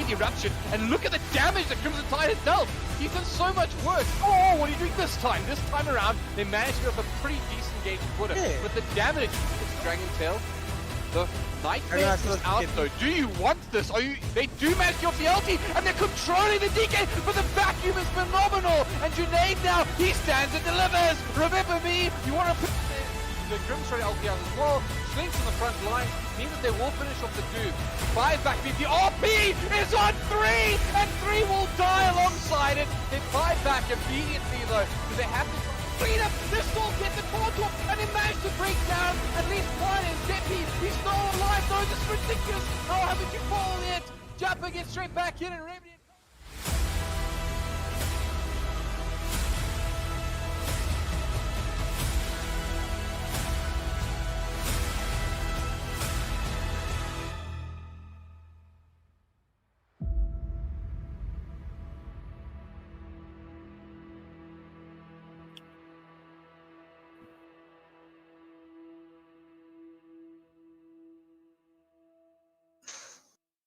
complete eruption, and look at the damage that Crimson Tide has dealt. He's done so much work. Oh, what are you doing this time? This time around, they managed to have a pretty decent game to put it. Yeah. But the damage, it's Dragon Tail. The Nightmare Everyone's is out though. Do you want this? They do manage to get off the ulti, and they're controlling the DK, but the vacuum is phenomenal. And Junaid now, he stands and delivers. Remember me, you want to put the Grimstrade ulti out as well. Slinks in the front line, means that they will finish off the Doom. 5 back beat. The RP is on 3, and 3 will die alongside it. They 5 back immediately though, because they have to freedom. They still get the portal, and they manage to break down at least one. And Deppy, he's still alive. No, this is ridiculous. Oh, haven't you fall yet? Jappa gets straight back in, and Remedy.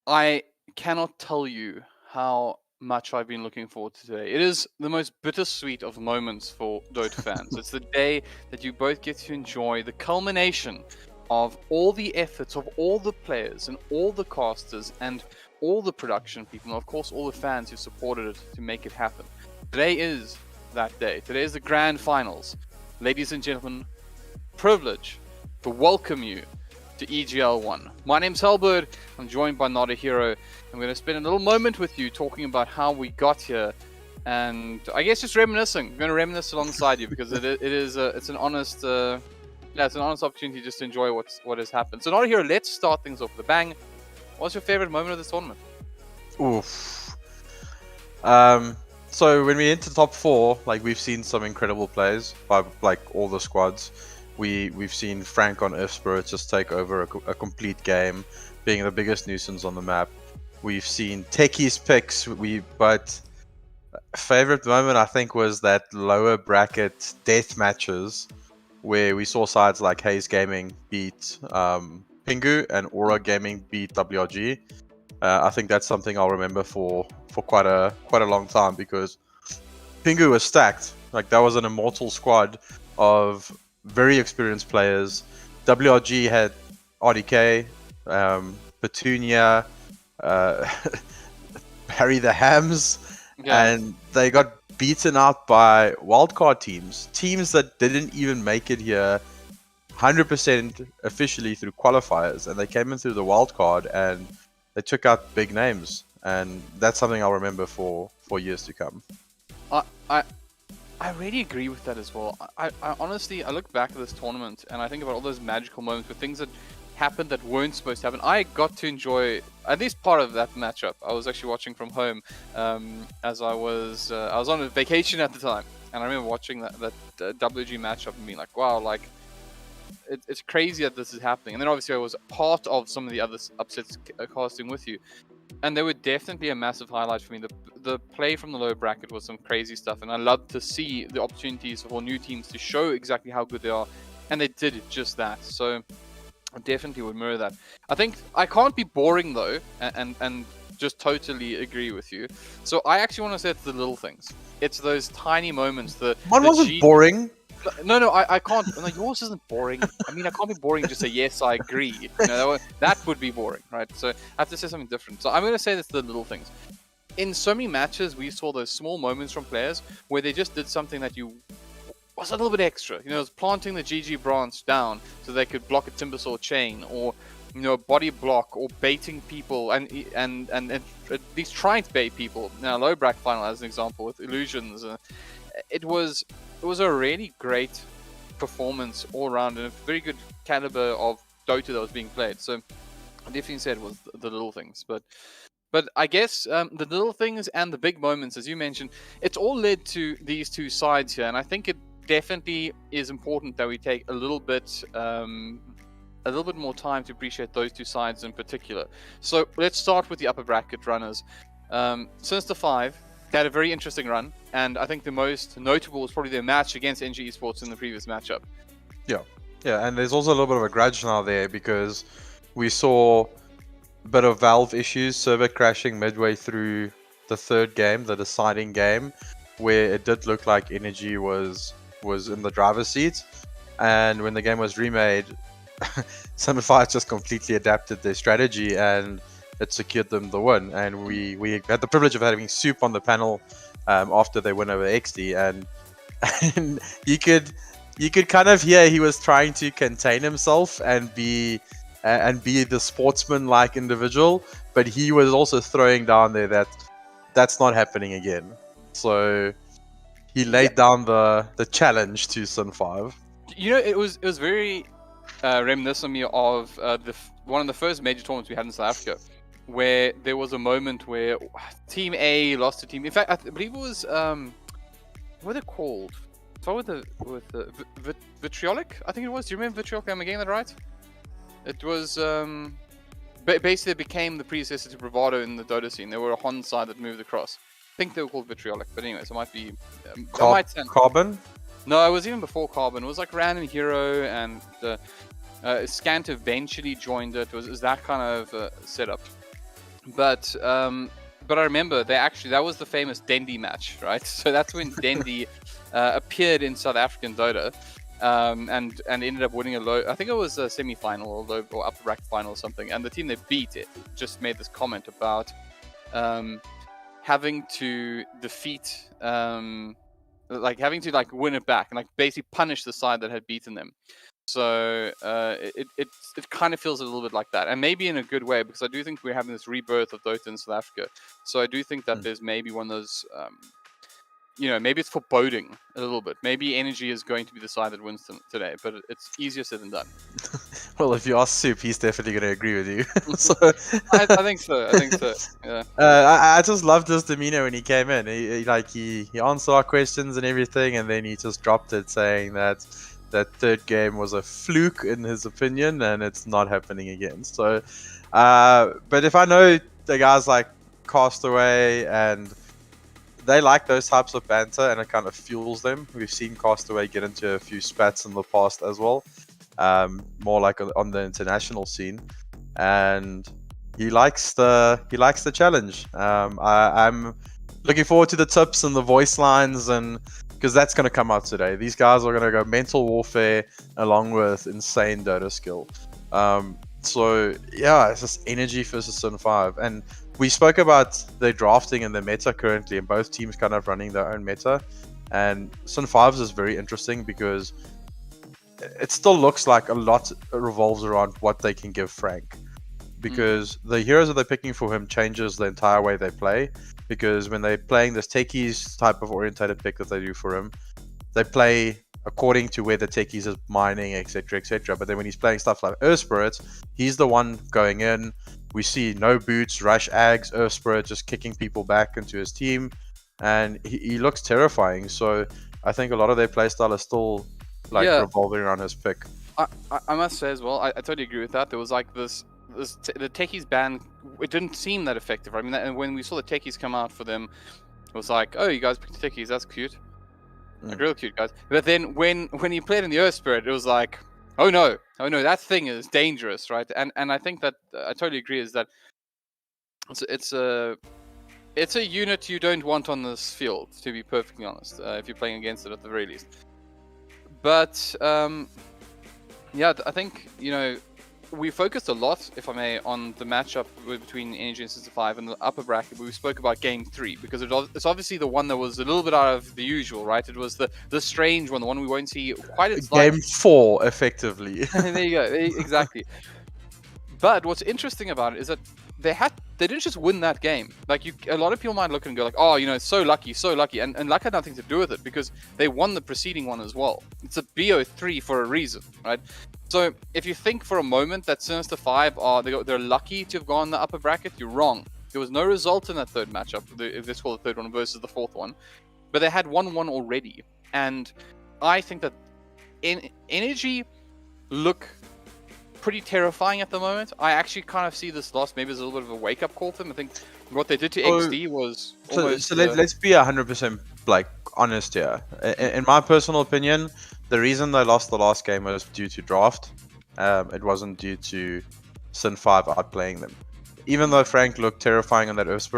I cannot tell you how much I've been looking forward to today. It is the most bittersweet of moments for Dota fans. It's the day that you both get to enjoy the culmination of all the efforts of all the players and all the casters and all the production people, and of course all the fans who supported it to make it happen. Today is that day. Today is the grand finals. Ladies and gentlemen, privilege to welcome you to EGL One. My name's HellbirD. I'm joined by notAhero. I'm going to spend a little moment with you talking about how we got here, and I guess just reminiscing. I'm going to reminisce alongside you because it's an honest it's an honest opportunity just to enjoy what has happened. So notAhero, let's start things off with a bang. What's your favorite moment of this tournament? Oof. So when we enter top 4, like, we've seen some incredible plays by like all the squads. We've seen Frank on Evesports just take over a complete game, being the biggest nuisance on the map. We've seen Techie's picks. But favorite moment I think was that lower bracket death matches where we saw sides like Hayes Gaming beat Pingu and Aura Gaming beat WRG. I think that's something I'll remember for quite a long time, because Pingu was stacked. Like, that was an immortal squad of very experienced players. WRG had RDK, Petunia, Barry the Hams, and they got beaten out by wildcard teams that didn't even make it here 100% officially through qualifiers, and they came in through the wildcard and they took out big names, and that's something I'll remember for years to come. I really agree with that as well. I honestly, I look back at this tournament and I think about all those magical moments with things that happened that weren't supposed to happen. I got to enjoy at least part of that matchup. I was actually watching from home as I was on a vacation at the time, and I remember watching that WG matchup and being like, wow, like it's crazy that this is happening. And then obviously I was part of some of the other upsets casting with you. And they were definitely a massive highlight for me. The play from the lower bracket was some crazy stuff, and I love to see the opportunities for new teams to show exactly how good they are, and they did just that. So I definitely would mirror that. I think I can't be boring though, and just totally agree with you. So I actually want to say it's the little things. It's those tiny moments. Mine wasn't boring. No, I can't. No, yours isn't boring. I mean, I can't be boring and just say, yes, I agree. You know, that would be boring, right? So I have to say something different. So I'm going to say that's the little things. In so many matches, we saw those small moments from players where they just did something that was a little bit extra. You know, it was planting the GG branch down so they could block a Timbersaw chain, or, you know, body block, or baiting people, and at least trying to bait people. Now, low bracket final as an example with illusions. It was a really great performance all around, and a very good caliber of Dota that was being played. So I definitely said it was the little things, but I guess the little things and the big moments, as you mentioned, it's all led to these two sides here, and I think it definitely is important that we take a little bit more time to appreciate those two sides in particular. So let's start with the upper bracket runners. Sinister 5. They had a very interesting run, and I think the most notable was probably their match against NG Esports in the previous matchup. Yeah, and there's also a little bit of a grudge now there, because we saw bit of Valve issues, server crashing midway through the third game, the deciding game, where it did look like Energy was in the driver's seat. And when the game was remade, Summon 5 just completely adapted their strategy and it secured them the win. And we had the privilege of having Soup on the panel after they win over XD, and you could kind of hear he was trying to contain himself and be the sportsman-like individual, but he was also throwing down there that that's not happening again. So he laid down the challenge to Sun 5. You know, it was very reminiscent me of one of the first major tournaments we had in South Africa, where there was a moment where Team A lost to Team. In fact, I believe it was what are they called? Start with the Vitriolic, I think it was. Do you remember Vitriolic? Am I getting that right? It was basically it became the predecessor to Bravado in the Dota scene. They were a Hon side that moved across. I think they were called Vitriolic, but anyways, it might be Carbon. No, it was even before Carbon. It was like Random Hero, and Scant eventually joined it. It was that kind of setup. But I remember that was the famous Dendi match, right? So that's when Dendi appeared in South African Dota, and ended up winning I think it was a semi-final or upper bracket final or something. And the team they beat just made this comment about having to defeat. Having to win it back and basically punish the side that had beaten them. So it kind of feels a little bit like that, and maybe in a good way, because I do think we're having this rebirth of Dota in South Africa. So I do think that there's maybe one of those, maybe it's foreboding a little bit. Maybe Energy is going to be the side that wins today, but it's easier said than done. Well, if you ask Soup, he's definitely going to agree with you. So I think so. Yeah. I just loved his demeanor when he came in. He answered our questions and everything, and then he just dropped it, saying that third game was a fluke in his opinion, and it's not happening again. So, but if I know the guys like Castaway, and they like those types of banter, and it kind of fuels them. We've seen Castaway get into a few spats in the past as well, more like on the international scene, and he likes the challenge. I'm looking forward to the tips and the voice lines, and because that's going to come out today. These guys are going to go mental warfare along with insane Dota skill. So yeah, it's just Energy versus Sun 5, and we spoke about the drafting and the meta currently, and both teams kind of running their own meta. And Sun 5's is very interesting because it still looks like a lot revolves around what they can give Frank. Because the heroes that they're picking for him changes the entire way they play. Because when they're playing this techies type of orientated pick that they do for him, they play according to where the techies is mining, etc, etc. But then when he's playing stuff like Esports, he's the one going in. We see no boots, rush ags, Esports just kicking people back into his team, and he looks terrifying. So I think a lot of their playstyle is still revolving around his pick. I must say as well, I totally agree with that. There was like the techies ban, it didn't seem that effective. I mean, and when we saw the techies come out for them, it was like, oh, you guys picked the techies, that's cute. Like, real cute, guys. But then when you played in the Earth Spirit, it was like, oh no, that thing is dangerous, right? And I think that I totally agree is that it's a unit you don't want on this field, to be perfectly honest, if you're playing against it at the very least. But yeah, I think we focused a lot, if I may, on the matchup between Energy and Sinister 5 and the upper bracket. We spoke about Game 3 because it's obviously the one that was a little bit out of the usual, right? It was the strange one, the one we won't see quite as Game 4, effectively. There you go, exactly. But what's interesting about it is that they didn't just win that game. Like, a lot of people might look and go like, oh, it's so lucky, and luck had nothing to do with it because they won the preceding one as well. It's a BO3 for a reason, right? So if you think for a moment that Sinister 5 they're lucky to have gone in the upper bracket, you're wrong. There was no result in that third matchup, let's call it the third one versus the fourth one, but they had 1-1 already. And I think that Energy look pretty terrifying at the moment. I actually kind of see this loss maybe as a little bit of a wake-up call for them. I think what they did to XD was almost... So let's be 100% honest here. In my personal opinion, the reason they lost the last game was due to draft. It wasn't due to Sin 5 outplaying them. even though Frank looked terrifying on that Earth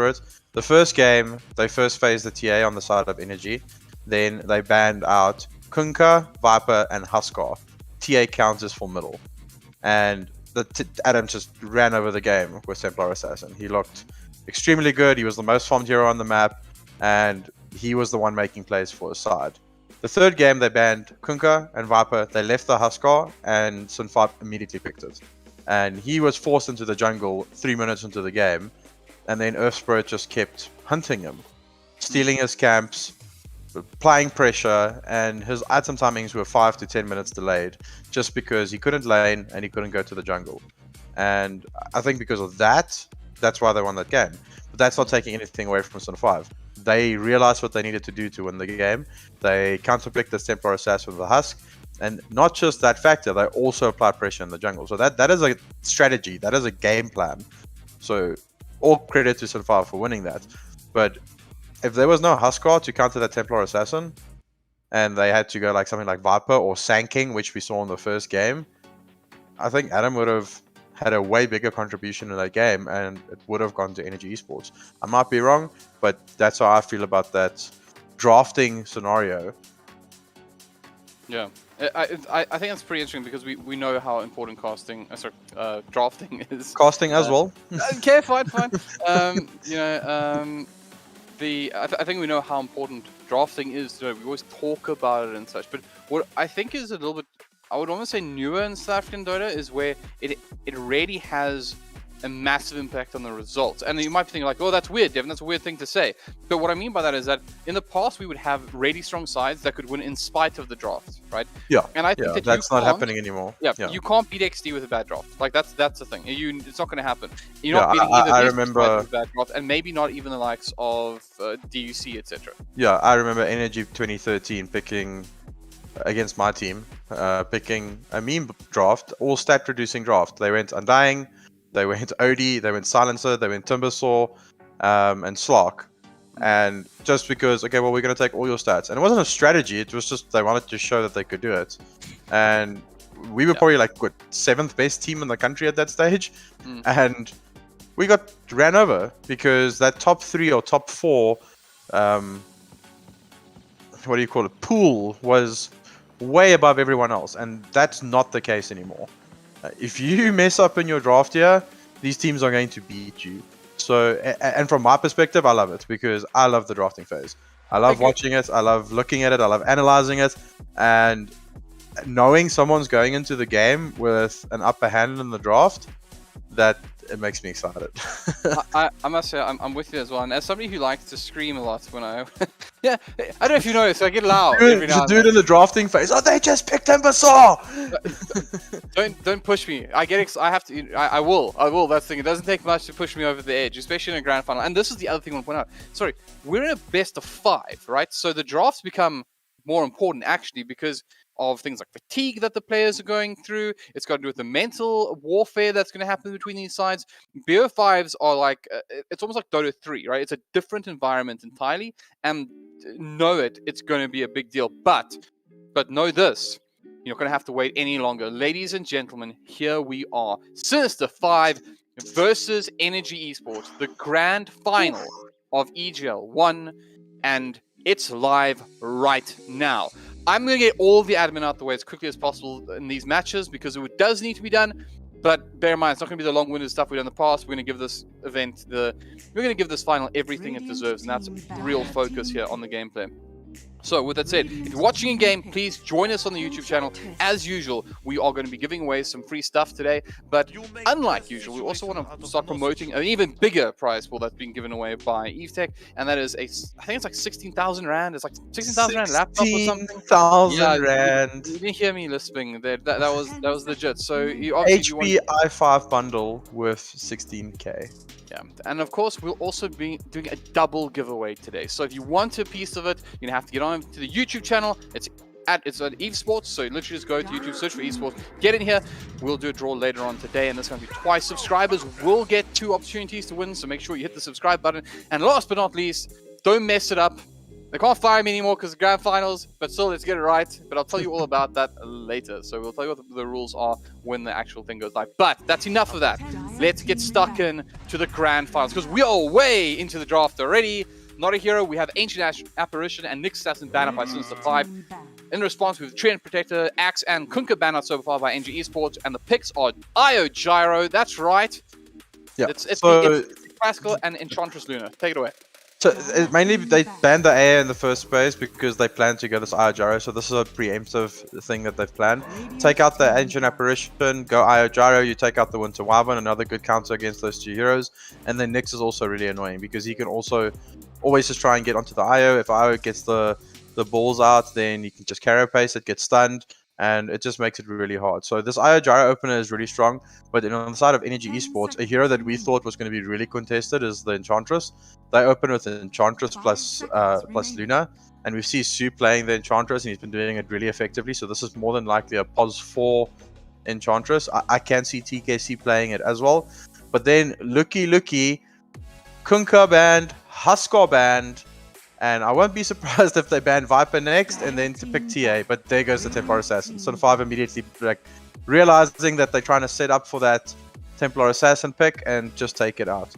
the first game, they first phased the TA on the side of Energy. Then they banned out Kunkka, Viper, and Huskar. TA counters for middle. And Adam just ran over the game with Templar Assassin. He looked extremely good. He was the most farmed hero on the map. And he was the one making plays for his side. The third game, they banned Kunkka and Viper. They left the Huskar, and Sun5 immediately picked it. And he was forced into the jungle 3 minutes into the game. And then Earthspirit just kept hunting him, stealing his camps, applying pressure, and his item timings were 5 to 10 minutes delayed just because he couldn't lane and he couldn't go to the jungle. And I think because of that, that's why they won that game. But that's not taking anything away from Sun5. They realized what they needed to do to win the game. They counterpicked the Templar Assassin with the Husk. And not just that factor, they also applied pressure in the jungle. So that is a strategy. That is a game plan. So all credit to Sun5 for winning that. But if there was no Huskar to counter that Templar Assassin, and they had to go like something like Viper or Sanking, which we saw in the first game, I think Adam would have had a way bigger contribution in that game, and it would have gone to Energy Esports. I might be wrong, but that's how I feel about that drafting scenario. Yeah, I think that's pretty interesting because we know how important drafting is. Casting as well. Okay, fine. I think we know how important drafting is. We always talk about it and such. But what I think is a little bit, I would almost say newer in South African Dota is where it really has a massive impact on the results. And you might be thinking like, oh, that's weird, Devin, that's a weird thing to say. But what I mean by that is that in the past, we would have really strong sides that could win in spite of the draft, right? Yeah. And I think that's not happening anymore. Yeah, you can't beat XD with a bad draft. Like that's the thing. It's not going to happen. You're not beating either these with a bad draft, and maybe not even the likes of DUC, etc. Yeah, I remember Energy 2013 picking against my team, picking a meme draft, all stat producing draft. They went Undying, they went Odie, they went Silencer, they went Timbersaw, and Slark. And just because, okay, well, we're going to take all your stats. And it wasn't a strategy, it was just they wanted to show that they could do it. And we were probably like, what, 7th best team in the country at that stage? And we got ran over because that top 3 or top 4, what do you call it, pool was way above everyone else. And that's not the case anymore. If you mess up in your draft here, these teams are going to beat you. So, and from my perspective, I love it because I love the drafting phase. I love watching it. I love looking at it. I love analyzing it. And knowing someone's going into the game with an upper hand in the draft, that it makes me excited. I must say, I'm with you as well. And as somebody who likes to scream a lot when I... yeah, I don't know if you noticed, I get loud every now and then. Do it in the drafting phase. Oh, they just picked Timbersaw! Don't push me. I have to... I will. That's the thing. It doesn't take much to push me over the edge, especially in a grand final. And this is the other thing I want to point out. Sorry, we're in a best of 5, right? So the drafts become more important, actually, because of things like fatigue that the players are going through. It's got to do with the mental warfare that's going to happen between these sides. BO5s are like, it's almost like Dota 3, right? It's a different environment entirely. And know it's going to be a big deal. But know this, you're not going to have to wait any longer. Ladies and gentlemen, here we are. Sinister 5 versus Energy Esports, the grand final of EGL One, and it's live right now. I'm going to get all the admin out the way as quickly as possible in these matches because it does need to be done. But bear in mind, it's not going to be the long-winded stuff we've done in the past. We're going to give this event we're going to give this final everything it deserves, and that's real focus here on the gameplay. So with that said, if you're watching in game, please join us on the YouTube channel. As usual, we are going to be giving away some free stuff today. But unlike usual, we also want to start promoting an even bigger prize pool that's being given away by EveTech, and that is I think it's like 16,000 rand. It's like 16,000 rand laptop or something. 16,000 rand. You didn't hear me lisping there. That was legit. So you obviously HP i5 bundle worth 16k. Yeah, and of course we'll also be doing a double giveaway today. So if you want a piece of it, you're gonna have to get on to the YouTube channel. It's at Evesports, so you literally just go to YouTube, search for Esports, get in here. We'll do a draw later on today, and there's gonna be twice. Subscribers will get 2 opportunities to win, so make sure you hit the subscribe button. And last but not least, don't mess it up. They can't fire me anymore because of grand finals, but still, let's get it right. But I'll tell you all about that later. So we'll tell you what the rules are when the actual thing goes live. But that's enough of that. let's get stuck in to the grand finals because we are way into the draft already. notAhero, we have Ancient Apparition and Nyx Assassin banned by Sinister 5. In response, we have Treant Protector, Axe, and Kunkka banned out so far by NG Esports, and the picks are IO Gyro. That's right. Yeah. It's so Classical and Enchantress Luna. Take it away. So mainly they banned the A in the first place because they planned to go this IO Gyro, so this is a preemptive thing that they've planned. Take out the Ancient Apparition, go IO Gyro, you take out the Winter Wyvern, another good counter against those two heroes. And then Nyx is also really annoying because he can also always just try and get onto the IO. If IO gets the balls out, then you can just carapace it, get stunned, and it just makes it really hard. So this IO Gyro opener is really strong, but on the side of Energy Esports, a hero that we thought was going to be really contested is the Enchantress. They open with Enchantress plus Luna, and we see Su playing the Enchantress, and he's been doing it really effectively. So this is more than likely a POS 4 Enchantress. I can see TKC playing it as well. But then looky, Kunkka banned, Huskar banned, and I won't be surprised if they ban Viper next and then to pick TA, but there goes the Templar Assassin. So the 5 immediately realizing that they're trying to set up for that Templar Assassin pick and just take it out.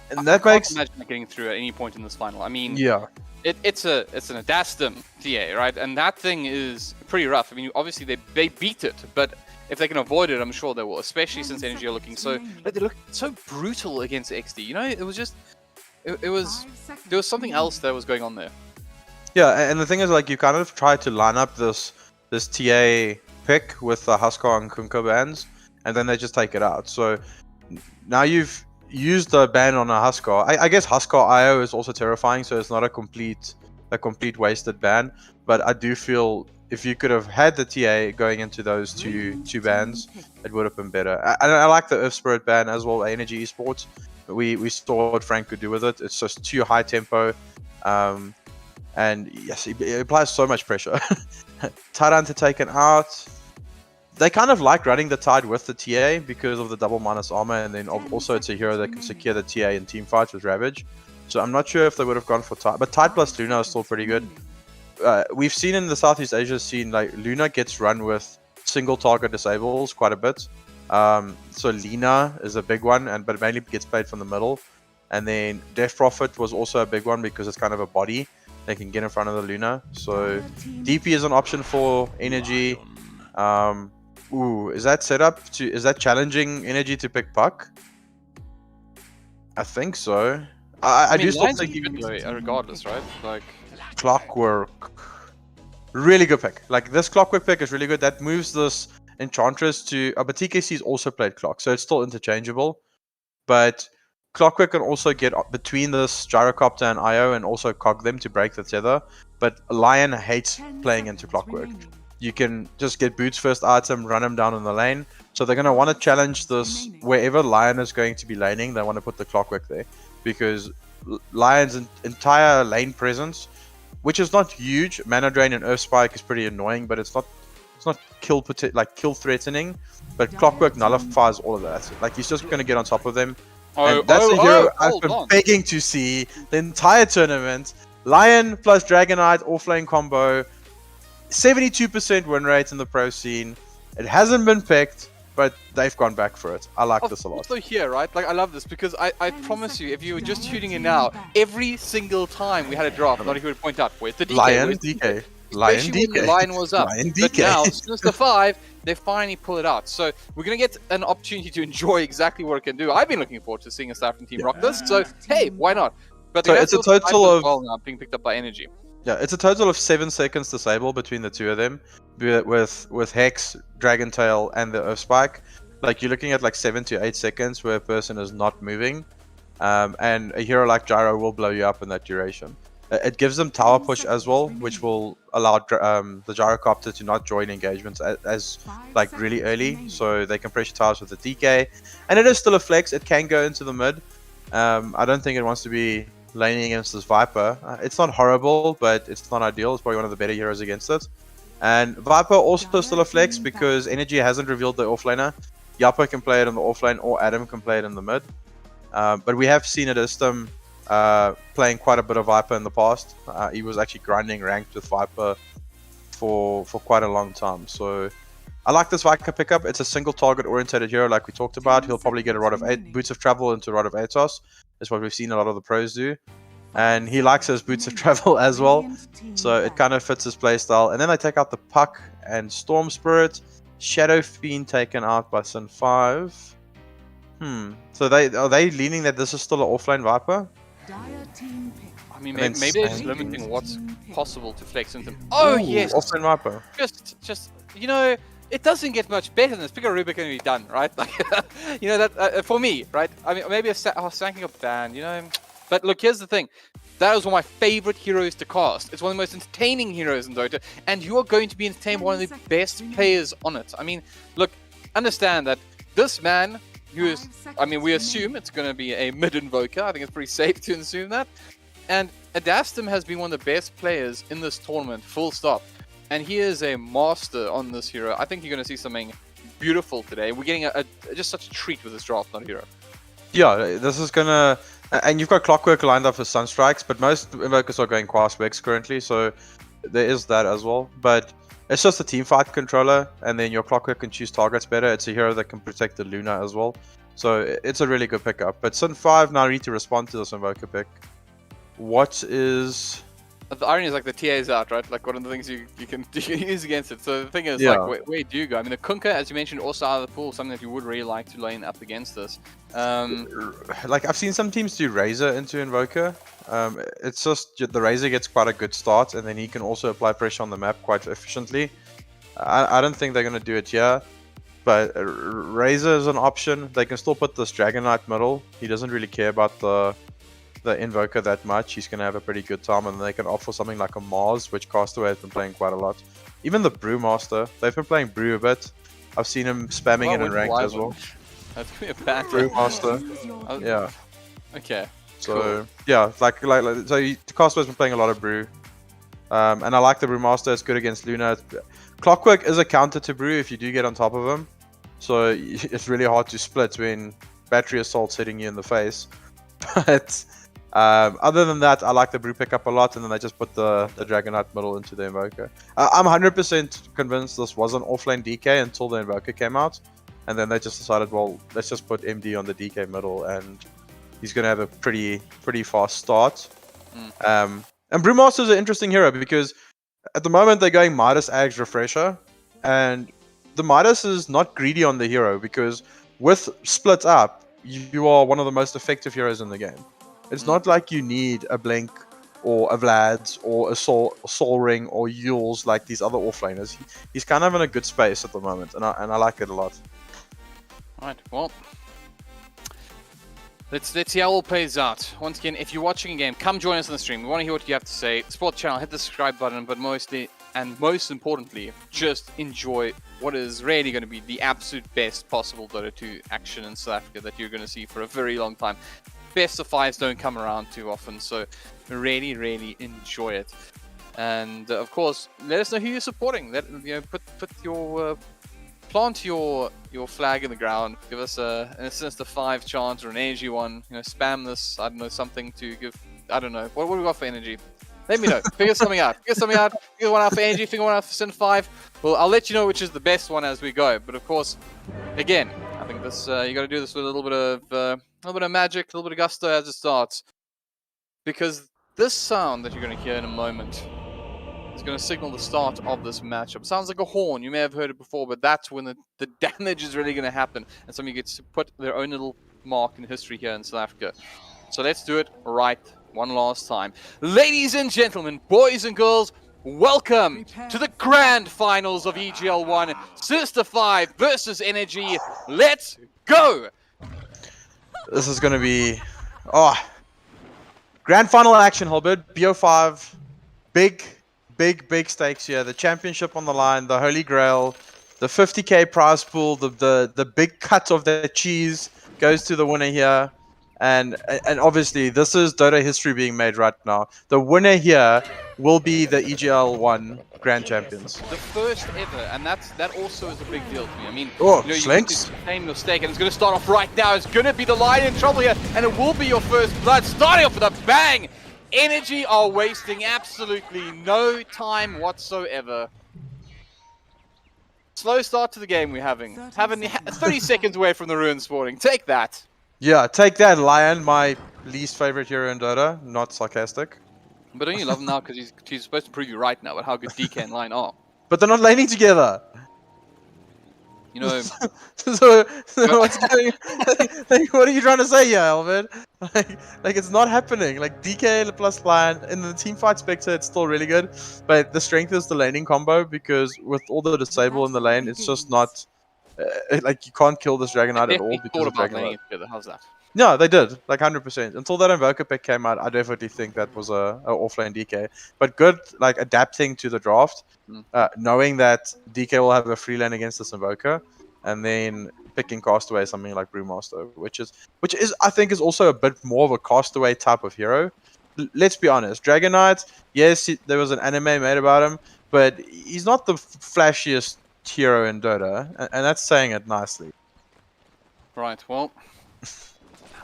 And that makes... I can't imagine getting through at any point in this final. I mean, yeah, it's an Adastum TA, right? And that thing is pretty rough. I mean, obviously they beat it, but if they can avoid it, I'm sure they will, especially since Energy are looking so... They look so brutal against XD, you know? It was just... There was something else that was going on there. Yeah, and the thing is, you kind of try to line up this TA pick with the Huskar and Kunkka bans, and then they just take it out. So now you've used the ban on a Huskar. I guess Huskar IO is also terrifying, so it's not a complete wasted ban. But I do feel if you could have had the TA going into those two bans, it would have been better. And I like the Evesports ban as well, Energy Esports. We saw what Frank could do with it. It's just too high tempo, and yes, it applies so much pressure. Tyrant to taken out. They kind of like running the Tide with the TA because of the double minus armor, and then also it's a hero that can secure the TA in team fights with Ravage. So I'm not sure if they would have gone for Tide, but Tide plus Luna is still pretty good. We've seen in the Southeast Asia scene, Luna gets run with single target disables quite a bit. So Lina is a big one, but it mainly gets played from the middle. And then Death Prophet was also a big one because it's kind of a body they can get in front of the Luna. So DP is an option for Energy. Is that set up to? Is that challenging Energy to pick Puck? I think so. I do still think you can regardless, right? Clockwork. Really good pick. This Clockwork pick is really good. That moves this Enchantress to... but TKC's also played Clock, so it's still interchangeable. But Clockwork can also get between this Gyrocopter and IO and also cog them to break the tether. But Lion hates playing into Clockwork. You can just get Boots first item, run him down in the lane. So they're going to want to challenge this wherever Lion is going to be laning. They want to put the Clockwork there. Because Lion's entire lane presence, which is not huge, Mana Drain and Earth Spike is pretty annoying, but it's not kill threatening, but Clockwork nullifies all of that. He's just going to get on top of them. And that's a hero I've been begging to see the entire tournament. Lion plus Dragonite offlane combo, 72% win rate in the pro scene. It hasn't been picked, but they've gone back for it. I like this a lot. Also here, right? I love this because I promise you, if you were just tuning in now, every single time we had a draft, notAhero would point out, where's the DK? Lion DK. Lion DK. When the line was up. Lion But DK. now, Sinister 5, they finally pull it out. So we're going to get an opportunity to enjoy exactly what it can do. I've been looking forward to seeing a Saffron team rock this, so hey, why not? But so it's a total of... well now, being picked up by Energy. Yeah, it's a total of 7 seconds disable between the two of them, with Hex, Dragon Tail, and the Earth Spike. You're looking at 7 to 8 seconds where a person is not moving, and a hero like Gyro will blow you up in that duration. It gives them tower push as well, which will allow the Gyrocopter to not join engagements as really early, so they can pressure towers with the DK. And it is still a flex. It can go into the mid. I don't think it wants to be laning against this Viper. It's not horrible, but it's not ideal. It's probably one of the better heroes against it. And Viper also still a flex because Energy hasn't revealed the offlaner. Yappa can play it in the offlane, or Adam can play it in the mid. But we have seen Adastum playing quite a bit of Viper in the past. He was actually grinding ranked with Viper for quite a long time. So I like this Viker pickup. It's a single target oriented hero like we talked about. He'll probably get a Rod of 8, Boots of Travel into Rod of Atos. Is what we've seen a lot of the pros do. And he likes his Boots of Travel as well. So it kind of fits his playstyle. And then they take out the Puck and Storm Spirit. Shadow Fiend taken out by Sin 5. So are they leaning that this is still an offlane Viper? I mean, maybe they're just limiting what's possible to flex into. Oh, yes! Offlane Viper. Just, you know, it doesn't get much better than this. Pick a Rubik and be done, right? Like, you know, that for me, right? I mean, maybe stacking up ban, you know. But look, here's the thing. That is one of my favorite heroes to cast. It's one of the most entertaining heroes in Dota, and you are going to be entertained by one of the best players on it. I mean, look, understand that this man, who is, I mean, we assume it's going to be a mid-invoker. I think it's pretty safe to assume that. And Adastum has been one of the best players in this tournament, full stop. And he is a master on this hero. I think you're going to see something beautiful today. We're getting just such a treat with this draft, not hero. Yeah, this is going to... And you've got Clockwork lined up for Sunstrikes, but most invokers are going Quas Wex currently, so there is that as well. But it's just a team fight controller, and then your Clockwork can choose targets better. It's a hero that can protect the Luna as well. So it's a really good pickup. But Sin 5 now need to respond to this invoker pick. What is... The irony is like the TA is out, right? Like one of the things you can use against it. So the thing is, like, where do you go? I mean, the Kunkka, as you mentioned, also out of the pool, something that you would really like to lane up against this. Like I've seen some teams do Razor into Invoker. It's just the Razor gets quite a good start, and then he can also apply pressure on the map quite efficiently. I don't think they're going to do it here, but Razor is an option. They can still put this Dragon Knight middle. He doesn't really care about the Invoker that much. He's going to have a pretty good time, and then they can offer something like a Mars, which Castaway has been playing quite a lot. Even the Brewmaster, they've been playing Brew a bit. I've seen him spamming it in ranked as well. That's gonna be a bad Brewmaster. Yeah. Okay. So cool. yeah, so Castaway's been playing a lot of Brew, and I like the Brewmaster. It's good against Luna. Clockwork is a counter to Brew if you do get on top of him, so it's really hard to split when Battery Assault's hitting you in the face. But other than that, I like the Brew pickup a lot, and then I just put the Dragon Knight middle into the Invoker. I'm 100% convinced this was an offlane DK until the Invoker came out, and then they just decided, well, let's just put MD on the DK middle, and he's going to have a pretty fast start. And Brewmaster is an interesting hero because at the moment they're going Midas, Ags, Refresher, and the Midas is not greedy on the hero because with Split Up, you are one of the most effective heroes in the game. It's not like you need a Blink or a Vlad's or a Soul Ring or Yules like these other offlaners. He's kind of in a good space at the moment, and I like it a lot. Alright, well, let's see how it all plays out. Once again, if you're watching a game, come join us on the stream. We want to hear what you have to say. Support the channel, hit the subscribe button, but mostly and most importantly, just enjoy what is really going to be the absolute best possible Dota 2 action in South Africa that you're going to see for a very long time. Best of fives don't come around too often, so really enjoy it. And of course, let us know who you're supporting. Let put your plant your flag in the ground. Give us an Sinister 5 chance or an energy one. Spam this. I don't know, something to give. I don't know. What do we got for energy? Let me know. Figure something out. Figure one out for energy. Figure one out for Sin 5. Well, I'll let you know which is the best one as we go. But of course, again, I think this you got to do this with a little bit of magic, a little bit of gusto as it starts, because this sound that you're going to hear in a moment is going to signal the start of this matchup. It sounds like a horn. You may have heard it before, but that's when the damage is really going to happen, and somebody gets to put their own little mark in history here in South Africa. So let's do it right one last time. Ladies and gentlemen, boys and girls, welcome to the grand finals of EGL One, Sinister 5 versus Energy. Let's go! This is going to be grand final action, HellbirD. BO5, big stakes here. The championship on the line, the holy grail, the 50k prize pool, the big cut of the cheese goes to the winner here. And obviously, this is Dota history being made right now. The winner here will be the EGL One Grand Champions. The first ever, and that also is a big deal to me. I mean, Slinks? Same mistake, and it's going to start off right now. It's going to be the Lion in trouble here, and it will be your first blood. Starting off with a bang! Energy are wasting absolutely no time whatsoever. Slow start to the game we're having. 30 seconds away from the ruin spawning. Take that. Yeah, take that, Lion, my least favorite hero in Dota. Not sarcastic. But don't you love him now because he's supposed to prove you right now about how good DK and Lion are. But they're not laning together. You know, so what's going? Like, what are you trying to say here, HellbirD? Like it's not happening. Like DK plus Lion in the team fight Spectre, it's still really good, but the strength is the laning combo because with all the disable in the lane, it's just not like you can't kill this Dragon Knight at all because of Dragon Knight. How's that? No, they did, like 100%. Until that Invoker pick came out, I definitely think that was a offlane DK. But good, like adapting to the draft, knowing that DK will have a free lane against this Invoker, and then picking Castaway something like Brewmaster, which is I think is also a bit more of a Castaway type of hero. Let's be honest, Dragon Knight, yes, there was an anime made about him, but he's not the flashiest hero in Dota, and that's saying it nicely. Right. Well.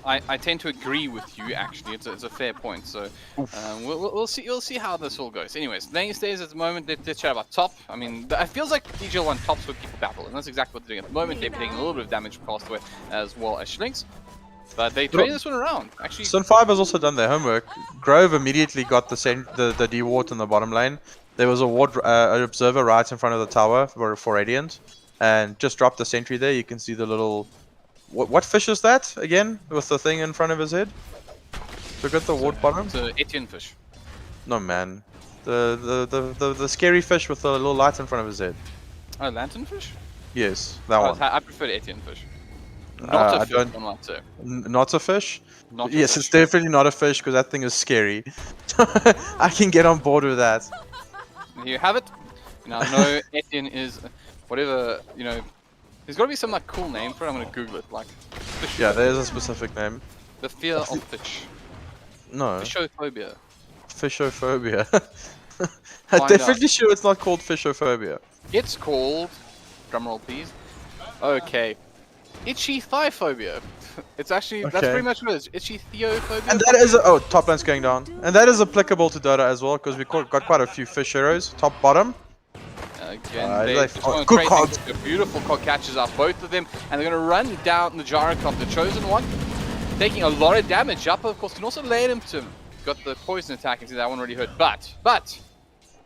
I tend to agree with you. Actually, it's a fair point. So we'll see how this all goes. Anyways, lane stays at the moment. Let's chat about top. I mean, it feels like EGL One tops would keep the battle, and that's exactly what they're doing at the moment. They're taking a little bit of damage from Castaway as well as Schlinks, but they turn this one around. Actually, Sun 5 has also done their homework. Grove immediately got the D ward in the bottom lane. There was a ward, an observer right in front of the tower for Radiant, and just dropped the sentry there. You can see the little. What fish is that again? With the thing in front of his head? Look at the ward bottom. It's an Etienne fish. No man, the scary fish with the little light in front of his head. Oh, lanternfish? Yes, that one. I prefer Etienne fish. Not a fish, one might say. Not a fish? Not yes, fish. It's definitely not a fish because that thing is scary. I can get on board with that. Here you have it. Now, no, Etienne is whatever, you know. There's got to be some like cool name for it. I'm gonna Google it. Like, fish. Yeah, there's a specific name. The fear of fish. No. Fishophobia. Fishophobia. I'm definitely sure it's not called fishophobia. It's called. Drumroll, please. Okay. Itchy thigh-phobia. It's actually that's pretty much what it is. Itchy theophobia. And that is top lane's going down, and that is applicable to Dota as well because we got quite a few fish heroes. Top bottom. Again, good cog. A beautiful cog catches up both of them, and they're going to run down the Gyrocop, the chosen one, taking a lot of damage. Up, of course, can also lay him to him. Got the poison attack, and see that one really hurt. But,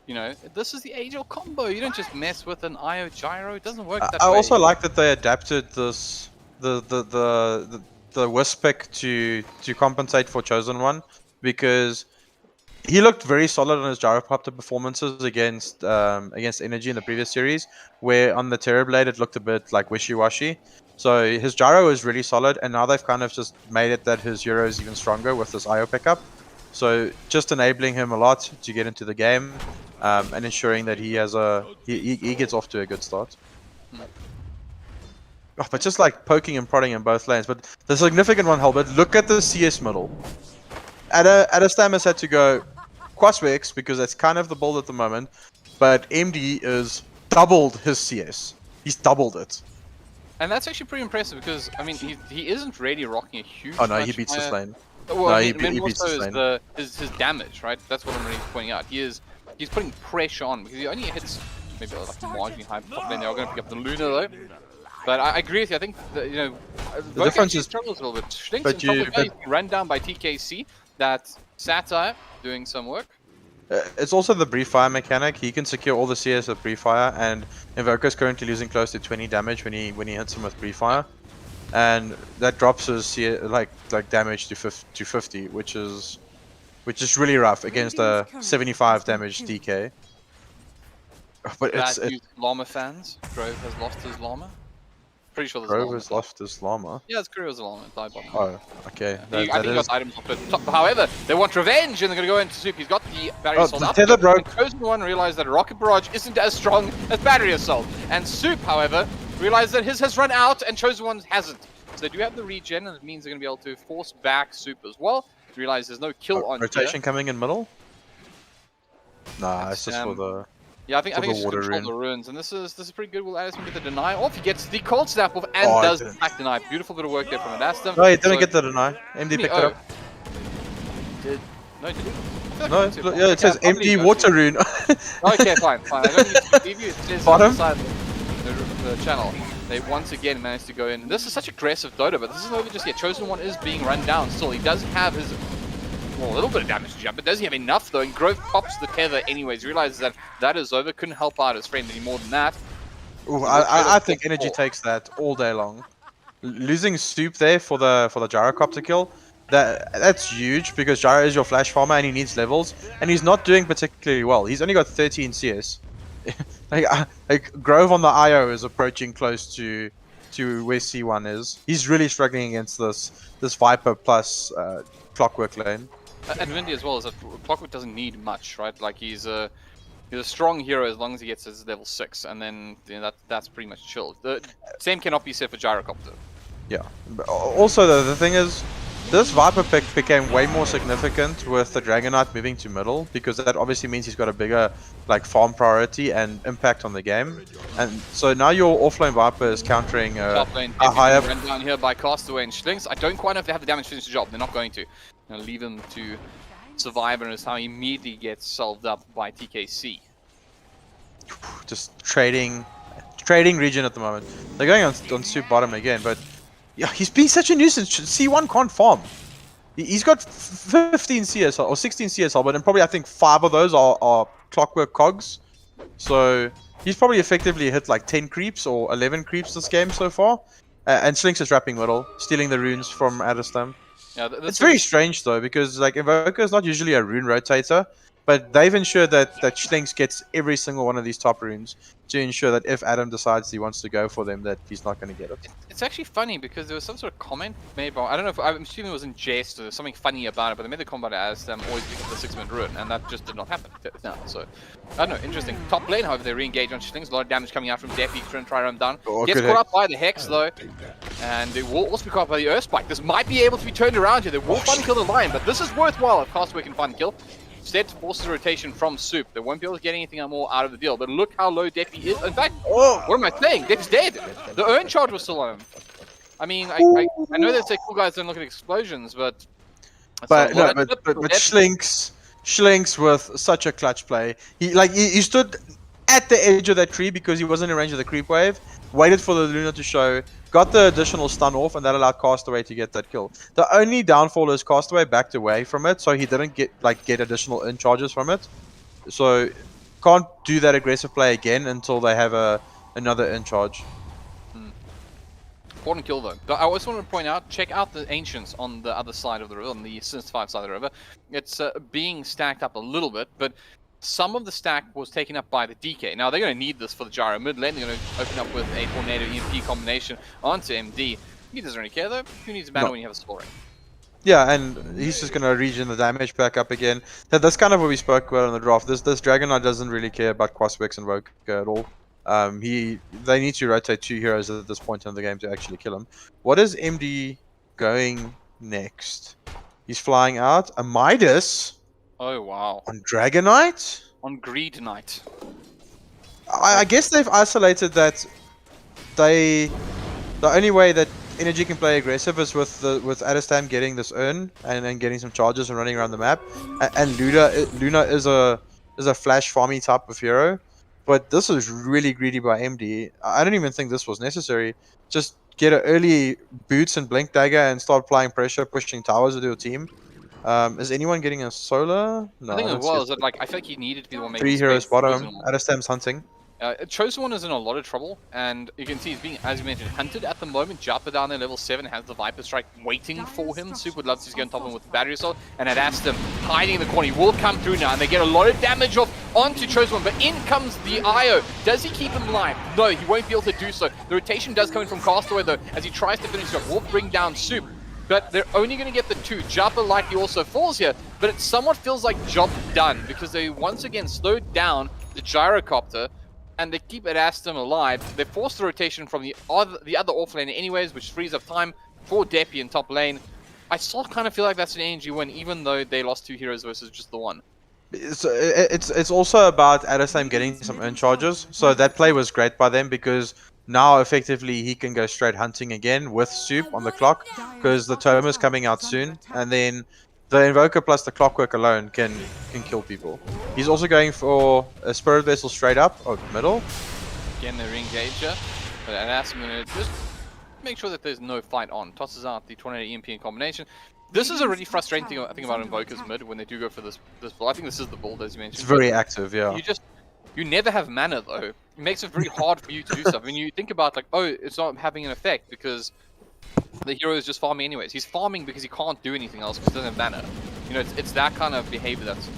you know, this is the AGL combo. You don't just mess with an IO gyro. It doesn't work that way. I also like that they adapted this the Wisp pick to compensate for chosen one because. He looked very solid on his Gyrocopter performances against Energy in the previous series, where on the Terrorblade it looked a bit like wishy-washy. So his Gyro is really solid, and now they've kind of just made it that his hero is even stronger with this IO pickup. So just enabling him a lot to get into the game, and ensuring that he has he gets off to a good start. Oh, but just like poking and prodding in both lanes. But the significant one, HellbirD, look at the CS middle. Adastamus had to go Quaswex because that's kind of the build at the moment, but MD is doubled his CS. He's doubled it. And that's actually pretty impressive because, I mean, he isn't really rocking a huge... Oh no, he beats this lane. Well, no, he beats this lane. His damage, right? That's what I'm really pointing out. He's putting pressure on because he only hits maybe like marginally high top lane. They are going to pick up the Luna though. But I agree with you. I think that, you know, the difference is struggles a little bit. Schlinks run down by TKC. That Satire doing some work. It's also the Brief Fire mechanic. He can secure all the CS with Brief Fire, and Invoker's currently losing close to 20 damage when he hits him with Brief Fire, and that drops his CS, like damage to 50, which is really rough against a 75 damage DK. But it's Llama fans. Grove has lost his Llama. Pretty sure there's Grove has lost his Llama. Yeah, it's Grove has a Llama. Died bottom. Oh, okay. I think he got items off the top. However, they want revenge and they're going to go into Soup. He's got the Battery Assault up. Tether broke. And Chosen One realized that Rocket Barrage isn't as strong as Battery Assault. And Soup, however, realized that his has run out and Chosen One hasn't. So they do have the regen, and it means they're going to be able to force back Soup as well. Realize there's no kill on rotation here. coming in middle? Nah, it's just for the... Yeah, I think it's just control the runes, and this is pretty good. Will Addiston get the deny off? He gets the cold snap off and does the back deny. Beautiful bit of work there from Addiston. No, he didn't get the deny. MD picked it up. No, did he? No, yeah, it says MD water rune. Okay, fine. I don't need to believe you. It says bottom. the channel, they once again managed to go in. This is such aggressive Dota, but this isn't over just yet. Chosen One is being run down still. He does have his, well, a little bit of damage to jump, but does he have enough though? And Grove pops the tether anyways, realizes that that is over, couldn't help out his friend any more than that. Ooh, I think Energy takes that all day long. Losing Soup there for the gyrocopter kill, that's huge because Gyro is your flash farmer and he needs levels, and he's not doing particularly well. He's only got 13 CS. like Grove on the IO is approaching close to where C1 is. He's really struggling against this Viper plus Clockwork lane. And Vindy as well is that Clockwork doesn't need much, right? Like he's a strong hero as long as he gets his level 6, and then that's pretty much chilled. The same cannot be said for Gyrocopter. Yeah. But also, though, the thing is, this Viper pick became way more significant with the Dragon Knight moving to middle, because that obviously means he's got a bigger like farm priority and impact on the game. And so now your offlane Viper is countering Top lane, a higher... run down here by Castaway and Schlinks. I don't quite know if they have the damage to finish the job. They're not going to. Leave him to survive, and it's how he immediately gets solved up by TKC. Just trading region at the moment. They're going on Soup bottom again, but yeah, he's been such a nuisance. C1 can't farm. He's got 15 CSL or 16 CSL, but then probably I think 5 of those are Clockwork cogs. So he's probably effectively hit like 10 creeps or 11 creeps this game so far. And Slinks is wrapping middle, stealing the runes from Adestam. Yeah, it's very strange though, because like Invoker is not usually a rune rotator, but they've ensured that Schlinks gets every single one of these top runes to ensure that if Adam decides he wants to go for them, that he's not going to get it. It's actually funny because there was some sort of comment made by, I don't know if, I'm assuming it was in jest or there's something funny about it, but they made the comment as them always being the 6-minute rune, and that just did not happen now. So, I don't know, interesting. Top lane, however, they re-engage on Schlinks, a lot of damage coming out from Deppy, trying to try to run down. Gets caught up by the Hex though, and it will also be caught up by the Earth Spike. This might be able to be turned around here. They will finally kill the Lion, but this is worthwhile if Castaway can find a kill. Instead, forces a rotation from Soup. They won't be able to get anything more out of the deal. But look how low Deppy is. In fact, what am I saying? Deppy's dead. The urn charge was still on him. I mean, I know they say cool guys don't look at explosions, but Schlinks with such a clutch play. He stood at the edge of that tree because he wasn't in range of the creep wave. Waited for the Luna to show. Got the additional stun off, and that allowed Castaway to get that kill. The only downfall is Castaway backed away from it, so he didn't get additional in charges from it. So can't do that aggressive play again until they have another in charge. Important kill though. But I also want to point out, check out the Ancients on the other side of the river, on the Sinister 5 side of the river. It's being stacked up a little bit, but some of the stack was taken up by the DK. Now they're going to need this for the Gyro mid lane. They're going to open up with a Tornado EMP combination onto MD. He doesn't really care though. Who needs a banner when you have a scoring? Yeah, and he's just going to regen the damage back up again. That's kind of what we spoke about in the draft. This Dragon Knight doesn't really care about Quaswex and Vogue at all. They need to rotate 2 heroes at this point in the game to actually kill him. What is MD going next? He's flying out. A Midas. Oh wow. On Dragon Knight? On Greed Knight. I guess they've isolated that the only way that Energy can play aggressive is with Adestam getting this urn and getting some charges and running around the map. And Luna is a flash farmy type of hero. But this is really greedy by MD. I don't even think this was necessary. Just get an early boots and blink dagger and start applying pressure, pushing towers with your team. Is anyone getting a solar? No. I think it was that, like, I feel like he needed to be the one making 3 heroes bottom. Adestam's hunting. Chosen One is in a lot of trouble, and you can see he's being, as you mentioned, hunted at the moment. Japa down there, level 7, has the Viper Strike waiting for him. Soup would love to go on top of him with the battery assault, and Adestam hiding in the corner. He will come through now, and they get a lot of damage off onto Chosen One, but in comes the IO. Does he keep him alive? No, he won't be able to do so. The rotation does come in from Castaway, though, as he tries to finish it. Will bring down Soup. But they're only going to get the 2. Japa likely also falls here, but it somewhat feels like job done, because they once again slowed down the Gyrocopter, and they keep Adestam alive. They force the rotation from the other offlane anyways, which frees up time for Deppy in top lane. I still kind of feel like that's an energy win, even though they lost 2 heroes versus just the 1. It's also about Adestam getting some urn charges, so that play was great by them, because now effectively he can go straight hunting again with Soup on the clock, because the Tome is coming out soon, and then the Invoker plus the Clockwork alone can kill people. He's also going for a Spirit Vessel straight up, or middle. Again, the re-engage here. But that's going to just make sure that there's no fight on. Tosses out the Tornado EMP in combination. This is a really frustrating thing I think about Invoker's mid when they do go for this build. I think this is the build as you mentioned. It's very active, yeah. You never have mana though. It makes it very hard for you to do stuff. When you think about like, oh, it's not having an effect because the hero is just farming anyways. He's farming because he can't do anything else because he doesn't have mana. You know, it's that kind of behavior that's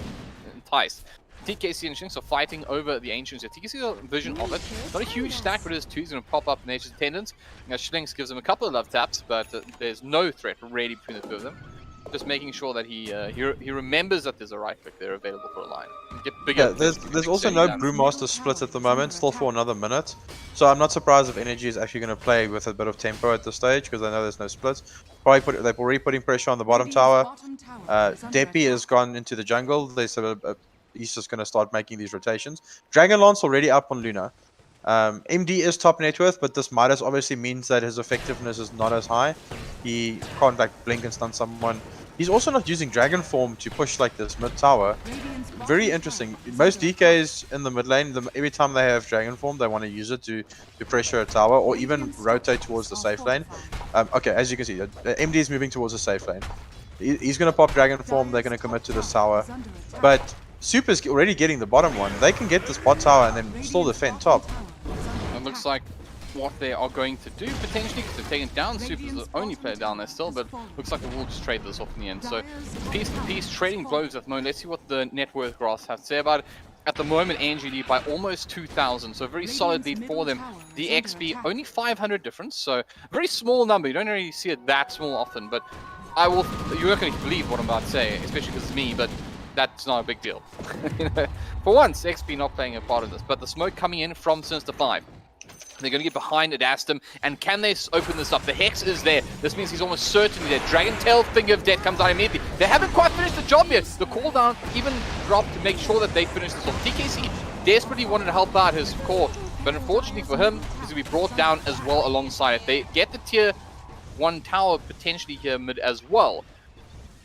enticed. TKC and Shinx are fighting over the Ancients. TKC has a vision of it. Not a huge stack, but it is two. He's going to pop up Nature's Attendants. Shinx gives him a couple of love taps, but there's no threat really between the two of them. Just making sure that he remembers that there's a right click there available for a line. Get bigger. Yeah, there's also no Brewmaster split at the moment, still for another minute. So I'm not surprised if Energy is actually going to play with a bit of tempo at this stage, because I know there's no splits. They're already putting pressure on the bottom tower. Deppy has gone into the jungle. He's just going to start making these rotations. Dragonlance already up on Luna. MD is top net worth, but this Midas obviously means that his effectiveness is not as high. He can't like blink and stun someone. He's also not using Dragon Form to push like this mid tower. Very interesting. Most DKs in the mid lane, every time they have Dragon Form, they want to use it to pressure a tower or even rotate towards the safe lane. Okay, as you can see, MD is moving towards the safe lane. He's going to pop Dragon Form. They're going to commit to this tower, but Super's already getting the bottom one. They can get this bot tower and then still defend top. It looks like what they are going to do potentially, because they've taken down Super's the only player down there still, but looks like they will just trade this off in the end. So piece to piece, trading blows at the moment. Let's see what the net worth graphs have to say about it. At the moment, Angie lead by almost 2,000, so a very solid lead for them. The XP, only 500 difference, so a very small number. You don't really see it that small often, but you're not going to believe what I'm about to say, especially because it's me, but that's not a big deal. For once, XP not playing a part of this, but the smoke coming in from Sinister 5. They're going to get behind Adastum, and can they open this up? The Hex is there. This means he's almost certainly dead. Dragon Tail Finger of Death comes out immediately. They haven't quite finished the job yet. The cooldown even dropped to make sure that they finish this off. TKC desperately wanted to help out his core, but unfortunately for him, he's going to be brought down as well alongside it. They get the tier 1 tower potentially here mid as well.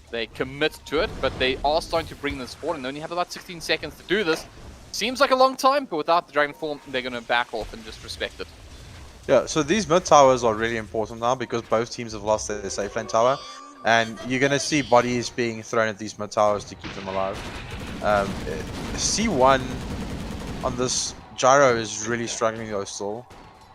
They commit to it, but they are starting to bring this forward, and they only have about 16 seconds to do this. Seems like a long time, but without the Dragon Form, they're going to back off and just respect it. Yeah, so these mid towers are really important now because both teams have lost their safe lane tower, and you're going to see bodies being thrown at these mid towers to keep them alive. C1 on this Gyro is really struggling though still.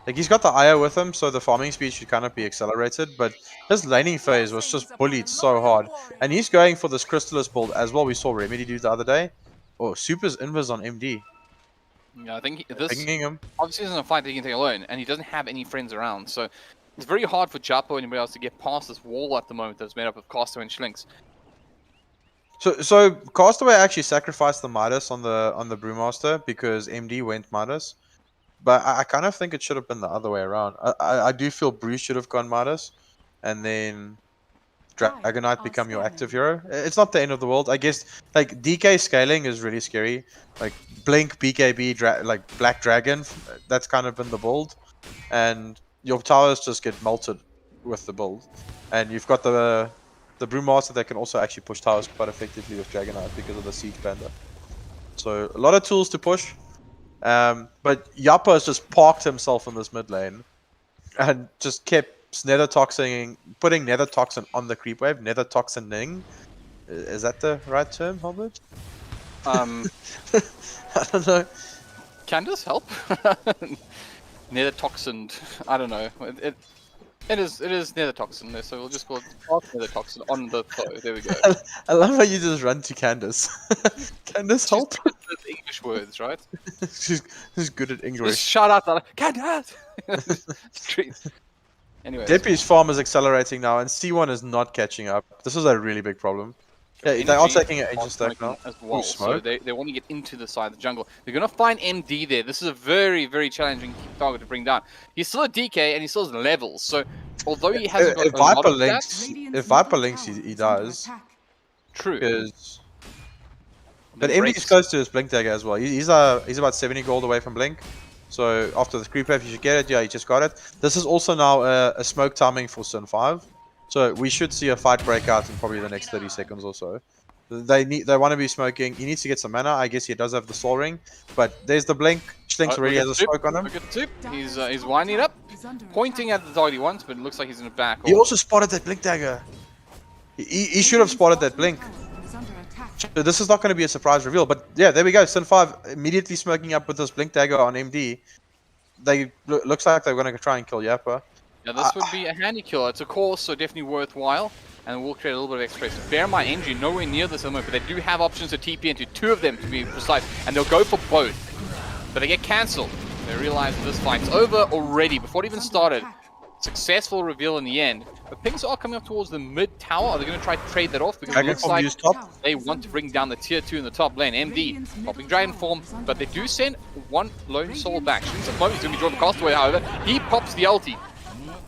Like, he's got the IO with him, so the farming speed should kind of be accelerated, but his laning phase was just bullied so hard. And he's going for this Crystallis build as well. We saw Remedy do the other day. Oh, Super's invis on MD. Yeah, I think this obviously isn't a fight that he can take alone, and he doesn't have any friends around, so it's very hard for Japo and anybody else to get past this wall at the moment that's made up of Castaway and Schlinks. So Castaway actually sacrificed the Midas on the Brewmaster because MD went Midas. But I kind of think it should have been the other way around. I do feel Bruce should have gone Midas, and then Dragonite become your active hero. It's not the end of the world. I guess, like, DK scaling is really scary. Like, Blink, BKB, like Black Dragon, that's kind of been the build. And your towers just get melted with the build. And you've got the Brewmaster that can also actually push towers quite effectively with Dragonite because of the Siege Panda. So, a lot of tools to push. But Yappa has just parked himself in this mid lane and just kept putting nether toxin on the creep wave. Nether toxining, is that the right term, HellbirD? I don't know. Can this help? Nether toxined. I don't know. It is nether toxin there, so we'll just call it nether toxin on the flow. There we go. I love how you just run to Candace. Candace, help! English words, right? she's good at English. Just shout out that Candace. Anyway. Deppy's farm is accelerating now, and C1 is not catching up. This is a really big problem. Yeah, they are taking an ancient stack now. As well. So they want to get into the side of the jungle. They're going to find MD there. This is a very, very challenging target to bring down. He's still a DK and he still has levels. So although he hasn't got if Viper links, he does. True. But MD is close to his Blink dagger as well. He's about 70 gold away from Blink. So after the creep wave, you should get it. Yeah, he just got it. This is also now a smoke timing for Sin 5. So we should see a fight break out in probably the next 30 seconds or so. They want to be smoking. He needs to get some mana. I guess he does have the Soul Ring, but there's the Blink. Schlinks already has a smoke on him. He's winding up. pointing at the target he wants, but it looks like he's in the back. He also spotted that blink dagger. He should have spotted that blink. So this is not going to be a surprise reveal, but yeah, there we go. Sin 5 immediately smoking up with this blink dagger on MD. They looks like they're going to try and kill Yappa. Now this would be a handy kill. It's a course, so definitely worthwhile, and will create a little bit of extra space. Bear in mind, NG nowhere near this at the moment, but they do have options to TP into 2 of them to be precise, and they'll go for both. But they get cancelled. They realize that this fight's over already before it even started. Successful reveal in the end. But pings are coming up towards the mid tower. Are they going to try to trade that off? Because it looks like they want to bring down the tier 2 in the top lane. MD popping Dragon Form, but they do send one lone soul back. Shooting some moments going to be drawn across the way, however. He pops the ulti.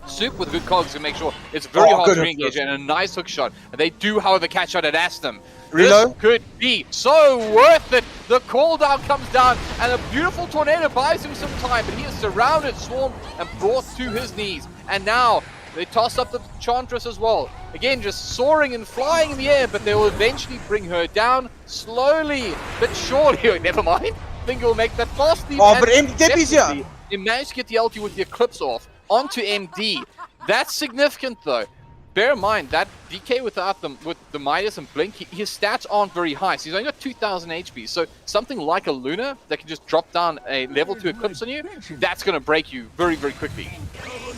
Soup with good cogs to make sure it's very hard to re-engage, and a nice hook shot. And they do, however, catch out at Aston. This could be so worth it. The cooldown comes down, and a beautiful tornado buys him some time, but he is surrounded, swarmed, and brought to his knees. And now they toss up the Chantress as well. Again, just soaring and flying in the air, but they will eventually bring her down slowly but surely. Never mind. I think it will make that fast. Oh, but MD's here. They managed to get the ulti with the Eclipse off onto MD. That's significant though. Bear in mind that DK with the Midas and Blink, his stats aren't very high. So he's only got 2,000 HP. So something like a Luna that can just drop down a level 2 Eclipse on you, that's going to break you very, very quickly.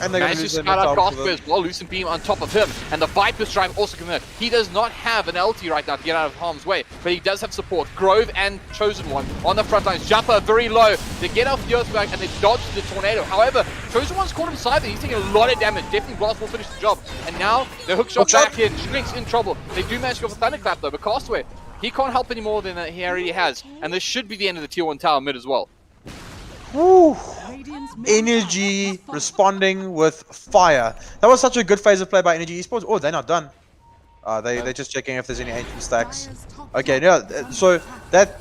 And they're managed to scout out Casper as well. Lucent Beam on top of him. And the Viper's Drive also convert. He does not have an LT right now to get out of harm's way, but he does have support. Grove and Chosen One on the front lines. Jumper very low. They get off the Earthquake and they dodge the Tornado. However, Chosen One's caught inside there. He's taking a lot of damage. Definitely Blast will finish the job. And now the hookshot back in. Shrink's in trouble. They do manage to go for Thunderclap though, but Castaway, he can't help any more than he already has. And this should be the end of the tier 1 tower mid as well. Woo. Energy responding with fire. That was such a good phase of play by Energy Esports. Oh, they're not done. They're just checking if there's any ancient stacks. Okay, yeah. So that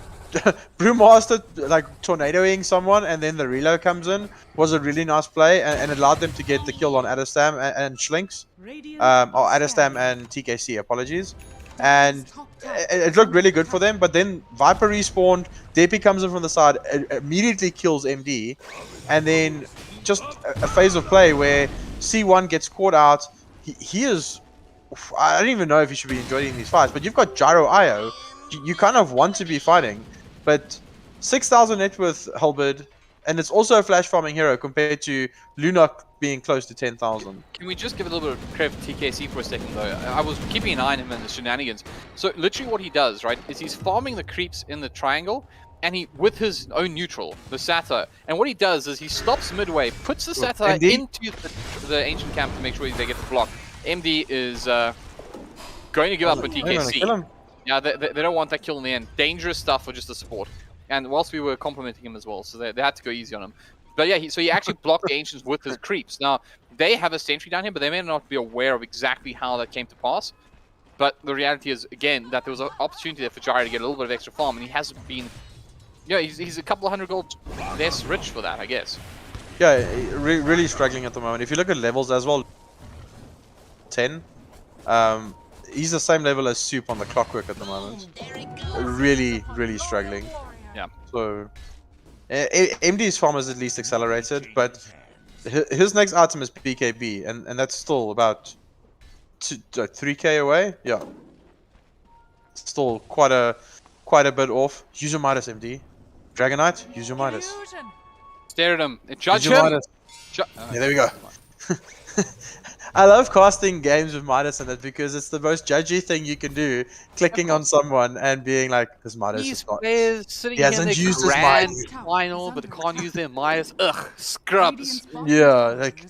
Brewmaster like tornadoing someone and then the reload comes in was a really nice play and allowed them to get the kill on Adastam and Schlinks. Or Adastam and TKC. Apologies. And it looked really good for them, but then Viper respawned, Depi comes in from the side, immediately kills MD, and then just a phase of play where C1 gets caught out. He is, I don't even know if he should be enjoying these fights, but you've got Gyro IO, you kind of want to be fighting, but 6,000 net worth HellbirD, and it's also a flash farming hero compared to Lunok being close to 10,000. Can we just give a little bit of credit for TKC for a second though? I was keeping an eye on him and the shenanigans. So literally what he does, right, is he's farming the creeps in the triangle, and he, with his own neutral, the Satire, and what he does is he stops midway, puts the Satire into the ancient camp to make sure they get the block. MD is going to give up on TKC. Yeah, they don't want that kill in the end. Dangerous stuff for just the support. And whilst we were complimenting him as well, so they had to go easy on him. But yeah, so he actually blocked the Ancients with his creeps. Now, they have a sentry down here, but they may not be aware of exactly how that came to pass. But the reality is, again, that there was an opportunity there for Gyro to get a little bit of extra farm, and he hasn't been... Yeah, he's a couple of 100 gold less rich for that, I guess. Yeah, really struggling at the moment. If you look at levels as well, 10, he's the same level as Soup on the Clockwork at the moment. Really struggling. Yeah. So, MD's farm is at least accelerated, but his next item is BKB, and that's still about 3k away. Yeah. Still quite a bit off. Use your Midas, MD. Dragonite, use your Midas. Stare at him. Judge him. Yeah, there we go. I love casting games with Midas in it because it's the most judgy thing you can do. Clicking on someone and being like, "This Midas is not." Players sitting here in the grand final, but they can't use their Midas. Ugh, scrubs. Yeah, like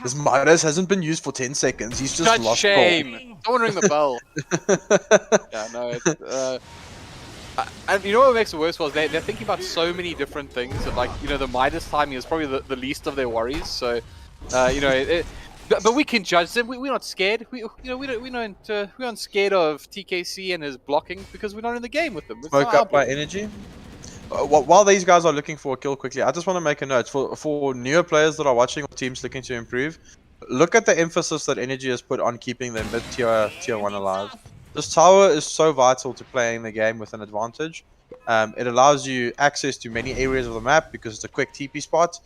this Midas hasn't been used for 10 seconds. He's just lost. Shame. Don't ring the bell. Yeah, no. It's, and you know what makes it worse was they're thinking about so many different things. That, like, you know, the Midas timing is probably the least of their worries. So, you know. But we can judge them. We're not scared. We aren't scared of TKC and his blocking because we're not in the game with them. Spoke up by Energy. While these guys are looking for a kill quickly, I just want to make a note for newer players that are watching or teams looking to improve. Look at the emphasis that Energy has put on keeping their tier 1 alive. This tower is so vital to playing the game with an advantage. It allows you access to many areas of the map because it's a quick TP spot.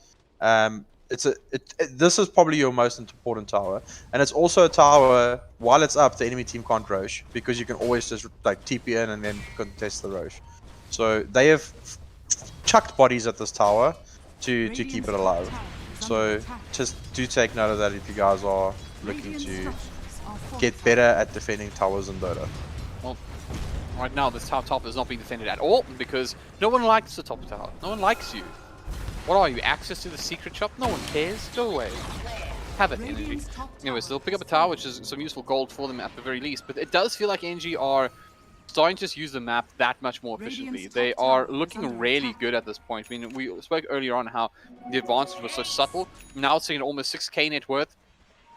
this is probably your most important tower, and it's also a tower. While it's up, the enemy team can't rosh because you can always just like TP in and then contest the rosh. So they have chucked bodies at this tower to keep it alive. So just do take note of that if you guys are looking to get better at defending towers in Dota. Well, right now this top is not being defended at all because no one likes the top tower. No one likes you. What are you? Access to the secret shop? No one cares. Go away. Have it, Energy. Anyways, they'll pick up a tower, which is some useful gold for them at the very least. But it does feel like Energy are starting to just use the map that much more efficiently. They are looking really good at this point. I mean, we spoke earlier on how the advantage was so subtle. Now it's seeing almost 6k net worth.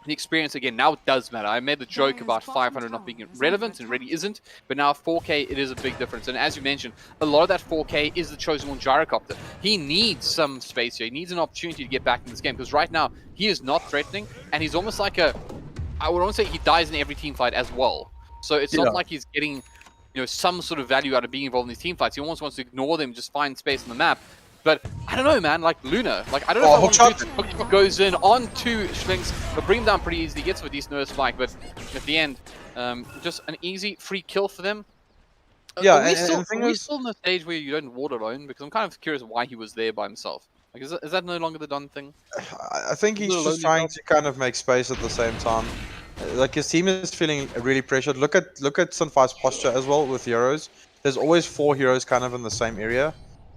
The experience, again, now it does matter. I made the joke about 500 not being relevant, and it really isn't. But now 4k, it is a big difference. And as you mentioned, a lot of that 4k is the Chosen One gyrocopter. He needs some space here. He needs an opportunity to get back in this game. Because right now, he is not threatening. And he's almost like a... I would almost say he dies in every team fight as well. So it's not like he's getting, you know, some sort of value out of being involved in these team fights. He almost wants to ignore them, just find space on the map. But I don't know, man. Like Luna, like I don't know if I want to do it. Goes in on two Schlinks, but bring him down pretty easily. Gets with a decent spike, but at the end, just an easy free kill for them. Yeah, are we still in the stage where you don't ward alone? Because I'm kind of curious why he was there by himself. Like, is that no longer the done thing? I think he's just trying to kind of make space at the same time. Like his team is feeling really pressured. Look at Sunfire's posture as well with heroes. There's always 4 heroes kind of in the same area.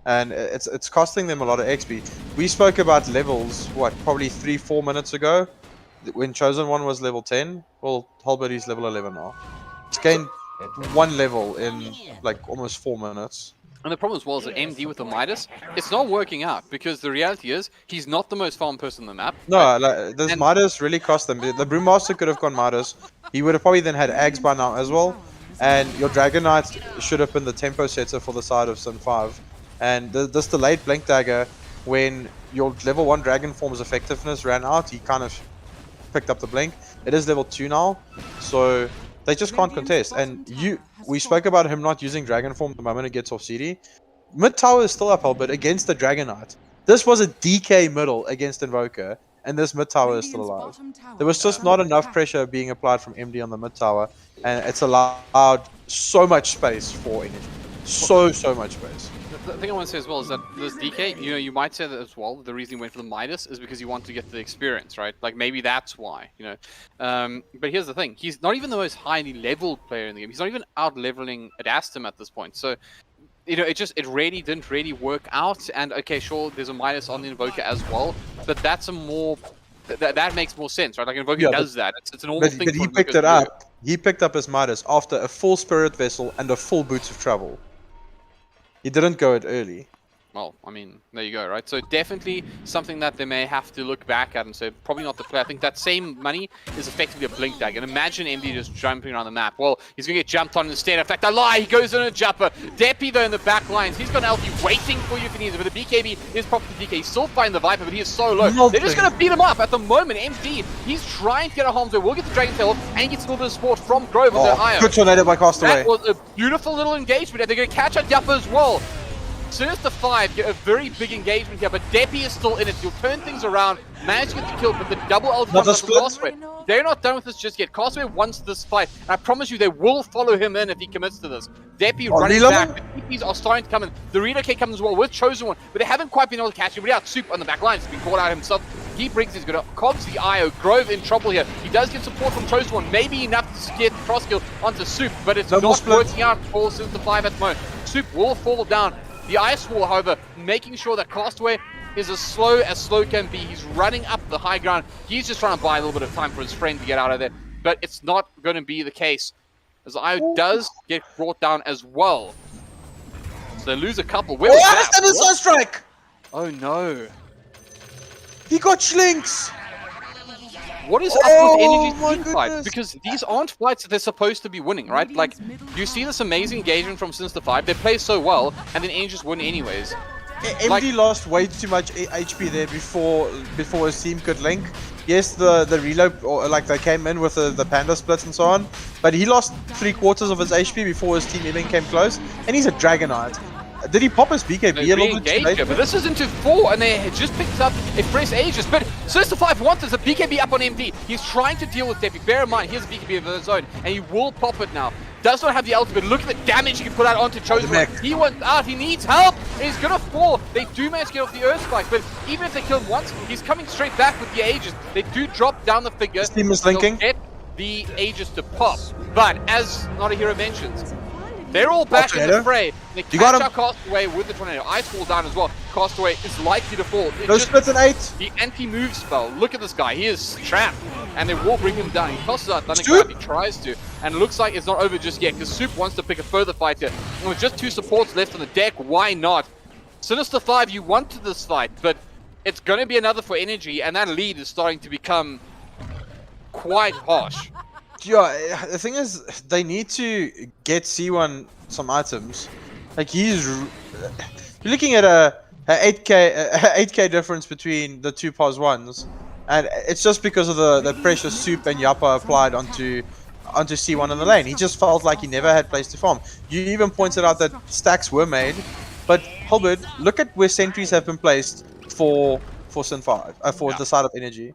And it's costing them a lot of XP. We spoke about levels, what, probably 3-4 minutes ago, when Chosen One was level 10. Well, HellbirD is level 11 now. It's gained 1 level in like almost 4 minutes. And the problem as well is that MD with the Midas, it's not working out because the reality is he's not the most farm person on the map. No, right? Like, this Midas really cost them. The Brewmaster could have gone Midas. He would have probably then had Ags by now as well. And your Dragon Knight should have been the tempo setter for the side of Sin 5. And this delayed Blink Dagger, when your level 1 Dragon Form's effectiveness ran out, he kind of picked up the Blink. It is level 2 now, so they just can't contest. And we spoke about him not using Dragon Form the moment it gets off CD. Mid tower is still up, but against the Dragon Knight. This was a DK middle against Invoker, and this mid tower is still alive. There was just not enough pressure being applied from MD on the mid tower, and it's allowed so much space for energy. So much space. The thing I want to say as well is that this DK, you know, you might say that as well. The reason he went for the Midas is because you want to get the experience, right? Like maybe that's why, you know. But here's the thing: he's not even the most highly leveled player in the game. He's not even out leveling Adastum at this point. So, you know, it really didn't really work out. And okay, sure, there's a Midas on the Invoker as well, but that's a more that makes more sense, right? Like Invoker does that. It's an normal thing. But he picked it up. He picked up his Midas after a full Spirit Vessel and a full Boots of Travel. He didn't go it early. Well, I mean, there you go, right? So definitely something that they may have to look back at and say, probably not the play. I think that same money is effectively a Blink Dagger. And imagine MD just jumping around the map. Well, he's going to get jumped on instead. In fact, I lie, he goes in a jumper. Deppy, though, in the back lines. He's got an LT waiting for you if he needs it. But the BKB is proper DK. He's still fighting the Viper, but he is so low. They're just going to beat him up at the moment. MD, he's trying to get a harm's way. We'll get the Dragon Tail and he gets a little bit of support from Grove on the IO. Good tornado by Castaway. That was a beautiful little engagement. And they're going to catch a Yappa as well. Sinister 5 get a very big engagement here, but Deppy is still in it. You'll turn things around, manage to get the kill, but the double ult comes off the Castaway. They're not done with this just yet. Castaway wants this fight, and I promise you they will follow him in if he commits to this. Deppy running back, the TPs are starting to come in. The relocate comes as well with Chosen One, but they haven't quite been able to catch him. Without Soup on the back line, he's been caught out himself. He brings his good cogs the IO. Grove in trouble here. He does get support from Chosen One, maybe enough to get cross kill onto Soup, but it's not working out for Sinister 5 at the moment. Soup will fall down. The Ice Wall, however, making sure that Castaway is as slow can be. He's running up the high ground. He's just trying to buy a little bit of time for his friend to get out of there. But it's not going to be the case, as the IO does get brought down as well. So they lose a couple. Where was that? That is Sunstrike! Oh no. He got Schlinks! What is up with Energy's team fight? Because these aren't fights that they're supposed to be winning, right? Like, you see this amazing engagement from Sinister 5, they play so well, and then Energy just win anyways. MD lost way too much HP there before his team could link. Yes, the reload, or like they came in with the panda splits and so on, but he lost 3/4 of his HP before his team even came close, and he's a Dragon Knight. Did he pop his BKB They a little bit too re-engage late? it, but this is into 4, and they had just picked up a fresh Aegis. But Sinister 5 wants a BKB up on MD. He's trying to deal with Devi. Bear in mind, he has a BKB of his own, and he will pop it now. Does not have the ultimate. Look at the damage he can put out onto Chosen. He wants out. He needs help. He's gonna fall. They do manage to get off the Earth Spike, but even if they kill him once, he's coming straight back with the Aegis. They do drop down the figure. This team is linking. Get the Aegis to pop. But as notAhero mentions, they're all back in the fray. They catch out Castaway with the tornado. Ice fall down as well. Castaway is likely to fall. No splits an 8. The anti-move spell. Look at this guy. He is trapped. And they will bring him down. He tosses out Thunderclap. He tries to. And it looks like it's not over just yet because Soup wants to pick a further fight here. And with just 2 supports left on the deck, why not? Sinister 5, you wanted this fight, but it's going to be another for energy. And that lead is starting to become quite harsh. Yeah, the thing is, they need to get C1 some items. Like you're looking at a 8k difference between the two POS ones, and it's just because of the pressure Soup and Yappa applied onto C1 in the lane. He just felt like he never had place to farm. You even pointed out that stacks were made, but HellbirD, look at where sentries have been placed for Sin 5 for the side of energy.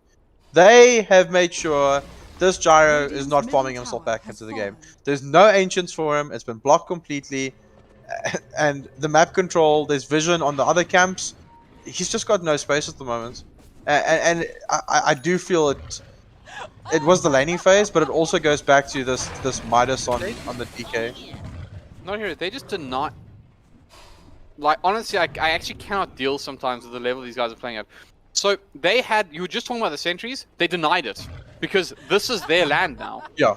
They have made sure this Gyro is not farming himself back into the game. There's no ancients for him. It's been blocked completely. And the map control, there's vision on the other camps. He's just got no space at the moment. And I do feel it was the laning phase, but it also goes back to this Midas on the DK. notAhero, they just did not... Like, honestly, I actually cannot deal sometimes with the level these guys are playing at. So, they had... You were just talking about the sentries. They denied it. Because this is their land now. Yeah.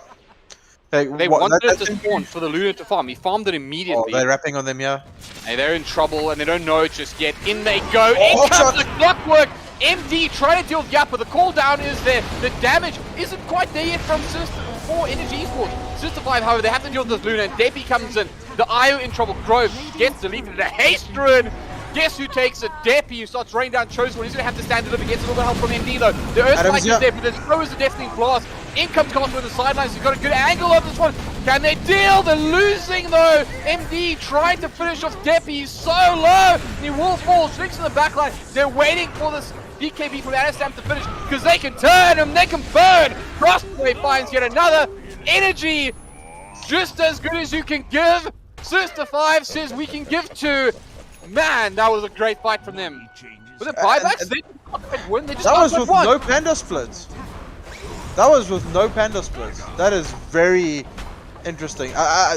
They wanted it to spawn for the Luna to farm. He farmed it immediately. Oh, they're rapping on them, yeah. Hey, they're in trouble and they don't know it just yet. In they go. In comes the clockwork. MD trying to deal with Yappa. The cooldown is there. The damage isn't quite there yet from Sinister for Energy Esports. Sinister 5, however, they have to deal with this Luna. And Devi comes in. The IO in trouble. Grove gets deleted. A haste run. Guess who takes it? Deppy, who starts raining down Chosen. He's going to have to stand deliver. Gets a little bit of help from MD though. The Earth Spike is there, but there's so is the Deafening Blast. In comes Costa with the sidelines. He's got a good angle on this one. Can they deal? They're losing though. MD trying to finish off Deppy. He's so low. He will fall. Swings in the backline. They're waiting for this BKB from Adestam to finish because they can turn him. They can burn. Crossway finds yet another. Energy just as good as you can give. Sinister 5 says we can give 2. Man, that was a great fight from them. Was it buybacks? They didn't win. They just that was with one. no panda splits. That was with no panda splits. That is very interesting.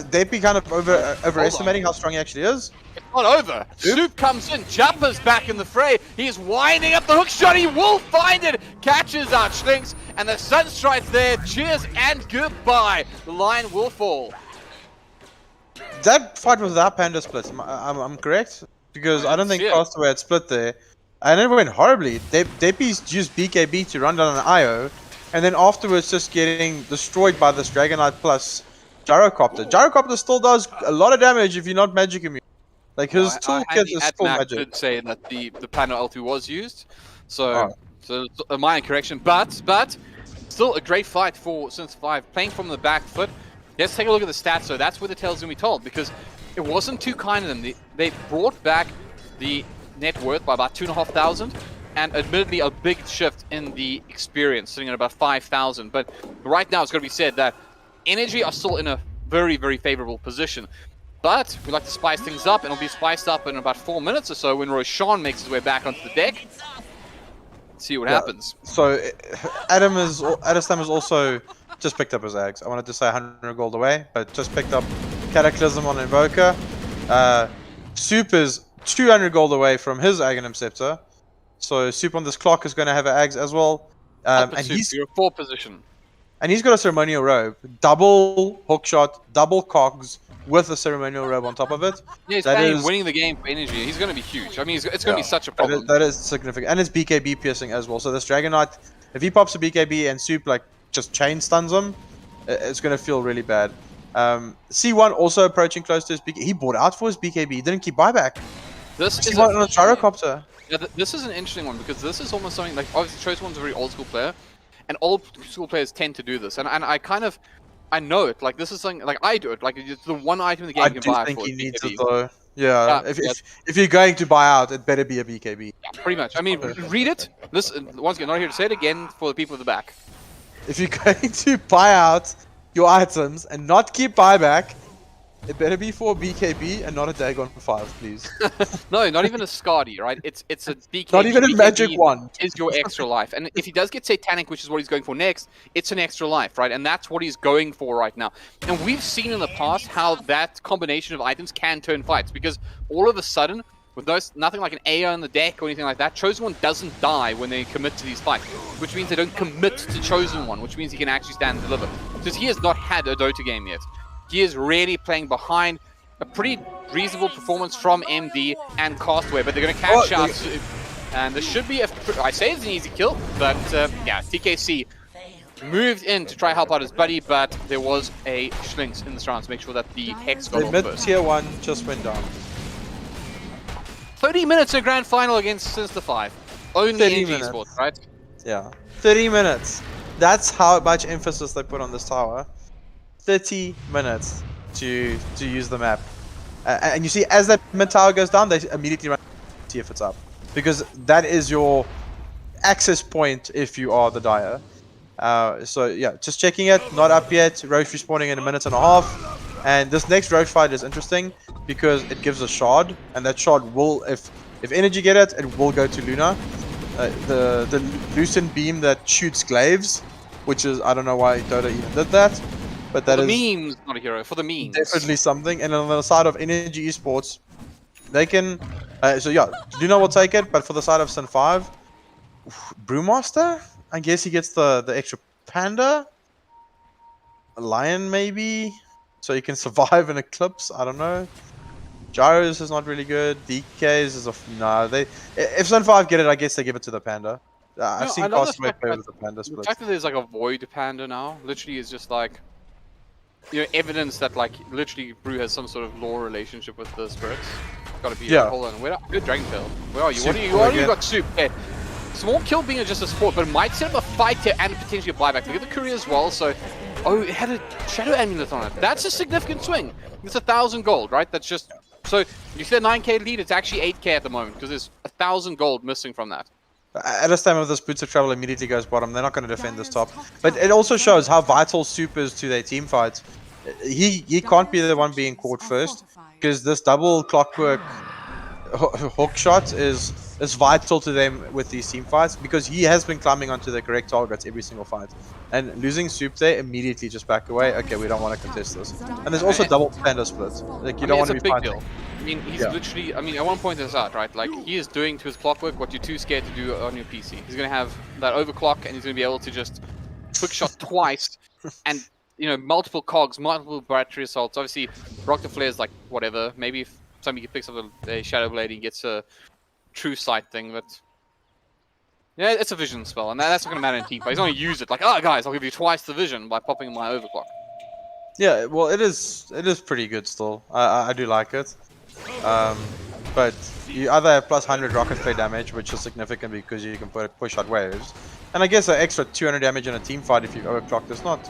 They'd be kind of overestimating how strong he actually is. It's not over. Soup comes in. Jumper's back in the fray. He's winding up the hook shot. He will find it. Catches out Schlinks. And the Sunstrike's there. Cheers and goodbye. The line will fall. That fight was without panda splits. I'm correct? Because I don't think Castaway had split there. And it went horribly. Deppy's used BKB to run down an IO. And then afterwards just getting destroyed by this Dragonite plus Gyrocopter. Gyrocopter still does a lot of damage if you're not magic immune. Like his toolkit is still magic. I did say that the Panda ulti was used. So a minor correction. But still a great fight for Sinister 5. Playing from the back foot. Let's take a look at the stats. So that's where the tale's going to be told. Because it wasn't too kind of them. They brought back the net worth by about 2,500. And admittedly, a big shift in the experience, sitting at about 5,000. But right now, it's got to be said that Energy are still in a very, very favorable position. But we like to spice things up, and it'll be spiced up in about 4 minutes or so when Roshan makes his way back onto the deck. Let's see what happens. So Adestam has also just picked up his Ags. I wanted to say 100 gold away, but just picked up Cataclysm on Invoker. Soup is 200 gold away from his Aghanim Scepter. So Soup on this clock is going to have an Ags as well. And he's your 4th position. And he's got a Ceremonial Robe. Double hookshot, double cogs with a Ceremonial Robe on top of it. Yeah, he's winning the game for Energy. He's going to be huge. I mean, it's going to be such a problem. That is significant. And it's BKB piercing as well. So this Dragonite, if he pops a BKB and Soup like just chain stuns him, it's going to feel really bad. C1 also approaching close to his BKB. He bought out for his BKB. He didn't keep buyback. This is C1 on a Gyrocopter. Yeah, this is an interesting one because this is almost something like obviously Chosen One's a very old school player, and old school players tend to do this. And I kind of I know it. Like this is something like I do it. Like it's the one item in the game I you can do buy think for he needs BKB. it though. Yeah, Yeah, if you're going to buy out, it better be a BKB. Yeah, pretty much. I mean, read it. This once again, not here to say it again for the people at the back. If you're going to buy out your items and not keep buyback, it better be for a BKB and not a Dagon 5, please. No, not even a Skadi, right? It's a BKB. Not even a magic BKB wand. is your extra life. And if he does get Satanic, which is what he's going for next, it's an extra life, right? And that's what he's going for right now. And we've seen in the past how that combination of items can turn fights, because all of a sudden, with nothing like an AO on the deck or anything like that, Chosen One doesn't die when they commit to these fights, which means they don't commit to Chosen One, which means he can actually stand and deliver. Because he has not had a Dota game yet. He is really playing behind. A pretty reasonable performance from MD and Castaway, but they're going to catch out. And this should be, I say it's an easy kill, but yeah, TKC moved in to try help out his buddy, but there was a Schlinks in this round to make sure that the Hex got The off mid first. tier 1 just went down. 30 minutes in grand final against Sinister 5. Only in Esports, right? Yeah, 30 minutes. That's how much emphasis they put on this tower. 30 minutes to use the map. And you see, as that mid tower goes down, they immediately run to see if it's up. Because that is your access point if you are the Dire. So yeah, just checking it, not up yet. Roche respawning in a minute and a half. And this next Roche fight is interesting because it gives a shard, and that shard will, if energy get it, it will go to Luna. The Lucent beam that shoots glaives, which is, I don't know why Dota even did that, but that is for the memes, not a hero, for the memes. Definitely something. And on the side of Energy Esports, they can, so yeah, Luna will take it, but for the side of Sin 5, Brewmaster, I guess he gets the extra panda, a lion maybe, so he can survive an eclipse. I don't know. Gyros is not really good. DKs is no. If Sun 5 get it, I guess they give it to the panda. I've seen Castaway play with the panda split. The fact that there's like a void panda now, literally is just like, you know, evidence that like literally Brew has some sort of lore relationship with the spirits. Got to be. Yeah. Hold on. Good Dragontail. Where are you? Soup, What do you got? Soup. Yeah. Small kill being just a support, but it might set up a fight here and potentially a buyback. Look at the courier as well. So, oh, it had a shadow amulet on it. That's a significant swing. It's 1,000 gold, right? That's just. So you said 9k lead. It's actually 8k at the moment because there's 1,000 gold missing from that. At this time of this, Boots of Travel immediately goes bottom. They're not going to defend this top. But it also shows how vital Soup is to their team fights. He can't be the one being caught first, because this double clockwork hook shot is vital to them with these team fights, because he has been climbing onto the correct targets every single fight. And losing Soup there, immediately just back away. Okay, we don't want to contest this. And there's also double panda splits. Like, you don't want to be fighting. Deal. I mean, he's literally, I mean, I want to point this out, right? Like, he is doing to his clockwork what you're too scared to do on your PC. He's going to have that overclock, and he's going to be able to just quick shot twice, and, you know, multiple cogs, multiple battery assaults. Obviously, Rocket Flare is like, whatever. Maybe if somebody picks up a Shadow Blade, he gets a true sight thing, but... yeah, it's a vision spell, and that's not going to matter in team fight. He's going to use it like, oh, guys, I'll give you twice the vision by popping my overclock. Yeah, well, it is pretty good still. I do like it. But you either have plus 100 rocket flare damage, which is significant because you can push out waves, and I guess an extra 200 damage in a team fight if you overclock. It's not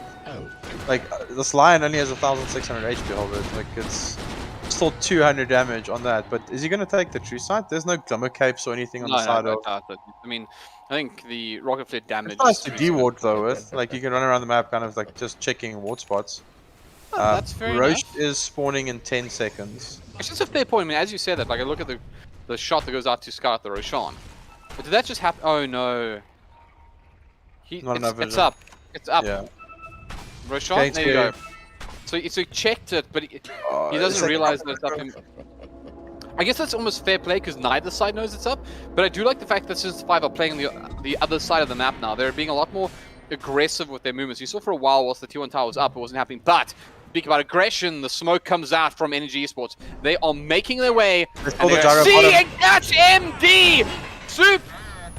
like this lion only has 1,600 HP. HellbirD, like it's still 200 damage on that. But is he going to take the true sight? There's no glimmer capes or anything on the side of. I mean, I think the rocket flare damage. It's nice to de-ward though with, like you can run around the map kind of like just checking ward spots. Oh, that's very Roche nice. is spawning in 10 seconds. It's just a fair point. I mean, as you said that, like I look at the shot that goes out to Scout the Roshan. But did that just happen? Oh no. It's up. It's up. Yeah. Roshan, there you go. So he checked it, but he doesn't realize that it's up. I guess that's almost fair play because neither side knows it's up. But I do like the fact that Sinister 5 are playing the other side of the map now. They're being a lot more aggressive with their movements. You saw for a while whilst the T1 tower was up, it wasn't happening. But speak about aggression, the smoke comes out from Energy Esports. They are making their way. And that's MD! Soup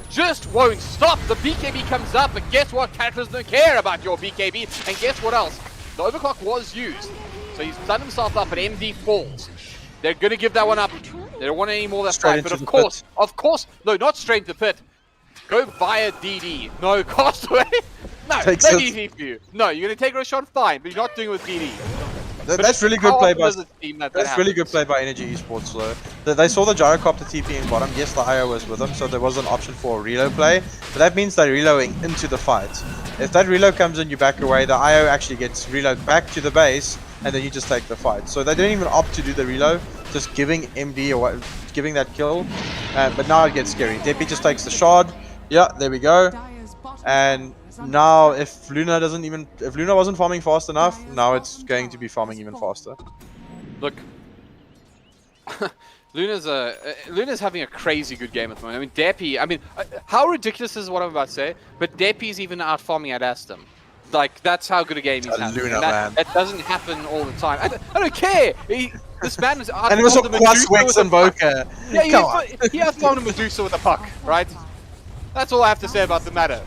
just won't stop. The BKB comes up, but guess what? Characters don't care about your BKB. And guess what else? The overclock was used. So he's done himself up, but MD falls. They're going to give that one up. They don't want any more of that fight. But of course, no, not straight to the pit. Go via DD. No, Castaway. No, no Takes it. DD for you. No, you're gonna take a shot, fine, but you're not doing it with DD. That's really good play by. That's really good play by Energy Esports though. They saw the gyrocopter TPing bottom. Yes, the IO was with them, so there was an option for a reload play. But that means they're reloading into the fight. If that reload comes in, you back away. The IO actually gets reload back to the base, and then you just take the fight. So they didn't even opt to do the reload, just giving MD or giving that kill. But now it gets scary. Deppy just takes the shard. Yeah, there we go. And now if Luna wasn't farming fast enough, now it's going to be farming even faster. Look, Luna's having a crazy good game at the moment. I mean, Deppy, how ridiculous is what I'm about to say, but Deppy's even out farming at Aston. Like, that's how good a game he's having. Luna, man. That doesn't happen all the time. I don't care. This man is out. And it was a plus Wex and Boca. Yeah, he outfarmed a Medusa with a puck, right? That's all I have to say about the matter.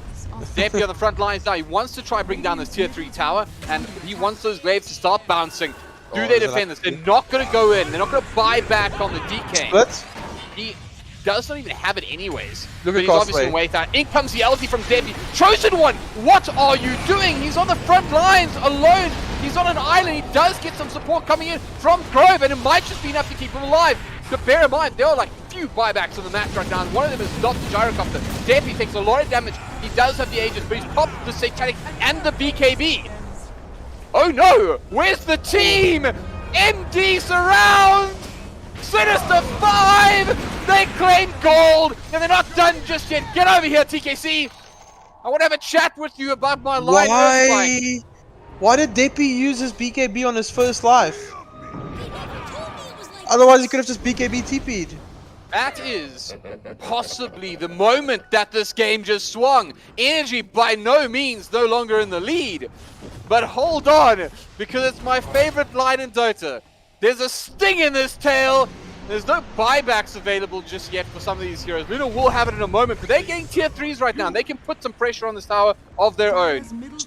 Deppy on the front lines now. He wants to try bring down this tier 3 tower, and he wants those waves to start bouncing. Do they defend this? They're not going to go in. They're not going to buy back on the DK. Split? He does not even have it anyways. Look but he's obviously way out. In comes the LT from Deppy. Chosen One, what are you doing? He's on the front lines alone. He's on an island. He does get some support coming in from Grove, and it might just be enough to keep him alive. But bear in mind, there are like few buybacks on the match right now, and one of them is not the gyrocopter. Deppy takes a lot of damage. He does have the Aegis, but he's popped the Satanic and the BKB. Oh no! Where's the team? MD surround! Sinister 5! They claim gold, and they're not done just yet. Get over here, TKC! I want to have a chat with you about my line. Why did Deppy use his BKB on his first life? Otherwise, he could have just BKB TP'd. That is possibly the moment that this game just swung. Energy by no means no longer in the lead. But hold on, because it's my favorite line in Dota. There's a sting in this tail. There's no buybacks available just yet for some of these heroes. Luna will have it in a moment, but they're getting tier 3s right now. And they can put some pressure on this tower of their own.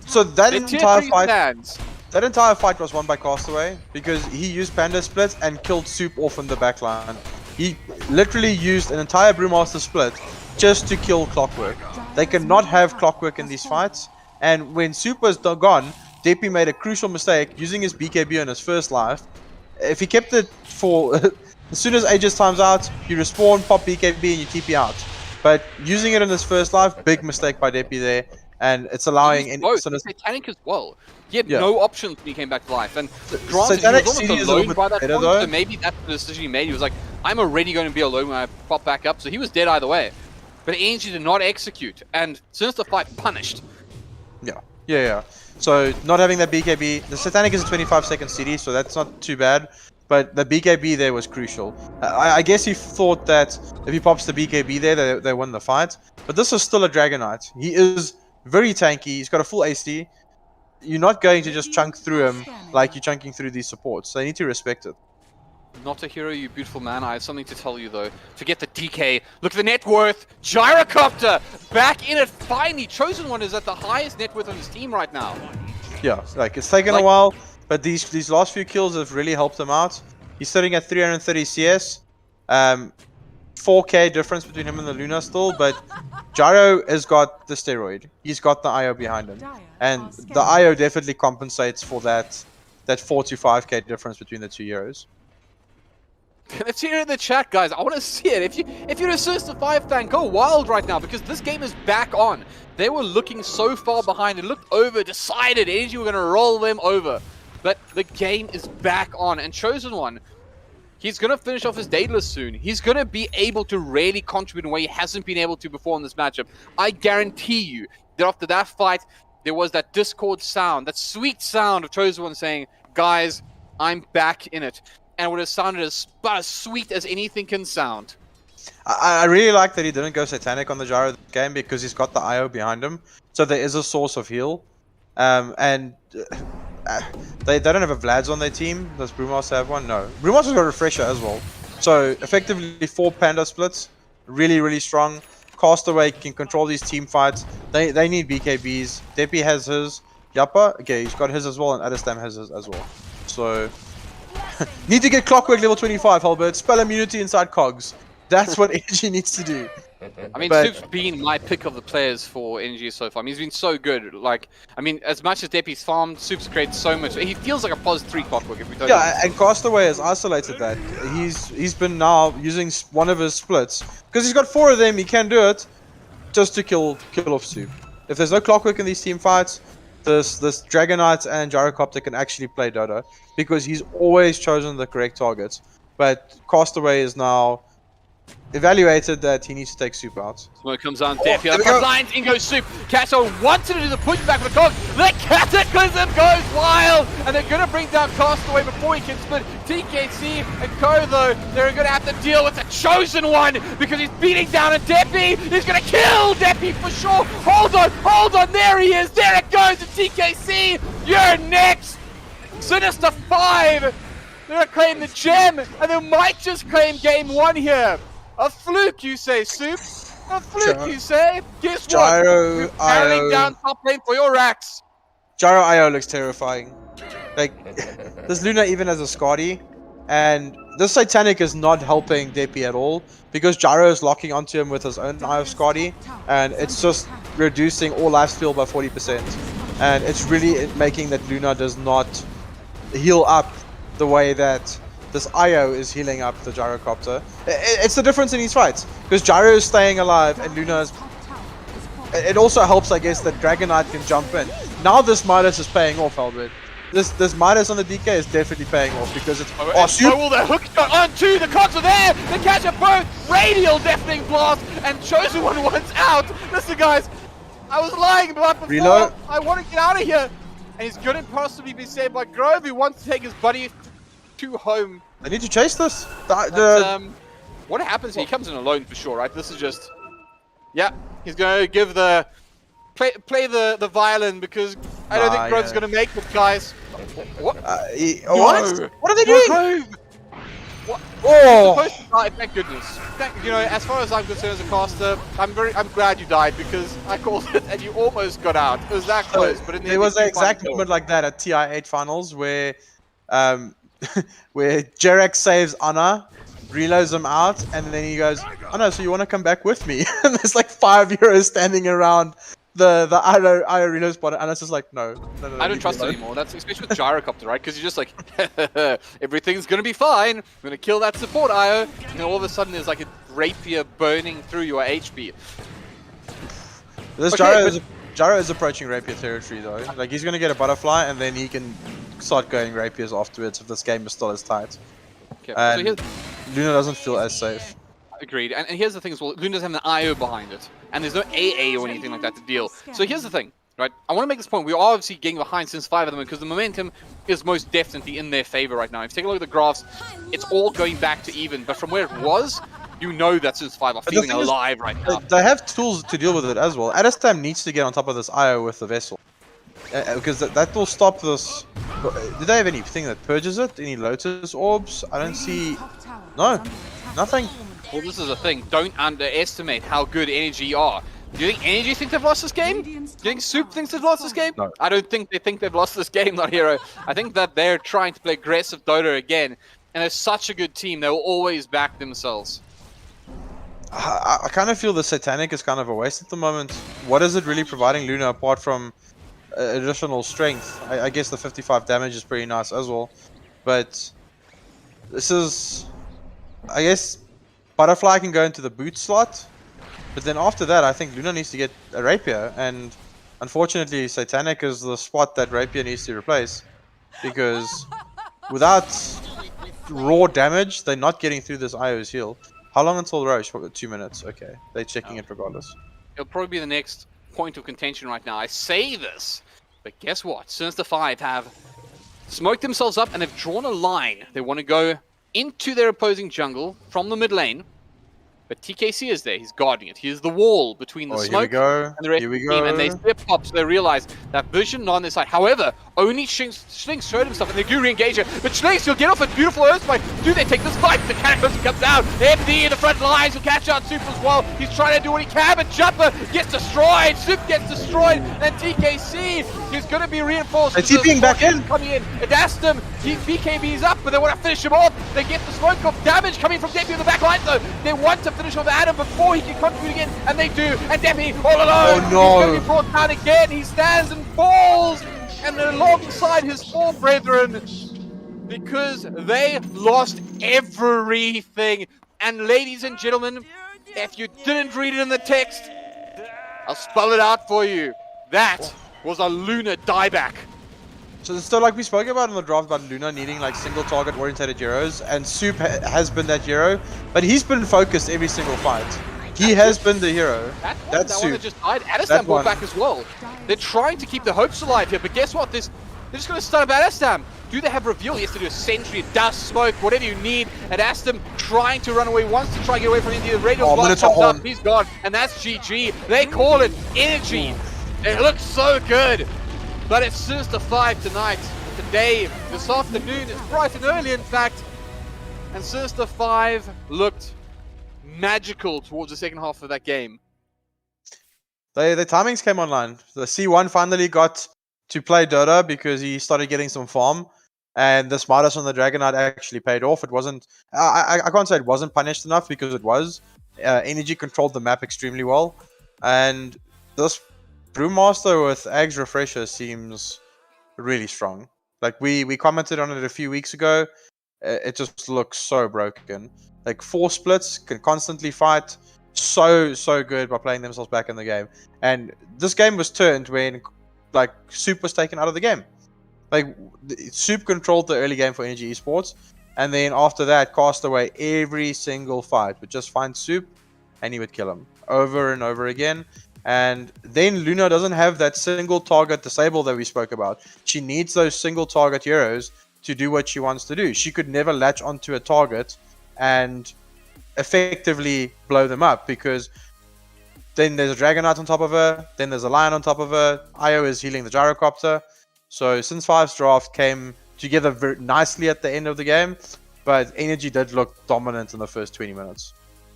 So that entire fight... Stands. That entire fight was won by Castaway because he used Panda Split and killed Soup off in the backline. He literally used an entire Brewmaster Split just to kill Clockwork. They cannot have Clockwork in these fights. And when Soup was gone, Deppy made a crucial mistake using his BKB on his first life. If he kept it for... as soon as Aegis times out, you respawn, pop BKB and you TP out. But using it in his first life, big mistake by Deppy there. And it's allowing... Satanic as well. He had no options when he came back to life. And granted, Satanic he was almost alone by that point, though. so maybe that's the decision he made. He was like, I'm already going to be alone when I pop back up. So he was dead either way. But Angie did not execute. And since the fight punished. Yeah. So not having that BKB... The Satanic is a 25-second CD, so that's not too bad. But the BKB there was crucial. I guess he thought that if he pops the BKB there, they win the fight. But this is still a Dragon Knight. He is very tanky. He's got a full AC. You're not going to just chunk through him like you're chunking through these supports. So you need to respect it. notAhero, you beautiful man. I have something to tell you though. Forget the DK. Look at the net worth. Gyrocopter back in it. Finally, Chosen One is at the highest net worth on his team right now. Yeah, like it's taken a while, but these last few kills have really helped him out. He's sitting at 330 CS. 4k difference between him and the Luna still, but Gyro has got the steroid. He's got the IO behind him. And the IO definitely compensates for that 4 to 5k difference between the two heroes. Let's hear it in the chat, guys. I want to see it. If you're a Sinister 5 fan, go wild right now, because this game is back on. They were looking so far behind. It looked over, decided Energy were going to roll them over. But the game is back on, and Chosen One, he's going to finish off his Daedalus soon. He's going to be able to really contribute in a way he hasn't been able to before in this matchup. I guarantee you that after that fight, there was that Discord sound, that sweet sound of Chosen One saying, guys, I'm back in it. And it would have sounded as sweet as anything can sound. I really like that he didn't go Satanic on the Gyro game because he's got the IO behind him. So there is a source of heal. They don't have a Vlad's on their team. Does Brewmaster have one? No. Brewmaster's got a Refresher as well. So effectively 4 Panda splits. Really, really strong. Castaway can control these team fights. They need BKBs. Deppy has his. Yappa, okay, he's got his as well, and Adestam has his as well. So need to get Clockwork level 25, HellbirD. Spell immunity inside Cogs. That's what Energy needs to do. I mean, But- Soup's been my pick of the players for NG so far. I mean, he's been so good. Like, I mean, as much as Deppy's farmed, Soup's created so much. He feels like a +3 clockwork if we don't. Yeah, and Castaway has isolated that. He's been now using one of his splits because he's got 4 of them. He can do it just to kill off Soup. If there's no clockwork in these team fights, this Dragonite and Gyrocopter can actually play Dota because he's always chosen the correct targets. But Castaway is now evaluated that he needs to take Soup out. Smoke comes on, Deppy there on we the front go. lines, in goes Soup. Casso wanted to do the pushback for the cog. The Cataclysm goes wild, and they're going to bring down Castaway before he can split. TKC and Co, though, they're going to have to deal with the Chosen One because he's beating down a Deppy. He's going to kill Deppy for sure. Hold on, there he is. There it goes to TKC. You're next. Sinister 5. They're going to claim the gem, and they might just claim game 1 here. A fluke, you say, Soup? A fluke, you say? Guess Gyro, what? You're barreling IO. down top lane for your racks. Gyro IO looks terrifying. Like, this Luna even has a Scotty, and this Satanic is not helping Deppy at all because Gyro is locking onto him with his own IO Scotty, and it's just reducing all lifesteal by 40%. And it's really making that Luna does not heal up the way that this IO is healing up the Gyrocopter. It's the difference in these fights because Gyro is staying alive and Luna is. It also helps, I guess, that Dragonite can jump in. Now this Midas is paying off, HellbirD. This Midas on the DK is definitely paying off because it's. Oh, shoot! Oh, the hook shot onto the cogs are there. They catch a both. Radial deafening blast and Chosen One wants out. Listen, guys, I was lying about before. Reload. I want to get out of here, and he's going to possibly be saved by Grove, who wants to take his buddy to home. I need to chase this. What happens? He comes in alone for sure, right? This is just. Yeah, he's going to give the. Play the violin because I don't think Grove's going to make it, guys. What? What? What are they doing? Grove! What? Oh! Supposed to die, thank goodness. You know, as far as I'm concerned as a caster, I'm glad you died because I called it and you almost got out. It was that close, but in the there end, was you an exact finally moment like that at TI8 finals where, where Jarek saves Anna, reloads him out, and then he goes, "Oh no, so you want to come back with me?" And there's like 5 heroes standing around the IO reload spot, and Anna's just like, no, I don't trust it anymore. That's especially with Gyrocopter, right? Because you're just like, everything's gonna be fine. I'm gonna kill that support IO, and then all of a sudden there's like a rapier burning through your HP. This Okay, Gyro is approaching rapier territory though. Like he's gonna get a butterfly, and then he can start going rapiers afterwards if this game is still as tight. Okay, And so here's, Luna doesn't feel as safe. agreed. And here's the thing as well, Luna doesn't have an IO behind it, and there's no AA or anything like that to deal. So here's the thing, right? I want to make this point. We are obviously getting behind since 5 of them because the momentum is most definitely in their favor right now. If you take a look at the graphs, it's all going back to even. But from where it was, you know that since 5 are the feeling thing is, alive right now. They have tools to deal with it as well. Adestam needs to get on top of this IO with the vessel. Because that will stop this. Do they have anything that purges it? Any Lotus orbs? I don't see. No, nothing. Well, this is the thing. Don't underestimate how good Energy are. Do you think Energy think they've lost this game? Do you think Soup thinks they've lost this game? No. I don't think they think they've lost this game, notAhero. I think that they're trying to play aggressive Dota again. And they're such a good team, they will always back themselves. I kind of feel the Satanic is kind of a waste at the moment. What is it really providing Luna apart from additional strength? I guess the 55 damage is pretty nice as well. But this is... I guess Butterfly can go into the boot slot. But then after that, I think Luna needs to get a Rapier. And unfortunately, Satanic is the spot that Rapier needs to replace. Because without raw damage, they're not getting through this IO's heal. How long until Roche? 2 minutes. Okay, they're checking it regardless. It'll probably be the next point of contention right now. I say this, but guess what? Sinister 5 have smoked themselves up and they've drawn a line. They want to go into their opposing jungle from the mid lane. But TKC is there. He's guarding it. He is the wall between the smoke and the rest of the team. And they step up, so they realize that vision not on their side. However, only Schlinks showed himself, and they do re-engage it. But Schlinks, he'll get off a beautiful Earthspike. Do they take this fight? The Cataclysm comes down. MD in the front lines will catch out Soup as well. He's trying to do what he can, but Jumper gets destroyed. Soup gets destroyed, and TKC is going to be reinforced. Is he being back in? Coming in. It asked him. BKB's up, but they want to finish him off. They get the smoke off. Damage coming from Deppy in the back line, though. They want to finish off Adam before he can contribute again, and they do. And Deppy all alone. Oh no! He's going to be brought down again. He stands and falls. And alongside his four brethren, because they lost everything. And ladies and gentlemen, if you didn't read it in the text, I'll spell it out for you. That was a Luna dieback. So like we spoke about in the draft about Luna needing like single target oriented heroes, and Soup has been that hero, but he's been focused every single fight. He has been the hero. That one that just died. Adestam brought back as well. They're trying to keep the hopes alive here, but guess what? They're just going to stun up Adestam. Do they have reveal? He has to do a sentry, dust, smoke, whatever you need. Adestam trying to run away, wants to try and get away from India. The radio blast comes up, he's gone, and that's GG. They call it energy. It looks so good. But it's Sinister 5 tonight. Today, this afternoon, it's bright and early in fact. And Sinister 5 looked magical towards the second half of that game. The timings came online. The C1 finally got to play Dota because he started getting some farm, and the smartest on the Dragon Knight actually paid off. It wasn't, I can't say it wasn't punished enough because it was. Energy controlled the map extremely well, and this Brewmaster with Ag's Refresher seems really strong. Like we commented on it a few weeks ago. It just looks so broken. Like 4 splits, can constantly fight. So good by playing themselves back in the game. And this game was turned when like Soup was taken out of the game. Like Soup controlled the early game for Energy Esports, and then after that cast away every single fight. Would just find Soup and he would kill him over and over again. And then Luna doesn't have that single target disable that we spoke about. She needs those single target heroes to do what she wants to do. She could never latch onto a target and effectively blow them up, because then there's a Dragon Knight on top of her, then there's a Lion on top of her. Io is healing the Gyrocopter. So Since 5's draft came together very nicely at the end of the game, but Energy did look dominant in the first 20 minutes.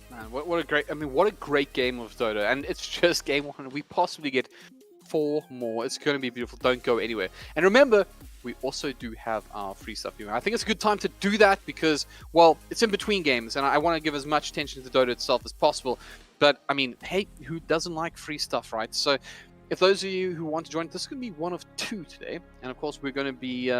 Man, what a great game of Dota, and it's just game 1. We possibly get 4 more. It's going to be beautiful. Don't go anywhere. And remember, we also do have our free stuff here. I think it's a good time to do that because, well, it's in between games, and I want to give as much attention to Dota itself as possible. But, I mean, hey, who doesn't like free stuff, right? So, if those of you who want to join, this is going to be one of 2 today. And, of course, we're going to be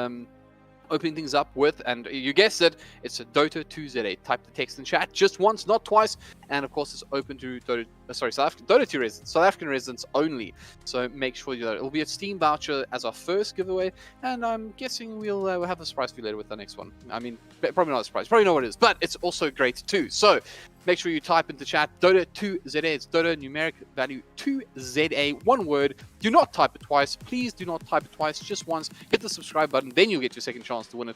opening things up with, and you guessed it, it's a Dota 2ZA. Type the text in chat just once, not twice. And, of course, it's open to Dota 2 residents, South African residents only. So make sure you know it'll be a Steam voucher as our first giveaway, and I'm guessing we'll have a surprise for you later with the next one. I mean, probably not a surprise, probably know what it is, but it's also great too. So make sure you type into chat Dota 2ZA. It's Dota numeric value 2ZA, one word. Do not type it twice. Please do not type it twice, just once. Hit the subscribe button, then you'll get your second chance to win it.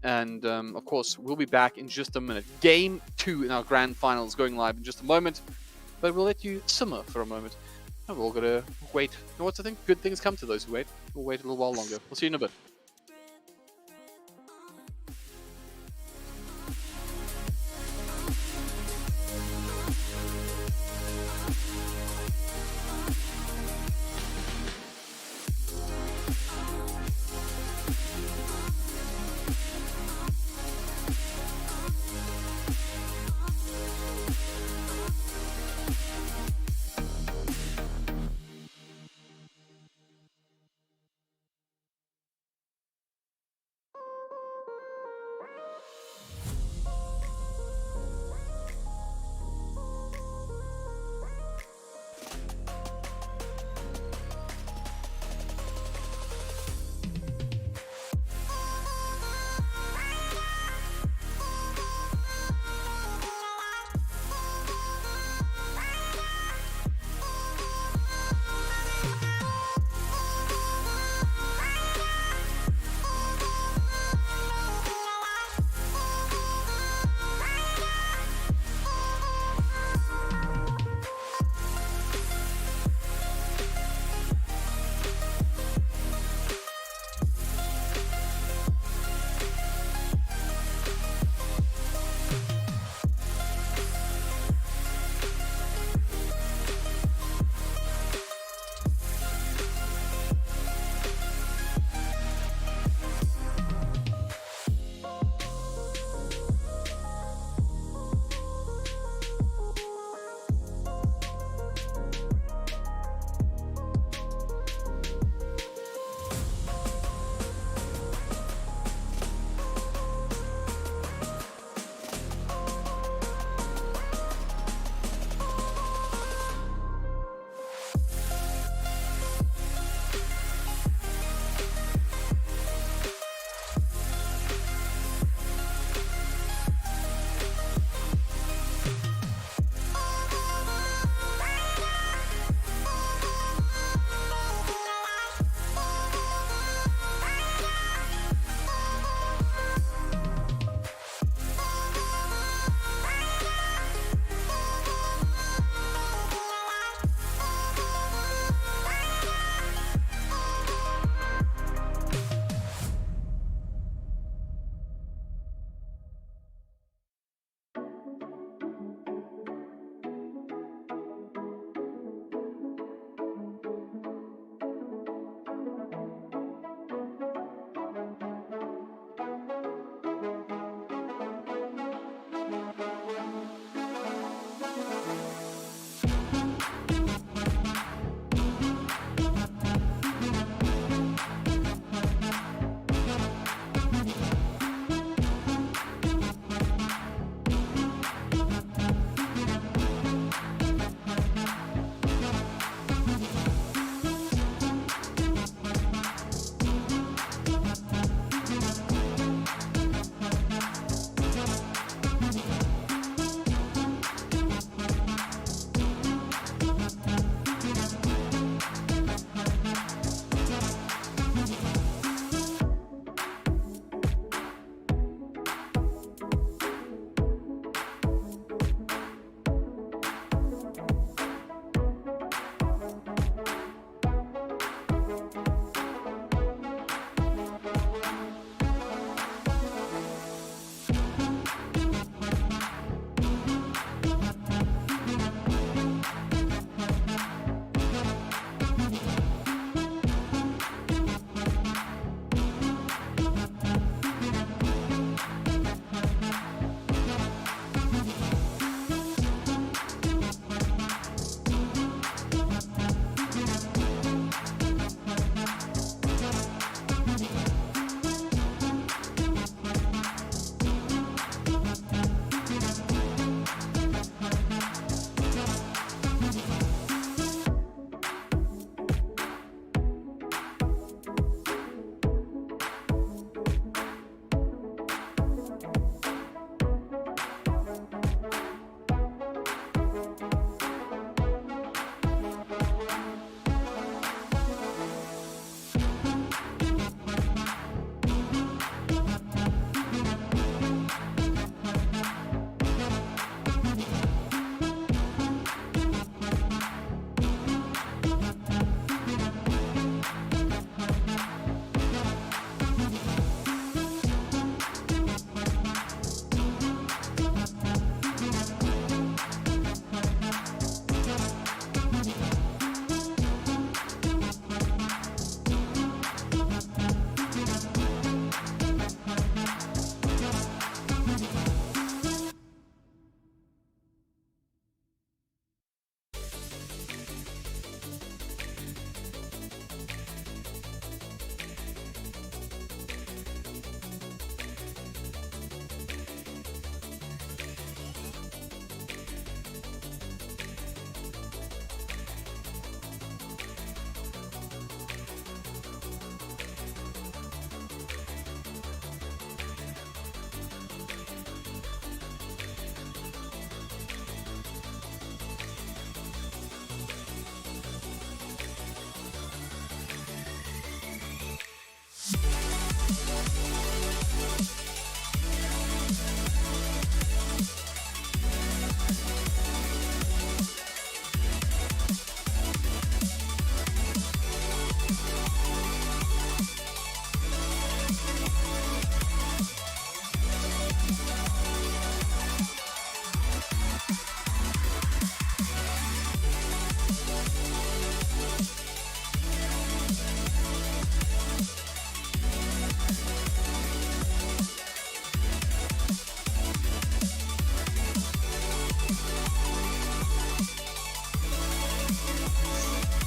And of course, we'll be back in just a minute. Game 2 in our grand finals going live in just a moment. But we'll let you simmer for a moment. And we're all gonna wait. You know what's the thing? Good things come to those who wait. We'll wait a little while longer. We'll see you in a bit.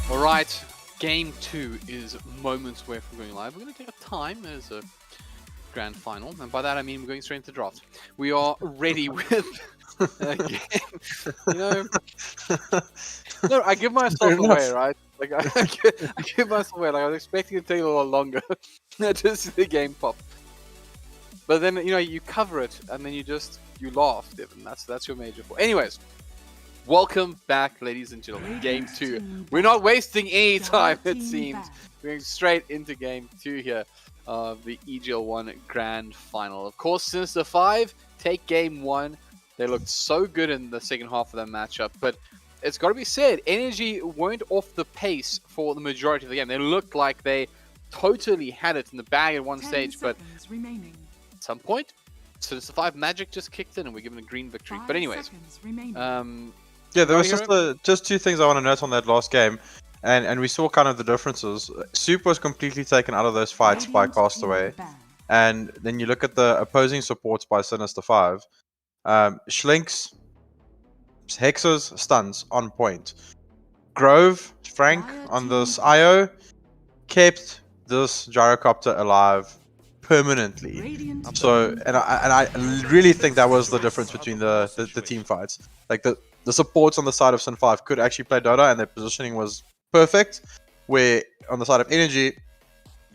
Alright, game 2 is moments away from going live. We're going to take a time as a grand final, and by that I mean we're going straight into the draft. We are ready with a game. You know, no, I give myself away, right? Like I give myself away. Like I was expecting it to take a lot longer to see the game pop. But then you cover it and then you laugh, Devin. That's your major fault. Anyways. Welcome back, ladies and gentlemen. Game 2. We're not wasting any time, it seems. We're going straight into game 2 here of the EGL One Grand Final. Of course, Sinister 5 take game 1. They looked so good in the second half of that matchup, but it's got to be said, Energy weren't off the pace for the majority of the game. They looked like they totally had it in the bag at one stage, but at some point, Sinister 5 magic just kicked in and we're given a green victory. But anyways, yeah, there was just two things I want to note on that last game, and we saw kind of the differences. Soup was completely taken out of those fights by Castaway, and then you look at the opposing supports by Sinister 5. Schlinks, Hexes, stuns on point. Grove, Frank on this IO kept this gyrocopter alive permanently. So, and I really think that was the difference between the team fights. Like the supports on the side of Sin 5 could actually play Dota and their positioning was perfect, where on the side of Energy,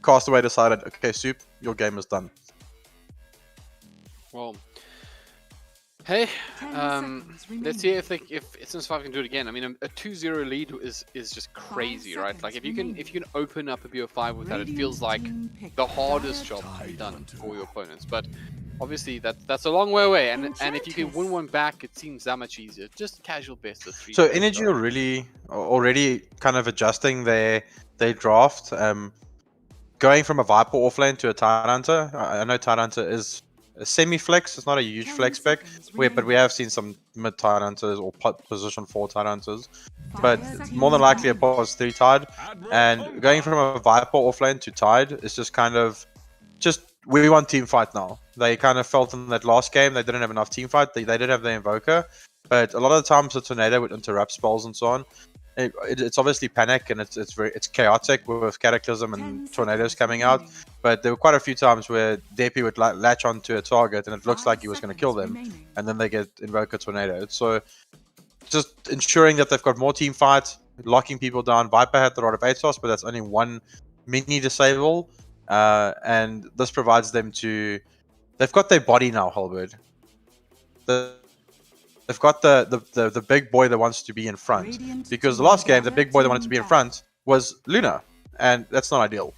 Castaway decided, okay, Soup, your game is done. Well, hey, let's see if Sinister 5 can do it again. I mean, a 2-0 lead is just crazy, right? Like if you can open up a BO5 with that, it feels like the hardest job to be done for your opponents. But obviously that's a long way away, and if you can win one back, it seems that much easier. Just casual best of 3. So Energy are really already kind of adjusting their draft, going from a Viper offlane to a Tidehunter. I know Tidehunter is a semi-flex. It's not a huge flex spec, but we have seen some mid Tidehunters or position 4 Tidehunters. But more than likely a pos 3 Tide, and going from a Viper offlane to Tide is just kind of we want team fight now. They kind of felt in that last game they didn't have enough team fight. They did have the Invoker, but a lot of the times the Tornado would interrupt spells and so on. It's obviously panic and it's chaotic with Cataclysm and Tornadoes coming out. But there were quite a few times where Depi would latch onto a target and it looks like he was going to kill them, and then they get Invoker Tornado. So just ensuring that they've got more team fight, locking people down. Viper had the Rod of Atos, but that's only one mini disable. And this provides them they've got their body now, HellbirD. They've got the big boy that wants to be in front, because the last game the big boy that wanted to be in front was Luna, and that's not ideal.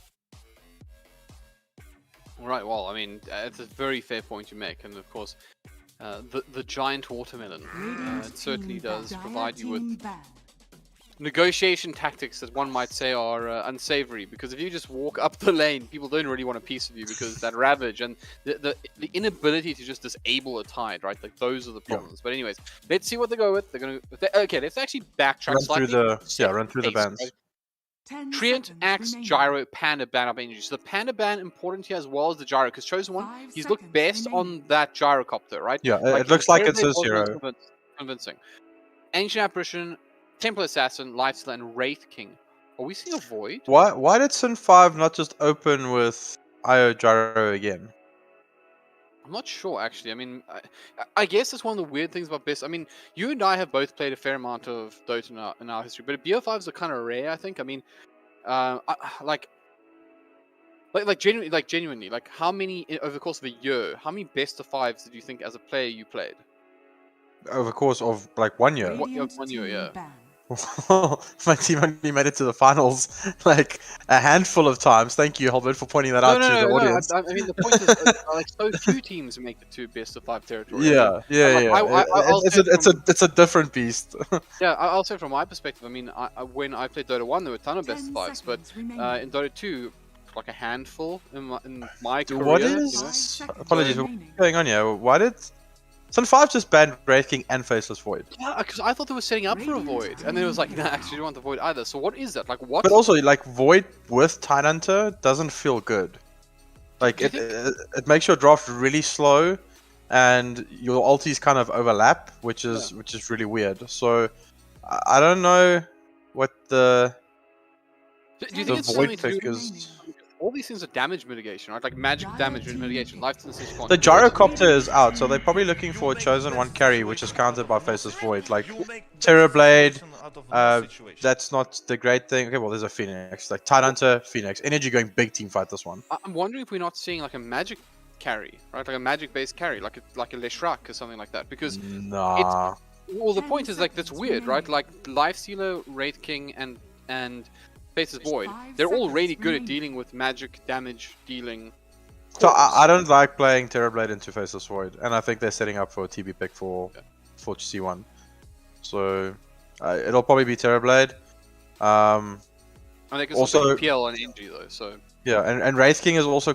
Right. Well, I mean, it's a very fair point you make, and of course, the giant watermelon it certainly does provide you with negotiation tactics that one might say are unsavory, because if you just walk up the lane, people don't really want a piece of you, because that Ravage and the inability to just disable a Tide, right? Like those are the problems. But anyways, let's see what they go with. Okay, let's actually backtrack slightly. Run through the bans. Right? Treant, Axe, Gyro, Panda ban up Energy. So the Panda ban important here as well as the Gyro, because Chosen One, he's looked best on that Gyrocopter, right? Yeah, it looks like it's his hero. Convincing. Ancient Apparition, Templar Assassin, Lifestealer, and Wraith King. Are we seeing a Void? Why did Sin 5 not just open with IO Gyro again? I'm not sure, actually. I mean, I guess that's one of the weird things about best. I mean, you and I have both played a fair amount of Dota in our history, but BO5s are kind of rare, I think. I mean, genuinely, like how many over the course of a year? How many best of 5s did you think as a player you played? Over the course of like 1 year. 1 year, yeah. My team only made it to the finals like a handful of times. Thank you, HellbirD, for pointing that out to the audience. I mean, the point is, like, so few teams make it to best of 5 territory. I mean, I'll say It's a different beast. yeah, I'll say from my perspective. I mean, when I played Dota 1, there were a ton of best of 5s, but in Dota 2, like a handful in my career. What is? Apologies, what's going on here? Why did Sun 5 just banned Wraith King and Faceless Void? Yeah, because I thought they were setting up for a Void, and then it was like, nah, actually, you don't want the Void either. So what is that? Like, what? But also, like, Void with Tidehunter doesn't feel good. Like, it makes your draft really slow, and your ultis kind of overlap, which is really weird. So I don't know what the Do you think it's Void something pick to do? is. All these things are damage mitigation, right? Like magic damage mitigation, life distance response. The Gyrocopter is out, so they're probably looking for a chosen one carry, which is countered by Faceless Void. Like Terrorblade, that's not the great thing. Okay, well, there's a Phoenix. Like Tidehunter, Phoenix. Energy going big team fight this one. I'm wondering if we're not seeing like a magic carry, right? Like a magic based carry, like a Leshrak or something like that. Because nah. Well, the point is like that's weird, right? Like Lifestealer, Wraith King, and Faceless Void, they're all really good at dealing with magic damage dealing. So I don't like playing Terrorblade into Faceless Void, and I think they're setting up for a TB pick for C1. So it'll probably be Terrorblade. And they can also PL and NG though, so yeah, and Wraith King is also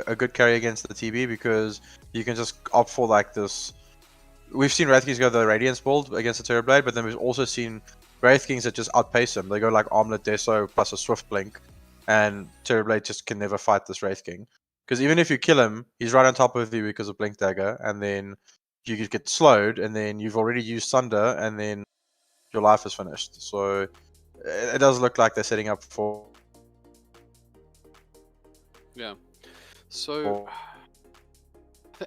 a good carry against the TB because you can just opt for like this. We've seen Wraith Kings go the Radiance build against the Terrorblade, but then we've also seen Wraith Kings that just outpace him. They go like Armlet Deso plus a Swift Blink, and Terrorblade just can never fight this Wraith King. Because even if you kill him, he's right on top of you because of Blink Dagger, and then you get slowed, and then you've already used Sunder, and then your life is finished. So it does look like they're setting up for... yeah. So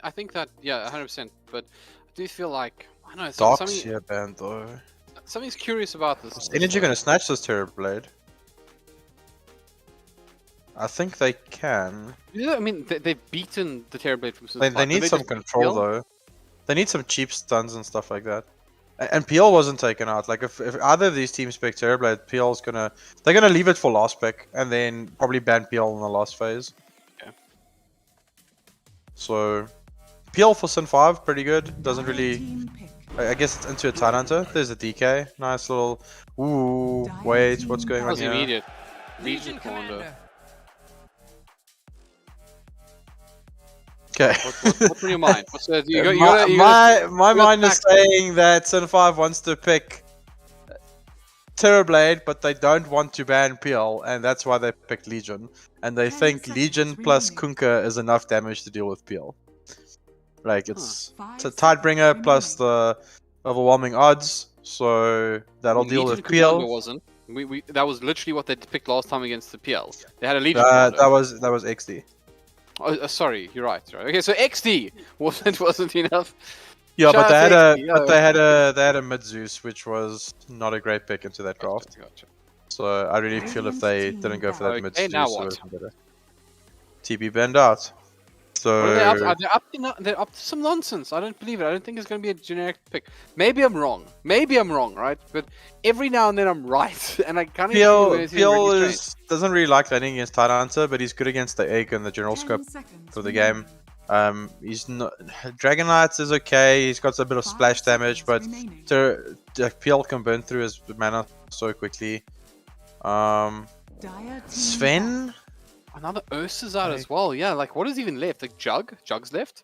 I think that, yeah, 100%, but I do feel like, I don't know, Dark's something... here banned though. Something's curious about this. Is Energy going to snatch this Terrorblade? I think they can. Yeah, I mean, they've beaten the Terrorblade from They need some control though. They need some cheap stuns and stuff like that. And PL wasn't taken out. Like if either of these teams pick Terrorblade, PL's they're gonna leave it for last pick and then probably ban PL in the last phase. Okay. So PL for Sin 5, pretty good. Doesn't really. I guess it's into a Tidehunter. There's a DK. Nice little. Ooh, wait, what's going on here? Immediate. Legion Commander. Okay. What's on your mind? What's my mind is saying that Sin 5 wants to pick Terrorblade, but they don't want to ban PL, and that's why they picked Legion. And they think Legion plus Kunkka is enough damage to deal with PL. Like it's a Tidebringer plus the overwhelming odds, so that'll deal with PL. Wasn't. That was literally what they picked last time against the PL. They had a Legion. That was XD. Oh, sorry, you're right. Okay, so XD wasn't enough. Yeah, but they had a mid Zeus, which was not a great pick into that draft. Gotcha. So I really feel if they didn't go for that mid Zeus, now it what? was better. TB banned out. So they're up to some nonsense. I don't believe it. I don't think it's going to be a generic pick. Maybe I'm wrong, right? But every now and then I'm right, and I can't even PL doesn't really like landing against Tidehunter, but he's good against the egg and the general scope for the game. He's not Dragon Knights is okay. He's got a bit of splash damage, but PL can burn through his mana so quickly. Sven. Another Ursa's out as well. Yeah, like what is even left? Like Jug's left.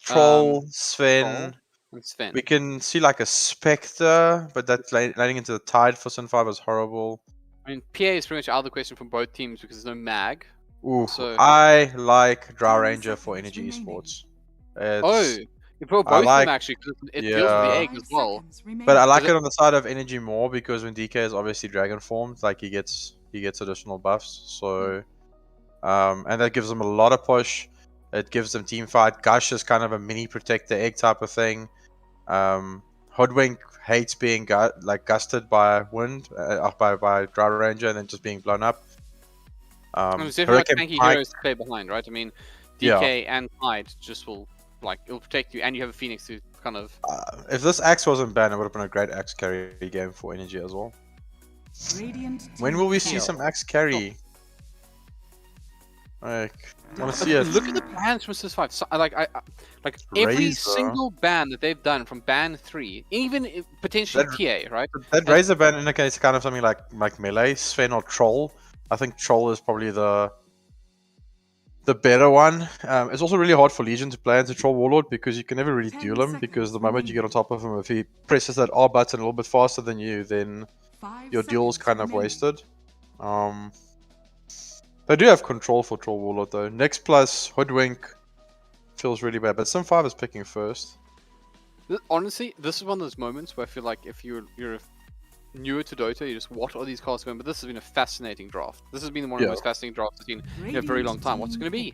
Troll, Sven. Sven. We can see like a Spectre, but that landing into the Tide for Sin 5 is horrible. I mean, PA is pretty much out of the question from both teams because there's no mag. Ooh, so... I like Drow Ranger for Energy Esports. For both of them actually, because it deals with the egg as well. But I like it on the side of Energy more because when DK is obviously Dragon formed, like he gets additional buffs. So. And that gives them a lot of push. It gives them team fight. Gush is kind of a mini protect the egg type of thing. Hoodwink hates being gusted by wind, by Drow Ranger, and then just being blown up. There's definitely tanky heroes to play behind, right? I mean, DK and Tide just will it'll protect you, and you have a Phoenix to kind of. If this axe wasn't banned, it would have been a great axe carry game for Energy as well. When will we see some axe carry? Like, I want to see it. Look at the bans from Sis5. So, like every Razor. single ban that they've done from ban 3, even potentially TA, right? That Razor ban indicates kind of something like melee, Sven or Troll. I think Troll is probably the better one. It's also really hard for Legion to play into Troll Warlord because you can never really duel him, because the moment you get on top of him, if he presses that R button a little bit faster than you, then your duel's kind of wasted. They do have control for Troll Warlord though. Next plus Hoodwink feels really bad, but Sim5 is picking first. Honestly, this is one of those moments where I feel like if you're newer to Dota, you just what are these cards going? But this has been a fascinating draft. This has been one of the most fascinating drafts I've seen in a very long time. What's it going to be?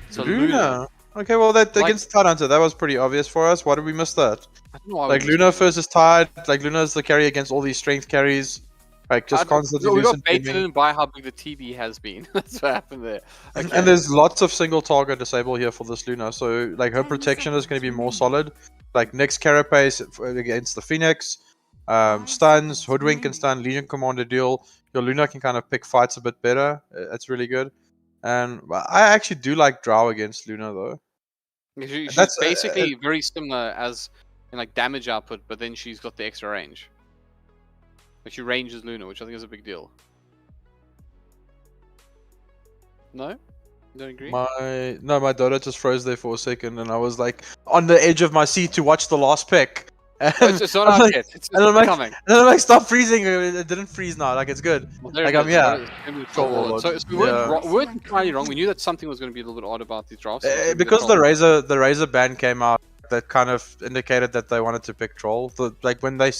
So Luna. Okay, well that against Tidehunter, that was pretty obvious for us. Why did we miss that? I don't know why like Luna versus Tide, like Luna is the carry against all these strength carries. Like just constantly we got baited in by how big the TV has been. That's what happened there. Okay. And there's lots of single target disable here for this Luna, so like her protection is going to be more solid. Like next Carapace against the Phoenix, stuns, Hoodwink and stun, Legion Commander deal. Your Luna can kind of pick fights a bit better. That's really good. And I actually do like Drow against Luna though. She's basically very similar as in like damage output, but then she's got the extra range. Like she ranges Luna, which I think is a big deal. No? You don't agree? My Dota just froze there for a second, and I was like on the edge of my seat to watch the last pick. It's not out yet. It's coming. And I'm like, stop freezing. It didn't freeze now. Like, it's good. Well, like, I'm So we weren't entirely wrong. We knew that something was going to be a little bit odd about these drafts. Because the Razor ban came out, that kind of indicated that they wanted to pick Troll. Like when they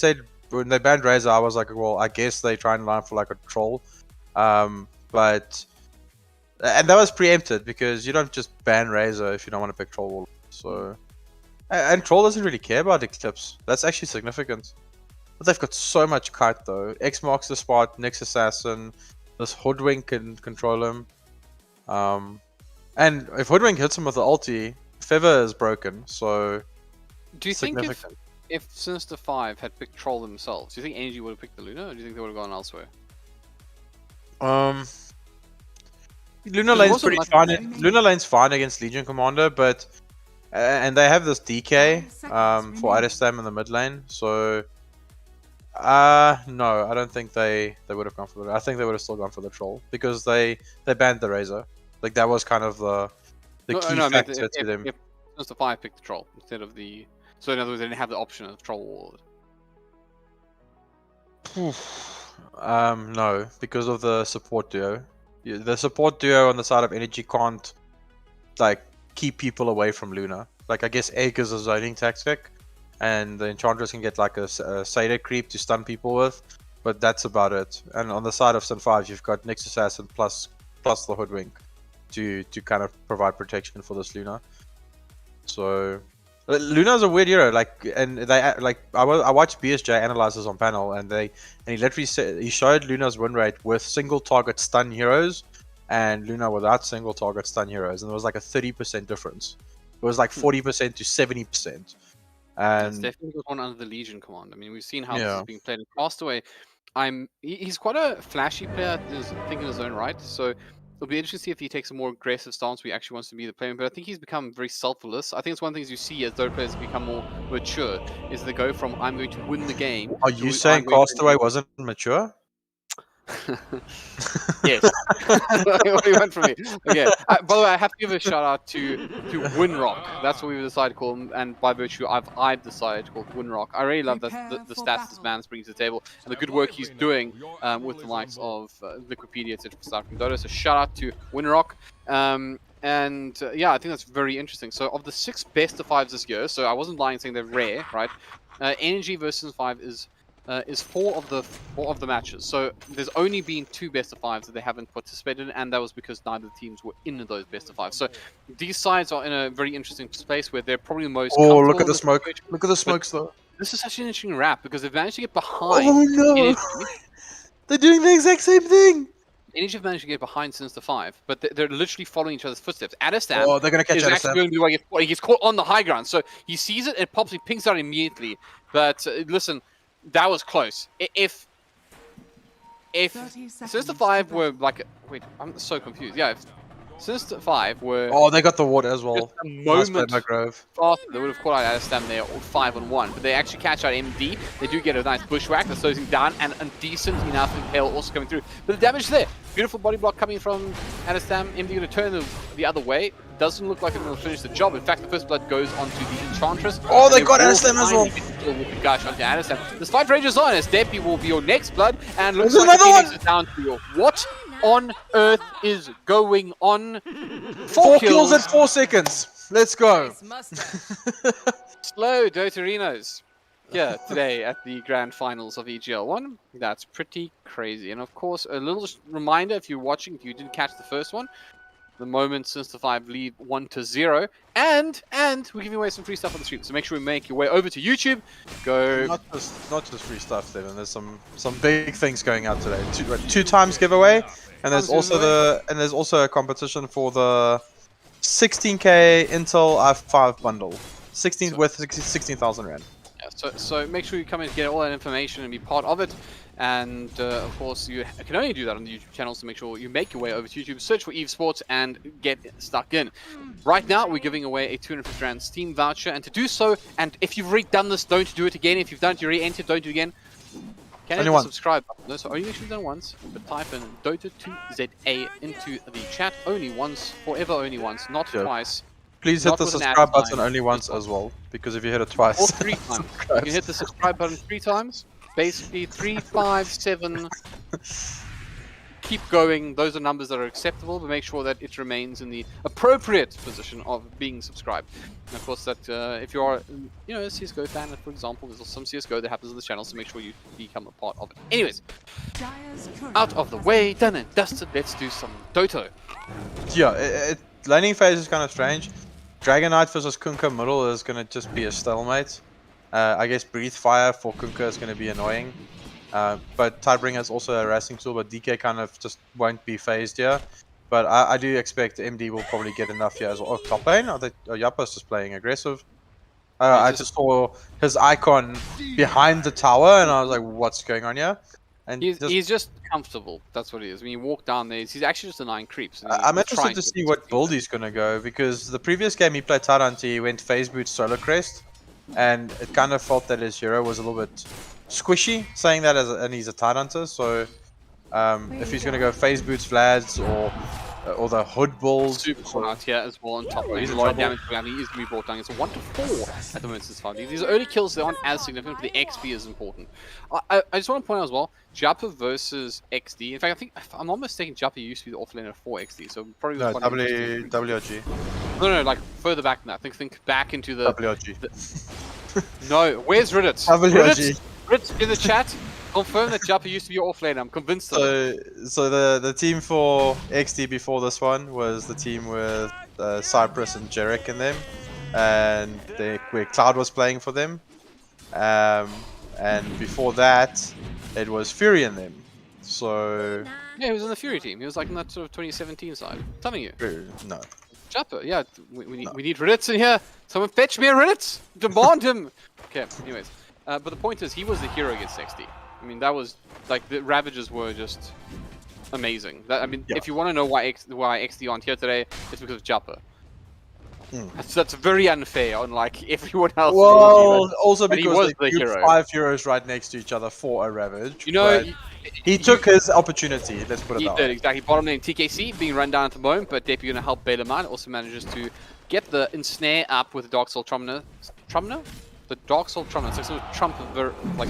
banned Razor, I was like, well, I guess they try and line for like a Troll. And that was preempted because you don't just ban Razor if you don't want to pick Troll. So, and Troll doesn't really care about Eclipse. That's actually significant. But they've got so much kite though. X marks the spot, Nyx Assassin, this Hoodwink can control him. And if Hoodwink hits him with the ulti, Feather is broken. So, do you think if Sinister 5 had picked Troll themselves, do you think Energy would have picked the Luna, or do you think they would have gone elsewhere? Luna lane's pretty fine. Luna lane's fine against Legion Commander, but and they have this DK for Idestam in the mid lane. So no, I don't think they would have gone for the. I think they would have still gone for the Troll because they banned the Razor. Like that was kind of the key factor to them. If Sinister 5 picked the Troll instead of the. So in other words, they didn't have the option of Troll Warlord. No, because of the support duo. The support duo on the side of Energy can't like keep people away from Luna. Like I guess Egg is a zoning tactic, and the Enchantress can get like a Satyr creep to stun people with, but that's about it. And on the side of Sin 5, you've got Nyx Assassin plus the Hoodwink to kind of provide protection for this Luna. So Luna's a weird hero, like, and they like I watched BSJ analyze this on panel, and he literally said he showed Luna's win rate with single target stun heroes and Luna without single target stun heroes, and there was like a 30% difference. It was like 40% to 70%. And it's definitely got one under the Legion command. I mean, we've seen how this is being played in Castaway. He's quite a flashy player, I think, in his own right. So it'll be interesting to see if he takes a more aggressive stance where he actually wants to be the player. But I think he's become very selfless. I think it's one of the things you see as Dota players become more mature, is they go from I'm going to win the game. Are you saying Castaway wasn't mature? Yes. What do you want from me? Okay. By the way, I have to give a shout out to Winrock. That's what we've decided to call him, and by virtue, I've decided to call him Winrock. I really love the stats this man's bringing to the table and the good work he's doing with the likes of Wikipedia, etc. From Dota. So shout out to Winrock. Yeah, I think that's very interesting. So of the 6 best of 5s this year, so I wasn't lying saying they're rare, right? Energy versus 5 is 4 of the matches. So there's only been 2 best of 5s that they haven't participated in, and that was because neither teams were in those best of 5s. So these sides are in a very interesting space where they're probably the most. Oh, look at the smoke! Look at the smokes, though. This is such an interesting wrap because they've managed to get behind. Oh no! They're doing the exact same thing. Energy have managed to get behind Sinister 5, but they're literally following each other's footsteps. Adestam Oh, they're gonna catch is actually Adestam. going to be the one he gets caught. He gets caught on the high ground, so he sees it, it pops, he pings out immediately. But listen, that was close. If Sinister 5 were like, wait, I'm so confused. Yeah, if Sinister 5 were Oh, they got the water as well. just a Nice play moment by Grove. faster, they would have caught out Adestam there, 5-on-1. But they actually catch out MD. They do get a nice bushwhack that's closing down, and a decent enough impale also coming through. But the damage there, beautiful body block coming from Adestam. MD going to turn the other way. Doesn't look like it will finish the job. In fact, the first blood goes onto the Enchantress. Oh, they got Adestam as well. Gosh, onto Adestam. This fight rages on as Deppy will be your next blood, and looks There's like another Phoenix one. is down to your. What on earth is going on? 4 kills at 4 seconds. Let's go. Slow Dotorinos here today at the grand finals of EGL One. That's pretty crazy. And of course, a little reminder if you're watching, if you didn't catch the first one, the moment Sinister 5 lead 1-0, and we're giving away some free stuff on the stream. So make sure you make your way over to YouTube. Go. Not just free stuff, Devin. There's some big things going out today. Two times giveaway, and there's also a competition for the 16k Intel i5 bundle. 16,000 rand. Yeah, so make sure you come and get all that information and be part of it. And of course, you can only do that on the YouTube channel, so make sure you make your way over to YouTube, search for Evesports, and get stuck in. Right now, we're giving away a 250 Rand Steam voucher, and to do so, and if you've already done this, don't do it again. If you've done it, you already entered, don't do it again. Can you hit the subscribe button? No, so only actually done once, but type in Dota2ZA into the chat. Only once, forever only once, not twice. Please hit the subscribe button only once as well, because if you hit it twice... Or 3 times. You can hit the subscribe button 3 times. Basically, 3, 5, 7. Keep going. Those are numbers that are acceptable, but make sure that it remains in the appropriate position of being subscribed. And of course, that if you are, a CS:GO fan, for example, there's some CS:GO that happens on the channel, so make sure you become a part of it. Anyways, out of the way, done and dusted. Let's do some Dota. Yeah, laning phase is kind of strange. Dragon Knight versus Kunkka middle is gonna just be a stalemate. I guess Breathe Fire for Kunkka is going to be annoying. But Tidebringer is also a harassing tool, but DK kind of just won't be phased here. But I do expect MD will probably get enough here as well. Oh, top lane? Yappa's just playing aggressive. I just saw his icon behind the tower, and I was like, what's going on here? And he's just comfortable. That's what he is. When you walk down there, he's actually just denying creeps. I'm interested to see what build he's going to go, because the previous game he played Tyrant, he went Phase Boot Solar Crest. And it kind of felt that his hero was a little bit squishy, saying that and he's a Tidehunter, so if he's going to go Phase Boots Vlads or the Hood Bulls... Super cool out here as well on top. He's a lot of damage, but he is going to be brought down. It's a 1-4 at the moment since 5. These are early kills, they aren't as significant, but the XP is important. I just want to point out as well, Japa versus XD. In fact, I think, if I'm not mistaken, Japa used to be the offlaner for XD, so probably... No, WRG. No, like further back than that. Think back into the... WRG. No, where's Riddit? WRG. Riddit in the chat. Confirm that Japa used to be your offlaner. I'm convinced of it. So the team for XD before this one was the team with Cypress and Jarek in them, and where Cloud was playing for them. And before that, it was Fury in them. So yeah, he was on the Fury team. He was like in that sort of 2017 side. I'm telling you. No. Japa, yeah, we need Riddits in here. Someone fetch me a Riddit. Demand him. Okay, anyways. But the point is, he was the hero against XD. I mean, that was, like, the Ravages were just amazing. If you want to know why XD aren't here today, it's because of Japa. That's very unfair, unlike everyone else. Well, also because they grouped 5 heroes right next to each other for a Ravage. You know, he took his opportunity, let's put it that way. He did, exactly. Bottom lane TKC being run down at the moment, but Deppy going to help bail him out. Also manages to get the ensnare up with the Dark Soul Trumner? The Dark Soul Trumner. It's like some Trump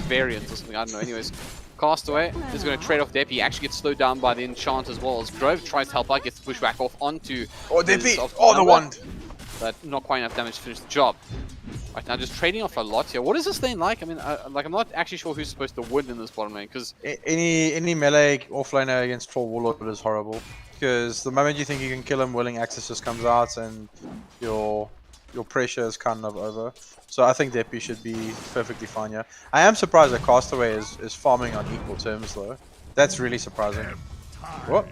variant or something, I don't know. Anyways, Castaway is going to trade off Deppy. He actually gets slowed down by the enchant as well as Grove tries to help out, gets the bushwhack off onto... Oh, Deppy! Oh, the wand! But not quite enough damage to finish the job. Right now, just trading off a lot here. What is this lane like? I mean, I'm not actually sure who's supposed to win in this bottom lane, because... Any melee offlaner against Troll Warlord is horrible. Because the moment you think you can kill him, Willing Access just comes out, and your pressure is kind of over. So I think Deppy should be perfectly fine here. I am surprised that Castaway is farming on equal terms, though. That's really surprising. What?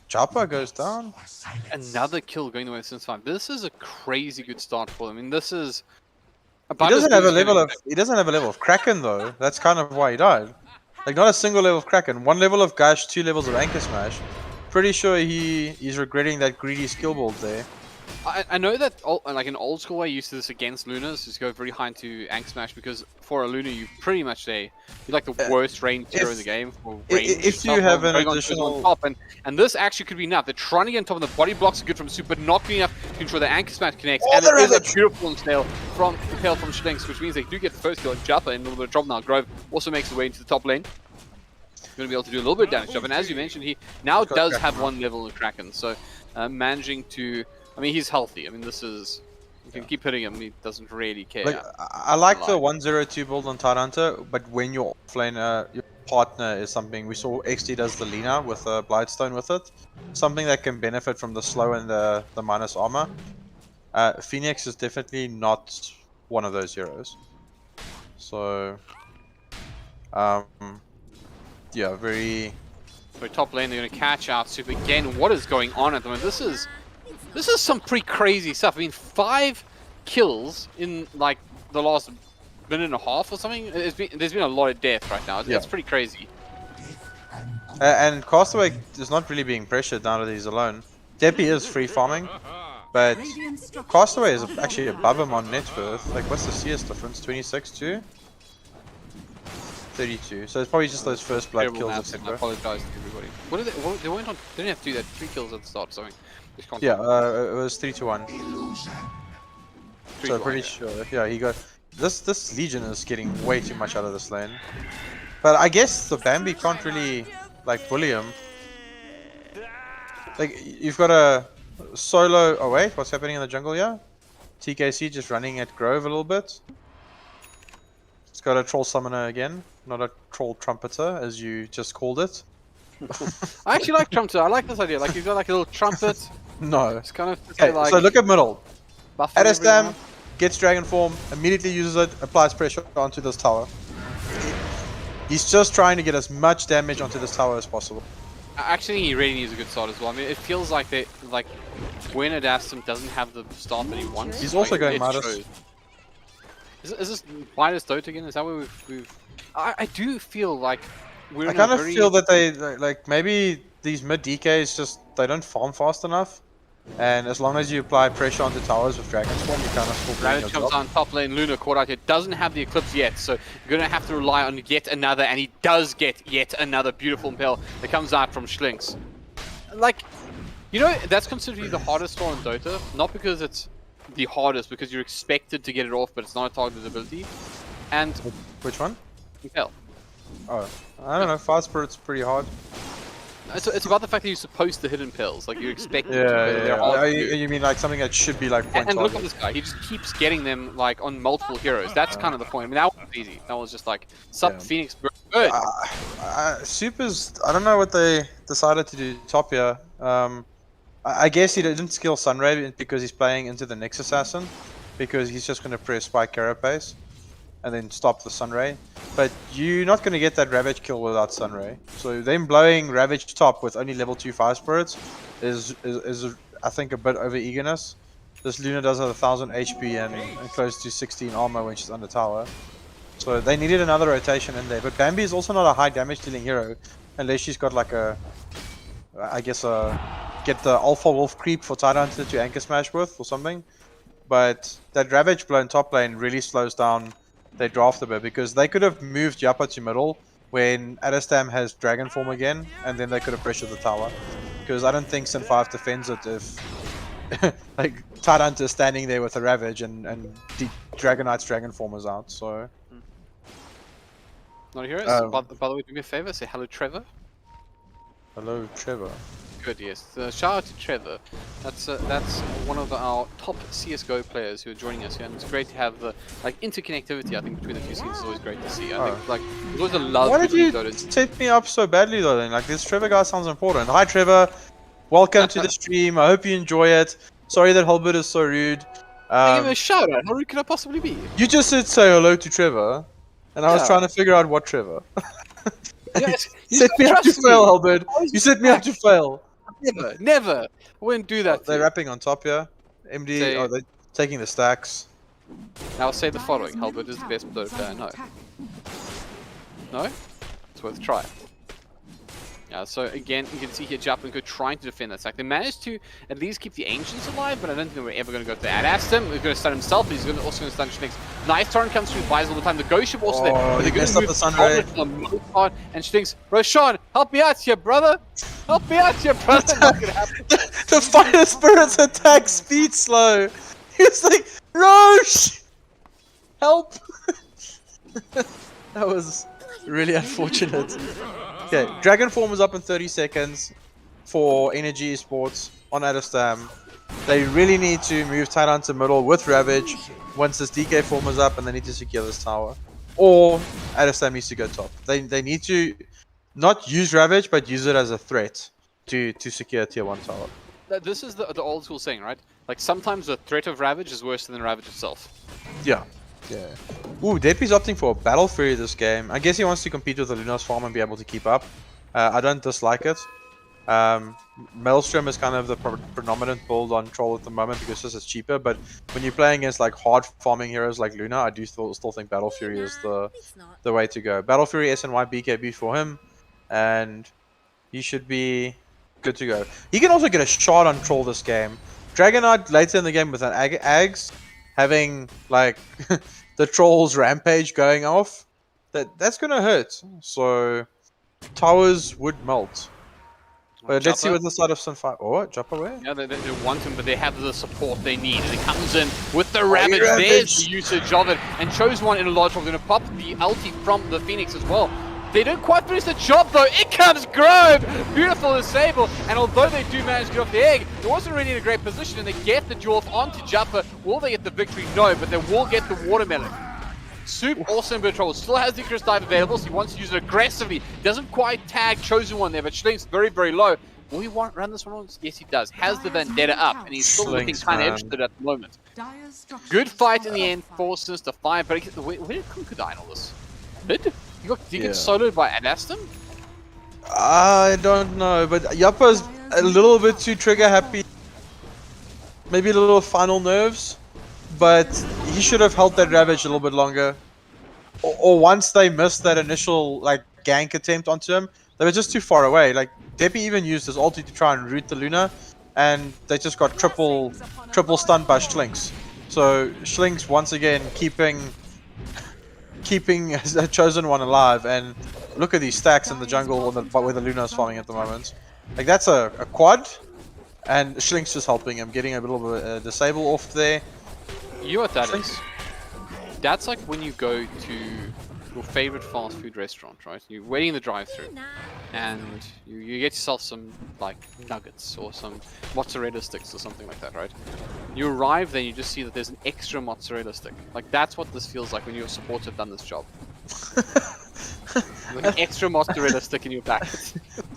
Japa goes down. Another kill going the way of Since 5. This is a crazy good start for them. I mean, this is. He doesn't have a level of. He doesn't have a level of Kraken though. That's kind of why he died. Like not a single level of Kraken. 1 level of Gush, 2 levels of Anchor Smash. Pretty sure he's regretting that greedy skill build there. I know that like in old school I used to this against Lunas, just go very high into Ank Smash because for a Luna you pretty much you're like the worst range hero in the game for range. If you have an additional top, and this actually could be enough. They're trying to get on top of the body blocks are good from Super, but not good enough to ensure the Ank Smash connects. And it is a beautiful impale from Schlinks, which means they do get the first kill on Japa and a little bit of trouble now. Grove also makes his way into the top lane. Going to be able to do a little bit of damage to Japa, and as you mentioned, he now does have 1 level of Kraken, so managing to. I mean, he's healthy. I mean, this is... You can keep hitting him, he doesn't really care. Like, I like the 1-0-2 build on Tyranta, but when your offlaner, your partner is something... We saw XD does the Lina with a Blightstone with it. Something that can benefit from the slow and the minus armor. Phoenix is definitely not one of those heroes. So... yeah, very... For top lane, they're going to catch out Super again. What is going on at the moment? This is some pretty crazy stuff. I mean, 5 kills in like the last minute and a half or something. There's been a lot of death right now. It's pretty crazy. And Castaway is not really being pressured now that he's alone. Deppy is free farming, but Castaway is actually above him on net worth. Like, what's the CS difference? 26 to 32. So it's probably just those first blood kills, etc. I apologize to everybody. What did they went on? They didn't have to do that. 3 kills at the start. Something. Yeah, it was 3-1. So pretty sure. Yeah, he got this Legion is getting way too much out of this lane. But I guess the Bambi can't really like bully him. Like you've got a solo. Oh wait, what's happening in the jungle here? TKC just running at Grove a little bit. It's got a troll summoner again, not a troll trumpeter as you just called it. I actually like trumpeter. I like this idea. Like he's got like a little trumpet. No. It's kind of okay, like so look at middle. Adestam gets dragon form, immediately uses it, applies pressure onto this tower. He's just trying to get as much damage onto this tower as possible. Actually, he really needs a good start as well. I mean, it feels like when Adestam doesn't have the start that he wants. He's also going Midas. Is this Midas Dota again? Is that where we've? I do feel like we're. I kind of feel that they like maybe these mid DKs just they don't farm fast enough. And as long as you apply pressure onto towers with Dragon's Form, you kind of still bring your comes on top lane, Luna caught out here, doesn't have the Eclipse yet, so you're going to have to rely on yet another, and he does get yet another beautiful impale that comes out from Schlinks. Like, you know, that's considered to be the hardest score in Dota, not because it's the hardest, because you're expected to get it off, but it's not a targeted ability. And... Which one? Impale. Oh, I don't know, Fast Spirit's pretty hard. It's about the fact that you're supposed to hit impales, like you expect them to. You mean like something that should be like point and look at this guy, he just keeps getting them like on multiple heroes. That's kind of the point. I mean, that was easy. That was just like Phoenix good. Supers, I don't know what they decided to do top here. I guess he didn't skill Sunray because he's playing into the Next Assassin, because he's just going to press Spike Carapace and then stop the Sunray. But you're not going to get that Ravage kill without Sunray. So them blowing Ravage top with only level 2 Fire Spirits is I think a bit over eagerness. This Luna does have 1000 HP and close to 16 armor when she's under tower. So they needed another rotation in there. But Bambi is also not a high damage dealing hero unless she's got like a, I guess get the Alpha Wolf creep for Tyranta to Anchor Smash with or something. But that Ravage blow in top lane really slows down their draft a bit, because they could have moved Japa to middle when Adestam has Dragon Form again, and then they could have pressured the tower. Because I don't think Sin 5 defends it if like Tyrant is standing there with a Ravage and Dragonite's Dragon Form is out, so... Not heroes? By the way, do me a favor, say hello Trevor. Hello Trevor. Good, yes. Shout out to Trevor. That's one of our top CSGO players who are joining us here, and it's great to have like interconnectivity. I think between the two scenes is always great to see. I think like there's always a love. Why did you set me up so badly though? Then like this Trevor guy sounds important. Hi Trevor, welcome to the stream. I hope you enjoy it. Sorry that HellbirD is so rude. Give him a shout out. How rude could I possibly be? You just said say hello to Trevor, and I was trying to figure out what Trevor. Yes, You set me up to trust me. fail, HellbirD. You set me up to fail. Never. I wouldn't do that. They're wrapping on top here. MD, Say- they're taking the stacks. I'll say the following: HellbirD is the best Dota player. No. No? It's worth a try. So again, you can see here Japanko trying to defend that stack. They managed to at least keep the Ancients alive, but I don't think we're ever going to go to that. Aston, he's going to stun himself, but he's also going to stun Schlinks. Nice turn comes through, buys all the time. The Ghost Ship also there. But they're going to move forward for the most part, and Schlinks, Roshan, help me out here, brother! Help me out here, brother! Not gonna happen. The Fire Spirit's attack speed slow. He was like, Rosh! Help! That was really unfortunate. Okay, Dragon Form is up in 30 seconds for Energy Esports on Adestam. They really need to move tight onto middle with Ravage once this DK Form is up, and they need to secure this tower. Or Adestam needs to go top. They need to not use Ravage, but use it as a threat to secure tier 1 tower. This is the old school saying, right? Like sometimes the threat of Ravage is worse than Ravage itself. Yeah. Yeah. Ooh, Deppy's opting for a Battle Fury this game. I guess he wants to compete with the Luna's farm and be able to keep up. I don't dislike it. Maelstrom is kind of the predominant build on Troll at the moment because this is cheaper, but when you're playing against like hard farming heroes like Luna, I do still think Battle Fury is the way to go. Battle Fury, SNY, BKB for him, and he should be good to go. He can also get a shot on Troll this game. Dragonite later in the game with an Ags, having like the Troll's rampage going off, that's gonna hurt. So towers would melt. But let's see what the side of Sun5. Oh, drop away. Yeah, they want him, but they have the support they need. And he comes in with the Ravage. There's the usage of it. And Chosen One in a logical going to pop the ulti from the Phoenix as well. They don't quite finish the job though. It comes Grove! Beautiful disable. And although they do manage to get off the egg, it wasn't really in a great position. And they get the duel onto Juppa. Will they get the victory? No, but they will get the watermelon. Soup also in control, still has the Icarus dive available, so he wants to use it aggressively. Doesn't quite tag Chosen One there, but Schlink's very, very low. Will he run this one on? Yes, he does. Has the Vendetta up, and he's still looking kind of interested at the moment. Good fight in the end for Sinister 5, but where did Kunku die in all this? Did he get soloed by Adastum? I don't know, but Yappa's a little bit too trigger happy. Maybe a little final nerves. But he should have held that Ravage a little bit longer. Or once they missed that initial like gank attempt onto him, they were just too far away. Like Deppy even used his ulti to try and root the Luna, and they just got triple stunned by Schlinks. So Schlinks once again keeping a Chosen One alive. And look at these stacks in the jungle where the Luna is farming at the moment. Like that's a quad, and Schlinks just helping him, getting a little bit of disable off there. You know what that is? That's like when you go to your favorite fast food restaurant, right? You're waiting in the drive-thru, and you get yourself some like nuggets or some mozzarella sticks or something like that, right? You arrive, then you just see that there's an extra mozzarella stick. Like that's what this feels like when your supports have done this job. Like an extra mozzarella stick in your packet.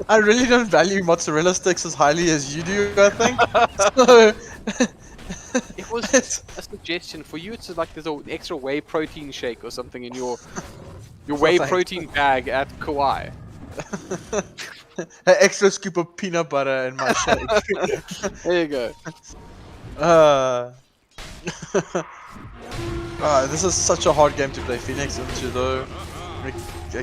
I really don't value mozzarella sticks as highly as you do, I think. So it was a suggestion for you. It's like there's an extra whey protein shake or something in your whey protein bag at Kauai. An extra scoop of peanut butter in my shake. There you go. This is such a hard game to play Phoenix into though. Like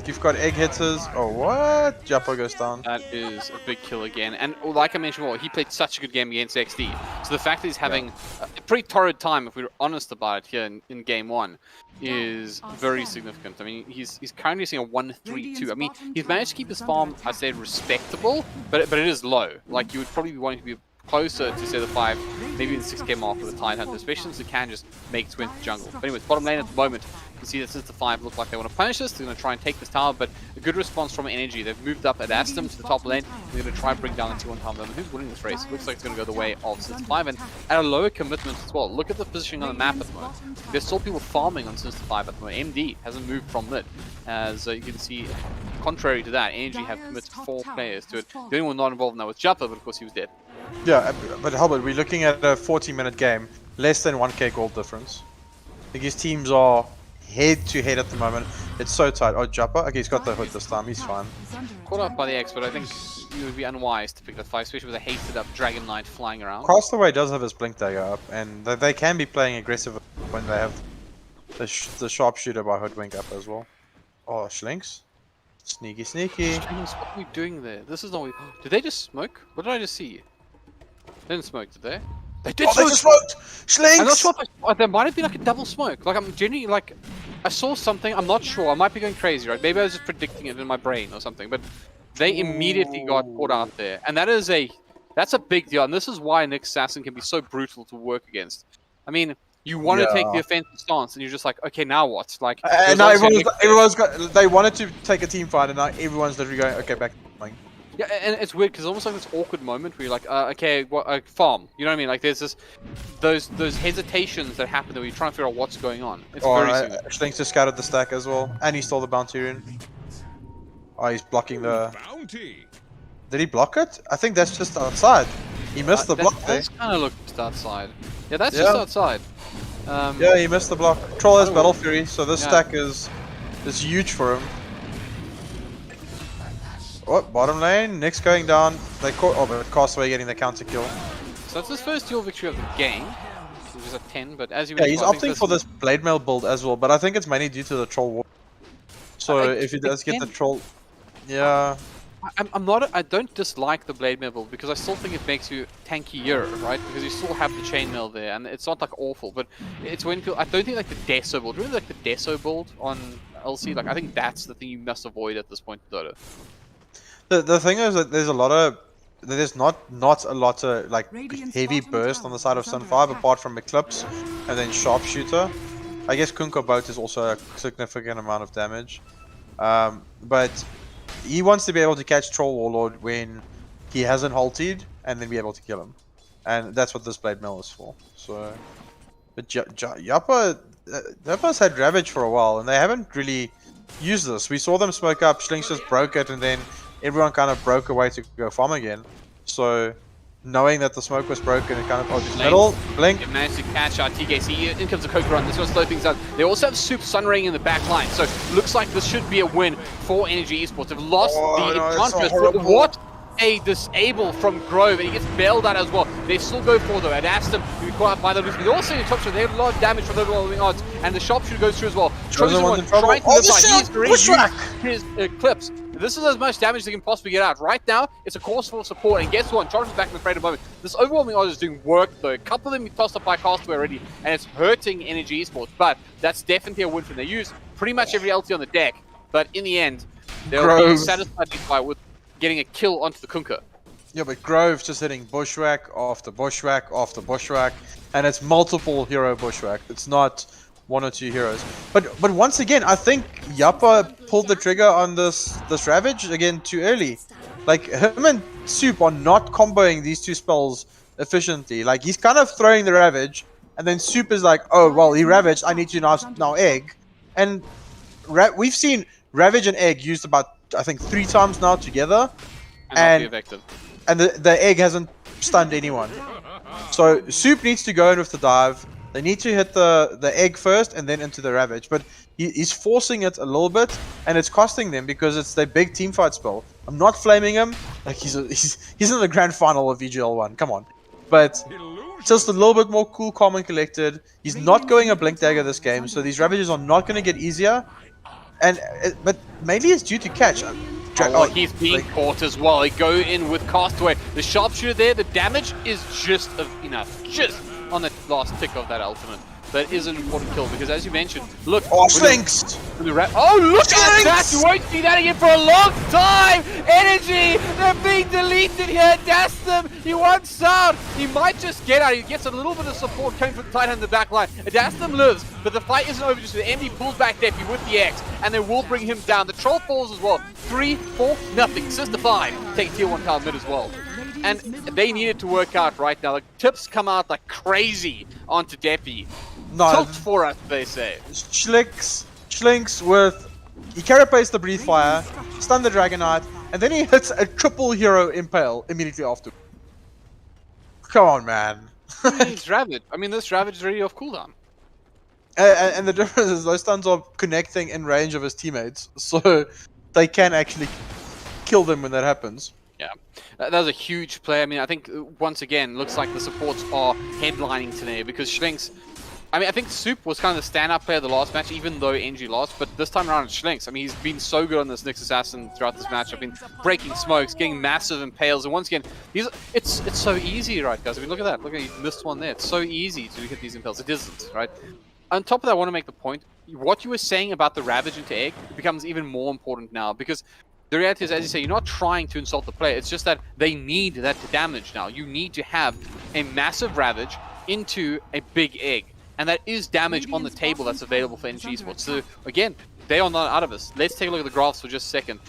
you've got egg hitters. Oh what? Jappa goes down. That is a big kill again. And like I mentioned before, he played such a good game against XD. So the fact that he's having a pretty torrid time, if we're honest about it here in game 1, is very significant. I mean, he's currently seeing a 1-3-2. I mean, he's managed to keep his farm, I'd say, respectable, but it is low. Like you would probably be wanting to be closer to say the 5, maybe the 6k mark for the Tidehunter, especially since it can just make its way into jungle. But anyways, bottom lane at the moment, you can see that since the 5 look like they want to punish us, they're going to try and take this tower, but a good response from Energy. They've moved up at Astum to the top lane, they're going to try and bring down the T1 tower. Who's winning this race? It looks like it's going to go the way of Sinister 5, and at a lower commitment as well. Look at the positioning on the map at the moment. There's still people farming on Sinister 5 at the moment. MD hasn't moved from mid, as you can see. Contrary to that, Energy have committed 4 players to it. The only one not involved now was Juppa, but of course he was dead. Yeah, but HellbirD, we're looking at a 40-minute game, less than 1k gold difference. I think his teams are head-to-head at the moment. It's so tight. Oh, Juppa? Okay, he's got the hood this time. He's fine. caught out by the X, but I think you would be unwise to pick that fight, especially with a hasted up Dragon Knight flying around. Castaway does have his Blink Dagger up, and they can be playing aggressive when they have the Sharpshooter by Hoodwink up as well. Oh, Schlinks. Sneaky, sneaky. What are we doing there? This is not... Did they just smoke? What did I just see? They didn't smoke, did they? They did smoke! They just smoked! Schlinks! I'm not sure if there might have been like a double smoke. Like, I'm genuinely like... I saw something, I'm not sure, I might be going crazy, right? Maybe I was just predicting it in my brain or something, but they immediately got caught out there. And that is that's a big deal, and this is why Nick Assassin can be so brutal to work against. I mean, you want to take the offensive stance, and you're just like, okay, now what? Like, now they wanted to take a team fight, and now everyone's literally going, okay, back to playing. Yeah, and it's weird because almost like this awkward moment where you're like, okay, farm. You know what I mean? Like, there's those hesitations that happen where you're trying to figure out what's going on. It's very similar. Schlinks just scouted the stack as well, and he stole the bounty rune. Oh, he's blocking the bounty. Did he block it? I think that's just outside. He missed the block there. That's kind of looked just outside. Yeah, that's just outside. Yeah, he missed the block. Troll has Battle Fury, so this stack is huge for him. Oh, bottom lane, Nick's going down. They caught. Oh, but Castaway getting the counter kill. So that's his first duel victory of the game. He was at 10, but as you he's opting for this blade mail build as well, but I think it's mainly due to the troll war. So if he does get the troll, yeah. I don't dislike the blade mail build because I still think it makes you tankier, right? Because you still have the chainmail there, and it's not like awful, but it's when people. I don't think like the Deso build. Remember like the Deso build on LC? Like I think that's the thing you must avoid at this point in Dota. The thing is that there's not a lot of like heavy burst on the side of Sun 5 apart from Eclipse and then Sharpshooter. I guess Kunko Boat is also a significant amount of damage. But he wants to be able to catch Troll Warlord when he hasn't halted and then be able to kill him. And that's what this Blade Mail is for. So, but Yappa's had Ravage for a while and they haven't really used this. We saw them smoke up, Schlinks just broke it, and then everyone kind of broke away to go farm again. So, knowing that the smoke was broken, it kind of middle blink. They managed to catch our TKC. In comes the Coke Run. This will slow things down. They also have Super Sunray in the back line, so looks like this should be a win for Energy Esports. They've lost the Enchantress. What a disable from Grove, and he gets bailed out as well. They still go for though. At Aston, who caught up by the loose, but also in the top shot, they have a lot of damage from the overwhelming odds, and the Sharpshooter goes through as well. Chosen one trying to his Eclipse. This is as much damage as they can possibly get out. Right now, it's a course for support, and guess what? Charles is back in the fray at the moment. This overwhelming odds is doing work though. A couple of them tossed up by Castaway already, and it's hurting Energy Esports, but that's definitely a win for them. They use pretty much every LT on the deck, but in the end, they'll be satisfied with getting a kill onto the Kunkka. Yeah, but Grove's just hitting bushwhack after bushwhack after bushwhack, and it's multiple hero bushwhack. It's not one or two heroes. But once again, I think Yappa pulled the trigger on this Ravage again too early. Like, him and Soup are not comboing these two spells efficiently. Like, he's kind of throwing the Ravage, and then Soup is like, oh, well, he Ravaged, I need to now Egg. And we've seen Ravage and Egg used about, I think, 3 times now together. And the Egg hasn't stunned anyone. So, Soup needs to go in with the dive. They need to hit the Egg first and then into the Ravage, but he's forcing it a little bit, and it's costing them because it's their big teamfight spell. I'm not flaming him, like he's in the grand final of EGL One. Come on, but just a little bit more cool, calm, and collected. He's not going a Blink Dagger this game, so these Ravages are not going to get easier. But mainly it's due to catch. He's being caught as well. They go in with Castaway. The Sharpshooter there, the damage is just enough. Just on the last tick of that ultimate. That is an important kill because, as you mentioned, look. Oh, Schlinks! Look at that! You won't see that again for a long time! Energy! They're being deleted here! Dastam! He wants out! He might just get out. He gets a little bit of support coming from Titan in the back line. Dastam lives, but the fight isn't over just with MD pulls back Defi with the X, and they will bring him down. The Troll falls as well. 3, 4, nothing. Sister 5 take tier 1 tower mid as well. And they need it to work out right now. Like, tips come out like crazy onto Defi. No, tilt for us, they say. Schlinks with... He carapace the Breathe Fire, stun the Dragon Knight, and then he hits a triple hero Impale immediately after. Come on, man. He's Ravage. I mean, this Ravage is already off cooldown. And the difference is those stuns are connecting in range of his teammates, so they can actually kill them when that happens. Yeah, that was a huge play. I mean, I think once again, looks like the supports are headlining today because Schlinks. I mean, I think Soup was kind of the standout player of the last match, even though NG lost. But this time around, it's Schlinks. I mean, he's been so good on this Nyx Assassin throughout this match. I've been breaking smokes, getting massive impales, and once again, it's so easy, right, guys? I mean, look at that. Look at you missed one there. It's so easy to get these impales. It isn't, right? On top of that, I want to make the point. What you were saying about the Ravage into Egg becomes even more important now because the reality is, as you say, you're not trying to insult the player. It's just that they need that damage now. You need to have a massive Ravage into a big Egg. And that is damage on the table that's available for NG Esports. So, again, they are not out of this. Let's take a look at the graphs for just a second.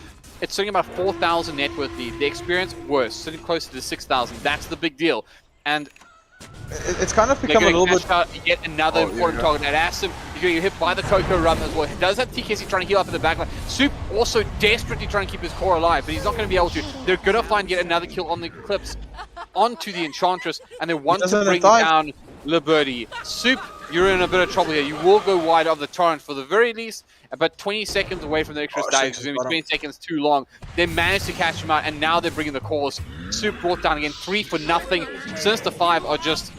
It's sitting about 4,000 net worth lead. The experience, worse. Sitting closer to 6,000. That's the big deal. And it's kind of become a little bit... Yet another important target. And Aston, you're going to get hit by the Coco run as well. He does have TKC trying to heal up in the backline. Soup also desperately trying to keep his core alive, but he's not going to be able to. They're going to find yet another kill on the Eclipse onto the Enchantress, and they want to bring down HellbirD. Soup, you're in a bit of trouble here. You will go wide of the torrent for the very least, but 20 seconds away from the extra dive. It's going to be 20 seconds too long. They managed to catch him out, and now they're bringing the cores. Soup brought down again, 3 for nothing. Sinister 5 are just...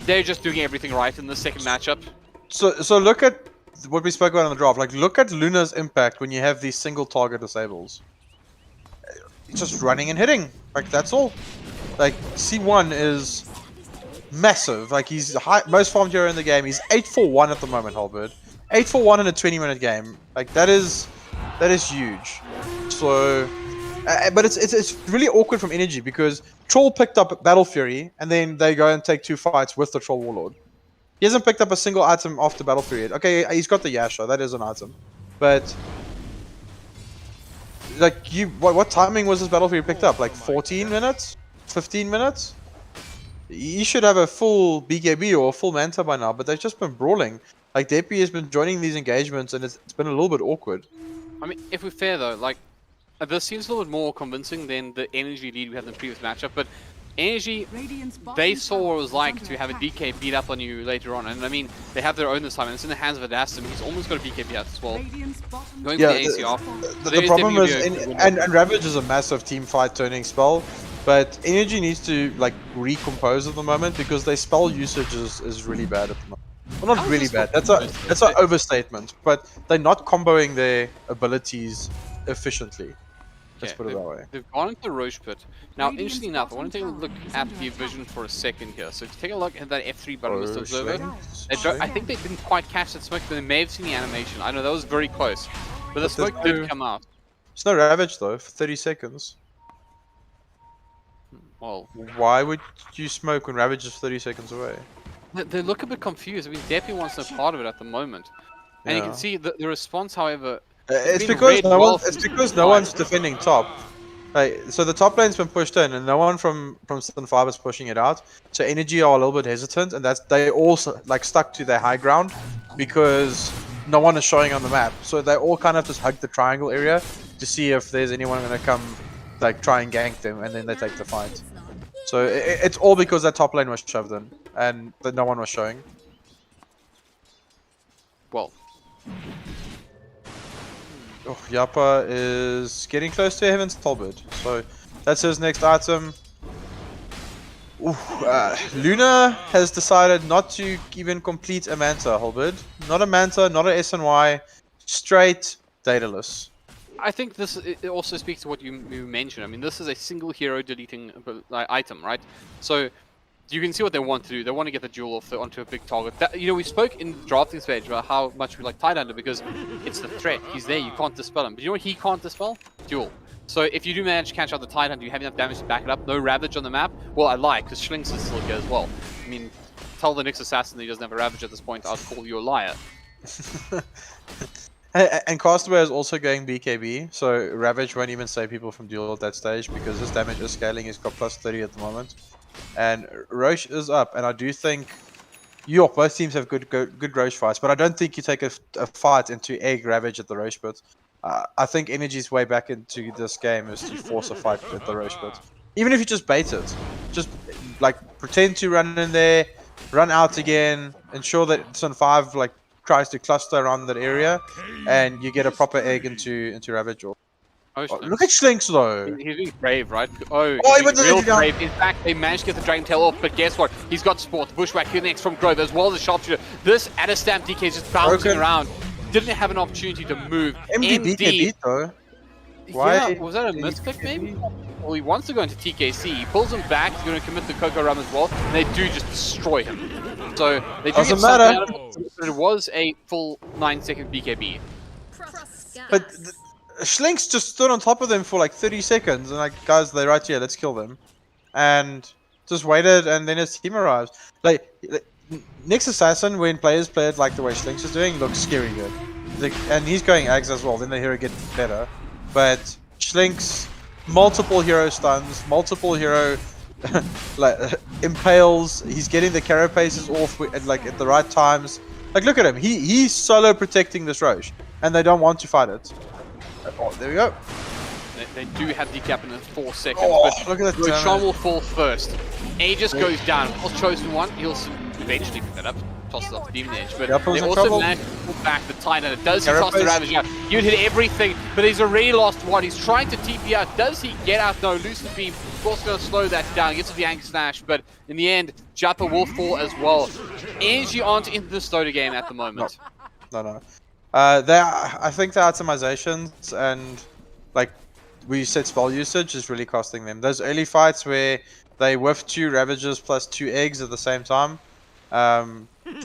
They're just doing everything right in the second matchup. So look at what we spoke about in the draft. Like, look at Luna's impact when you have these single target disables. It's just running and hitting. Like, that's all. Like, C1 is massive. Like, he's the most farmed hero in the game. He's 8-4-1 at the moment, HellbirD. 8-4-1 in a 20-minute game. Like, that is huge. So, but it's really awkward from Energy because Troll picked up Battle Fury, and then they go and take 2 fights with the Troll Warlord. He hasn't picked up a single item after Battle Fury. Okay, he's got the Yasha. That is an item. But, like, what timing was this Battle Fury picked up? Like 14 minutes? 15 minutes? You should have a full BKB or a full Manta by now, but they've just been brawling. Like, Depi has been joining these engagements, and it's been a little bit awkward. I mean, if we're fair though, like, this seems a little bit more convincing than the Energy lead we had in the previous matchup, but Energy, they saw what it was like to have a DK beat up on you later on, and I mean, they have their own this time, and it's in the hands of Adastum. He's almost got a BK beat out as well. Going for the ACR. The problem is, and Ravage is a massive team fight turning spell, but Energy needs to, like, recompose at the moment because their spell usage is really bad at the moment. Well, not really bad, that's an overstatement, but they're not comboing their abilities efficiently. Let's put it that way. They've gone into the Roche Pit. Now, interestingly enough, I want to take a look at the vision for a second here. So, if you take a look at that F3 button, Mr. Observer, I think they didn't quite catch that smoke, but they may have seen the animation. I know that was very close, but the smoke did come out. There's no Ravage though, for 30 seconds. Well, why would you smoke when Ravage is 30 seconds away? They look a bit confused. I mean, Depi wants no part of it at the moment. And you can see the response, however... It's because no one's defending top. Like, so the top lane's been pushed in, and no one from Sun 5 is pushing it out. So Energy are a little bit hesitant, and they also like stuck to their high ground because no one is showing on the map. So they all kind of just hug the triangle area to see if there's anyone going to come, like, try and gank them, and then they take the fight. So it's all because that top lane was shoved in, and that no one was showing. Well. Oh, Yappa is getting close to Heaven's HellbirD, so that's his next item. Ooh, Luna has decided not to even complete a Manta, HellbirD. Not a Manta, not a SNY, straight dataless. I think this it also speaks to what you mentioned. I mean, this is a single hero deleting item, right? So you can see what they want to do. They want to get the jewel off onto a big target. You know, we spoke in the drafting stage about how much we like Tidehunter because it's the threat. He's there. You can't dispel him. But you know what he can't dispel? Duel. So if you do manage to catch out the Tidehunter, you have enough damage to back it up. No Ravage on the map. Well, I lie, because Schlinks is still here as well. I mean, tell the Nyx Assassin that he doesn't have a Ravage at this point. I'll call you a liar. And Castaway is also going BKB, so Ravage won't even save people from duel at that stage because his damage is scaling. He's got plus 30 at the moment. And Roche is up, and I do think both teams have good Roche fights, but I don't think you take a fight into Egg Ravage at the Roche Pit. I think Energy's way back into this game is to force a fight at the Roche Pit. Even if you just bait it, just like pretend to run in there, run out again, ensure that Sun 5 like tries to cluster around that area, and you get a proper Egg into Ravage. Oh, Oh, look at Schlinks though. He's being brave, right? Oh, Oh, he he's went being to real the down. brave. In fact, they managed to get the Dragon Tail off, but guess what? He's got Sport, the Bushwhack here next from Grove, as well as the Sharpshooter. This at a stamp DK is just bouncing Broken. around. Didn't have an opportunity to move. MD beat though. Why Yeah, was that a misclick maybe? Well, he wants to go into TKC. He pulls him back. He's going to commit the Coco Rum as well. And they do just destroy him. So they do Doesn't get something matter. out of it, but it was a full 9-second BKB. But Schlinks just stood on top of them for like 30 seconds and like, guys, they're right here, let's kill them. And just waited, and then his team arrives. Like Nick's Assassin, when players play it like the way Schlinks is doing, looks scary good. And he's going Ags as well, then the hero get better. But Schlinks, multiple hero stuns, multiple hero like impales, he's getting the carapaces off at the right times. Like look at him, he's solo protecting this Roche, and they don't want to fight it. Oh, there we go. They do have decap in 4 seconds, Oh, but look at that Roshan damage. will fall first. Aegis goes down. What's chosen one? He'll eventually pick that up. Tosses off the Demon Edge, but Yep, they in also trouble. managed to pull back the Titan. It does he toss the Carapace. Ravage out. You'd hit everything, but he's already lost one. He's trying to TP out. Does he get out? No, Lucid Beam, of course, going to slow that down. Gets to the Anchor Slash, but in the end, Japa will fall as well. Energy aren't into the Stoda game at the moment. No. I think the itemizations and like we said spell usage is really costing them. Those early fights where they whiff 2 Ravages plus 2 eggs at the same time,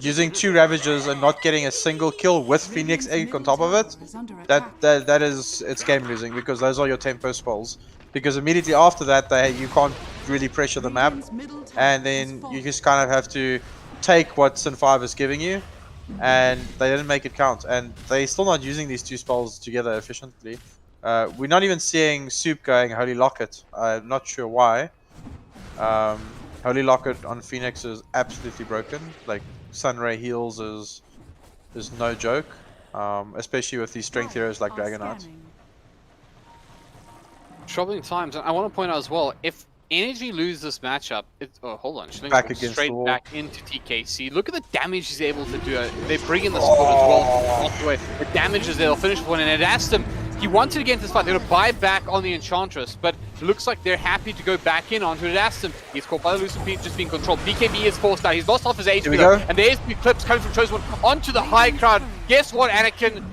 using 2 Ravages and not getting a single kill with Phoenix Egg on top of it, that is, it's game losing, because those are your tempo spells. Because immediately after that, you can't really pressure the map, and then you just kind of have to take what Sin 5 is giving you, and they didn't make it count, and they're still not using these 2 spells together efficiently. We're not even seeing Soup going Holy Locket. I'm not sure why. Holy Locket on Phoenix is absolutely broken. Like Sunray heals is no joke, especially with these strength heroes like Dragonite. Troubling times, and I want to point out as well, if Energy lose this matchup, hold on, Schlinks Back goes against straight the wall. back into TKC. Look at the damage he's able to do. They bring in the support as well. Off the way. The damage is there. They'll finish with one, and it asked him. He wanted to get into this fight. They're going to buy back on the Enchantress, but it looks like they're happy to go back in onto it. Aston. He's caught by the Lucid Beam, just being controlled. BKB is forced out. He's lost off his HP, Here we though. go. And there's the clips coming from Chosen One onto the high crowd. Guess what, Anakin?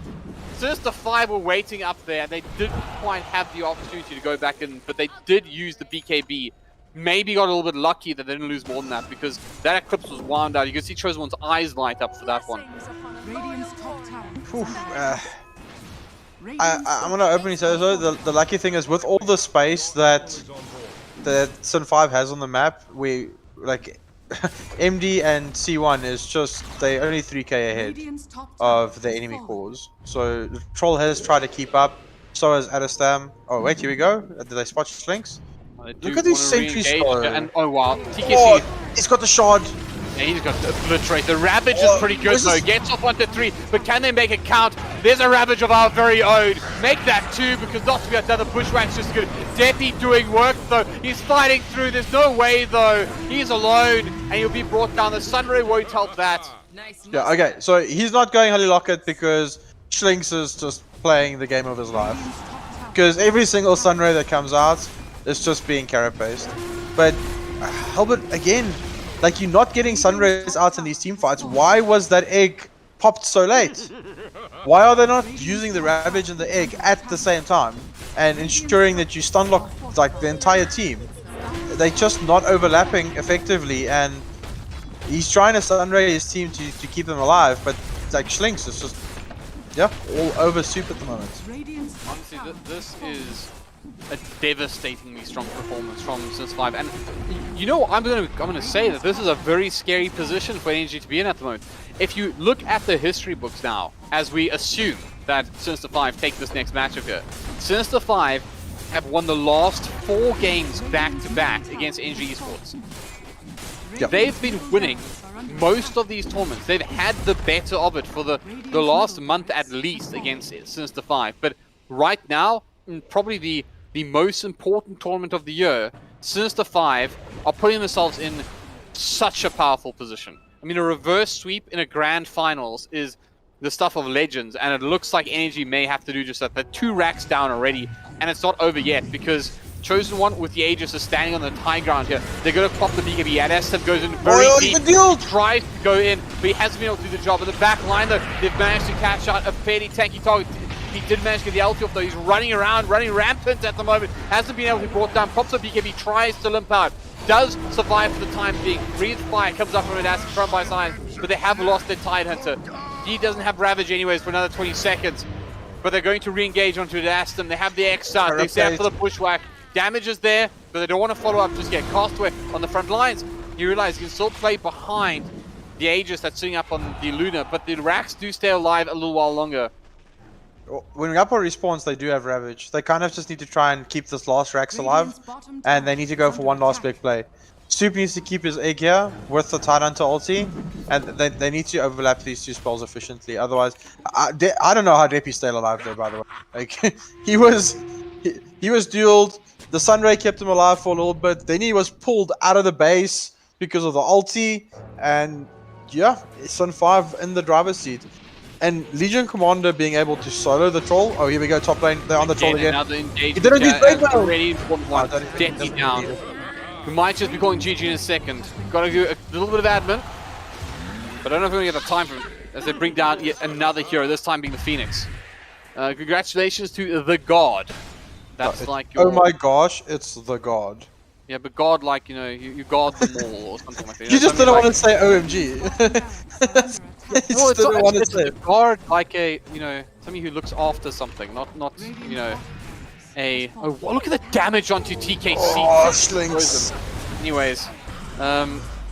Sinister 5 were waiting up there. They didn't quite have the opportunity to go back in, but they did use the BKB. Maybe got a little bit lucky that they didn't lose more than that, because that Eclipse was wound out. You can see Chosen One's eyes light up for that one. I'm gonna openly say this though, the lucky thing is with all the space that Sin 5 has on the map, we like MD and C1 is just they only 3k ahead of the enemy cores. So the Troll has tried to keep up, so has Adastam. Oh wait, here we go. Did they spot Schlinks? Look at these sentries though. And oh wow, TKC. Oh, he's got the shard. Yeah, he's got to obliterate. The Ravage is pretty good though. Gets off 1 to 3, but can they make it count? There's a Ravage of our very own. Make that 2, because not to be another Bushwhack's just good. Deppy doing work though. He's fighting through. There's no way though. He's alone, and he'll be brought down. The Sunray won't help that. Yeah, okay. So he's not going Holy Locket because Schlinks is just playing the game of his life. Because every single Sunray that comes out is just being carapaced. But HellbirD again. Like, you're not getting Sunrays out in these team fights. Why was that egg popped so late? Why are they not using the Ravage and the egg at the same time and ensuring that you stun lock like the entire team? They're just not overlapping effectively, and he's trying to Sunray his team to keep them alive, but like Schlinks is just all over Soup at the moment. Honestly, this is a devastatingly strong performance from Sinister 5, and you know I'm gonna say that this is a very scary position for Energy to be in at the moment. If you look at the history books now, as we assume that Sinister 5 take this next matchup here, Sinister 5 have won the last 4 games back to back against Energy Esports. Yep. They've been winning most of these tournaments. They've had the better of it for the last month at least against Sinister 5, but right now, probably the most important tournament of the year, Sinister 5 are putting themselves in such a powerful position. I mean, a reverse sweep in a grand finals is the stuff of legends, and it looks like Energy may have to do just that. They're 2 racks down already. And it's not over yet, because Chosen One with the Aegis is standing on the high ground here. They're going to pop the BKB. Adestam goes in very deep. He tries to go in, but he hasn't been able to do the job. In the back line, though, they've managed to catch out a fairly tanky target. He did manage to get the ulti off, though. He's running around, running rampant at the moment. Hasn't been able to be brought down. Pops the BKB, tries to limp out. Does survive for the time being. Breathe fire comes up from Adestam front by side, but they have lost their Tidehunter. He doesn't have Ravage anyways for another 20 seconds. But they're going to re-engage onto Adestam. They have the X out. They set for the bushwhack. Damage is there, but they don't want to follow up just yet. Castaway on the front lines. You realize you can still play behind the Aegis that's sitting up on the Luna, but the racks do stay alive a little while longer. When Yappa respawns, they do have Ravage. They kind of just need to try and keep this last Rax alive, and they need to go for one last big play. Soup needs to keep his egg here with the Tidehunter ulti, and they need to overlap these two spells efficiently. Otherwise, I don't know how Deppy stayed alive there, by the way. Like, he was dueled. The Sunray kept him alive for a little bit. Then he was pulled out of the base because of the ulti, and yeah, Sun 5 in the driver's seat. And Legion Commander being able to solo the troll. Oh, here we go, top lane. They're on the troll again. He didn't do great though. Deadly down. We might just be calling GG in a second. Got to do a little bit of admin. But I don't know if we're going to get the time for it as they bring down yet another hero, this time being the Phoenix. Congratulations to the God. That's like your... Oh my gosh, it's the God. Yeah, but God, like, you know, you guard them all or something like that. You just didn't want to say OMG. No, it's a guard, like a, you know, somebody who looks after something, not you know, a... Oh, look at the damage onto TKC. Oh, slings. Anyways,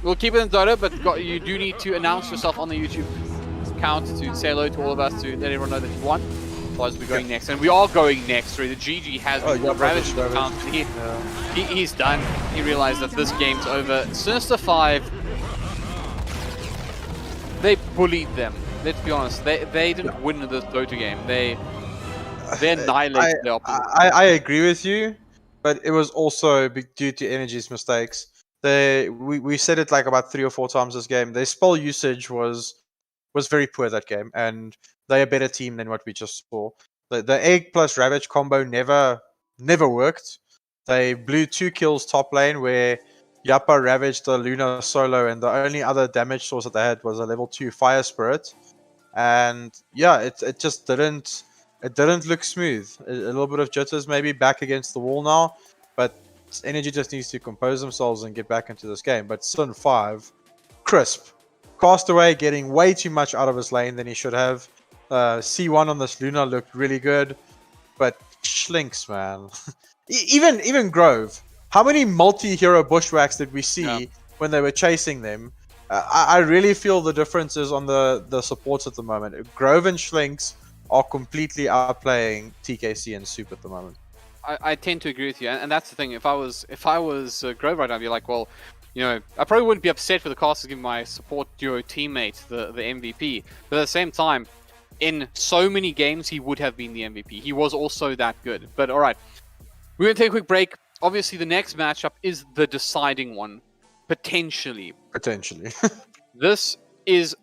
we'll keep it in Dota, but you do need to announce yourself on the YouTube account to say hello to all of us, to let everyone know that you won. Otherwise, we're going next, and we are going next. Through the GG has Ravage account. He's done. He realized that this game's over. Sinister 5, they bullied them. Let's be honest. They didn't win this Dota game. They annihilated the opponent. I agree with you, but it was also due to Energy's mistakes. We said it like about 3 or 4 times this game. Their spell usage was very poor that game, and they're a better team than what we just saw. The Egg plus Ravage combo never worked. They blew 2 kills top lane where Yappa ravaged the Luna solo, and the only other damage source that they had was a level 2 Fire Spirit. And yeah, it just didn't look smooth. A little bit of jitters maybe, back against the wall now, but Energy just needs to compose themselves and get back into this game. But Sun 5, crisp. Castaway getting way too much out of his lane than he should have. C1 on this Luna looked really good, but Schlinks, man. even Grove. How many multi-hero bushwhacks did we see when they were chasing them? I really feel the difference is on the supports at the moment. Grove and Schlinks are completely outplaying TKC and Soup at the moment. I tend to agree with you, and that's the thing. If I was Grove right now, I'd be like, well, you know, I probably wouldn't be upset for the casters giving my support duo teammate the MVP. But at the same time, in so many games, he would have been the MVP. He was also that good. But all right, we're going to take a quick break. Obviously, the next matchup is the deciding one, potentially. This is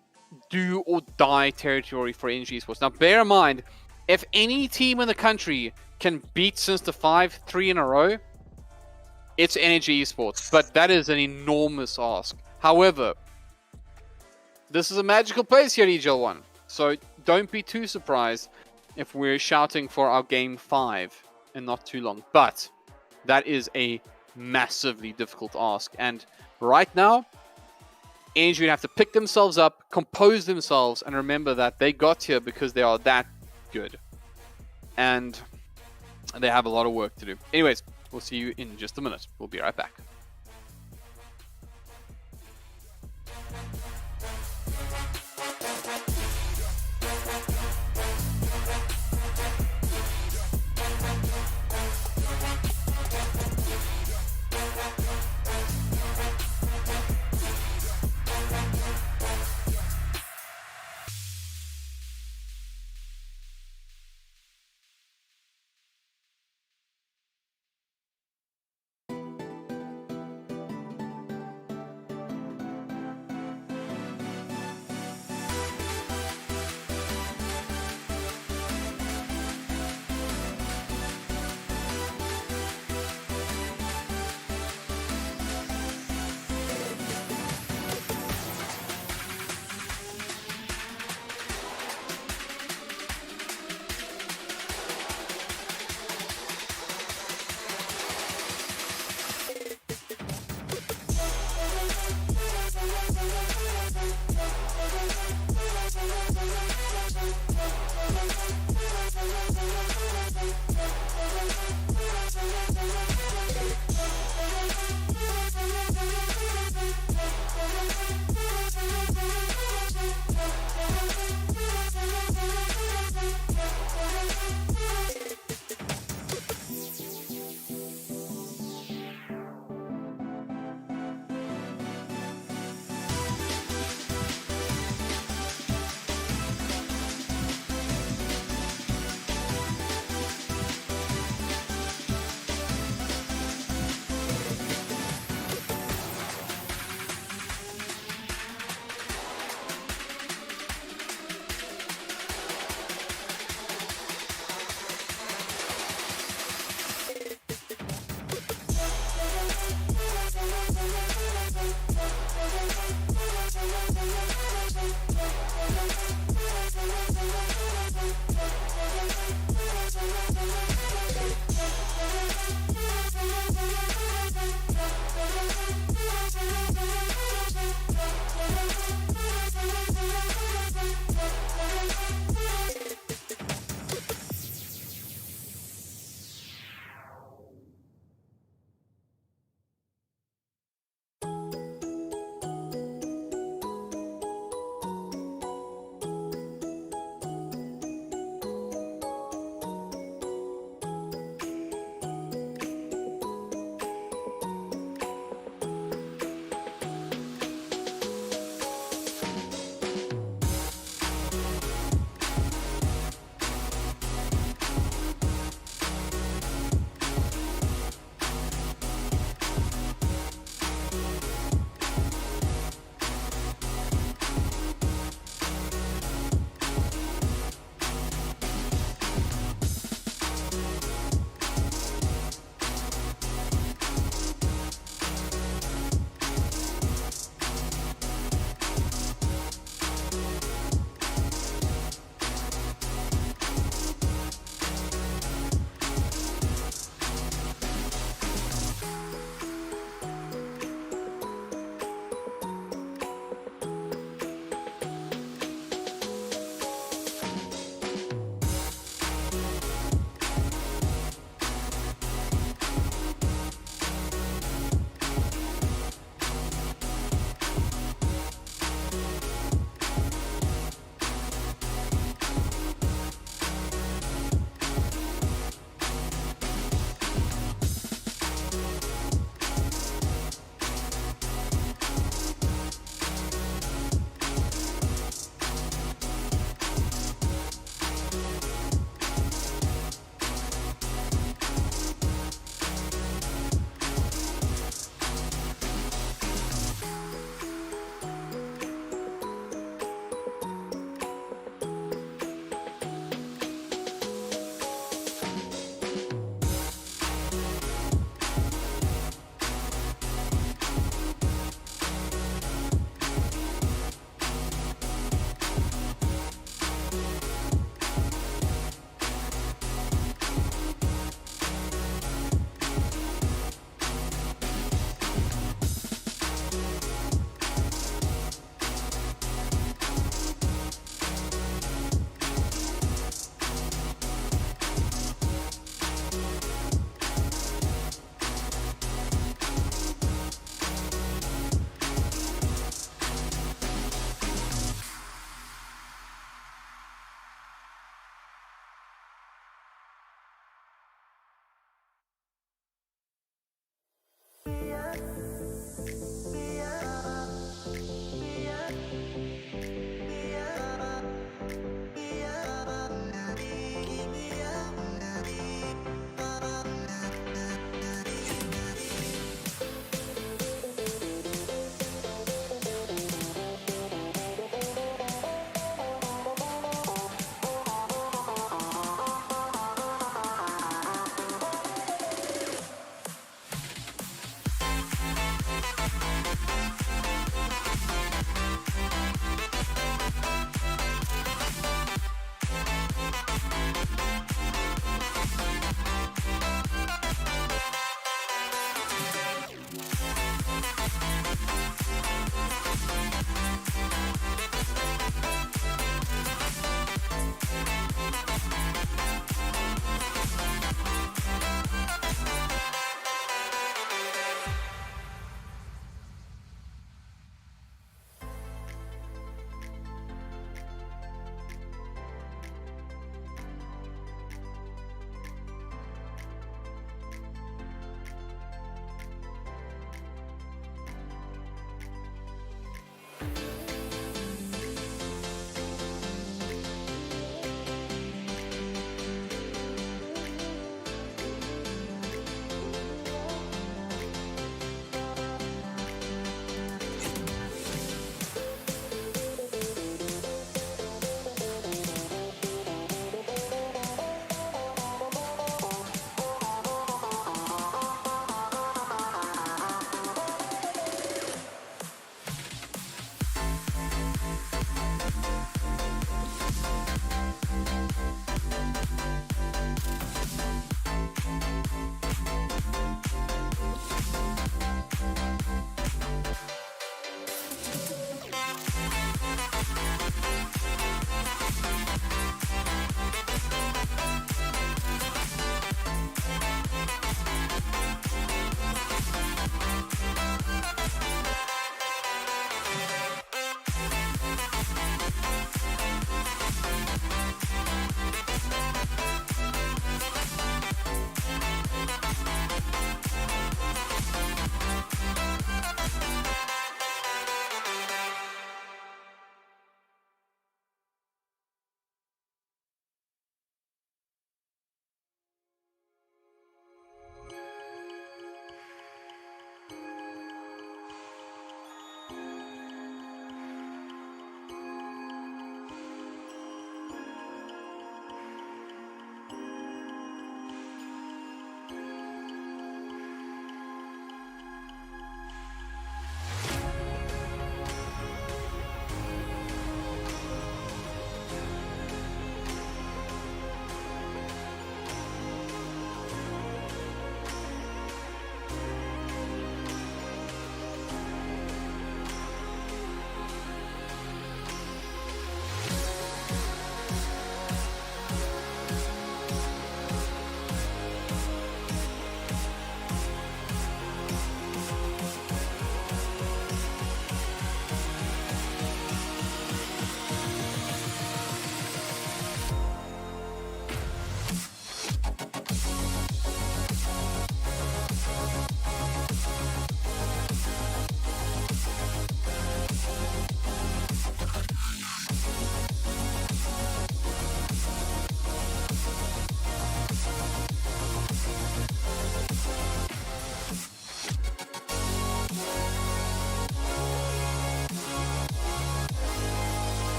do or die territory for NG Esports. Now, bear in mind, if any team in the country can beat Sinister 5 3 in a row, it's Energy Esports, but that is an enormous ask. However, this is a magical place here at EGL One, so don't be too surprised if we're shouting for our game 5 in not too long. But that is a massively difficult ask, and right now, Energy would have to pick themselves up, compose themselves, and remember that they got here because they are that good. And they have a lot of work to do. Anyways, we'll see you in just a minute. We'll be right back.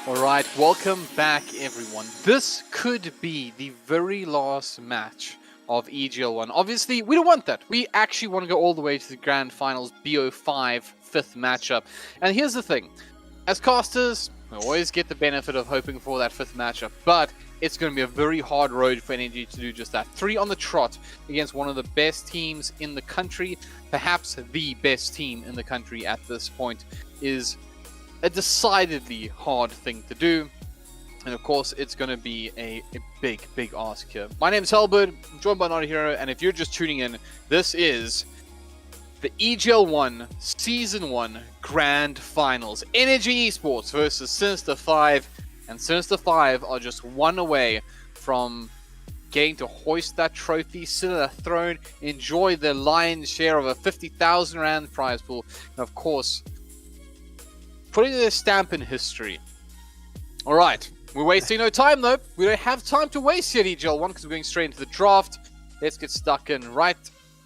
Alright, welcome back everyone. This could be the very last match of EGL One. Obviously, we don't want that. We actually want to go all the way to the Grand Finals, BO5, 5th matchup. And here's the thing. As casters, we always get the benefit of hoping for that 5th matchup, but it's going to be a very hard road for Energy to do just that. 3 on the trot against one of the best teams in the country, perhaps the best team in the country at this point, is a decidedly hard thing to do. And of course, it's going to be a big ask here. My name is HellbirD, I'm joined by notAhero, and if you're just tuning in, this is The EGL One Season 1 Grand Finals. Energy Esports versus Sinister 5. And Sinister 5 are just one away from getting to hoist that trophy, sit at a throne, enjoy the lion's share of a 50,000 rand prize pool, and of course, putting their stamp in history. Alright, we're wasting no time though. We don't have time to waste here at EGL One because we're going straight into the draft. Let's get stuck in. Right.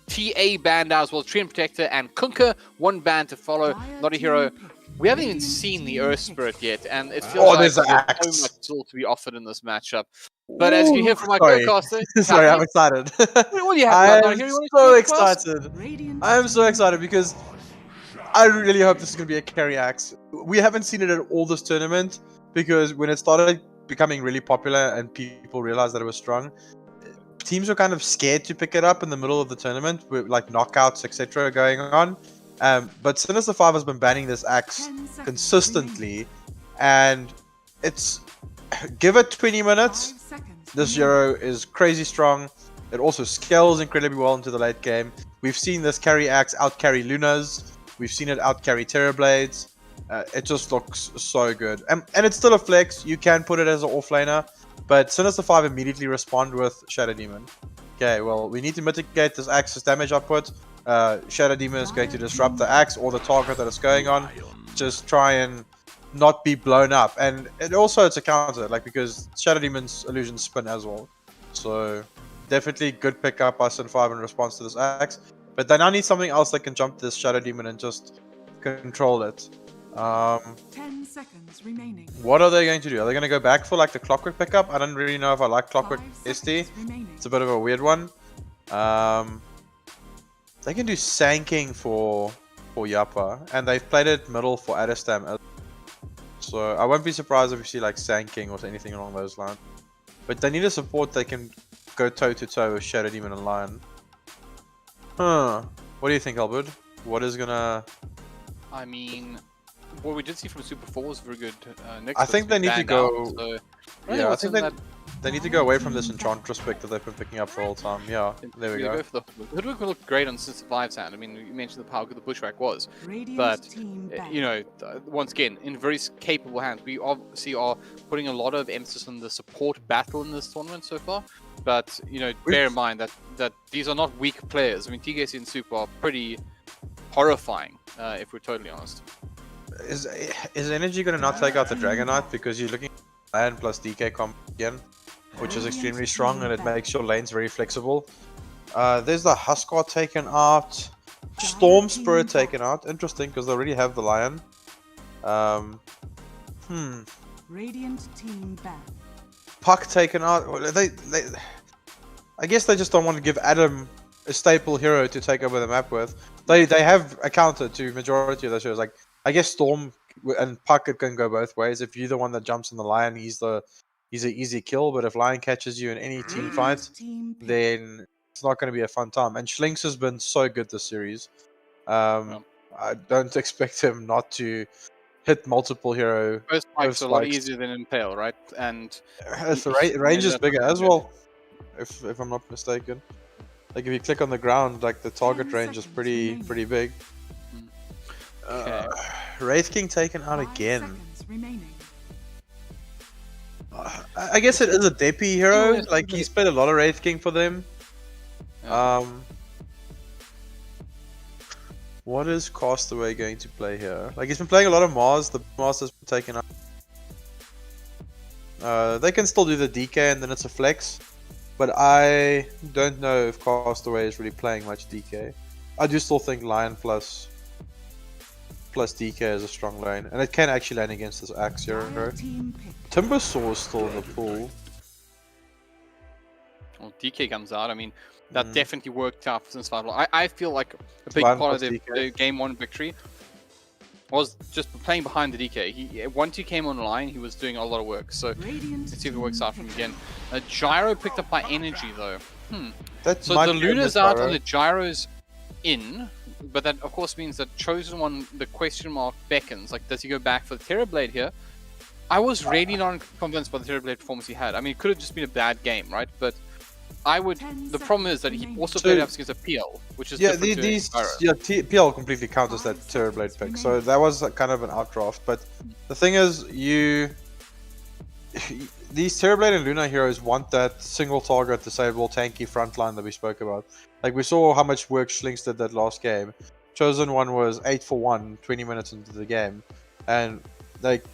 TA banned out as well, Tree and Protector and Kunkka, one ban to follow, notAhero. We haven't even seen the Earth Spirit yet, and it feels like there's so much still to be offered in this matchup. But as you hear from my co-caster, sorry, I'm excited. What do you have? I'm so excited. I am so excited because I really hope this is going to be a carry axe. We haven't seen it at all this tournament because when it started becoming really popular and people realized that it was strong, teams were kind of scared to pick it up in the middle of the tournament with like knockouts, etc. going on. But Sinister 5 has been banning this axe consistently, and it's give it 20 minutes. This hero is crazy strong. It also scales incredibly well into the late game. We've seen this carry axe out carry Lunas. We've seen it out carry Terrorblades. It just looks so good, and it's still a flex. You can put it as an offlaner. But Sinister 5 immediately respond with Shadow Demon. Okay, well, we need to mitigate this axe's damage output. Shadow Demon is going to disrupt the axe or the target that it's going on. Just try and not be blown up. And it's a counter, like, because Shadow Demon's illusions spin as well. So, definitely good pickup by Sin 5 in response to this axe. But they now need something else that can jump this Shadow Demon and just control it. 10 seconds remaining. What are they going to do? Are they going to go back for like the Clockwork pickup? I don't really know if I like Clockwork ST. It's a bit of a weird one. They can do Sanking for Yappa, and they've played it middle for Adestam. So I won't be surprised if you see like Sanking or anything along those lines. But they need a support that can go toe to toe with Shadow Demon and Lion. What do you think, HellbirD? What is gonna? I mean, what we did see from Super 4 was very good. I think they need to go. Yeah, I think they need to go away from this Enchantress pick that they've been picking up for all time. Yeah, there we go. For the Hoodwink will look great on Sinister 5's hand. I mean, you mentioned how good the Bushwhack was, but you know, once again, in very capable hands. We obviously are putting a lot of emphasis on the support battle in this tournament so far. But you know, bear in mind that these are not weak players. I mean, TKC and Super are pretty horrifying, if we're totally honest. Is Energy going to not take out the Dragon Knight because you're looking at land plus DK comp again, which is extremely strong and it makes your lanes very flexible. There's the Huskar taken out, Storm Spirit taken out. Interesting because they already have the Lion. Radiant team back. Puck taken out. I guess they just don't want to give Adam a staple hero to take over the map with. They have a counter to majority of those heroes. Like, I guess Storm and Puck can go both ways. If you're the one that jumps in the Lion, he's an easy kill. But if Lion catches you in any team fight, then it's not going to be a fun time. And Schlinks has been so good this series. I don't expect him not to hit multiple hero. First spikes are a lot easier than Impale, right? And the range is bigger as well, if I'm not mistaken. Like if you click on the ground, like the target range is pretty big. Wraith King taken out again. I guess it is a Depi hero. Like he's played a lot of Wraith King for them. What is Castaway going to play here? Like he's been playing a lot of Mars. The Master's been taken out. They can still do the DK and then it's a flex. But I don't know if Castaway is really playing much DK. I do still think Lion plus DK is a strong lane. And it can actually lane against this Axe hero. Timbersaw is still in the pool. Well, DK comes out. I mean, that definitely worked out since Survival. I feel like a big part of the game 1 victory was just playing behind the DK. Once he came online, he was doing a lot of work. So let's see if it works out for him again. A Gyro picked up by Energy though. So the Luna's out and the Gyro's in, but that of course means that Chosen One, the question mark beckons. Like, does he go back for the Terrorblade here? I was really not convinced by the Terrorblade performance he had. I mean, it could have just been a bad game, right? But I would. 10 The problem is that he seconds also remaining. played up against a PL, which is Yeah, different to these Gyro. PL completely counters that Terrorblade pick, so that was kind of an outdraft. But the thing is, these Terrorblade and Luna heroes want that single target disable tanky frontline that we spoke about. Like we saw how much work Schlinks did that last game. Chosen one was 8 for 1, 20 minutes into the game, and like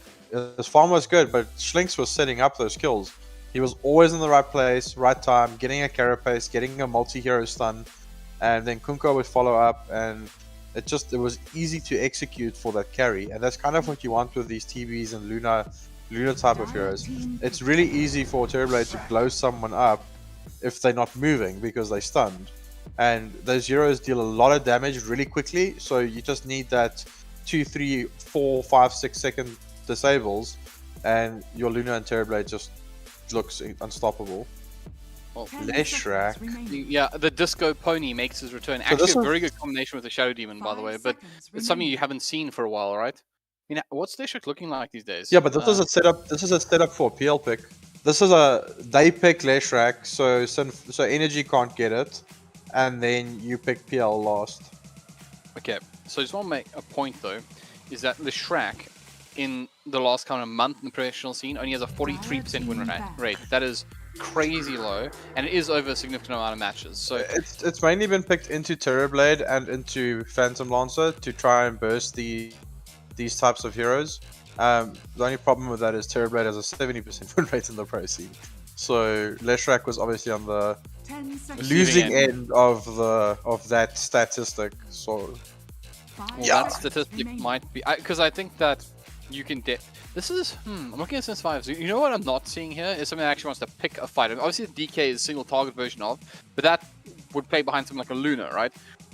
his farm was good, but Schlinks was setting up those kills. He was always in the right place, right time, getting a carapace, getting a multi-hero stun, and then Kunko would follow up, and it was easy to execute for that carry, and that's kind of what you want with these TBs and Luna type of heroes. It's really easy for Terrorblade to blow someone up if they're not moving because they're stunned, and those heroes deal a lot of damage really quickly, so you just need that 2, 3, 4, 5, 6 second disables, and your Luna and Terrorblade just looks unstoppable. Well, Leshrac. Yeah, the Disco Pony makes his return. Actually, a very good combination with the Shadow Demon, by the way, but it's something you haven't seen for a while, right? I mean, what's Leshrac looking like these days? Yeah, but this is a setup. This is a setup for a PL pick. They pick Leshrac, so Energy can't get it, and then you pick PL last. Okay, so I just want to make a point though, is that Leshrac in the last kind of month in the professional scene only has a 43% win rate. That is crazy low, and it is over a significant amount of matches. So it's mainly been picked into Terrorblade and into Phantom Lancer to try and burst these types of heroes. The only problem with that is Terrorblade has a 70% win rate in the pro scene. So Leshrac was obviously on the losing end of that statistic. So that statistic might be because I think that you can this is I'm looking at Sense 5. You know what I'm not seeing here is something that actually wants to pick a fight. I mean, obviously the DK is a single target version of, but that would play behind something like a Luna, right?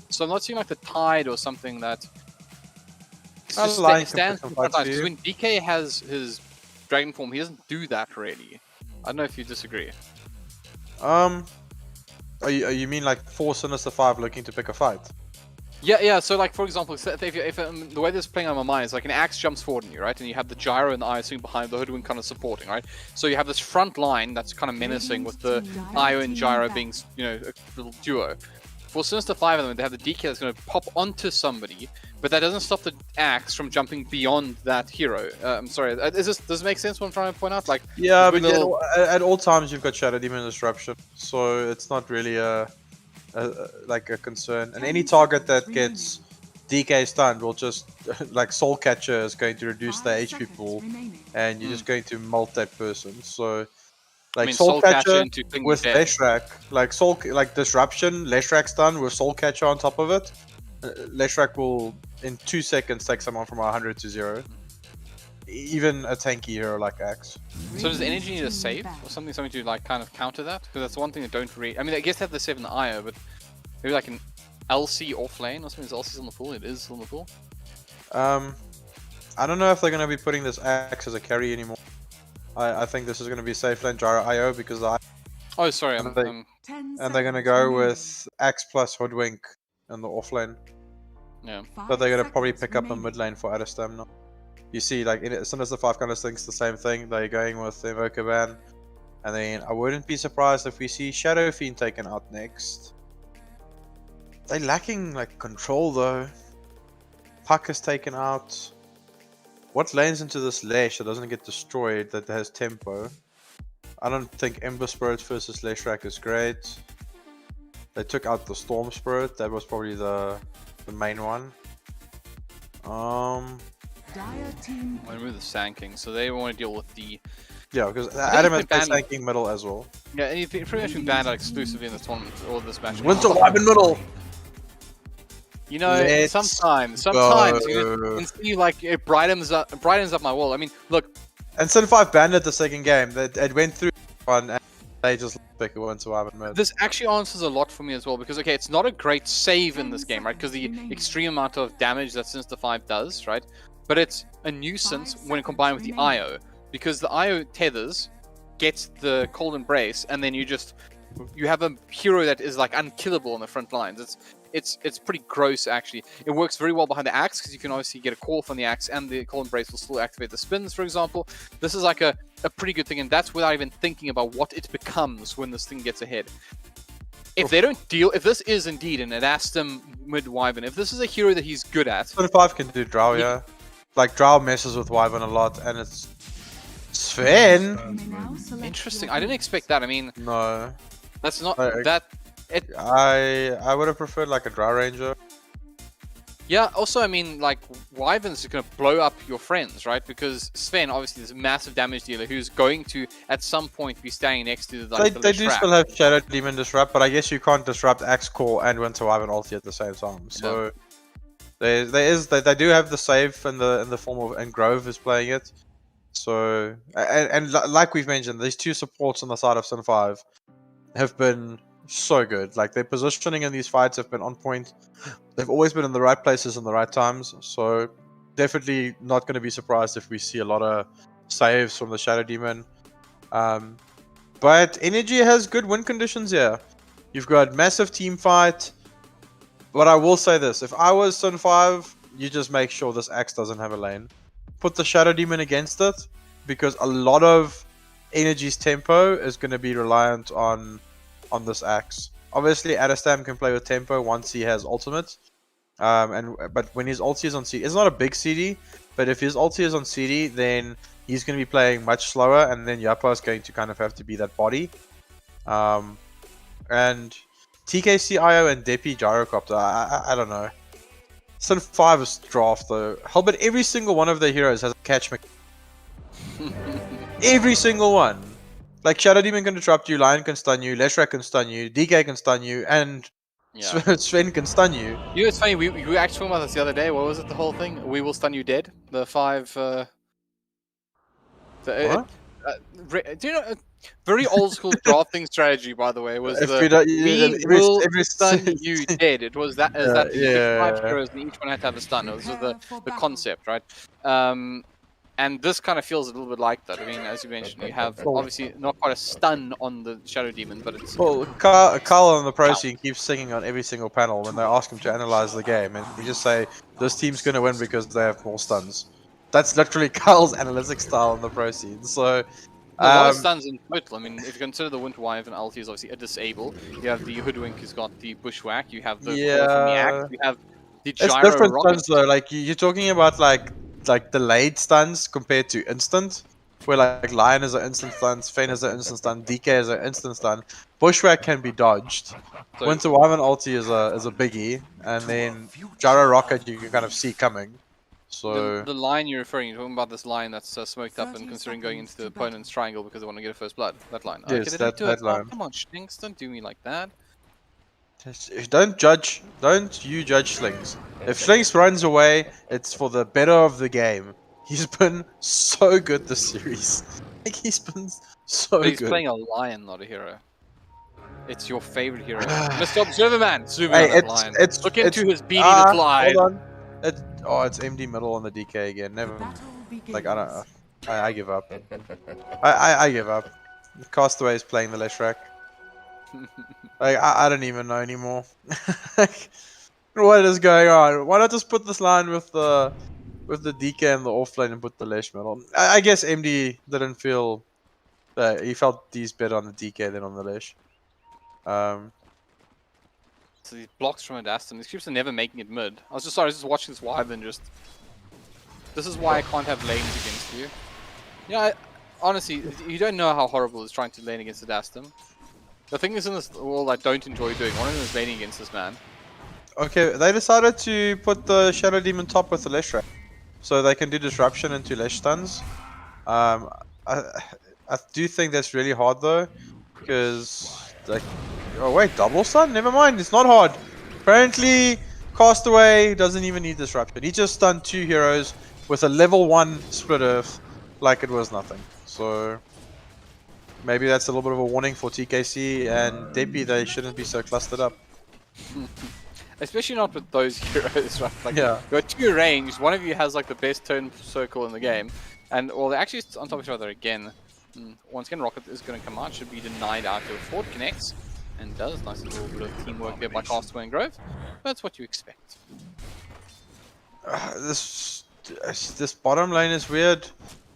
So I'm not seeing like the Tide or something that stands in front lines. Because when DK has his dragon form, he doesn't do that really. I don't know if you disagree. You mean like 4 Sinister 5 looking to pick a fight? Yeah. So like for example, if the way this is playing on my mind is like an axe jumps forward on you, right, and you have the gyro and the IO swing behind, the hoodwink kind of supporting, right. So you have this front line that's kind of menacing with the IO and gyro being, a little duo. For Sinister 5 of them, they have the DK that's going to pop onto somebody, but that doesn't stop the axe from jumping beyond that hero. I'm sorry, does it make sense what I'm trying to point out? Like, yeah, but at all times you've got Shadow Demon Disruption, so it's not really like a concern. And any target that gets DK stunned will just, like Soul Catcher is going to reduce the HP pool, and you're just going to mult that person. So, like Soul Catcher with Leshrac, like Disruption, Leshrac stun with Soul Catcher on top of it. Leshrac will in 2 seconds take someone from 100 to 0. Even a tanky hero like Axe. So does Energy need a save or something to like kind of counter that? Because that's one thing that don't really. I mean, I guess they have the save in the IO, but maybe like an LC off lane or something. Is LC's on the pool? It is on the pool. I don't know if they're going to be putting this Axe as a carry anymore. I think this is going to be safe lane Gyro IO because the. Oh, sorry. And they're going to go with Axe plus Hoodwink in the off lane. Yeah. But they're going to probably pick up a mid lane for Ada Stamina. You see, like, as soon as the 5 kind of thinks the same thing, they're going with the Invoker ban. And then I wouldn't be surprised if we see Shadow Fiend taken out next. They're lacking, like, control, though. Puck is taken out. What lanes into this Lesh that doesn't get destroyed, that has tempo? I don't think Ember Spirit versus Leshrac is great. They took out the Storm Spirit. That was probably the main one. I remove the Sand King, so they want to deal with the. Yeah, because Adam has been Sand King middle as well. Yeah, and you've pretty much been banned out exclusively in this tournament or this match. Winter Wyvern middle! You know, sometimes you can see like it brightens up my wall. I mean, look. And Sin 5 banned it the second game. It went through one and they just pick a Winter Wyvern mid. This actually answers a lot for me as well because, okay, it's not a great save in this game, right? Because the extreme amount of damage that Sinister 5 does, right? But it's a nuisance when combined with the IO, because the IO tethers, gets the Cold Embrace, and then you have a hero that is like unkillable on the front lines. It's pretty gross actually. It works very well behind the axe because you can obviously get a call from the axe, and the Cold Embrace will still activate the spins, for example. This is like a pretty good thing, and that's without even thinking about what it becomes when this thing gets ahead. if they don't deal, if this is indeed an Adastum mid Wyvern, if this is a hero that he's good at, 25 can do Drow, yeah. Like Drow messes with Wyvern a lot, and it's Sven. You may now select interesting. your I didn't expect that. I mean, No, that's not I- that. I would have preferred like a Drow Ranger. Yeah. Also, I mean, like Wyvern's is going to blow up your friends, right? Because Sven, obviously, is a massive damage dealer who's going to, at some point, be standing next to the. Like, They do still have Shadow Demon Disrupt, but I guess you can't disrupt Axe Core and Winter Wyvern ulti at the same time. So they do have the save in the form of, and Grove is playing it. So and like we've mentioned, these two supports on the side of Sin 5 have been so good. Like their positioning in these fights have been on point. They've always been in the right places and the right times. So definitely not going to be surprised if we see a lot of saves from the Shadow Demon. But Energy has good win conditions here. You've got massive team fight. But I will say this: if I was Sin 5, you just make sure this Axe doesn't have a lane. Put the Shadow Demon against it, because a lot of Energy's tempo is going to be reliant on this Axe. Obviously, Adastam can play with tempo once he has ultimate. But when his ulti is on CD, it's not a big CD, but if his ulti is on CD, then he's going to be playing much slower, and then Yappa is going to kind of have to be that body. And TKC IO and Depi Gyrocopter, I don't know. Sin 5 is draft though. HellbirD, every single one of their heroes has a catch every single one. Like Shadow Demon can disrupt you, Lion can stun you, Leshrac can stun you, DK can stun you, and Sven can stun you. You know, it's funny. We were actually talking about this the other day. What was it? The whole thing. We will stun you dead. The 5. What? Do you know? Very old school drafting strategy, by the way, was If the we don't- we every- will every- stun you dead. It was that as that Yeah. 5 heroes and each one had to have a stun. This was the prepare for battle. concept, right? And this kind of feels a little bit like that. I mean, as you mentioned, you have obviously not quite a stun on the Shadow Demon, but it's Well, Carl on the pro scene keeps singing on every single panel when they ask him to analyze the game, and we just say, this team's going to win because they have more stuns. That's literally Carl's analytics style on the pro scene. So, a lot of stuns in total. I mean, if you consider the Winter Wyvern ulti is obviously a disable, you have the Hoodwink who's got the Bushwhack, you have the call from the Axe, you have the it's Gyro different Rocket. stuns though. Like you're talking about like delayed stuns compared to instant, where like Lion is an instant stun, Sven is an instant stun, DK is an instant stun. Bushwhack can be dodged. So- Winter Wyvern ulti is a biggie, and then Gyro Rocket you can kind of see coming. So The line you're referring, you're talking about this line that's smoked up and 30 considering going into the seconds to battle. opponent's triangle because they want to get a first blood. That line. Yes, Okay, they didn't do that it. line. Oh, come on, Stinks, don't do me like that. don't you judge Slings. If Slings runs away, it's for the better of the game. He's been so good this series. Like he's been so But he's good. playing a lion, not a hero. It's your favorite hero. Mr. Observer Man, zoom in Hey, on that lion. Look into his beady little eye. Hold on. It's MD middle on the DK again. Never. Battle begins. Like I don't. I give up. I give up. Castaway is playing the Leshrac. Like I don't even know anymore. Like, what is going on? Why not just put this line with the DK and the offlane and put the Lesh middle? I guess MD didn't feel that he felt these better on the DK than on the Lesh. So these blocks from Adastum, these creeps are never making it mid. I was just watching this Wyvern just... This is why I can't have lanes against you. Yeah, honestly, you don't know how horrible it is trying to lane against Adastum. The thing is in this world I don't enjoy doing. One of them is laning against this man. Okay, they decided to put the Shadow Demon top with the Leshrac, so they can do disruption into Lesh stuns. I do think that's really hard though, because like, oh wait, double stun? Never mind, it's not hard. Apparently, Castaway doesn't even need disruption. He just stunned 2 heroes with a level 1 split earth, like it was nothing. So maybe that's a little bit of a warning for TKC and Depi. They shouldn't be so clustered up. Especially not with those heroes, right? Like, Yeah. you got 2 ranged, one of you has like the best turn circle in the game, and well, they're actually on top of each other again. Once again, Rocket is going to come out, should be denied out to a Ford, connects, and does. Nice little bit of teamwork there by Castaway and Grove. That's what you expect. This bottom lane is weird.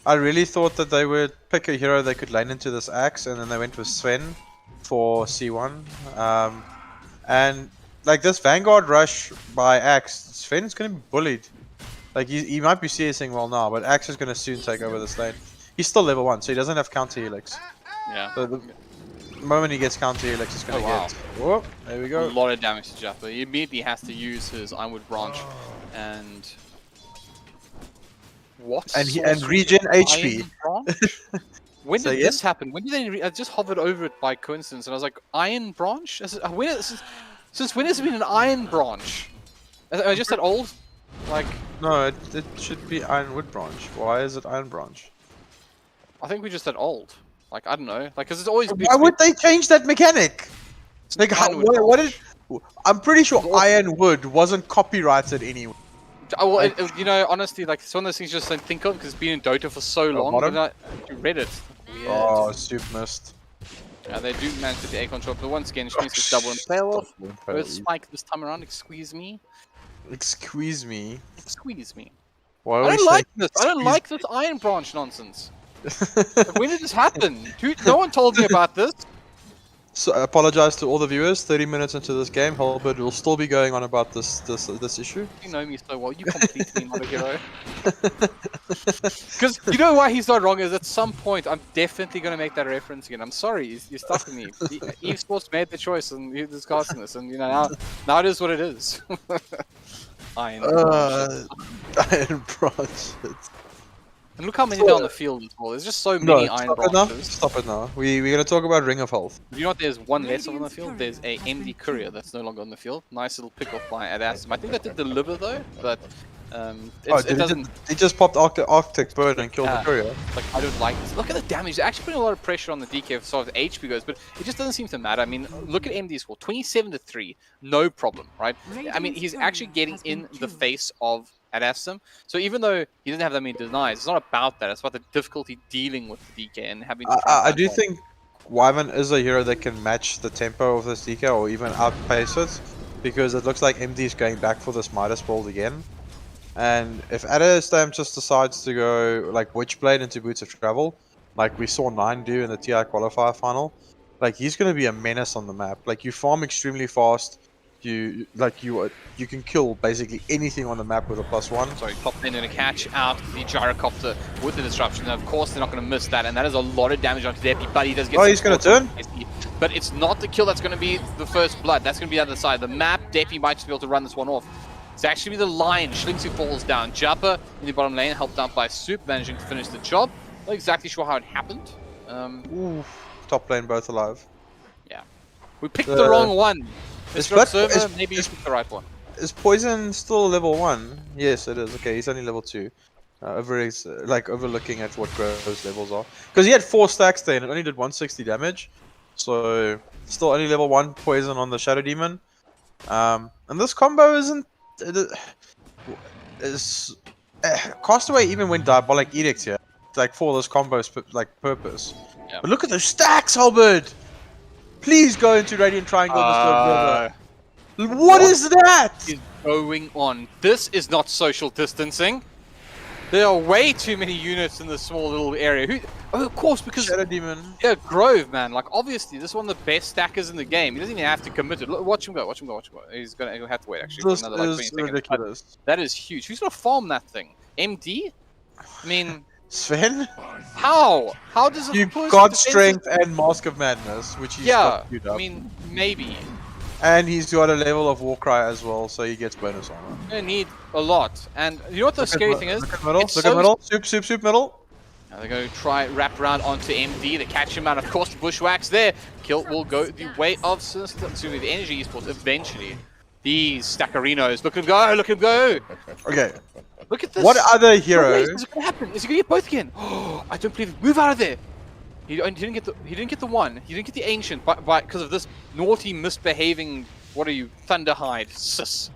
I really thought that they would pick a hero they could lane into this Axe, and then they went with Sven for C1. And like this Vanguard rush by Axe, Sven's gonna be bullied. Like he might be CSing well now, but Axe is gonna soon take over this lane. He's still level 1, so he doesn't have counter helix. Yeah. So the moment he gets counter helix, he's gonna get. Whoop, there we A go. lot of damage to Jappa. He immediately has to use his Ironwood branch, and what? And regen HP. When So, did yeah? this happen? When did they? I just hovered over it by coincidence, and I was like, Iron Branch? Since when has it been an Iron Branch? Am I just that old? Like, No, it should be Ironwood branch. Why is it Iron branch? I think we're just that old. Like, I don't know. Like, because it's always been. Why would they change that mechanic? Like, Ironwood what branch. did? I'm pretty sure Ironwood wasn't copyrighted anyway. Oh, well, you know, honestly, like, it's one of those things you just don't think of because it's been in Dota for so long. bottom? But I read it. Weird. Oh, soup missed. They do manage to get the A control, but once again, she needs to double and fail off. With Spike this time around, excuse me. Excuse me. Squeeze me. Why I don't like this. I don't like this Iron Branch nonsense. Like, when did this happen? No one told me about this. So I apologize to all the viewers. 30 minutes into this game, HellbirD will still be going on about this issue. You know me so well. You complete me, notAhero. Because you know why he's not wrong is at some point I'm definitely going to make that reference again. I'm sorry, you're stuck with me. Evesports made the choice and you're discussing this, and you know now it is what it is. Iron Branch. And look how many are on the field as well. There's just so many Iron Branches. Stop it now. We're gonna talk about Ring of Health. You know what? There's one less on the field. There's a MD Courier that's no longer on the field. Nice little pick off by Adastum. I think that did deliver though, but it doesn't. He just popped Arctic Bird and killed the Courier. Like, I don't like this. Look at the damage. They're actually putting a lot of pressure on the DK as far as HP goes, but it just doesn't seem to matter. I mean, look at MD's score, 27-3, no problem, right? I mean, he's actually getting in the face of Adastum. So even though he doesn't have that many denies, it's not about that. It's about the difficulty dealing with the DK and having to try I do think Wyvern is a hero that can match the tempo of this DK or even outpace it, because it looks like MD is going back for this Midas build again. And if Adastum just decides to go like Witchblade into Boots of Travel, like we saw 9 do in the TI qualifier final, like he's going to be a menace on the map. Like you farm extremely fast. You can kill basically anything on the map with a +1. Sorry, top lane going to catch out the Gyrocopter with the disruption. And of course, they're not going to miss that, and that is a lot of damage onto Deppy, but he does get. Oh, he's going to turn. But it's not the kill that's going to be the first blood. That's going to be the other side. The map, Deppy might just be able to run this one off. It's actually the Lion, Schlinks who falls down. Jappa in the bottom lane, helped out by Soup, managing to finish the job. Not exactly sure how it happened. Top lane both alive. Yeah, we picked the wrong one. Mr. Observer, maybe you picked the right one. Is Poison still level 1? Yes, it is. Okay, he's only level 2. Overlooking at what Grove's levels are. Because he had 4 stacks there and it only did 160 damage. So, still only level 1 Poison on the Shadow Demon. And this combo isn't... Castaway even went Diabolic Edict here. Like, for this combo's purpose. Yeah. But look at those stacks, HellbirD! Please go into Radiant Triangle, Mr. Observer. What is that? Is going on? This is not social distancing. There are way too many units in this small little area. Oh, of course, because Shadow Demon. Yeah, Grove, man. Like, obviously, this is one of the best stackers in the game. He doesn't even have to commit it. Look, watch him go. Watch him go. Watch him go. He's gonna have to wait actually. This For another, like, 20 is seconds. ridiculous. That is huge. Who's gonna farm that thing? MD? I mean, Sven? how? How does it? You got strength and Mask of Madness, which he's got queued up. I mean, maybe. And he's got a level of Warcry as well, so he gets bonus armor. They need a lot. And you know what the scary thing is? Look at middle, look at middle. Soup, middle. Now they're going to try wrap around onto MD. They catch him out, of course, the bushwhacks there. Kill will go the way of Sinister, the Energy Esports eventually. These Staccarinos, look at him go, look at him go. Okay. Look at this. What other hero? Is it going to happen? Is he going to get both again? Oh, I don't believe it. Move out of there. He didn't get the one. He didn't get the ancient because of this naughty misbehaving. What are you, Thunderhide, sis?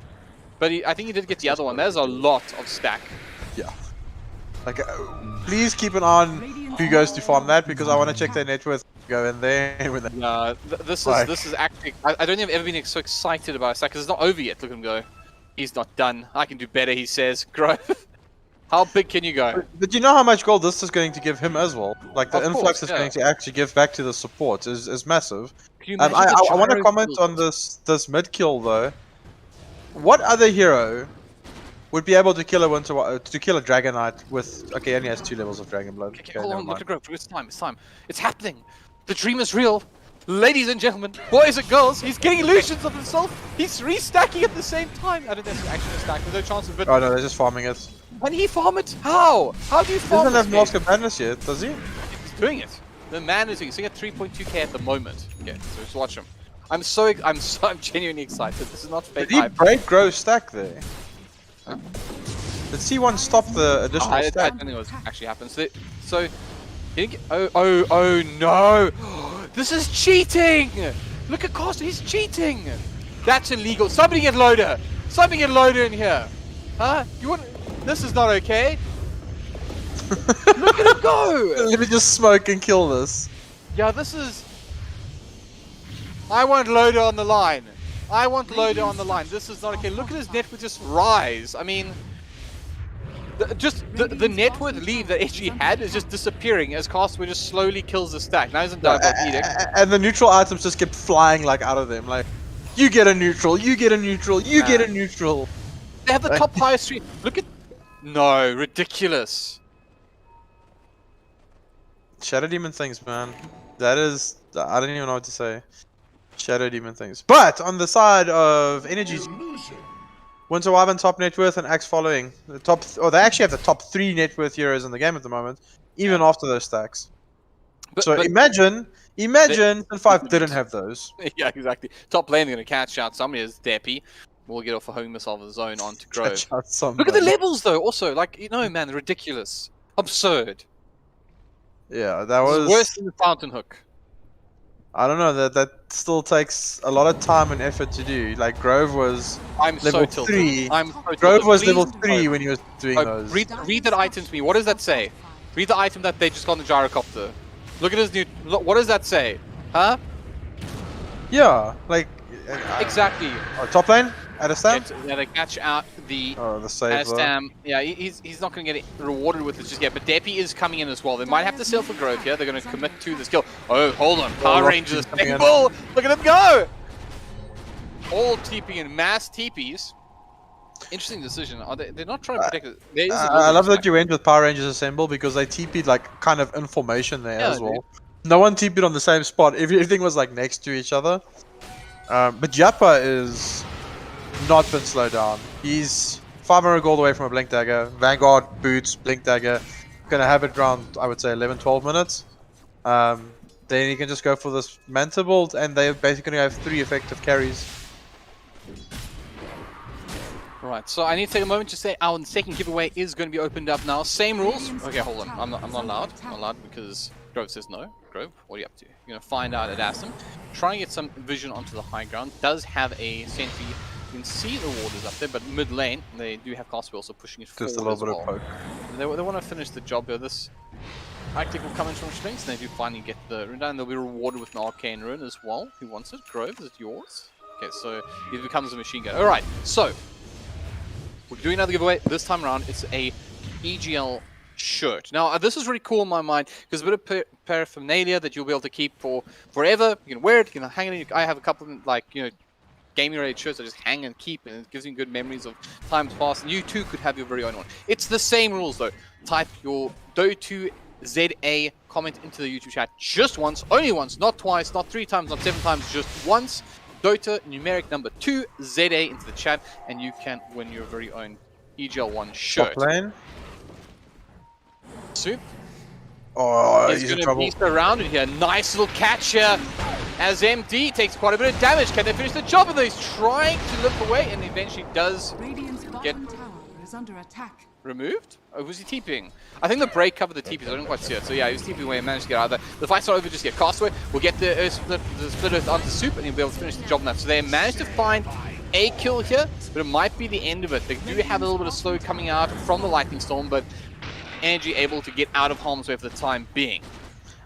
But I think he did get the other one. There's a lot of stack. Yeah. Like, please keep an eye on who goes to farm that, because I want to check their net worth. Go in there. This is actually. I don't think I've ever been so excited about a stack because it's not over yet. Look at him go. He's not done. I can do better, he says. Grove. How big can you go? But you know how much gold this is going to give him as well? Like the Of influx course, it's yeah. going to actually give back to the support is massive. Can you imagine I want to gyro comment build? on this mid kill though. What other hero would be able to kill a Dragon Knight with? Okay, he only has 2 levels of Dragon Blood. Okay, Okay, hold never on, look mind. at growth. It's time. It's time. It's happening. The dream is real. Ladies and gentlemen, boys and girls, he's getting illusions of himself. He's restacking at the same time. I don't think that's actually a stack. There's no chance of it. Oh no, they're just farming it. Can he farm it? How? How do you He farm doesn't have this Mask game? of Madness yet, does he? He's doing it. The man is sitting at 3.2k at the moment. Okay, so just watch him. I'm genuinely excited. This is not fake Did he hype. break Grove's stack there? Did C1 stop the additional I stack? don't think it was actually happened. So he didn't get, oh no! This is cheating! Look at Costa, he's cheating! That's illegal. Somebody get loader! Somebody get loader in here! Huh? You want? This is not okay. Look at him go! Let me just smoke and kill this. Yeah, this is. I want loader on the line. I want loader on the line. This is not okay. Look at his net worth just rise. I mean, the net worth lead that HG had is just disappearing as Castaway just slowly kills the stack. Now he's in Diabolic Edict. And the neutral items just kept flying like out of them. Like, you get a neutral, you get a neutral, you get a neutral. They have the top highest stream. Look at. No, ridiculous. Shadow Demon things, man. That is. I don't even know what to say. Shadow Demon things. But on the side of Energy's. Winter Wyvern top net worth and Axe following. The top. They actually have the top 3 net worth heroes in the game at the moment. Even after those stacks. So imagine Sin5 didn't have those. Yeah, exactly. Top lane, they're going to catch out somebody as Deppy. We'll get off a home missile of the zone onto Grove. Catch out Look at the somebody. levels though, also. Like, you know, man, ridiculous. Absurd. Yeah, that This was is worse than the Fountain Hook. I don't know, that still takes a lot of time and effort to do. Like Grove was I'm level so tilted. 3. I'm so Grove tilted. was Please level 3 when he was doing those. read that item to me. What does that say? Read the item that they just got on the gyrocopter. Look at his new. Look, what does that say? Huh? Yeah, like Exactly. top lane at a stamp. Yeah, they catch out the The save. Stam. Yeah, he's not going to get rewarded with this just yet. But Deppy is coming in as well. They might have to sell for Grove here. They're going to commit to this kill. Oh, hold on. Power Rangers. Big bull. Look at him go. All TP in mass TPs. Interesting decision. Are they're not trying to protect it. There is I love that you went with Power Rangers Assemble because they TP'd like kind of in formation there as well. No one TP'd on the same spot. Everything was like next to each other. But Yappa is not been slowed down. He's 500 gold away from a Blink Dagger. Vanguard, Boots, Blink Dagger. Gonna have it around, I would say, 11-12 minutes. Then you can just go for this Manta build, and they're basically gonna have 3 effective carries. Right, so I need to take a moment to say our second giveaway is going to be opened up now. Same rules. Okay, hold on. I'm not allowed. I'm not allowed because Grove says no. Grove, what are you up to? You're going to find out at Aston. Try and get some vision onto the high ground. Does have a sentry. You can see the warders up there, but mid lane, they do have Castaway also pushing it forward. Just a little as bit well. of poke. They want to finish the job here. This Arctic will come in from strings, and they do finally get the rune down. They'll be rewarded with an arcane rune as well. Who wants it? Grove, is it yours? Okay, so it becomes a machine gun. Alright, so we're doing another giveaway. This time around, it's a EGL shirt. Now, this is really cool in my mind because a bit of paraphernalia that you'll be able to keep for forever. You can wear it, you can hang it in. I have a couple of, like, you know, gaming related shirts I just hang and keep, and it gives you good memories of times past. And you too could have your very own one. It's the same rules though. Type your Dota ZA comment into the YouTube chat just once, only once, not twice, not 3 times, not 7 times, just once. Dota numeric number 2 ZA into the chat, and you can win your very own EGL One shirt. Top lane. Soup. Oh, He's he's in going to trouble. beast around in here. Nice little catch here. As MD takes quite a bit of damage. Can they finish the job? And he's trying to limp away, and eventually does Radiant's get bottom tower is under attack. removed. Oh, was he TPing? I think the break covered the TPs. I didn't quite see it. So yeah, he was TPing away and managed to get out of there. The fight's not over just yet. Castaway will get the split earth onto Soup, and he'll be able to finish the job now. So they managed to find a kill here, but it might be the end of it. They do have a little bit of slow coming out from the Lightning Storm, but Energy able to get out of harm's way for the time being.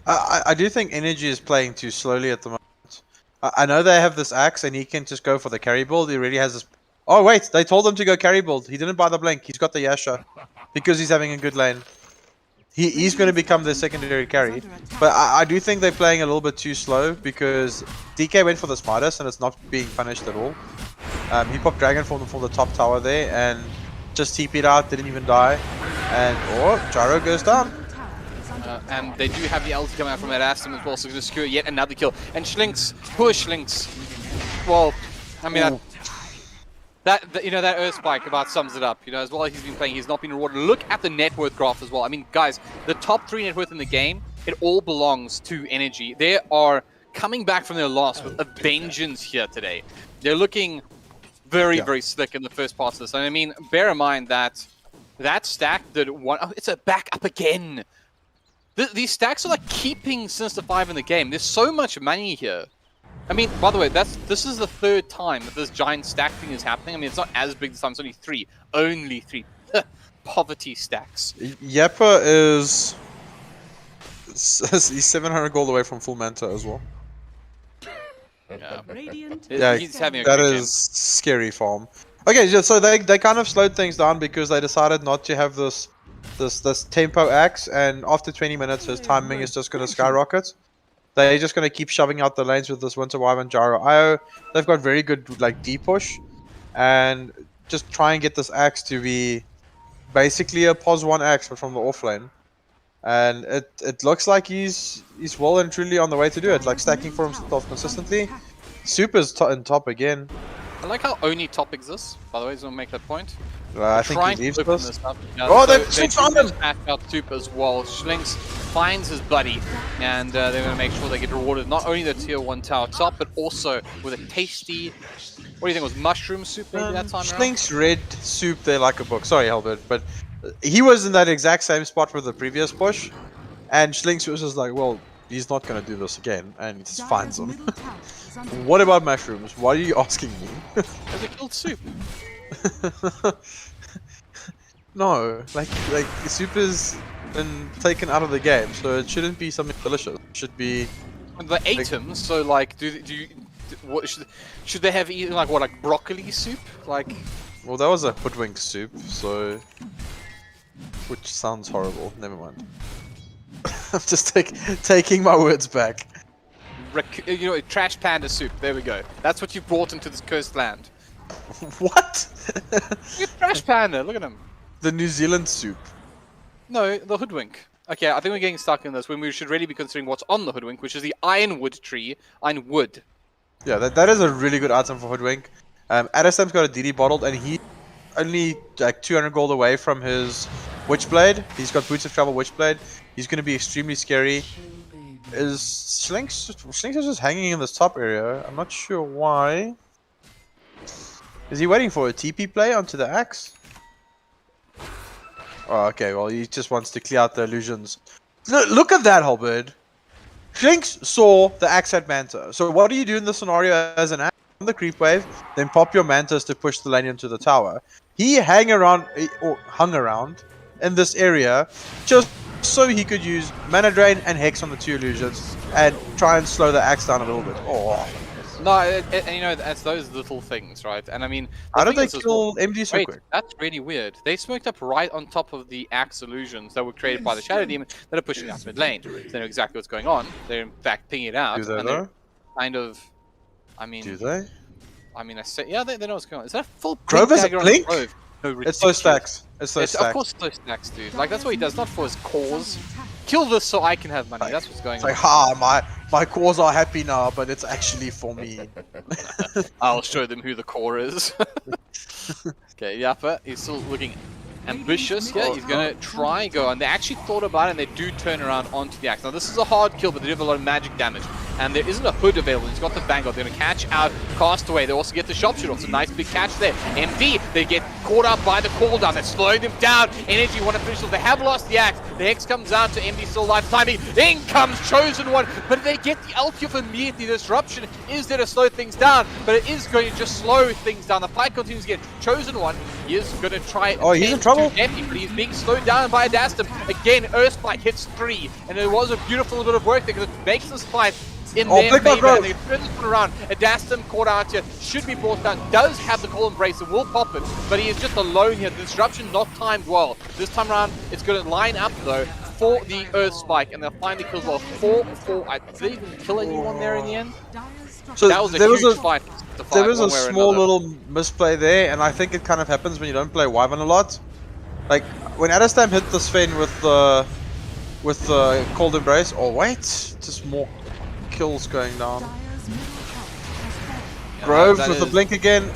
I do think Energy is playing too slowly at the moment. I know they have this axe and he can just go for the carry build. He really has this. Oh wait, they told him to go carry build. He didn't buy the blink. He's got the Yasha. because he's having a good lane. He's going to become the secondary carry. But I do think they're playing a little bit too slow because DK went for the Midas and it's not being punished at all. He popped Dragon from the top tower there and just TP'd out, didn't even die. And Gyro goes down. And they do have the ulti coming out from that Aston as well, so going to secure yet another kill. And Schlinks, poor Schlinks. Well, I mean, that Earth Spike about sums it up. You know, as well as he's been playing, he's not been rewarded. Look at the net worth graph as well. I mean, guys, the top 3 net worth in the game, it all belongs to Energy. They are coming back from their loss with a vengeance here today. They're looking very, very slick in the first part of this. And I mean, bear in mind that stack did one. Oh, it's a back up again. These stacks are like keeping Sinister 5 in the game. There's so much money here. I mean, by the way, this is the 3rd time that this giant stack thing is happening. I mean, it's not as big this time. It's only 3. Only 3. Poverty stacks. Yepa is... He's 700 gold away from full Manta as well. Yeah, he's having a that great is game. scary farm. Okay, so they kind of slowed things down because they decided not to have this tempo axe, and after 20 minutes his timing is just going to skyrocket. They're just going to keep shoving out the lanes with this Winter Wyvern Gyro IO. They've got very good like D push, and just try and get this axe to be basically a pos 1 axe but from the off lane. And it looks like he's well and truly on the way to do it, like stacking for himself consistently. Super's in top again. I like how only top exists, by the way, so I'll make that point. I think he leaves this. Oh, they've found him! Smash out Super as well. Schlinks finds his buddy, and they're going to make sure they get rewarded not only the tier 1 tower top, but also with a tasty, what do you think, was mushroom soup maybe that time around? Schlinks red soup, they like a book. Sorry, HellbirD, but he was in that exact same spot for the previous push, and Schlinks was just like, well, he's not going to do this again, and he just finds him. What about mushrooms? Why are you asking me? Because it killed Soup. No, like soup has been taken out of the game, so it shouldn't be something delicious. It should be. The items. So like, what should they have eaten? Like broccoli soup? Like. Well, that was a hoodwink soup, so. Which sounds horrible. Never mind. I'm just taking my words back. Trash panda soup. There we go. That's what you brought into this cursed land. What? Trash panda. Look at him. The New Zealand soup. No, the hoodwink. Okay, I think we're getting stuck in this when we should really be considering what's on the hoodwink, which is the ironwood tree. Ironwood. Yeah, that is a really good item for hoodwink. Adestam's got a DD bottled, and he only like 200 gold away from his Witchblade. He's got Boots of Travel Witchblade. He's going to be extremely scary. Is Schlinks is just hanging in this top area. I'm not sure why. Is he waiting for a TP play onto the axe? Oh, okay, well, he just wants to clear out the illusions. Look at that, HellbirD. Schlinks saw the axe at Manta. So what do you do in this scenario as an axe? On the creep wave, then pop your Mantas to push the lane into the tower. He hung around in this area just so he could use Mana Drain and Hex on the 2 illusions and try and slow the axe down a little bit. Oh. No, and that's those little things, right? And I mean, how did they kill MD so quick? That's really weird. They smoked up right on top of the axe illusions that were created by the Shadow Demon that are pushing out mid lane. They know exactly what's going on. They're in fact pinging it out. Do they know? Kind of. I mean. Do they? I mean, I say, yeah, they know what's going on. Is that a full Grove is a dagger on blink? Grove? No, it's those stacks. It's those stacks. Of course, it's those stacks, dude. Like that's what he does, not for his cause. Kill this so I can have money. That's what's going on. It's like, ha, my cores are happy now, but it's actually for me. I'll show them who the core is. Okay, Yappa, he's still looking ambitious. Yeah, he's gonna try and go, and they actually thought about it, and they do turn around onto the axe. Now this is a hard kill, but they do have a lot of magic damage, and there isn't a hood available. He's got the Vanguard. They're gonna catch out Castaway. They also get the sharpshooter. It's a nice big catch there. MD, they get caught up by the cooldown. They're slowing them down. Energy want to finish them. They have lost the axe. The Hex comes out to MD, still life timing. In comes Chosen One, but they get the ulti of immediately. Disruption is there to slow things down, but it is going to just slow things down. The fight continues again. Chosen One, he is going to try. Oh, he's in trouble. Devin, but he's being slowed down by Adastam. Again, Earthspike hits 3, and it was a beautiful bit of work there because it makes this fight in Oh, their Blink by favor. And Grove. they turn this one around. Adastum caught out here, should be brought down. Does have the Call Embrace and will pop it, but he is just alone here. The disruption not timed well. This time around, it's going to line up though for the Earth Spike, and they'll find the kills well. 4-4. Did they even kill anyone there in the end? So That was a there huge was a fight. there was a one way or small another. little misplay there, and I think it kind of happens when you don't play Wyvern a lot. Like when Adastam hit the Sven with the Cold Embrace. Oh wait, just more kills going down. Yeah, Grove that with the is- blink again.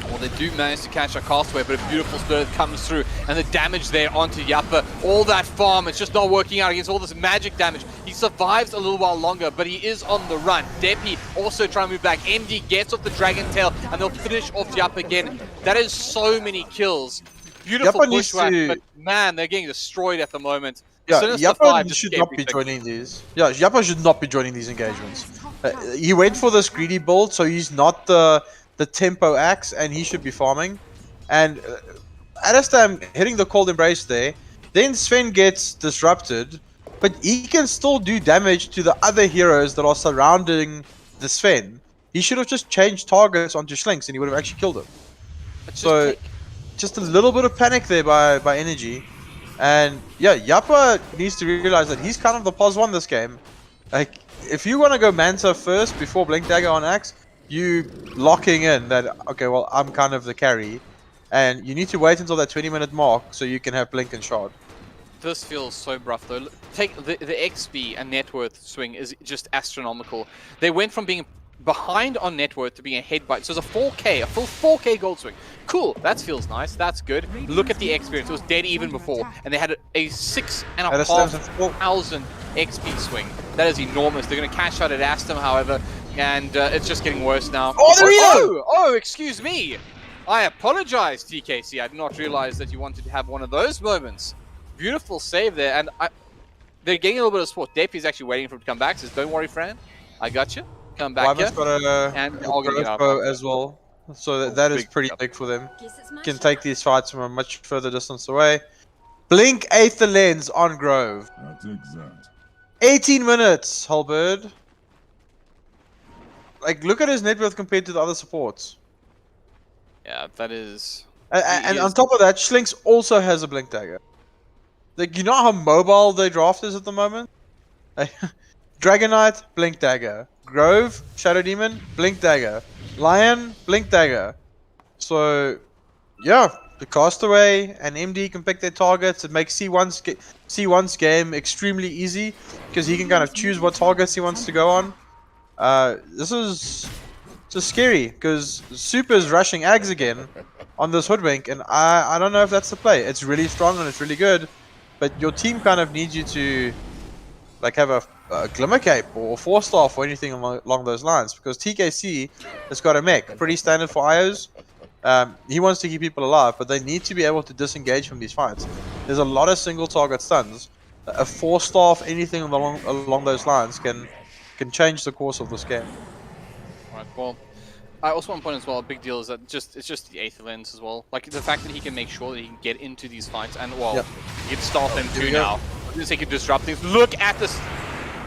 Well, they do manage to catch a Castaway, but a beautiful spirit comes through, and the damage there onto Yappa. All that farm, it's just not working out against all this magic damage. He survives a little while longer, but he is on the run. Depi also trying to move back. MD gets off the Dragon Tail, and they'll finish off Yappa again. That is so many kills. Beautiful Yappa needs pushback, to- but man, they're getting destroyed at the moment. Yeah, Sinister 5 Yappa just should gave not be everything. joining these. Yeah, Yappa should not be joining these engagements. He went for this greedy build, so he's not the tempo axe, and he should be farming. And Adastam hitting the Cold Embrace there, then Sven gets disrupted, but he can still do damage to the other heroes that are surrounding the Sven. He should have just changed targets onto Schlinks, and he would have actually killed him. But So, just a little bit of panic there by Energy. And yeah, Yappa needs to realize that he's kind of the pos one this game. Like, if you want to go Manta first before Blink Dagger on Axe, you locking in that, okay, well, I'm kind of the carry. And you need to wait until that 20-minute mark so you can have Blink and Shard. This feels so rough though. Take the XP and net worth swing is just astronomical. They went from being behind on net worth to being ahead by, so it's a 4K, a full 4K gold swing. Cool, that feels nice, that's good. Look at the experience, it was dead even before, and they had a 6,500 XP swing. That is enormous. They're going to cash out at Aston, however, and it's just getting worse now. Oh, the reload! Oh, excuse me. I apologize, TKC. I did not realize that you wanted to have one of those moments. Beautiful save there, and they're getting a little bit of support. Deppy's actually waiting for him to come back. Says, "Don't worry, Fran. I got you. Come back Wyvern's here." got And a I'll get growth out. bow as well. So that is Big pretty up. big for them. Guess it's my Can shot. take these fights from a much further distance away. Blink Aether Lens on Grove. That's exact. 18 minutes, HellbirD. Like, look at his net worth compared to the other supports. Yeah, that is. And on is- top of that, Schlinks also has a Blink Dagger. Like, you know how mobile their draft is at the moment? Dragon Knight, Blink Dagger. Grove, Shadow Demon, Blink Dagger. Lion, Blink Dagger. So, yeah, the Castaway and MD can pick their targets. It makes C1's game extremely easy because he can kind of choose what targets he wants to go on. This is just scary because Super is rushing Ags again on this Hoodwink, and I don't know if that's the play. It's really strong and it's really good, but your team kind of needs you to like have a Glimmer Cape or 4-staff or anything along those lines, because TKC has got a mech, pretty standard for IOs. He wants to keep people alive, but they need to be able to disengage from these fights. There's a lot of single target stuns. A 4-staff, anything along those lines can change the course of this game. Right, well, I also want to point as well, a big deal is that it's just the Aether Lens as well. Like, the fact that he can make sure that he can get into these fights, and, well, Yep. he can start them Here too we go. now. He can disrupt things. Look at this.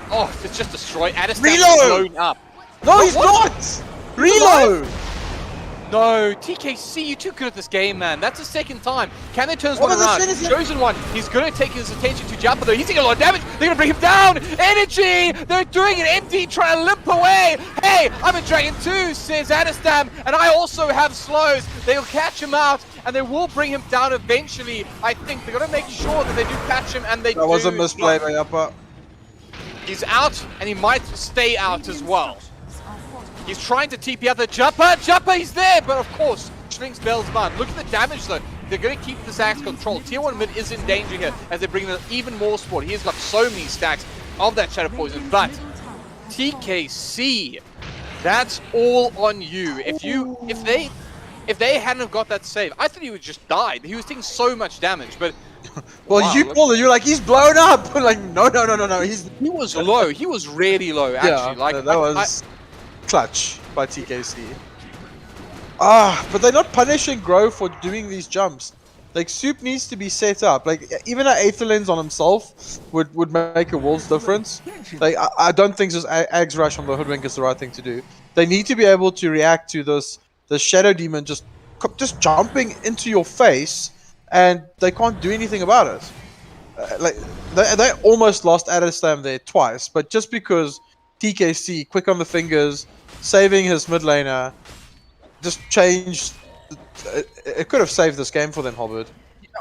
Oh, it's just destroyed. Addis Reload! blown up. No, he's What? not! Reload! No, TKC, you're too good at this game, man. That's the second time. Can they turn this What one was the around? Sinister? Chosen one. He's going to take his attention to Jumper, though. He's taking a lot of damage. They're going to bring him down. Energy! They're doing it empty, trying to limp away. Hey, I'm a Dragon 2, says Adistam, and I also have slows. They'll catch him out, and they will bring him down eventually. I think they're going to make sure that they do catch him, and they do. That was a misplay not. by Yappa. He's out, and he might stay out as well. He's trying to TP out the Jumper, he's there, but of course, Schlinks bails him out. Look at the damage though. They're going to keep this axe control. Tier 1 mid is in danger here as they bring in even more support. He has got so many stacks of that Shadow Poison, but TKC, that's all on you. If they hadn't have got that save, I thought he would just die. He was taking so much damage, but Well, wow, you look- pulled it. You're like, he's blown up. Like, no. He's he was low. He was really low, actually. yeah. Like that was clutch by TKC. But they're not punishing Grove for doing these jumps. Like Soup needs to be set up. Like even an Aether lens on himself would make a world's difference. Like I don't think just Ags Rush on the Hoodwink is the right thing to do. They need to be able to react to the Shadow Demon just jumping into your face, and they can't do anything about it. Like they almost lost Adestam there twice, but just because TKC quick on the fingers, saving his mid laner, just changed. It could have saved this game for them, HellbirD.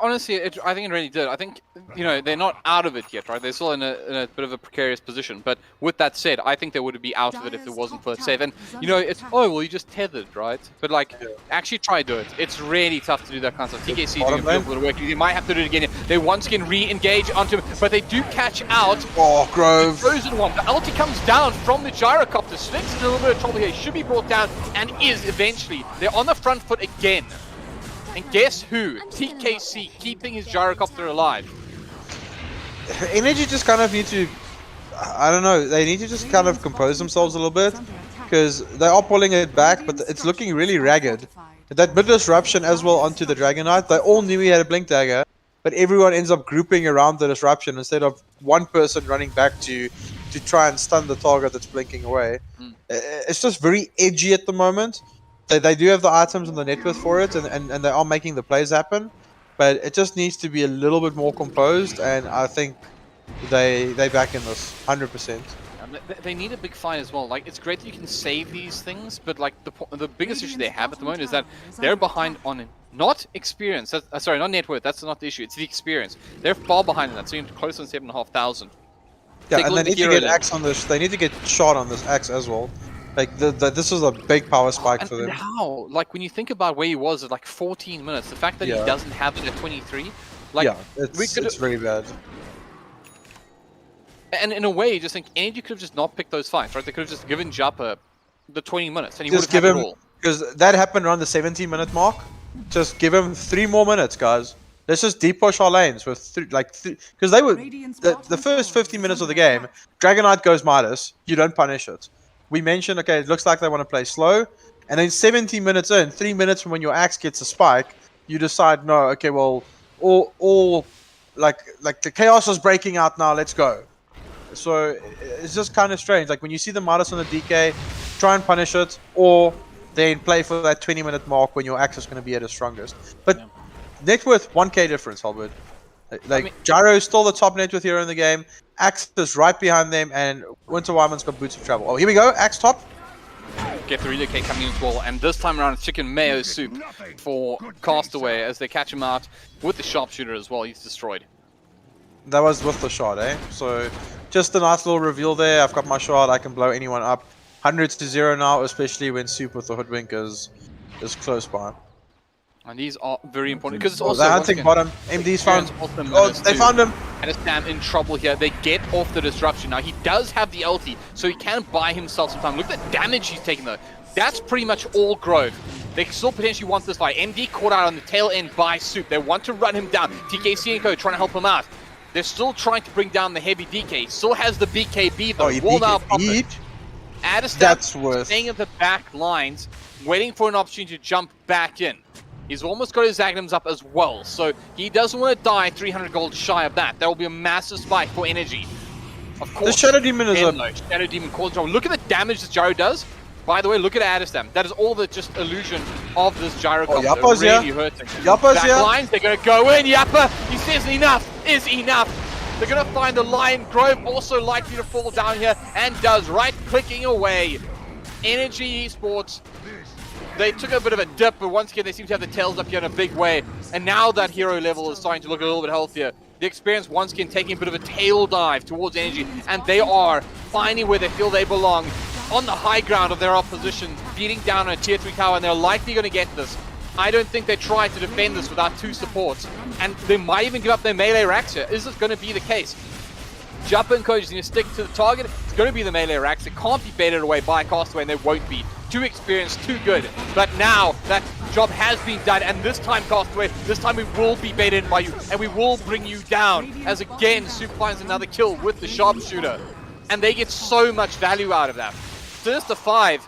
Honestly, I think it really did. I think, you know, they're not out of it yet, right? They're still in a bit of a precarious position. But with that said, I think they would be out of it if it wasn't for a save. And, you know, it's, oh, well, you just tethered, right? But, like, actually try to do it. It's really tough to do that kind of stuff. TKC doing a beautiful bit of work. You might have to do it again. They once again re-engage onto him, but they do catch out. Oh, Grove. The frozen one. The ulti comes down from the gyrocopter. Sphinx is in a little bit of trouble here. Should be brought down and is eventually. They're on the front foot again. And guess who? TKC keeping his gyrocopter alive. Energy just kind of need to, I don't know, they need to just kind of compose themselves a little bit, because they are pulling it back, but it's looking really ragged. That mid disruption as well onto the Dragon Knight, they all knew he had a Blink Dagger, but everyone ends up grouping around the disruption instead of one person running back to try and stun the target that's blinking away. It's just very edgy at the moment. They do have the items and the net worth for it, and they are making the plays happen, but it just needs to be a little bit more composed, and I think they back in this 100%. They need a big fight as well. Like, it's great that you can save these things, but like the biggest issue they have at the moment is that they're behind on not experience. Sorry, not net worth. That's not the issue. It's the experience. They're far behind in that. So you're close on 7,500. Yeah, and they need to get axe on this. They need to get shot on this axe as well. Like, this is a big power spike for them. And how? Like, when you think about where he was at, like, 14 minutes, the fact that he doesn't have it at 23, like... Yeah, it's very bad. And in a way, you just think, Energy could have just not picked those fights, right? They could have just given Japa the 20 minutes, and he would have had it all. Because that happened around the 17-minute mark. Just give him 3 more minutes, guys. Let's just deep push our lanes with because they were... The first 15 minutes of the game, Dragon Knight goes Midas, you don't punish it. We mentioned, okay, it looks like they want to play slow, and then 17 minutes in, 3 minutes from when your axe gets a spike, you decide, no, okay, well, all like the chaos is breaking out now, let's go. So it's just kind of strange. Like when you see the Midas on the DK, try and punish it, or then play for that 20-minute mark when your axe is going to be at its strongest. But net worth 1k difference, HellbirD. Like, I mean, Gyro is still the top net worth hero in the game. Axe is right behind them, and Winter Wyman's got boots of travel. Oh, here we go. Axe top. Get the relocate coming in as well, and this time around it's chicken mayo soup for Castaway as they catch him out with the sharpshooter as well. He's destroyed. That was with the shot, eh? So just a nice little reveal there. I've got my shot. I can blow anyone up. 100-0 now, especially when soup with the hoodwink is close by. And these are very important because it's also they're hunting bottom. MD's found. Oh, they found him. And Sam in trouble here. They get off the disruption. Now he does have the ulti, so he can buy himself some time. Look at the damage he's taking though. That's pretty much all Grove. They still potentially want this fight. MD caught out on the tail end by Soup. They want to run him down. TKC and Co trying to help him out. They're still trying to bring down the heavy DK. Still has the BKB though. Wall now Adestam staying at the back lines, waiting for an opportunity to jump back in. He's almost got his Agnums up as well, so he doesn't want to die 300 gold shy of that. That will be a massive spike for energy. Of course, the Shadow Demon is a... Shadow Demon causes trouble. Look at the damage this Gyro does. By the way, look at Adestam. That is all the just illusion of this Gyrocopter. Oh, Yappa's really hurting. Yappa's here. Lines, they're going to go in. Yappa, he says enough is enough. They're going to find the line. Grove also likely to fall down here, and does, right-clicking away. Energy Esports. They took a bit of a dip, but once again, they seem to have the tails up here in a big way. And now that hero level is starting to look a little bit healthier. The experience once again taking a bit of a tail dive towards energy. And they are finding where they feel they belong. On the high ground of their opposition, beating down a tier 3 tower, and they're likely going to get this. I don't think they try to defend this without 2 supports. And they might even give up their melee racks here. Is this going to be the case? Jump and Coach is going to stick to the target. It's going to be the melee racks. It can't be baited away by Castaway, and they won't be. Too experienced, too good. But now that job has been done, and this time, Castaway, this time we will be baited by you, and we will bring you down. As again, Soup finds another kill with the sharpshooter. And they get so much value out of that. Sinister 5.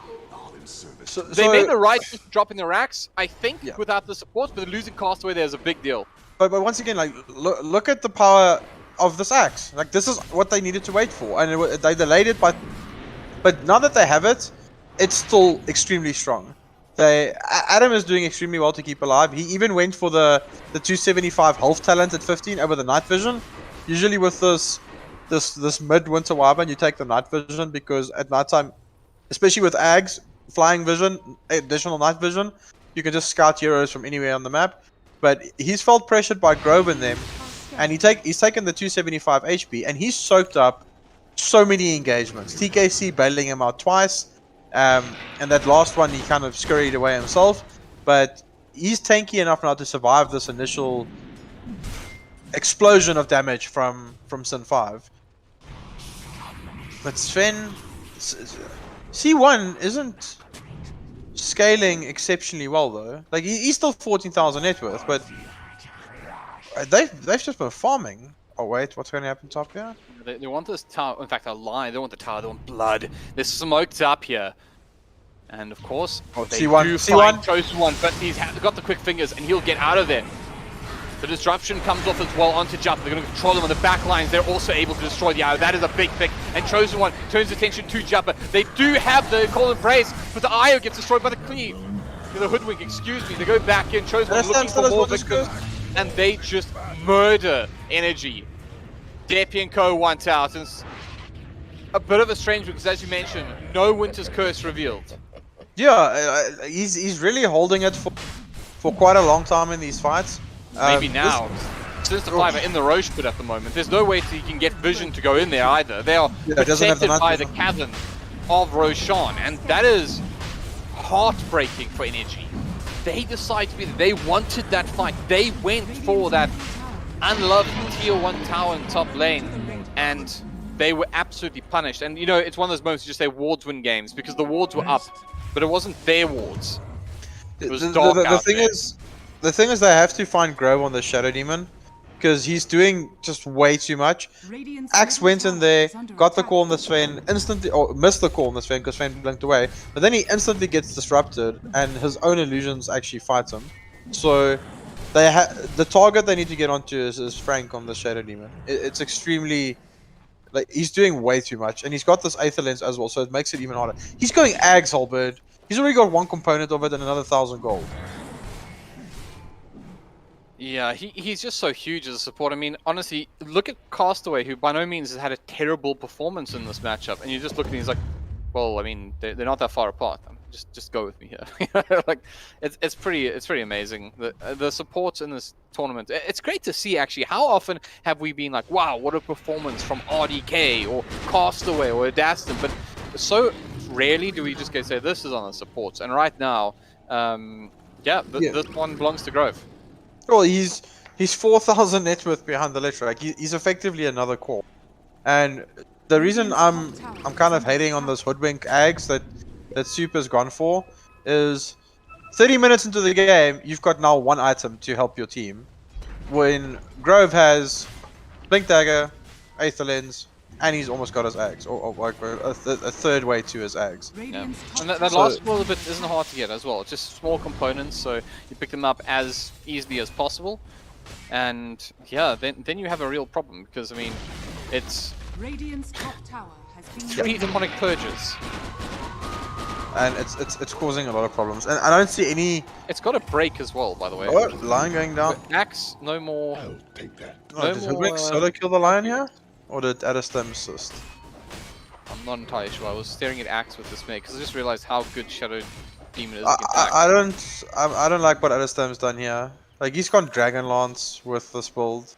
They made the right drop in the racks, I think, without the supports, but losing Castaway there is a big deal. But once again, like look at the power of this axe. Like this is what they needed to wait for, and they delayed it by. But now that they have it, it's still extremely strong. Adam is doing extremely well to keep alive. He even went for the 275 health talent at 15 over the night vision. Usually with this mid-winter Wyvern, you take the night vision because at nighttime, especially with Ags, flying vision, additional night vision, you can just scout heroes from anywhere on the map. But he's felt pressured by Grove and them, and he's taken the 275 HP, and he's soaked up so many engagements. TKC bailing him out twice, and that last one he kind of scurried away himself. But he's tanky enough now to survive this initial explosion of damage from Sin 5. But Sven, C1 isn't scaling exceptionally well though. Like he's still 14,000 net worth, but they've just been farming. Oh wait, what's going to happen top here? They want this tower. In fact, I lied. They don't want the tower. They want blood. They're smoked up here, and of course, they C1, do find Chosen One, but he's got the quick fingers, and he'll get out of there. The disruption comes off as well onto Jump. They're going to control him on the back lines. They're also able to destroy the arrow. That is a big pick. And Chosen One turns attention to Jumper. They do have the Call and Praise, but the IO gets destroyed by the Cleave. The Hoodwink, excuse me. They go back in. Chosen One looking for more victims. And they just murder energy. Depi and Co. 1000. A bit of a strange because, as you mentioned, no Winter's Curse revealed. Yeah, he's really holding it for quite a long time in these fights. Maybe now. Sinister 5 are in the Roche pit at the moment. There's no way he can get vision to go in there either. They are protected by the cavern of Roshan, and that is heartbreaking for Energy. They decide to be there. They wanted that fight. They went for that unloved tier 1 tower in top lane, and they were absolutely punished. And you know, it's one of those moments you just say wards win games, because the wards were up, but it wasn't their wards. It was dark out there. The thing is they have to find Grove on the Shadow Demon, because he's doing just way too much. Axe went in there, got the call on the Sven, instantly, or missed the call on the Sven because Sven blinked away, but then he instantly gets disrupted, and his own illusions actually fight him. So the target they need to get onto is Frank on the Shadow Demon. It's extremely, like, he's doing way too much, and he's got this Aether Lens as well, so it makes it even harder. He's going Ags, HellbirD. He's already got one component of it and another 1,000 gold. Yeah, he's just so huge as a support. I mean, honestly, look at Castaway, who by no means has had a terrible performance in this matchup, and you just look at him, he's like, well, I mean, they're not that far apart. Just go with me here. Like, it's pretty amazing. The supports in this tournament. It's great to see actually. How often have we been like, wow, what a performance from RDK or Castaway or Adaston? But so rarely do we just go say this is on the supports. And right now, this one belongs to Grove. Well, he's 4,000 net worth behind the litter. Like he's effectively another core. And the reason I'm kind of hating on this Hoodwink Ags that Super's gone for is 30 minutes into the game, you've got now one item to help your team. When Grove has Blink Dagger, Aether Lens, and he's almost got his Ags, or like a third way to his Ags. Yeah. And that last little bit isn't hard to get as well. It's just small components, so you pick them up as easily as possible. And yeah, then you have a real problem, because I mean, it's Radiant's top tower has been 3 demonic purges. And it's causing a lot of problems. And I don't see any. It's got a break as well, by the way. Oh, lion going down. Axe, no more. I'll take that. Oh, did Hoodwink solo kill the lion here? Or did Adastem assist? I'm not entirely sure. I was staring at Axe with dismay because I just realized how good Shadow Demon is. I don't like what Adastem's done here. Like, he's gone Dragon Lance with this build.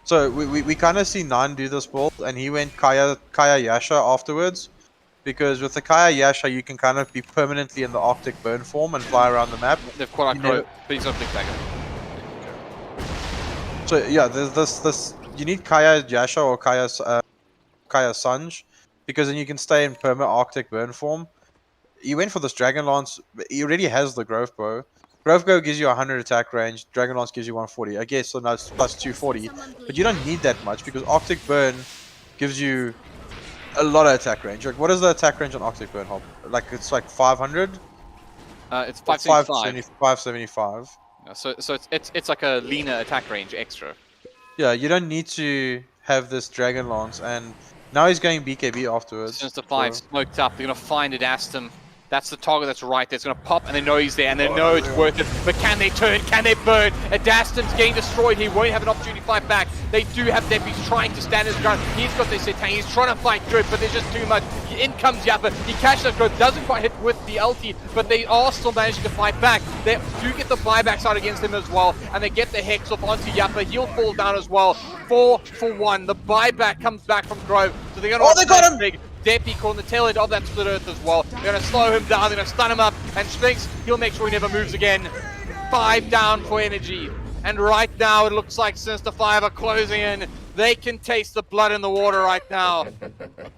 So we kind of see Nan do this build, and he went Kaya Yasha afterwards. Because with the Kaya Yasha, you can kind of be permanently in the Arctic Burn form and fly around the map. They've caught out Crow, but he's not Big Dagger. So yeah, there's this. You need Kaya Yasha or Kaya Sanj, because then you can stay in perma Arctic Burn form. He went for this Dragon Lance. He already has the Grove Bow. Grove Bow gives you 100 attack range. Dragon Lance gives you 140. I guess so now it's plus 240. But you don't need that much because Arctic Burn gives you a lot of attack range. Like, what is the attack range on Arctic Burn? Like, it's like 500? It's 575. 575. So it's like a leaner attack range extra. Yeah, you don't need to have this Dragon Lance, and now he's going BKB afterwards. Sinister 5 smoked up. They're gonna find it, Aston. That's the target that's right there. It's going to pop, and they know he's there, and they know it's worth it. But can they turn? Can they burn? Adaston's getting destroyed. He won't have an opportunity to fight back. They do have Devin. He's trying to stand his ground. He's got their Setang. He's trying to fight through it, but there's just too much. In comes Yappa. He catches that growth. Doesn't quite hit with the ulti, but they are still managing to fight back. They do get the buybacks out against him as well, and they get the Hex off onto Yappa. He'll fall down as well. 4 for 1. The buyback comes back from Grove, so they're going to... Oh, they got him! Big. Depi caught on the tail end of that split earth as well. They're going to slow him down, they're going to stun him up, and Sphinx, he'll make sure he never moves again. 5 down for energy. And right now it looks like Sinister 5 are closing in. They can taste the blood in the water right now.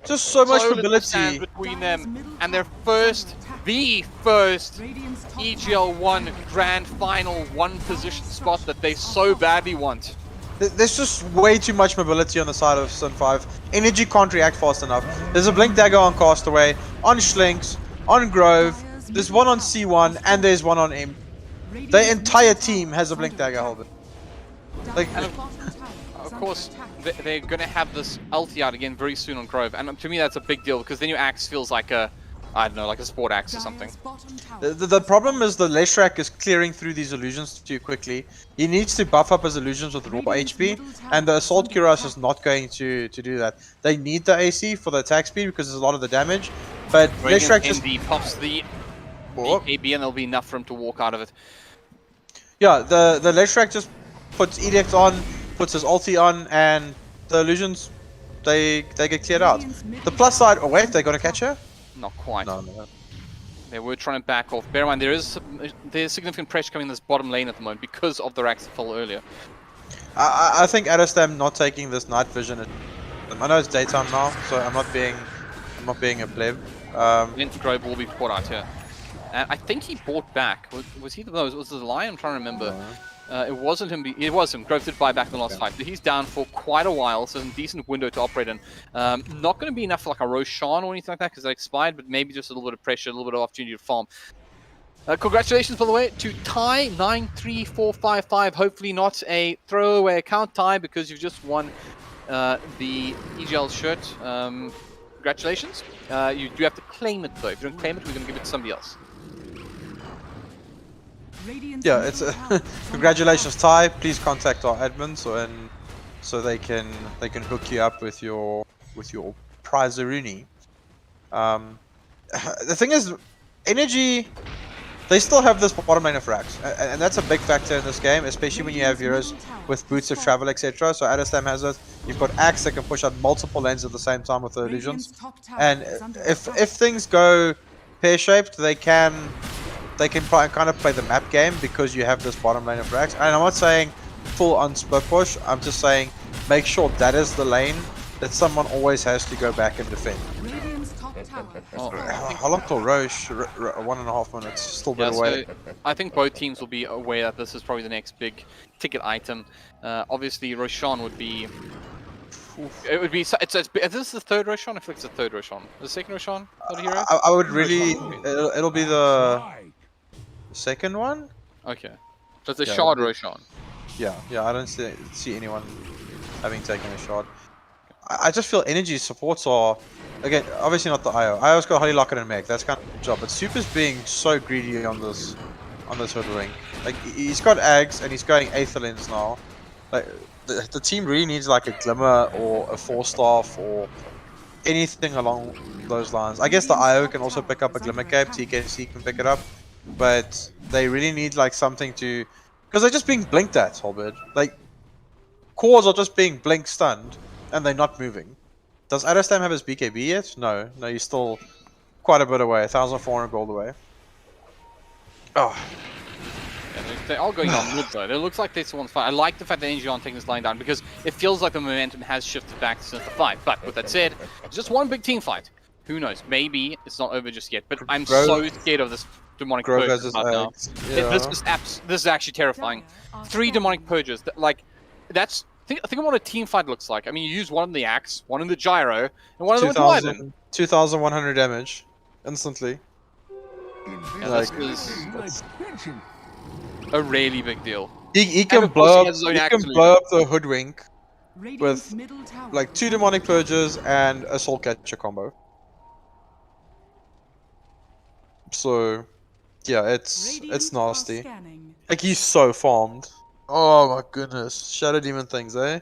Just so much little mobility stand between them, and their first EGL One Grand Final 1 position spot that they so badly want. There's just way too much mobility on the side of Sin 5. Energy can't react fast enough. There's a Blink Dagger on Castaway, on Schlinks, on Grove, there's one on C1, and there's one on M. The entire team has a Blink Dagger holder. Like, and of course, they're going to have this ulti out again very soon on Grove, and to me that's a big deal, because then your axe feels like a, I don't know, like a sport axe or something. the problem is the Leshrac is clearing through these illusions too quickly. He needs to buff up his illusions with raw HP, and the Assault Cuirass is not going to do that. They need the AC for the attack speed because there's a lot of the damage, but Leshrac just... pops the BKB and there'll be enough for him to walk out of it. Yeah, the Leshrac just puts Edict on, puts his ulti on, and the illusions, they get cleared out. The plus side... Oh wait, they're going to catch her? Not quite. No. They were trying to back off. Bear in mind, there's significant pressure coming in this bottom lane at the moment because of the racks that fell earlier. I think Adastam not taking this night vision. I know it's daytime now, so I'm not being a pleb. Grove will be caught out here. And I think he bought back. Was he the... No, was it the Lion? I'm trying to remember. It wasn't him. It was him. Grove did buy back in the last fight. But he's down for quite a while, so it's a decent window to operate in. Not going to be enough for like a Roshan or anything like that because they expired, but maybe just a little bit of pressure, a little bit of opportunity to farm. Congratulations, by the way, to Ty 93455. Hopefully not a throwaway account, Ty, because you've just won the EGL shirt. Congratulations. You do have to claim it, though. If you don't claim it, we're going to give it to somebody else. Yeah, it's congratulations, Ty. Please contact our admin so they can hook you up with your prize-a-rooney. The thing is, energy, they still have this bottom lane of racks, and that's a big factor in this game, especially when you have heroes with boots of travel, etc. So Adastam has it. You've got Axe that can push out multiple lanes at the same time with the illusions, and if things go pear-shaped, they can kind of play the map game because you have this bottom lane of racks. And I'm not saying full on split push, I'm just saying make sure that is the lane that someone always has to go back and defend. How long till Roche? 1.5 minutes, still a bit away. So I think both teams will be aware that this is probably the next big ticket item. Obviously Roshan would be... It would be... Is this the third Roshan? I feel like it's the third Roshan. The second Roshan? Hero? I would really... It'll be the second one? Okay. So it's a shard Roshan. Yeah, I don't see anyone having taken a shard. I just feel energy supports are... Again, obviously not the IO. IO's got Holy Locket and Meg, that's kind of the job. But Super's being so greedy on this hoodwink. Like, he's got Ags and he's going Aether Lens now. Like, the team really needs like a Glimmer or a 4-staff or anything along those lines. I guess the IO can also pick up a Glimmer Cape, TKC can pick it up. But they really need like something to... Because they're just being blinked at, HellbirD. Like, cores are just being blink stunned and they're not moving. Does Adastam have his BKB yet? No, he's still quite a bit away, 1,400 gold away. Oh. Yeah, they're all going on mid though. It looks like this one's fine. I like the fact that NG aren't taking this line down because it feels like the momentum has shifted back to Sinister 5. But with that said, it's just one big team fight. Who knows? Maybe it's not over just yet. But I'm so scared of this demonic purge right now. Yeah. This is actually terrifying. 3 demonic purges. That's... Think of what a team fight looks like. I mean, you use one in the axe, one in the gyro, and one in the Wyvern. 2,100 damage instantly. Yeah, a really big deal. He And can of course, blow he up. has his own He axe can to blow lose. up the hoodwink Radiant's with middle tower like is 2 under demonic attack. purges and a soul catcher combo. So yeah, it's Radiant are nasty. scanning. Like he's so farmed. Oh my goodness, Shadow Demon things, eh?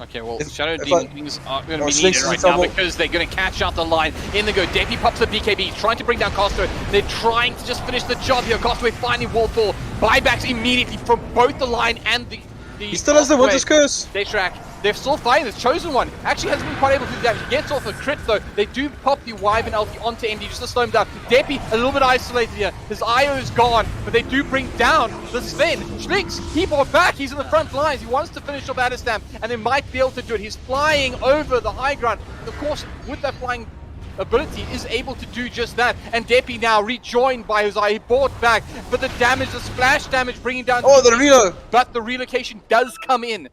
Okay, well, If- Shadow if Demon I- things are going to Oh, be Slinks needed is in right now trouble. because they're going to catch out the line. In they go. Depi pops the BKB, trying to bring down Castaway. They're trying to just finish the job here. Castaway finally wall fall. Buybacks immediately from both the line and the He still has the Castaway. Winter's Curse. Dayshrak, they're still fighting. This Chosen One actually hasn't been quite able to do damage. He gets off a crit though. They do pop the Wyvern ulti onto MD just to slow him down. Depi a little bit isolated here. His IO is gone, but they do bring down the Sven. Schlinks, he brought back. He's in the front lines. He wants to finish off Adestam, and they might be able to do it. He's flying over the high ground. Of course, with that flying ability is able to do just that, and Depi now rejoined by his eye. He bought back, but the damage, the splash damage bringing down Oh, the reload. but the relocation does come in.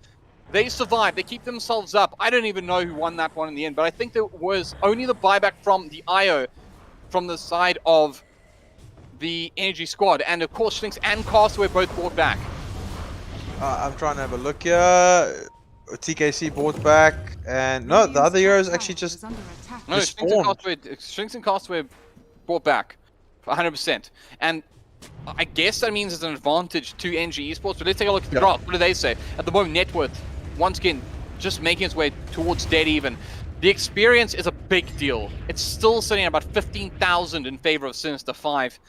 They survive, they keep themselves up. I don't even know who won that one in the end, but I think there was only the buyback from the IO from the side of the Energy squad, and of course Schlinks and Castaway both bought back. I'm trying to have a look here. TKC bought back, and no, the other heroes actually just. No, Just Schlinks and Castaway brought back 100%. And I guess that means it's an advantage to NG Esports, but let's take a look at the graph. What do they say? At the moment, net worth, once again, just making its way towards dead even. The experience is a big deal. It's still sitting at about 15,000 in favor of Sinister 5.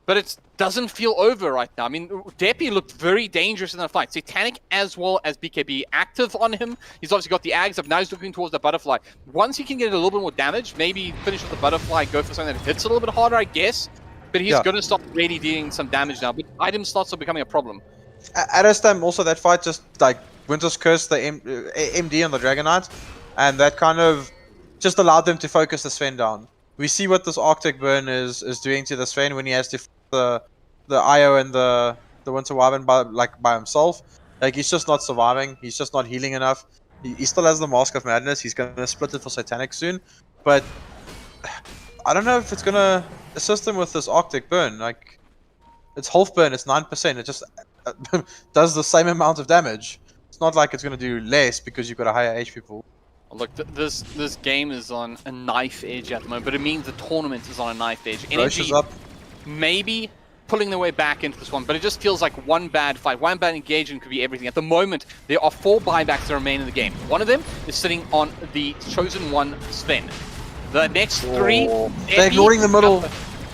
But it doesn't feel over right now. I mean, Depi looked very dangerous in the fight. Satanic as well as BKB active on him. He's obviously got the Ags up. Now he's looking towards the Butterfly. Once he can get a little bit more damage, maybe finish with the Butterfly, go for something that hits a little bit harder, I guess. But he's going to start really dealing some damage now. But items starts becoming a problem. At this time, also that fight just like Winter's Curse, the MD and the Dragon Knight, and that kind of just allowed them to focus the Sven down. We see what this Arctic Burn is doing to the Sven when he has to the IO and the Winter Wyvern by himself. Like he's just not surviving. He's just not healing enough. He still has the Mask of Madness. He's gonna split it for Satanic soon, but I don't know if it's gonna assist him with this Arctic Burn. Like it's Half Burn. It's 9%. It just does the same amount of damage. It's not like it's gonna do less because you've got a higher HP pool. Look, this game is on a knife edge at the moment, but it means the tournament is on a knife edge. Roche is up. Maybe pulling their way back into this one, but it just feels like one bad fight, one bad engagement could be everything. At the moment, there are 4 buybacks that remain in the game. One of them is sitting on the Chosen One Sven. The next 3, they're ignoring the middle.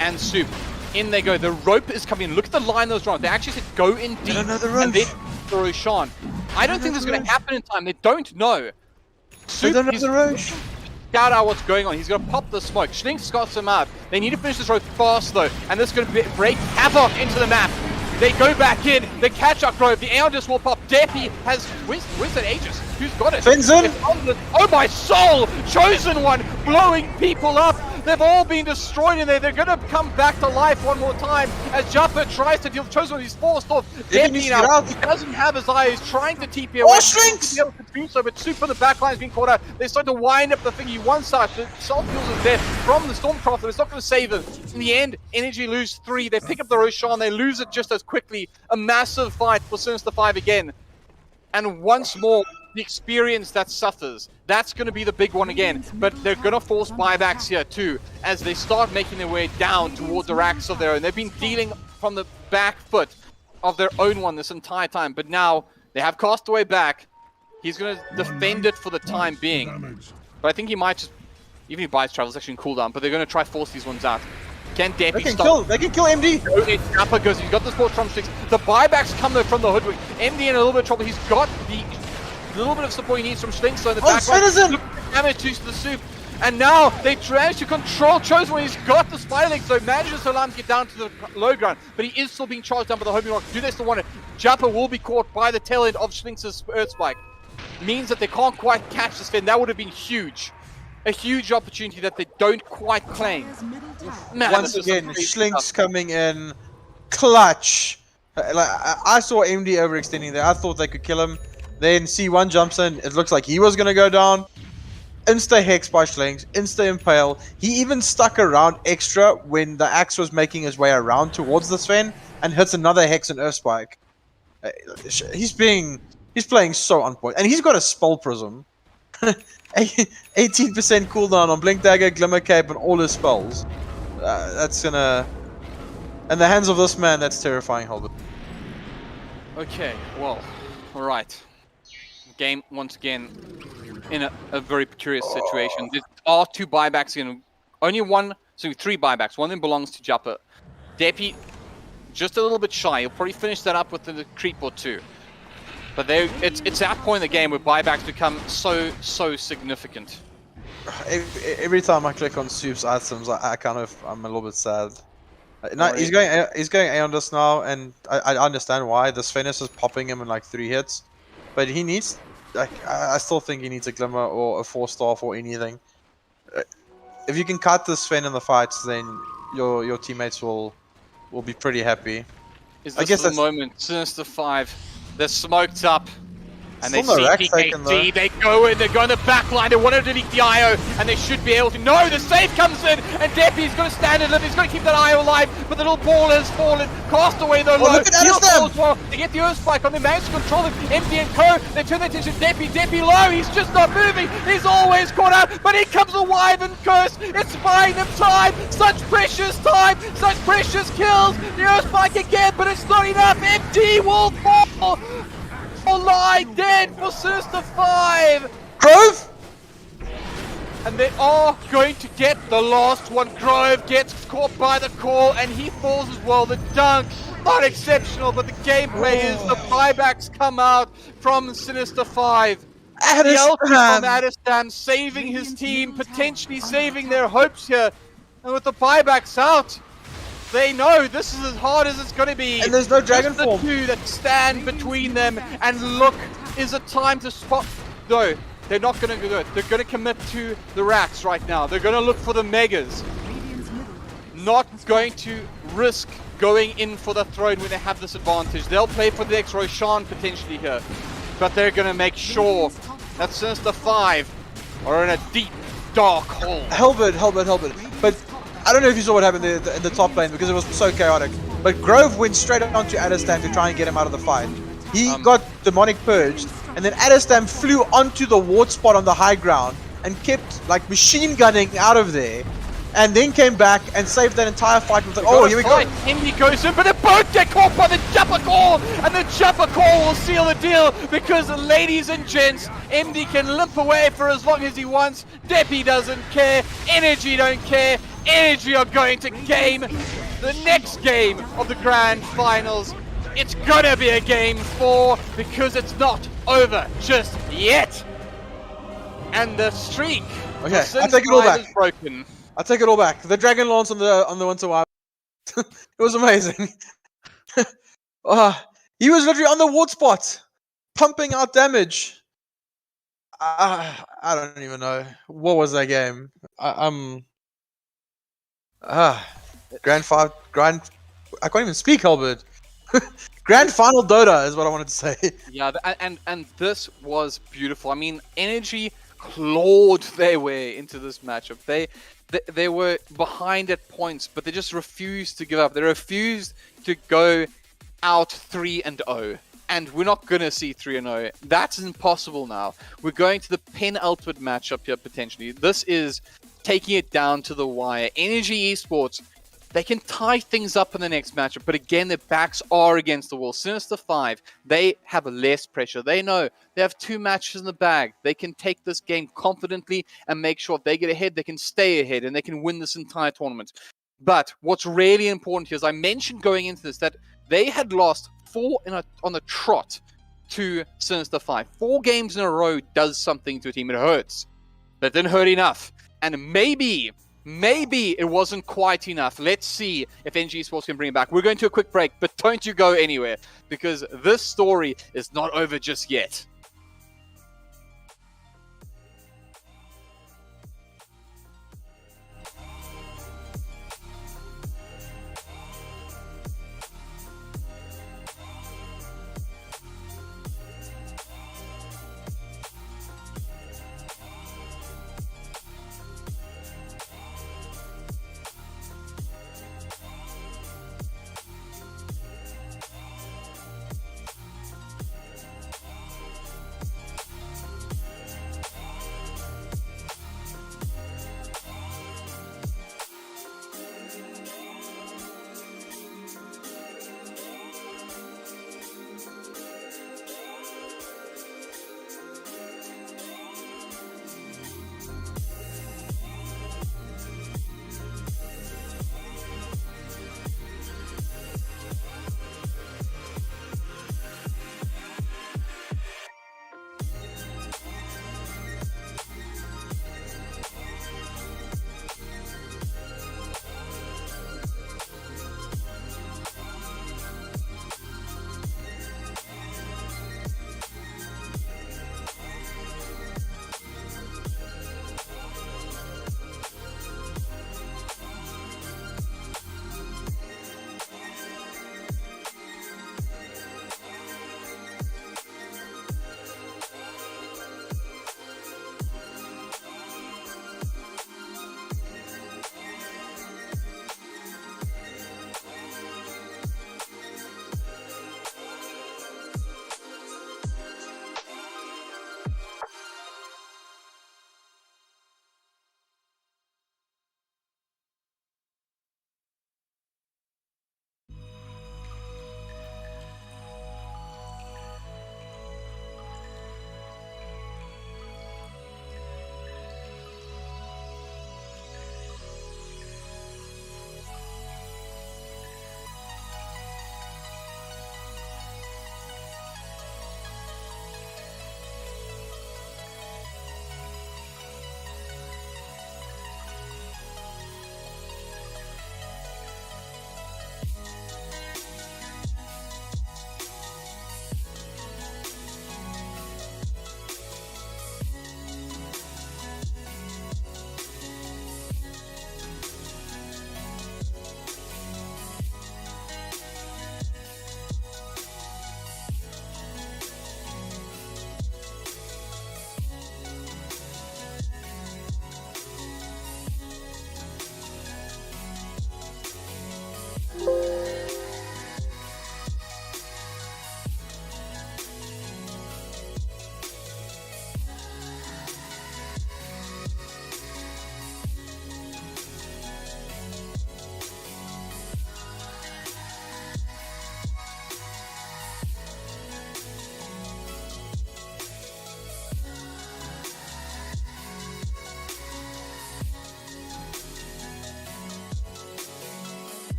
And Soup. In they go. The rope is coming in. Look at the line that was drawn. They actually said go in deep. don't know the and then Roche. the Roshan. I don't think this is going to happen in time. They don't know. They don't know the Roche. Scout out what's going on. He's going to pop the smoke. Schlinks scots him out. They need to finish this road fast though, and this is going to break havoc into the map. They go back in. They catch up Grove. The Aeon just will pop. Depi has. Where's that Aegis? Who's got it? Fenzen! Oh my soul! Chosen One blowing people up. They've all been destroyed in there. They're going to come back to life one more time as Jaffa tries to deal with Chosen One. He's forced off. Depi now. He doesn't have his eye. He's trying to TP away. Oh, Schlinks! Be able to do so, but Soup on the back line has been caught out. They start to wind up the thingy one side. The self-fuels is there from the Stormcraft, but it's not going to save them. In the end, Energy lose 3. They pick up the Roshan. They lose it just as quickly. A massive fight for Sinister 5 again. And once more, the experience that suffers. That's going to be the big one again. But they're going to force buybacks here too, as they start making their way down towards the racks of their own. They've been dealing from the back foot of their own one this entire time. But now, they have Castaway back. He's going to defend it for the time being. But I think he might just, even if he buys travel, it's actually in cooldown. But they're going to try force these ones out. Can Depi stop? They can kill MD. Kappa goes, he's got the sport from Schlinks. The buybacks come though from the Hoodwink. MD in a little bit of trouble. He's got the little bit of support he needs from Schlinks. So in the back line, look at the damage to the Soup. And now they manage to control Chosen One. He's got the spider leg, so manages to allow him to get down to the low ground. But he is still being charged down by the homing rock. Do they still want it? Jumper will be caught by the tail end of Schlinks' Earth Spike. Means that they can't quite catch the Sven. That would have been huge. A huge opportunity that they don't quite claim. Man, once again, Schlinks coming in clutch. Like I saw MD overextending there. I thought they could kill him. Then C1 jumps in. It looks like he was gonna go down. Insta hex by Schlinks. Insta impale. He even stuck around extra when the axe was making his way around towards the Sven. and hits another Hex and Earthspike. He's playing so on point, and he's got a Spell Prism. 18% cooldown on Blink Dagger, Glimmer Cape, and all his spells. That's gonna... In the hands of this man, that's terrifying, HellbirD. Okay, well, alright. Game, once again, in a very curious situation. There are 2 buybacks in. Only one, so 3 buybacks. One of them belongs to Jappa. Depi, just a little bit shy. He'll probably finish that up with a creep or 2. But it's that point in the game where buybacks become so significant. Every time I click on Soup's items, I'm a little bit sad. No, he's going Aeon now, and I understand why. The Sphinx is popping him in like 3 hits, but he needs, like, I still think he needs a Glimmer or a 4-star or anything. If you can cut the Sven in the fights, then your teammates will be pretty happy. I guess the moment. Sinister 5, they're smoked up. And they see PKT, they go in, they're going to backline, they want to delete the IO, and they should be able to. No, the save comes in, and Depi's going to stand and live, he's going to keep that IO alive, but the little ball has fallen. Cast away though, low. Look at Etienne! Well. They get the Earth Spike on, they manage to control it. MD and Co, they turn their attention to Depi low, he's just not moving, he's always caught out, but here comes a Wyvern Curse, it's buying them time, such precious kills. The Earth Spike again, but it's not enough, MD will fall. Lie dead for Sinister 5! Grove! And they are going to get the last one. Grove gets caught by the call and he falls as well. The dunk, not exceptional, but the gameplay is the buybacks come out from Sinister 5. The ultimate from Adestam saving his team, potentially saving their hopes here. And with the buybacks out, they know this is as hard as it's going to be. And there's no dragon form. The 2 that stand between them, and look, is it time to spot? No, they're not going to do it. They're going to commit to the racks right now. They're going to look for the megas. Not going to risk going in for the throne when they have this advantage. They'll play for the next Roshan potentially here, but they're going to make sure that Sinister 5 are in a deep, dark hole. HellbirD. But I don't know if you saw what happened in the top lane because it was so chaotic. But Grove went straight onto Adestam to try and get him out of the fight. He got demonic purged, and then Adestam flew onto the ward spot on the high ground and kept like machine gunning out of there, and then came back and saved that entire fight with oh, here we go. Indy goes in, but they both get caught by the Jappa call, and the Jappa call will seal the deal because, ladies and gents, MD can limp away for as long as he wants. Depi doesn't care, Energy don't care. Energy are going to game the next game of the grand finals. It's gonna be a game 4 because it's not over just yet. And the streak. Okay, I take it all back. Is broken. I take it all back. The Dragon Lance on the Winter Wild. It was amazing. He was literally on the ward spot, pumping out damage. I don't even know what was that game. I can't even speak, HellbirD. Grand Final Dota is what I wanted to say. Yeah, and this was beautiful. I mean, Energy clawed their way into this matchup. They were behind at points, but they just refused to give up. They refused to go out 3-0. And we're not going to see 3-0. That's impossible now. We're going to the penultimate matchup here, potentially. This is taking it down to the wire. Energy Esports, they can tie things up in the next matchup, but again, their backs are against the wall. Sinister 5, they have less pressure. They know they have 2 matches in the bag. They can take this game confidently and make sure if they get ahead, they can stay ahead and they can win this entire tournament. But what's really important here is I mentioned going into this that they had lost 4 on the trot to Sinister 5. 4 games in a row does something to a team. It hurts. But it didn't hurt enough. And maybe it wasn't quite enough. Let's see if NG Esports can bring it back. We're going to a quick break, but don't you go anywhere, because this story is not over just yet.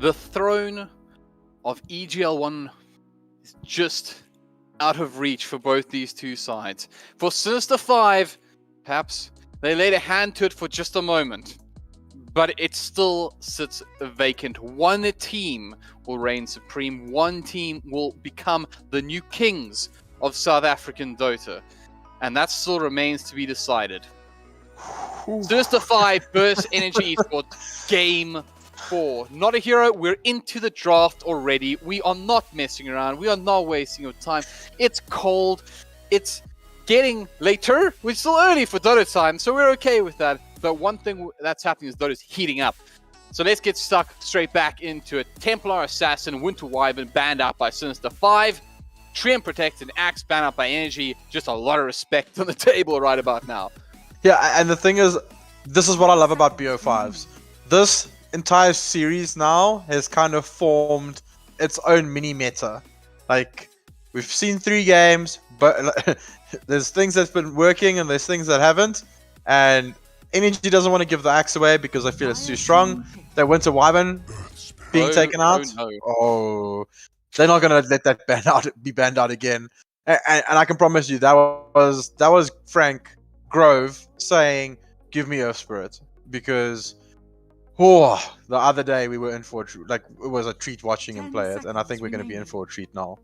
the throne of EGL One is just out of reach for both these two sides. For Sinister 5, perhaps they laid a hand to it for just a moment, but it still sits vacant. One team will reign supreme. One team will become the new kings of South African Dota, and that still remains to be decided. Sinister 5 versus Energy Esports, Game 4. notAhero, we're into the draft already. We are not messing around. We are not wasting your time. It's cold. It's getting later. We're still early for Dota time, so we're okay with that. But one thing that's happening is Dota's heating up. So let's get stuck straight back into it. Templar Assassin, Winter Wyvern banned out by Sinister 5. Treant Protect and Axe banned out by Energy. Just a lot of respect on the table right about now. Yeah, and the thing is, this is what I love about BO5s. This entire series now has kind of formed its own mini meta. Like, we've seen 3 games, but there's things that's been working and there's things that haven't. And Energy doesn't want to give the axe away because they feel it's too strong. They Winter Wyvern being taken out. Oh, they're not gonna let that be banned out again. And I can promise you that was Frank Grove saying, "Give me Earth Spirit," because the other day we were in for it was a treat watching him play it, and I think we're going to be in for a treat now.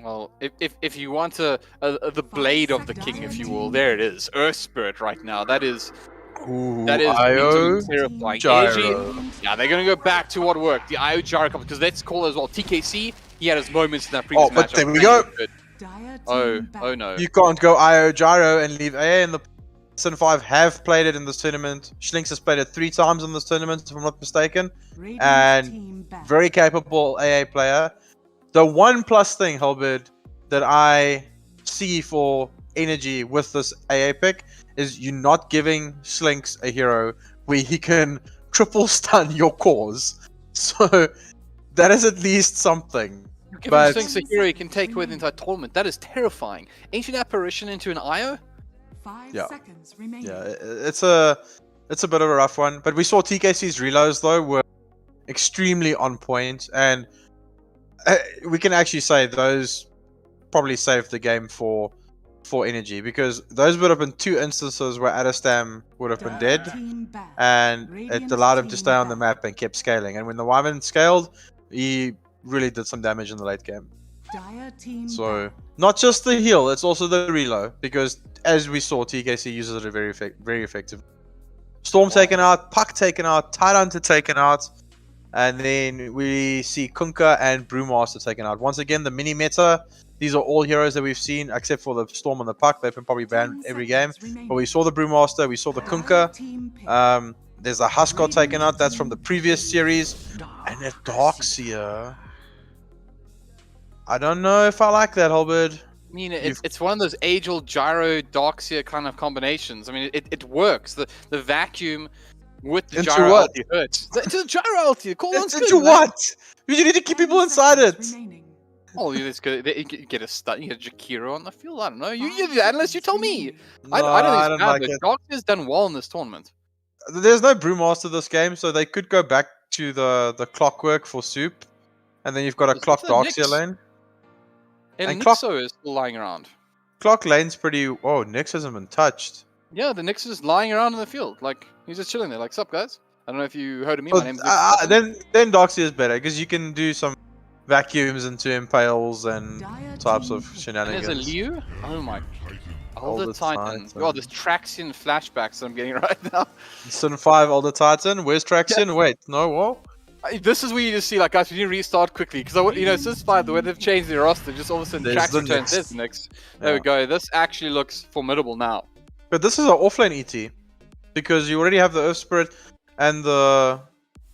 Well, if you want the blade of the king, if you will, there it is, Earth Spirit right now. That is IO terrifying. Gyro. Energy, yeah, they're going to go back to what worked, the IO Gyro, because let's call it as well. TKC, he had his moments in that previous match. But there we go. Oh no. You can't go IO Gyro and leave AA in the Sin 5 have played it in this tournament. Schlinks has played it 3 times in this tournament, if I'm not mistaken. And very capable AA player. The one plus thing, HellbirD, that I see for Energy with this AA pick is you're not giving Schlinks a hero where he can triple stun your cores. So that is at least something. Giving Schlinks a hero he can take away the entire tournament. That is terrifying. Ancient Apparition into an IO? 5 seconds remaining. Yeah, it's a bit of a rough one. But we saw TKC's reloads though were extremely on point, and we can actually say those probably saved the game for Energy, because those would have been 2 instances where Adastam would have been dead, and it allowed him to stay on the map and kept scaling. And when the Wyvern scaled, he really did some damage in the late game. So not just the heal, it's also the reload, because as we saw, TKC uses it very effective. Storm taken out, Puck taken out, Tidehunter taken out, and then we see Kunkka and Brewmaster taken out. Once again, the mini meta, these are all heroes that we've seen, except for the Storm and the Puck. They've been probably banned every game. But we saw the Brewmaster, we saw the Kunkka. There's a Huskar taken out, that's from the previous series. And a Darkseer. I don't know if I like that, HellbirD. I mean, it's one of those age-old Gyro Darkseer kind of combinations. I mean, it works. The vacuum with the Gyro ulti hurts. It's a Gyro ulti. Call on into what? You need to keep people inside it. Oh, you get a stun. You get a Jakiro on the field. I don't know. You do that unless you tell me. No, I don't think it's bad, like but it. Darkseer's done well in this tournament. There's no Brewmaster this game, so they could go back to the clockwork for Soup. And then you've got a Clock Darkseer lane. And Nixo is still lying around. Clock lane's pretty... Oh, Nix hasn't been touched. Yeah, the Nix is lying around in the field. Like, he's just chilling there. Like, sup, guys? I don't know if you heard of me. Oh, My name's then Darkseer is better, because you can do some vacuums into impales and types of shenanigans. And there's a Liu? Oh my... Elder Titan. Oh, there's Traxian flashbacks that I'm getting right now. Sin 5 Elder Titan. Where's Traxian? Yeah. Wait, no, what? This is where you just see, like, guys, we need to restart quickly, because since 5, the way they've changed their roster, just all of a sudden Trax returns. There's Nyx. There we go. This actually looks formidable now. But this is an offlane ET, because you already have the Earth Spirit and the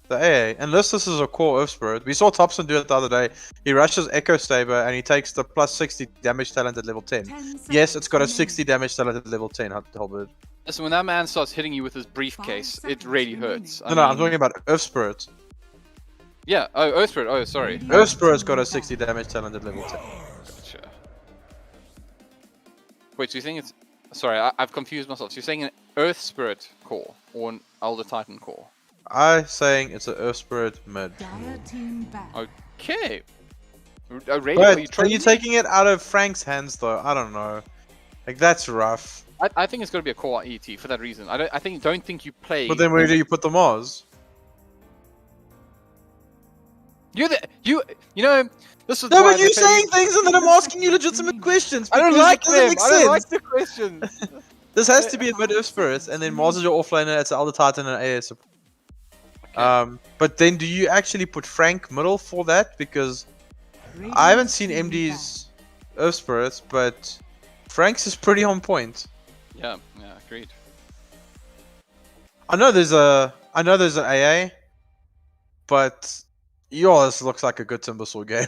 AA. Unless this is a core Earth Spirit. We saw Thompson do it the other day. He rushes Echo Saber and he takes the plus 60 damage talent at level 10. Yes, it's got a 60 damage talent at level 10, HellbirD. Listen, when that man starts hitting you with his briefcase, it really hurts. No, I'm talking about Earth Spirit. Yeah, Earth Spirit. Oh, sorry. Earth Spirit's got a 60 damage talent at level 10. Gotcha. Wait, so you think it's... Sorry, I've confused myself. So you're saying an Earth Spirit core or an Elder Titan core? I saying it's an Earth Spirit mid. Dire team back. Okay. Really? But are trolling you me? taking it out of Frank's hands though? I don't know. Like that's rough. I think it's going to be a core ET for that reason. I don't think you play. But then where do you put the Mars? You know this is No, why but they you're say saying things and then I'm asking you legitimate questions. I don't because like it doesn't them. make I don't like sense. the questions. This has to be a mid Earth Spirit, and then Mars is your offlaner. It's Elder Titan and AS. But then do you actually put Frank middle for that? Because I haven't seen MD's Earth Spirits, but Frank's is pretty on point. Yeah, agreed. I know there's an AA, but yours looks like a good Timbersaw game.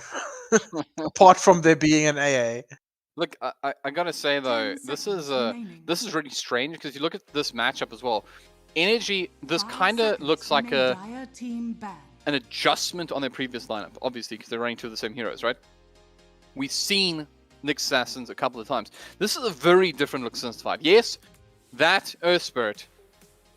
Apart from there being an AA. Look, I gotta say though, 10 this is seconds remaining. this is really strange because you look at this matchup as well. Energy, this 5 kind of seconds looks like remain. Dire team back. an adjustment on their previous lineup, obviously because they're running two of the same heroes, right? We've seen Nyx Assassins a couple of times. This is a very different look since 5. Yes, that Earth Spirit.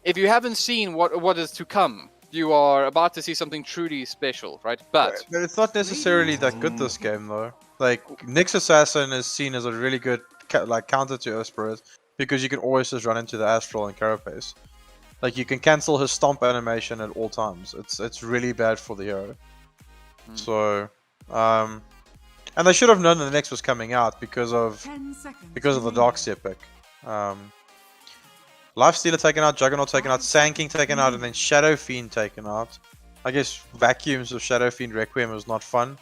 If you haven't seen what is to come, you are about to see something truly special, right? But it's not necessarily that good this game though. Like Nyx Assassin is seen as a really good counter to Earth Spirit because you can always just run into the Astral and Carapace. Like you can cancel his stomp animation at all times. It's really bad for the hero. So and they should have known that the Nyx was coming out because of 10 seconds the remaining. Darkseer pick. Lifestealer taken out, Juggernaut taken out, Sand King taken out, and then Shadow Fiend taken out. I guess vacuums of Shadow Fiend Requiem was not fun.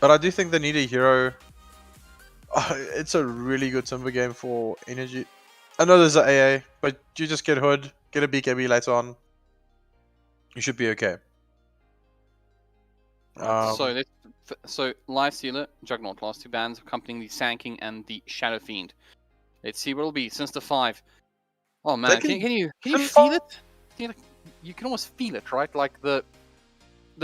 But I do think they need a hero. It's a really good Timber game for energy. I know there's an AA, but you just get Hood, get a BKB later on. You should be okay. So Lifestealer, Juggernaut, last two bans accompanying the Sand King and the Shadow Fiend. Let's see what it'll be. Sinister 5. Oh man, can you feel it? You can almost feel it, right? Like the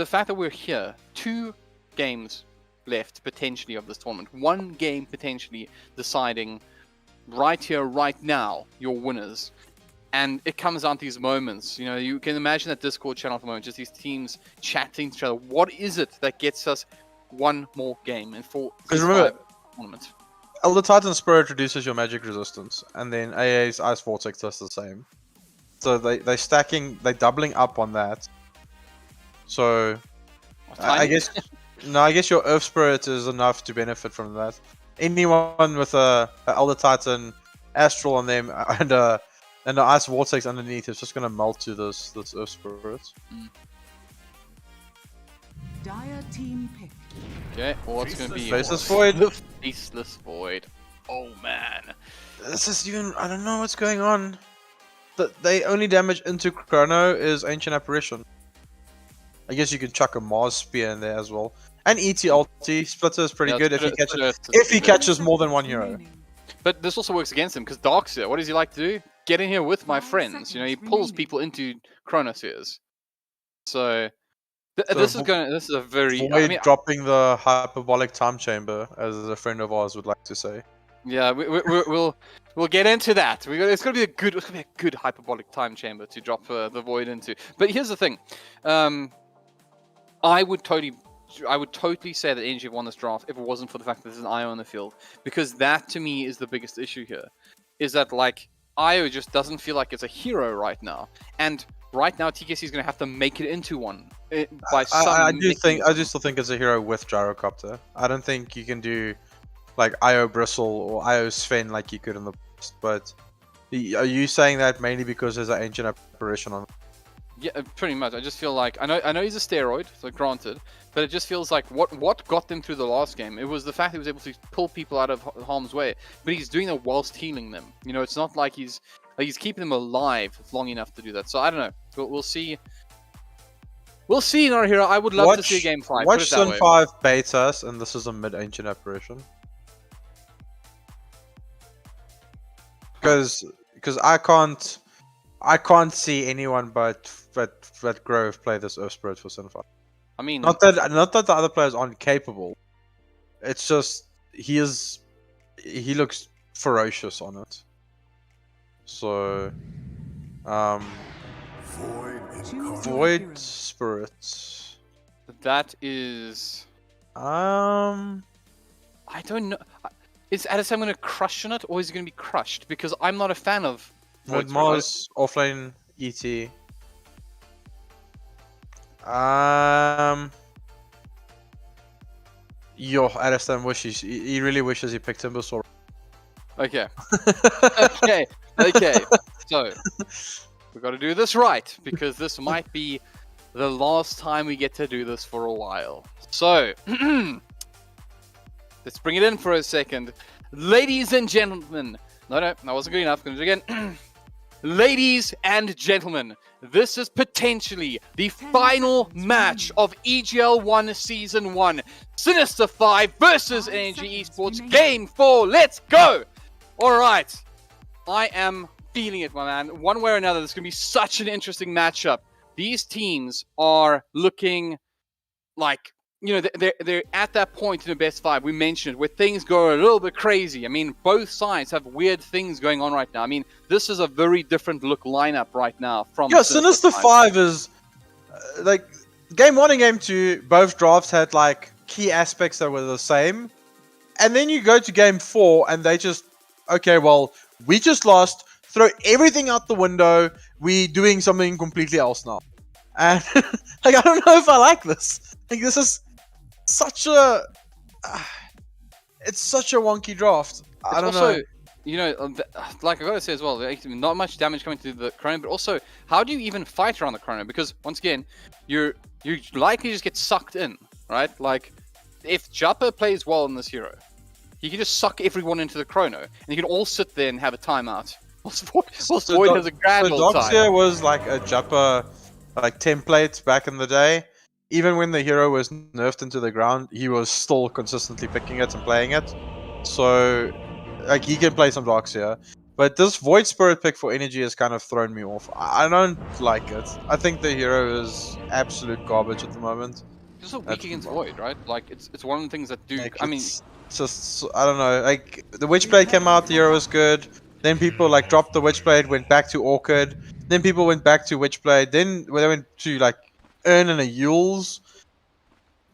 fact that we're here, 2 games left potentially of this tournament, 1 game potentially deciding right here, right now, your winners. And it comes down to these moments. You know, you can imagine that Discord channel at the moment, just these teams chatting to each other. What is it that gets us 1 more game and for this tournament? Elder Titan Spirit reduces your magic resistance, and then AA's Ice Vortex does the same. So they're doubling up on that. So I guess I guess your Earth Spirit is enough to benefit from that. Anyone with a Elder Titan Astral on them and the Ice Vortex underneath is just gonna melt to this Earth Spirit. Dire team pick. Okay, what's going to be Faceless Void? The Faceless Void. Oh man. This is even, I don't know what's going on. They only damage into Chrono is Ancient Apparition. I guess you can chuck a Mars Spear in there as well. And ET ulti, Splitter is pretty good if he catches more than 1 hero. But this also works against him because Darkseer, what does he like to do? Get in here with my 5 friends. You know, he seconds pulls remaining. people into Chronospheres. So this is a very Void dropping the hyperbolic time chamber, as a friend of ours would like to say. Yeah, we'll get into that. It's gonna be a good hyperbolic time chamber to drop the Void into. But here's the thing, I would totally say that NG won this draft if it wasn't for the fact that there's an IO on the field, because that to me is the biggest issue here, is that like IO just doesn't feel like it's a hero right now, and right now TKC is gonna have to make it into one by some. I do still think it's a hero with Gyrocopter. I don't think you can do like IO Bristle or IO Sven like you could in the past. But are you saying that mainly because there's an Ancient Apparition on? Yeah, pretty much. I just feel like I know he's a steroid, so granted, but it just feels like what got them through the last game. It was the fact that he was able to pull people out of harm's way, but he's doing that whilst healing them. You know, it's not like he's keeping them alive long enough to do that. So I don't know. We'll see. We'll see, notAhero. I would love to see a game 5. Watch Sun 5 betas, and this is a mid Ancient Apparition. Because I can't see anyone but Grove play this Earth Spirit for Sun 5. I mean, not that the other players aren't capable. It's just he looks ferocious on it. So Choose your Void hero. Spirits. That is. Um, I don't know. Is Addison going to crush on it, or is he going to be crushed? Because I'm not a fan of. Mid Void Spirit. Mars, offlane ET. Yo, Addison wishes he really wishes he picked Timbersaw. Okay. Okay. Okay. So we got to do this right, because this might be the last time we get to do this for a while. So let's bring it in for a second, ladies and gentlemen. No, that wasn't good enough. Gonna do it again. Ladies and gentlemen, this is potentially the final match of EGL 1 Season 1. Sinister 5 versus Energy Esports Game 4. Let's go! Alright. I am feeling it, my man. One way or another, this is going to be such an interesting matchup. These teams are looking like, you know, they're at that point in the best 5, we mentioned it, where things go a little bit crazy. I mean, both sides have weird things going on right now. I mean, this is a very different look lineup right now from Sinister 5 is like game 1 and game 2, both drafts had like key aspects that were the same. And then you go to game 4 and they just, okay, well, we just lost, throw everything out the window, we doing something completely else now. And like, I don't know if I like this. Like, this is such a it's such a wonky draft. I don't know. You know, like I gotta say as well, like, not much damage coming to the chrono, but also, how do you even fight around the chrono? Because once again, you likely just get sucked in, right? Like, if Jupper plays well in this hero, he can just suck everyone into the chrono, and you can all sit there and have a timeout. Whilst Void has a grand old time. Doxia was like a Jupper like template back in the day. Even when the hero was nerfed into the ground, he was still consistently picking it and playing it. So, like, he can play some Doxia. But this Void Spirit pick for Energy has kind of thrown me off. I don't like it. I think the hero is absolute garbage at the moment. It's also weak against Void, right? Like, it's one of the things that do... Like, I mean... just, I don't know. Like, the Witchblade came out, the hero was good. Then people, like, dropped the Witchblade, went back to Orchid. Then people went back to Witchblade. Then when they went to, like, Earn and a Yules.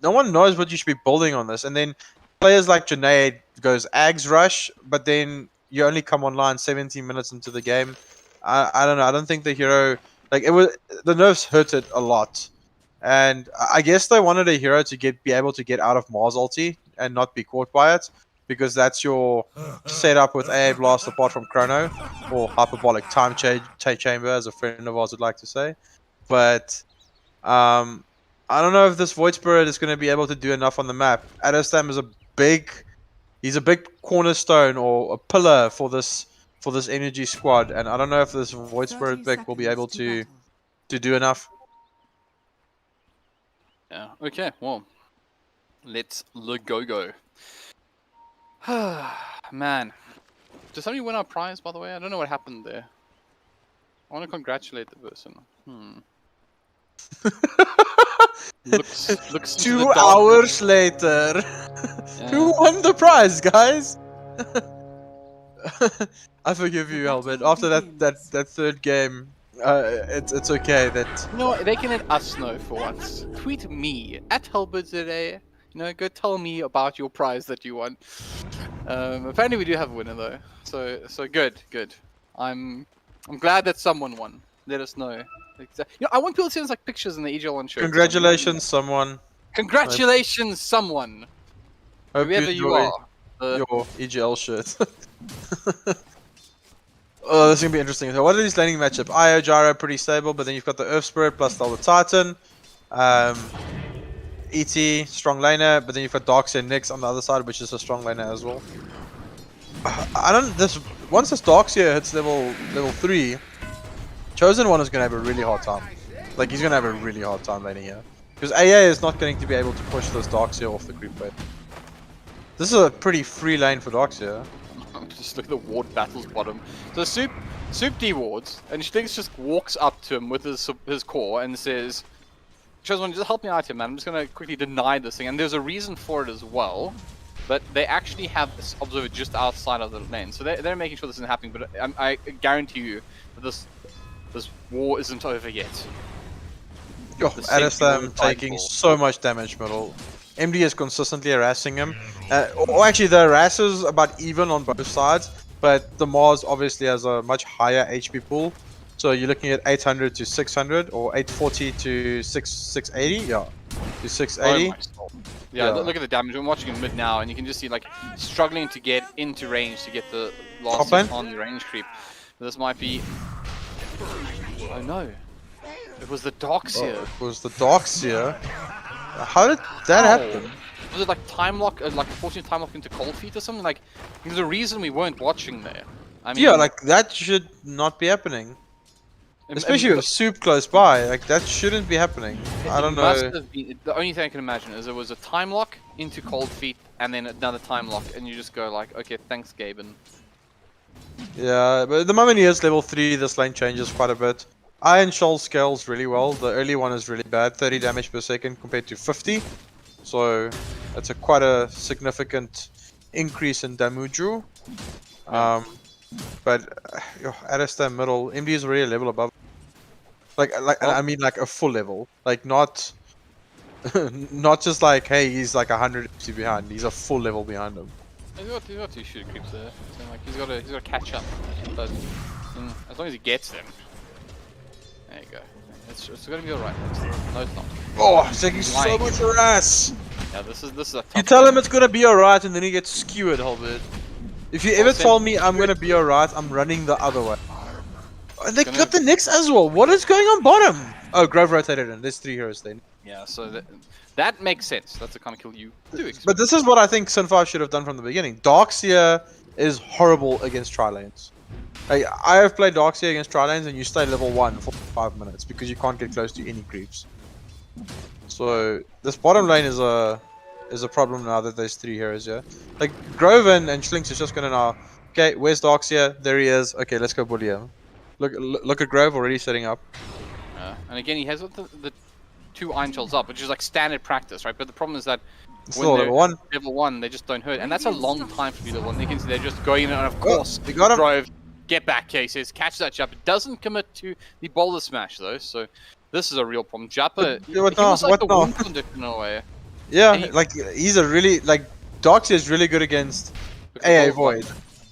No one knows what you should be building on this. And then players like Junaid goes Ags Rush, but then you only come online 17 minutes into the game. I don't know. I don't think the hero... Like, the nerfs hurt it a lot. And I guess they wanted a hero to be able to get out of Mars ulti and not be caught by it. Because that's your setup with AA Blast apart from Chrono. Or Hyperbolic Time Chamber, as a friend of ours would like to say. But... I don't know if this Void Spirit is going to be able to do enough on the map. Adostam is he's a big cornerstone or a pillar for this energy squad, and I don't know if this Void Spirit pick will be able to do enough. Yeah, okay, well, let's go. Man, did somebody win our prize, by the way? I don't know what happened there. I want to congratulate the person. Looks 2 hours later. Yeah. Who won the prize, guys? I forgive you, HellbirD. After that third game, it's okay that... You know what, they can let us know for once. Tweet me at HellbirD today. You know, go tell me about your prize that you won. Apparently we do have a winner though. So good. I'm glad that someone won. Let us know. You know, I want people to send us like pictures in the EGL One show. Congratulations, someone. Congratulations, someone. Hope Whoever you are. Your EGL shirt. Oh, this is gonna be interesting. So, what are these laning matchup? Io, Gyro, pretty stable, but then you've got the Earth Spirit plus the Titan. ET, strong laner, but then you've got Darkseid and Nyx on the other side, which is a strong laner as well. Once this Darkseid hits level 3, Chosen One is gonna have a really hard time. Like, he's gonna have a really hard time laning here. Because AA is not going to be able to push this Darkseid off the creep wave. This is a pretty free lane for Darkseid. Just look at the ward battles bottom. So Soup de-wards, and Stinks just walks up to him with his core and says, Chosen One, just help me out here, man. I'm just going to quickly deny this thing. And there's a reason for it as well. But they actually have this observer just outside of the lane. So they're making sure this isn't happening. But I guarantee you that this This war isn't over yet. Yo, The Adeslam Sentinel taking Nightfall. so much damage middle. MD is consistently harassing him. Or actually, the harass is about even on both sides, but the Mars obviously has a much higher HP pool. So you're looking at 800 to 600, or 840 to 680, yeah, to 680. Oh my soul. Yeah, look at the damage. I'm watching him mid now, and you can just see like struggling to get into range to get the last Top hit on the range creep. This might be. Oh no! It was the Doxia. Oh, it was the Doxia. How did that happen? Was it like time lock, like forcing time lock into cold feet or something? Like, there's a reason we weren't watching there. I mean, Yeah, like that should not be happening. Especially with Soup close by, like that shouldn't be happening. I don't must know. have been, the only thing I can imagine is there was a time lock into cold feet and then another time lock, and you just go like, okay, thanks, Gaben. Yeah, but the moment he is level 3, this lane changes quite a bit. Iron Shoal scales really well. The early one is really bad, 30 damage per second compared to 50. So that's quite a significant increase in Damuju. But Adestam middle, MD is already a level above. I mean like a full level, like not not just like hey he's like 100 FC behind. He's a full level behind him. He's got 2 shooter creeps there, so like he's got to catch up. But as long as he gets them, there you go. It's gonna be alright. No, it's not. Oh, it's taking so much harass. Yeah, this is a tough You tell game. him it's gonna be alright, and then he gets skewered, HellbirD. If you ever tell me I'm gonna be alright, I'm running the other way. And they got the Nyx as well. What is going on bottom? Oh, Grove rotated in. There's 3 heroes then. Yeah, so that makes sense. That's the kind of kill you do expect. But this is what I think Sin 5 should have done from the beginning. Darkseer is horrible against tri-lanes. Like, I have played Darkseer against tri-lanes and you stay level 1 for 5 minutes because you can't get close to any creeps. So this bottom lane is a problem now that there's 3 heroes here. Like Grove and Schlinks is just gonna now. Okay, where's Darkseer? There he is. Okay, let's go bully him. Look at Grove already setting up. And again, he has the 2 Iron Shells up, which is like standard practice, right? But the problem is that It's when still they're level 1. level 1, they just don't hurt, and that's a long time to be level 1. They can see they're just going in, and of course, they got him. Grove, get back, cases, catch that jump. It doesn't commit to the boulder smash though, so this is a real problem. Jappa, he was like the wound condition in a way. Yeah, like he's a really Darkseer is really good against AA Void.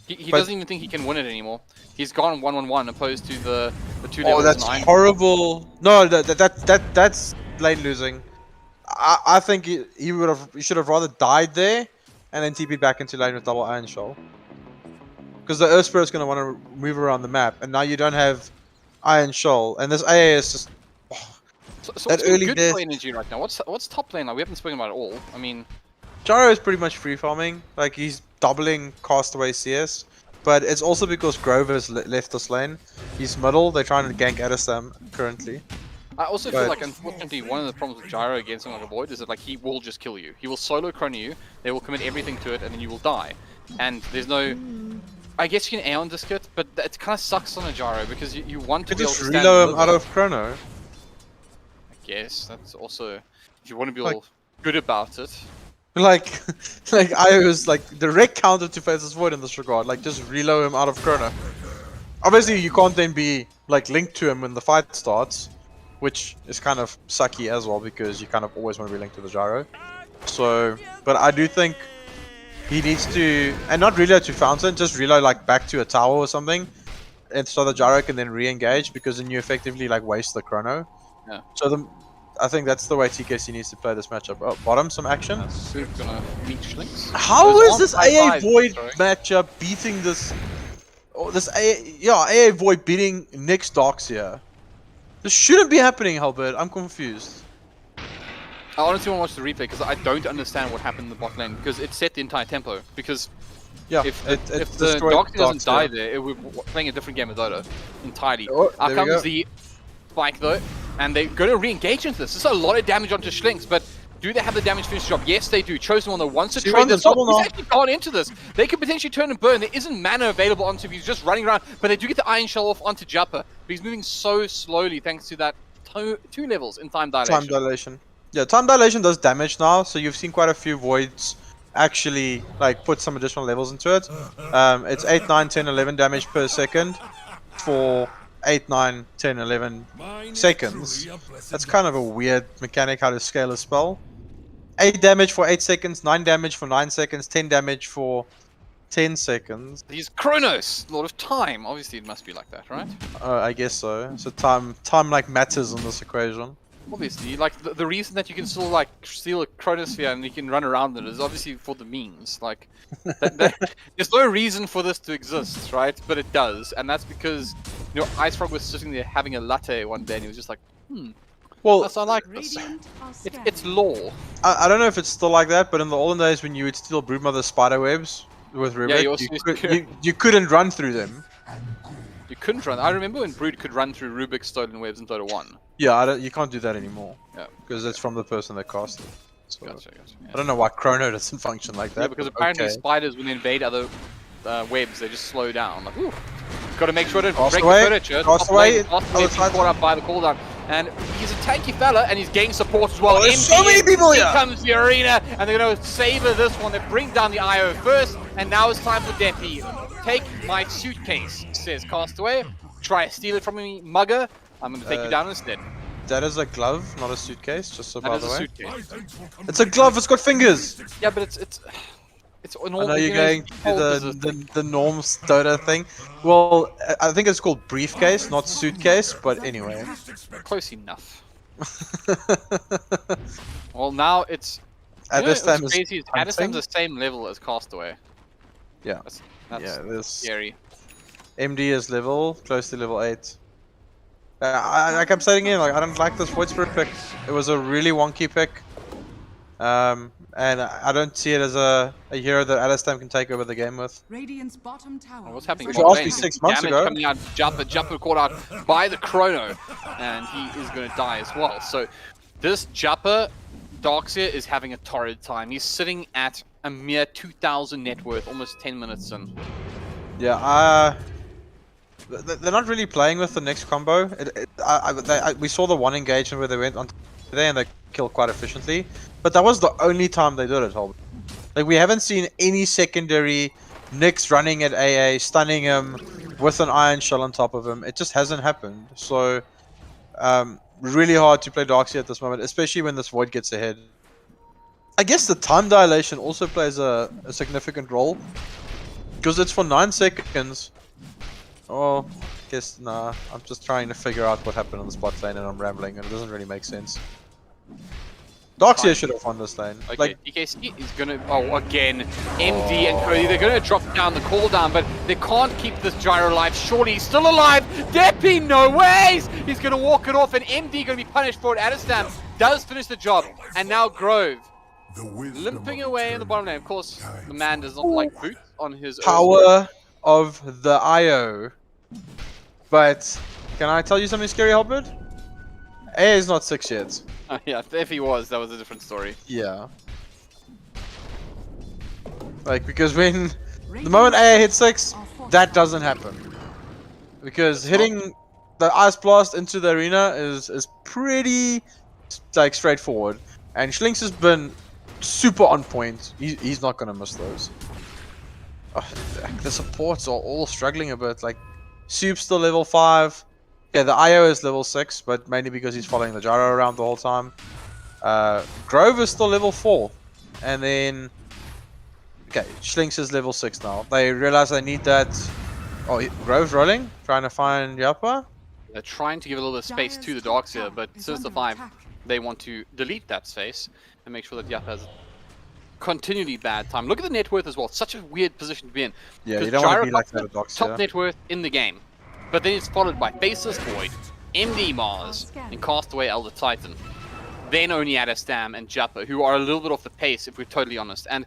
He doesn't even think he can win it anymore. He's gone 1-1-1 opposed to the 2 levels. Oh, that's horrible. No, that's lane losing. I think he should have rather died there and then TP'd back into lane with double Iron Shoal. Because the Earth Spirit's gonna want to move around the map, and now you don't have Iron Shoal, and this AA is just So that what's early good death. for energy right now? What's top lane like? We haven't spoken about it all. I mean, Gyro is pretty much free farming. Like he's doubling castaway CS, but it's also because Grove has left this lane. He's middle. They're trying to gank Adestam currently. I also feel like, unfortunately, one of the problems with Gyro against something like a Void is that like he will just kill you. He will solo chrono you. They will commit everything to it, and then you will die. And there's no. I guess you can Aeon disc it, but it kind of sucks on a Gyro because you want to You be able just to stand reload and him deliver. out of chrono. I guess that's also if you want to be all good about it. Like I was like direct counter to Faceless Void in this regard. Like just reload him out of chrono. Obviously, you can't then be like linked to him when the fight starts, which is kind of sucky as well because you kind of always want to be linked to the Gyro. So, but I do think he needs to, and not reload to Fountain, just reload like back to a tower or something, and so the Gyro can then re-engage because then you effectively like waste the chrono. Yeah. So I think that's the way TKC needs to play this matchup. Oh, bottom, some action. Soup gonna meet Schlinks. How Those is this aren't high AA fives, Void sorry. matchup beating this? Oh, this AA Void beating Nyx Darkseer. This shouldn't be happening, HellbirD. I'm confused. I honestly want to watch the replay because I don't understand what happened in the bot lane because it set the entire tempo. Because Yeah, if it the destroyed Darkseer doesn't die Darkseer. there, we're playing a different game of Dota entirely. Oh, Out there we comes go. the spike though, and they're going to re-engage into this. This is a lot of damage onto Schlinks, but do they have the damage finish job? Yes, they do. Chosen One that wants to See, trade one's a this. He's double now. actually gone into this. They could potentially turn and burn. There isn't mana available onto him. He's just running around, but they do get the Iron Shell off onto Jappa. But he's moving so slowly thanks to that 2 levels in time dilation. Time dilation. Yeah, time dilation does damage now, so you've seen quite a few Voids actually like put some additional levels into it. It's 8, 9, 10, 11 damage per second for 8, 9, 10, 11 seconds. That's kind of a weird mechanic how to scale a spell. 8 damage for 8 seconds, 9 damage for 9 seconds, 10 damage for 10 seconds. He's Chronos, a lot of time. Obviously, it must be like that, right? I guess so. So time like matters in this equation. Obviously, like the reason that you can still like steal a Chronosphere and you can run around it is obviously for the memes. Like, there's no reason for this to exist, right? But it does, and that's because Ice Frog was sitting there having a latte one day and he was just like, Well, I like this. Radiant are It's lore. I don't know if it's still like that, but in the olden days when you would steal Broodmother's spider webs with Rubik, you also used to- you couldn't run through them. You couldn't run. I remember when Brood could run through Rubik's stolen webs in Dota 1. Yeah, you can't do that anymore. Yeah. Because it's from the person that cast it. So, Gotcha. Yeah. I don't know why Chrono doesn't function like that. Yeah, because but apparently okay. spiders, when they invade other webs, they just slow down. Like, ooh. Got to make sure to Cast break away, the furniture. cast away, Cast other away, side. caught up by the cooldown. And he's a tanky fella, and he's getting support as well. Oh, there's so many people here here! comes the arena, and they're going to savor this one. They bring down the IO first, and now it's time for Deppy. Take my suitcase, says Castaway. Try to steal it from me, mugger. I'm going to take you down instead. That is a glove, not a suitcase, just so That by is the a way. suitcase. It's a glove, it's got fingers! Yeah, but it's an I know you're going to the norms Dota thing. Well, I think it's called briefcase, not suitcase, but anyway. Close enough. Well, now it's. At this time, crazy. At this time, the same level as Castaway. yeah, That's yeah. This scary. MD is level close to level 8. Like I'm saying again, like I don't like this Void Spirit pick. It was a really wonky pick, and I don't see it as a hero that Alistam can take over the game with. Radiant's bottom tower. What's happening? Which you asked me 6 months Damage ago. coming out, Jumper caught out by the Chrono, and he is going to die as well. So this Jumper, Darkseer is having a torrid time. He's sitting at a mere 2,000 net worth, almost 10 minutes in. Yeah, they're not really playing with the next combo. We saw the one engagement where they went on there and they killed quite efficiently, but that was the only time they did it. Like we haven't seen any secondary Nyx running at AA, stunning him with an iron shell on top of him. It just hasn't happened. So really hard to play Darkseer at this moment, especially when this Void gets ahead. I guess the time dilation also plays a significant role, because it's for 9 seconds. Oh, I guess nah. I'm just trying to figure out what happened on the spot lane, and I'm rambling, and it doesn't really make sense. Darkseer should have won this lane. Okay, Like, DKC is gonna, again, MD and Cody, they're gonna drop down the cooldown, but they can't keep this Gyro alive. Surely he's still alive. Deppy, no ways! He's gonna walk it off, and MD gonna be punished for it. Alistam does finish the job, and now Grove limping away in the bottom lane. Of course, the man does not like boots on his power of the IO. But can I tell you something scary, HellbirD? A is not 6 yet. Yeah, if he was, that was a different story. Yeah. Like, because when the moment A hits 6, that doesn't happen. Because hitting the Ice Blast into the arena is pretty like straightforward. And Schlinks has been super on point. He's not gonna miss those. The supports are all struggling a bit. Like, Soup's still level 5. Yeah, the IO is level 6, but mainly because he's following the Gyro around the whole time. Grove is still level 4. And then... Okay, Schlinks is level 6 now. They realize they need that... Oh, Grove's rolling? Trying to find Yappa? They're trying to give a little bit of space to the Darkseer, but since the 5, they want to delete that space and make sure that Yappa has continually bad time. Look at the net worth as well. Such a weird position to be in. Yeah, you don't want to be like that at Darkseer. Top net worth in the game. But then it's followed by Faceless Void, MD Mars, and Castaway Elder Titan. Then only Alistam and Jumper, who are a little bit off the pace, if we're totally honest. And,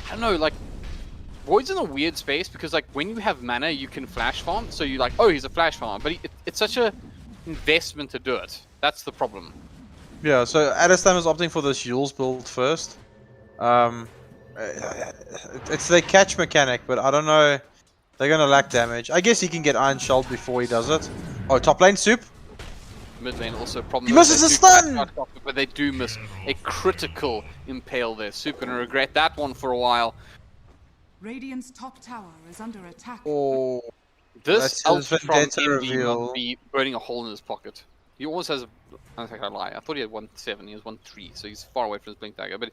I don't know, like, Void's in a weird space, because, like, when you have mana, you can flash farm. So you're like, oh, he's a flash farmer. But it's such a investment to do it. That's the problem. Yeah, so Alistam is opting for this Yule's build first. It's the catch mechanic, but I don't know. They're gonna lack damage. I guess he can get Iron Shelled before he does it. Oh, top lane Soup. Mid lane also a problem. He misses a stun! But they do miss a critical impale there. Soup gonna regret that one for a while. Radiant's top tower is under attack. Oh, This That's his ult from vendetta MD reveal. must be burning a hole in his pocket. He almost has. I don't think I lie. I thought he had 1.7. He has 1.3, so he's far away from his blink dagger. But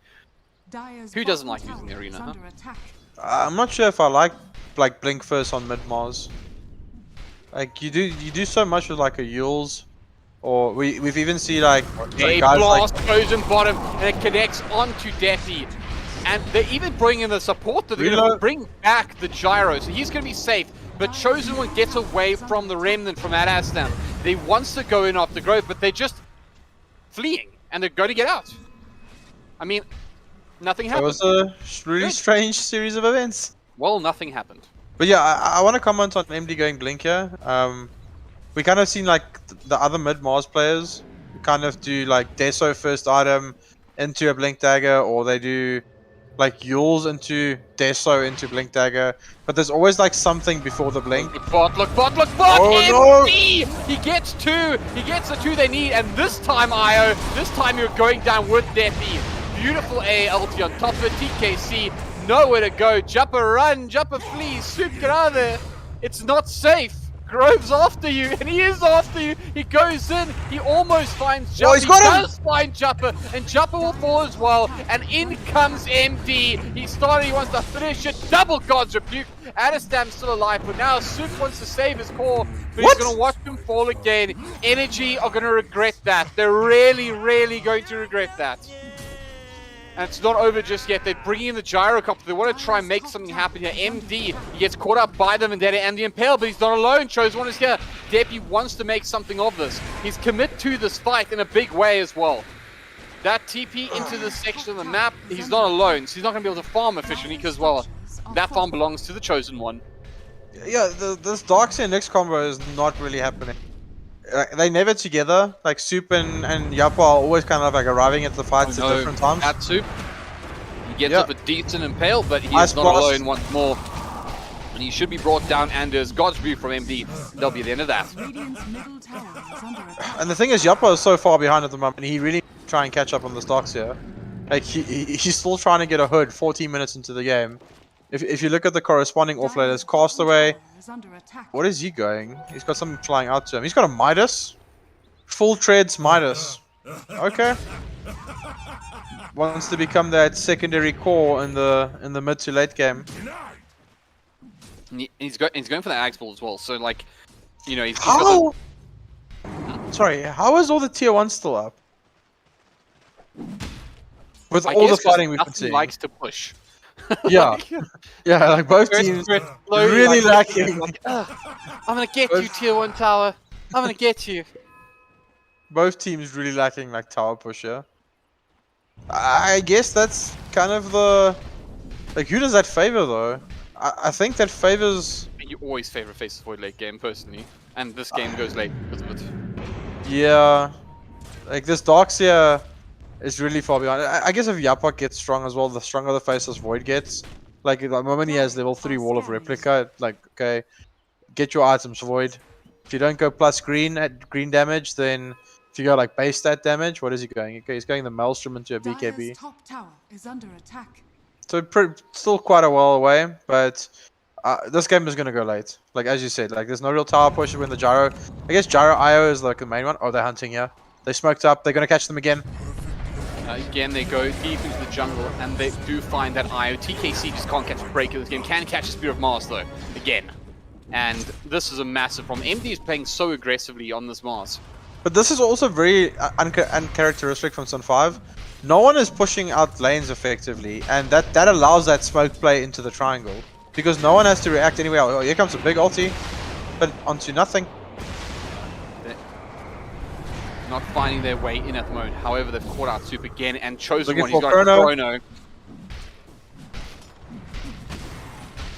Dire's who doesn't bottom like using the tower arena, is huh? under attack. I'm not sure if I like blink first on mid Mars. Like you do so much with like a Yules, or we've even seen like A guys blast like goes in bottom and it connects onto Defi. And they're even bringing the support that they're going to Reload. bring back the gyro, so he's going to be safe. But Chosen One gets away from the remnant from Adastam. They wants to go in after growth, but they're just fleeing and they're going to get out. I mean, nothing it happened. was a really strange series of events. Well, nothing happened. But yeah, I want to comment on MD going blink here. We kind of seen like the other mid Mars players kind of do like Deso first item into a blink dagger, or they do like Yules into Deso into blink dagger. But there's always like something before the blink. Look bot, look bot, look bot! Oh, MD! He gets two! He gets the two they need, and this time, Io, this time you're going down with Defi. Beautiful ALT on top of it, TKC. Nowhere to go. Jumper run, Jumper flee, Soup get out of there. It's not safe. Grove's after you, and he is after you. He goes in, he almost finds Jumper. he's got him! He does find Jumper, and Jumper will fall as well. And in comes MD. He started, he wants to finish it. Double God's Rebuke. Adastam's still alive, but now Soup wants to save his core. But What? he's going to watch him fall again. Energy are going to regret that. They're really, really going to regret that. And it's not over just yet. They're bringing in the gyrocopter. They want to try and make something happen here. MD, he gets caught up by the Vendetta and the Impale, but he's not alone. Chosen One is here. Depi wants to make something of this. He's commit to this fight in a big way as well. That TP into this section of the map, he's not alone. So he's not going to be able to farm efficiently because, well, that farm belongs to the Chosen One. Yeah, this Darkseid next combo is not really happening. They never together. Like Soup and Yappa are always kind of like arriving at the fights at different times. At Soup, he gets Yeah. up a decent Impale, but he Nice is not blast. alone once more. And he should be brought down, and there's God's View from MD. That'll be the end of that. Radiant's middle tower is under attack. And the thing is, Yappa is so far behind at the moment. He really try and catch up on the stocks here. Like he's still trying to get a hood 14 minutes into the game. If you look at the corresponding offladers, Castaway. Is under attack. What is he going? He's got something flying out to him. He's got a Midas. Full treads Midas. Okay. Wants to become that secondary core in the mid to late game. And he's going for the Axe Ball as well. So like, you know, he's got How? Sorry, how is all the tier 1 still up? With I all the guess 'cause fighting we've been nothing seeing. likes to push. Yeah. Like, Yeah, like both Chris- teams Chris slowly, really like, lacking. like, "Ugh, I'm gonna get you, tier 1 tower. I'm gonna get you. Both teams really lacking like tower push, yeah. I guess that's kind of the like who does that favor though? I think that favors You always favor Faces Void late game, personally. And this game goes late because of it. yeah. Like this Darkseid is really far behind. I guess if Yappa gets strong as well, the stronger the Faceless Void gets. Like the moment he has level 3 Wall of Replica, like okay, get your items Void. If you don't go plus green at green damage, then if you go like base stat damage, what is he going? Okay, he's going the Maelstrom into a BKB. Dire's top tower is under attack. So still quite a while away, but this game is gonna go late. Like as you said, like there's no real tower push when the gyro. I guess gyro IO is like the main one. Oh, they're hunting here. They smoked up. They're gonna catch them again. Again, they go deep into the jungle, and they do find that IO. TKC just can't catch a break in this game. Can catch the Spear of Mars, though, again. And this is a massive problem. MD is playing so aggressively on this Mars. But this is also very uncharacteristic from Sun 5. No one is pushing out lanes effectively, and that allows that smoke play into the triangle. Because no one has to react anywhere. Oh, here comes a big ulti, but onto nothing. They're not finding their way in at the moment. However, they've caught out Soup again, and Chosen Looking One. He's for got a Chrono.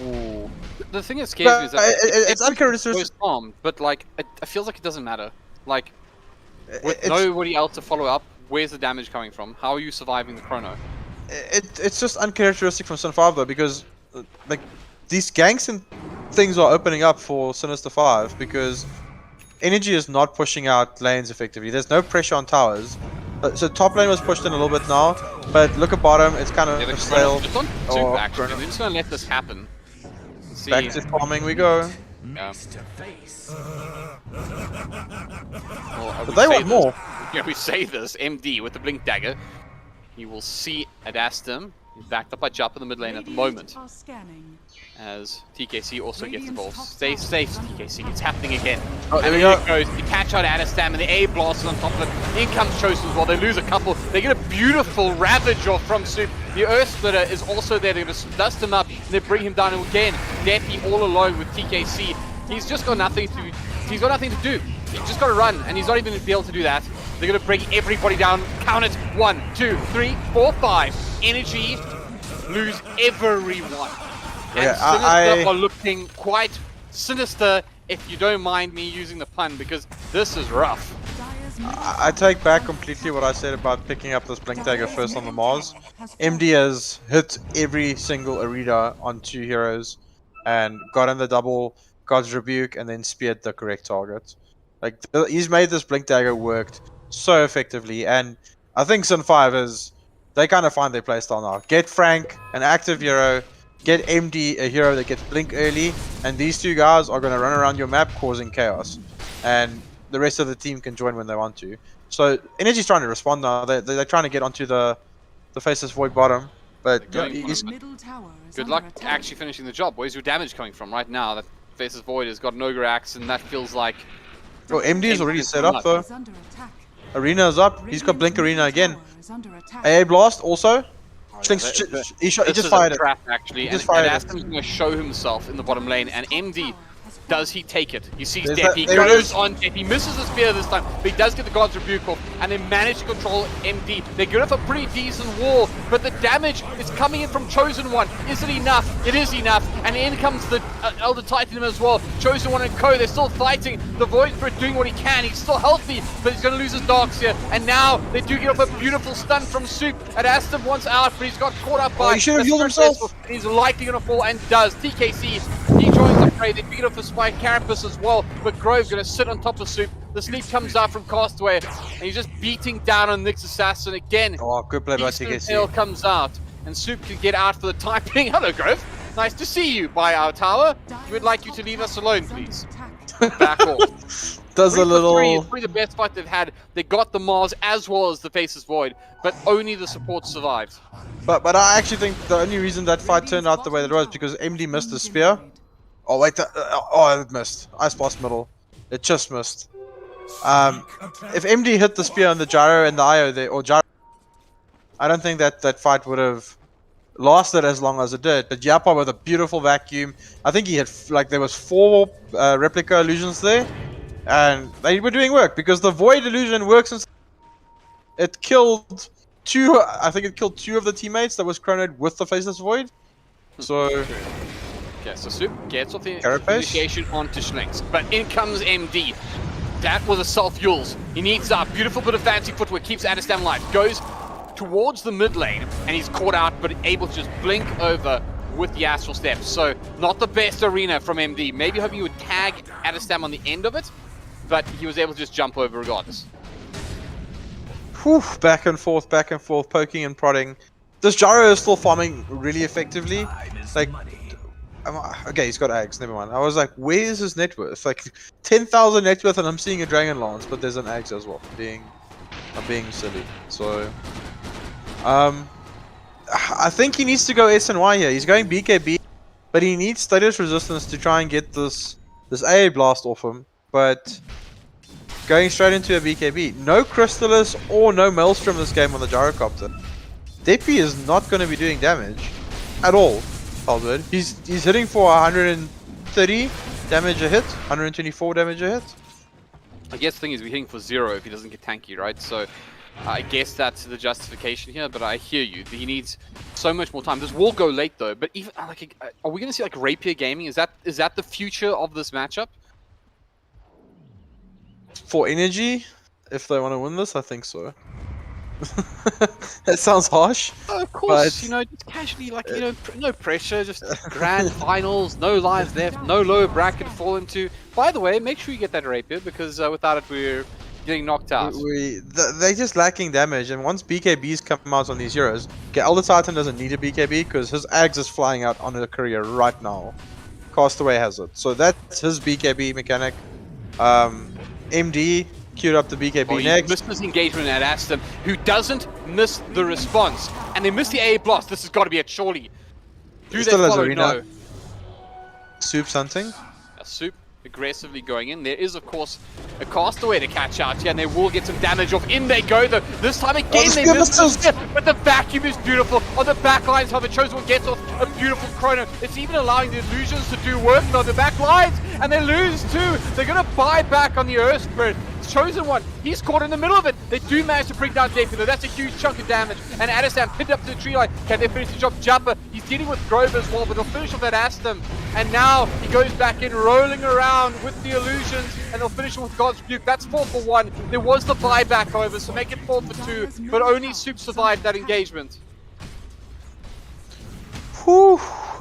Ooh. The thing that scares me is that It's uncharacteristic. goes on, but like it feels like it doesn't matter. Like with It's, nobody else to follow up, where's the damage coming from? How are you surviving the chrono? it's just uncharacteristic from Sun 5 though, because like these ganks and things are opening up for Sinister 5 because Energy is not pushing out lanes effectively. There's no pressure on towers. So top lane was pushed in a little bit now, but look at bottom, it's kind of Yeah, the stale. chrono just on Soup Oh, actually. Chrono. They're just gonna let this happen. See, Back to farming we go. to face. Well, But they want more. Yeah, we say this. MD with the blink dagger. He will see Adastum. He's backed up by Jup in the mid lane at the moment. Are scanning. As TKC also gets Radiant's involved. top Stay tower safe, is under TKC. attack. It's happening again. Oh, there And we here go. it goes. The catch out Adastam and the A blast is on top of it. In comes Chosen as well. They lose a couple. They get a beautiful ravage off from Soup. The Earth Splitter is also there. They're going to dust him up and they bring him down again. Deppy all alone with TKC. He's just got nothing to. He's got nothing to do. He's just got to run, and he's not even be able to do that. They're going to bring everybody down. Count it. 1, 2, 3, 4, 5. Energy. Lose everyone. And Yeah, Sinister are looking quite sinister, if you don't mind me using the pun, because this is rough. Dire's middle I take back completely what I said about picking up this blink dagger first on the Mars. MD has hit every single arena on 2 heroes and got in the double, God's Rebuke, and then speared the correct target. Like, he's made this blink dagger worked so effectively, and I think Sin 5 is, they kind of find their playstyle now. Get Frank, an active hero, get MD, a hero that gets blink early, and these 2 guys are going to run around your map causing chaos. And the rest of the team can join when they want to. So Energy's trying to respond now. They're trying to get onto the Faceless Void bottom, but They're going he's, for middle tower is Good under luck attack. actually finishing the job. Where's your damage coming from right now? That Faceless Void has got an Ogre Axe, and that feels like... oh, MD is already set up though. Is under attack. Arena is up. He's got Radiant's Blink Arena middle again. tower is under attack. AA Blast also. Oh, Slinks, yeah, he this just is fired a it. trap, actually, He and just fired it. Aston's going to show himself in the bottom lane, and MD, does he take it? He sees There's Depp, that- he there it goes is. on Depp, he misses the spear this time, but he does get the God's Rebuke off, and they manage to control MD. They get off a pretty decent wall, but the damage is coming in from Chosen One. Is it enough? It is enough, and in comes the Elder Titan as well. Chosen One and Co, they're still fighting. The Void Spirit doing what he can, he's still healthy, but he's going to lose his darks here, and now they do get off a beautiful stun from Soup, and Aston wants out, but he's got caught up by... he should have a healed Spirit himself. Vessel. He's likely going to fall, and does. TKC, he joins the fray. They pick it up for Spike Carapace as well, but Grove going to sit on top of Soup. The sleep comes out from Castaway, and he's just beating down on Nyx Assassin again. Oh, good play by Eastern Tail TKC. comes out, and Soup can get out for the time being. Hello, Grove. Nice to see you by our tower. We'd like you to leave us alone, please. Back off. Does 3 a for 3 is little. probably the best fight they've had. They got the Mars as well as the Faceless Void, but only the support survived. But I actually think the only reason that fight turned out the way that it was because MD missed the spear. Oh wait, oh it missed. Ice Blast middle. It just missed. If MD hit the spear on the gyro and the IO there, or gyro, I don't think that fight would have lasted as long as it did. But Yappa with a beautiful vacuum. I think he had like there was 4 replica illusions there, and they were doing work because the void illusion works. It killed 2. I think it killed 2 of the teammates that was chronoed with the faceless void. So Okay, so Soup gets off the Carapace? initiation onto Schlinks, but in comes MD. That was a self-Yules. He needs a beautiful bit of fancy footwork, keeps Adestam alive, goes towards the mid lane, and he's caught out, but able to just blink over with the Astral Steps. So, not the best arena from MD. Maybe hoping he would tag Adestam on the end of it, but he was able to just jump over regardless. whew, back and forth, poking and prodding. This gyro is still farming really effectively. Like, okay, he's got Ags, never mind. I was like, where is his net worth? Like, 10,000 net worth and I'm seeing a Dragon Lance, but there's an Ags as well. I'm being silly. So, I think he needs to go SNY here. He's going BKB, but he needs status resistance to try and get this AA blast off him. But going straight into a BKB. No Crystallis or no Maelstrom this game on the Gyrocopter. Deppy is not going to be doing damage at all. HellbirD. He's hitting for 130 damage a hit, 124 damage a hit. I guess the thing is we're hitting for 0 if he doesn't get tanky, right? So I guess that's the justification here, but I hear you. He needs so much more time. This will go late though, but even like, are we going to see like Rapier Gaming? Is that the future of this matchup? For energy, if they want to win this, I think so. That sounds harsh. Of course, but- you know, just casually, like, you know, no pressure, just grand finals, no lives left, no lower bracket to fall into. By the way, make sure you get that Rapier, because without it, we're getting knocked out. They're just lacking damage, and once BKBs come out on these heroes, okay, Elder Titan doesn't need a BKB because his Ags is flying out on a courier right now. Castaway has it. So that's his BKB mechanic. MD queued up the BKB Oh, he next. missed his engagement at Aston, who doesn't miss the response. And they missed the A blast. This has got to be it, surely. Do He they still has follow? arena. No. Soup's hunting. A Soup aggressively going in. There is, of course, a Castaway to catch out here, and they will get some damage off. In they go, though. This time again, they miss the step, but the vacuum is beautiful. On the back lines, however, Chosen One gets off a beautiful chrono. It's even allowing the illusions to do work on the back lines, and they lose too. They're going to buy back on the Earth Spirit. Chosen One, he's caught in the middle of it. They do manage to bring down Devin, though. That's a huge chunk of damage. And Adesam pinned up to the tree line. Can they finish the job? Jumper, he's dealing with Grove as well, but they'll finish off that Aston. And now he goes back in, rolling around with the illusions, and they'll finish with God's Rebuke. That's 4 for 1. There was the buyback, however, so make it 4 for 2. But only Soup survived that engagement. Whew.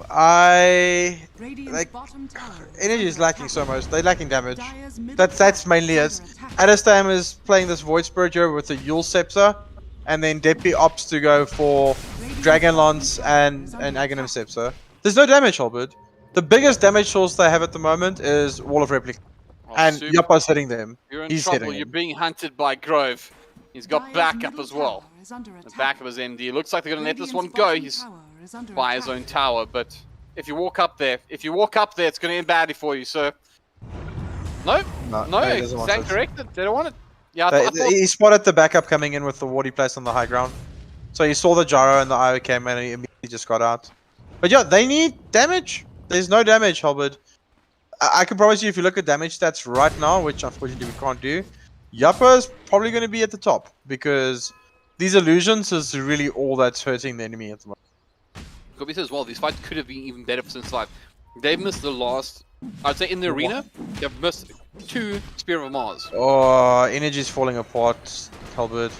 Radiant's like bottom tower energy is under lacking attack. so much. They're lacking damage. Dire's middle That's tower mainly is it. under attack. Adestam is playing this Void Spirit here with the Yule Scepter, and then Deppy opts to go for Dragon Lance and Aghanim Scepter. There's no damage, HellbirD. The biggest damage source they have at the moment is Wall of Replica, Oh, and Soup, Yappa's hitting them. you're in He's trouble. hitting You're them. being hunted by Grove. He's got Dire's backup middle as well. tower is under The attack. back of his MD. Looks like they're going to let this one Radiant's go. bottom He's tower is under by his attack. own tower, but if you walk up there, it's going to end badly for you. So, no, No, he doesn't want stand it. corrected. They don't want it. Yeah, I thought, He spotted the backup coming in with the ward he placed on the high ground. So he saw the gyro and the IO came in and he immediately just got out. But yeah, they need damage. There's no damage, HellbirD. I can promise you if you look at damage stats right now, which unfortunately we can't do, Yappa is probably going to be at the top because these illusions is really all that's hurting the enemy at the moment. Gobi says, well, these fights could have been even better for Since 5. They've missed the last, I'd say in the arena, they've missed 2 Spear of Mars. Oh, energy's falling apart, HellbirD.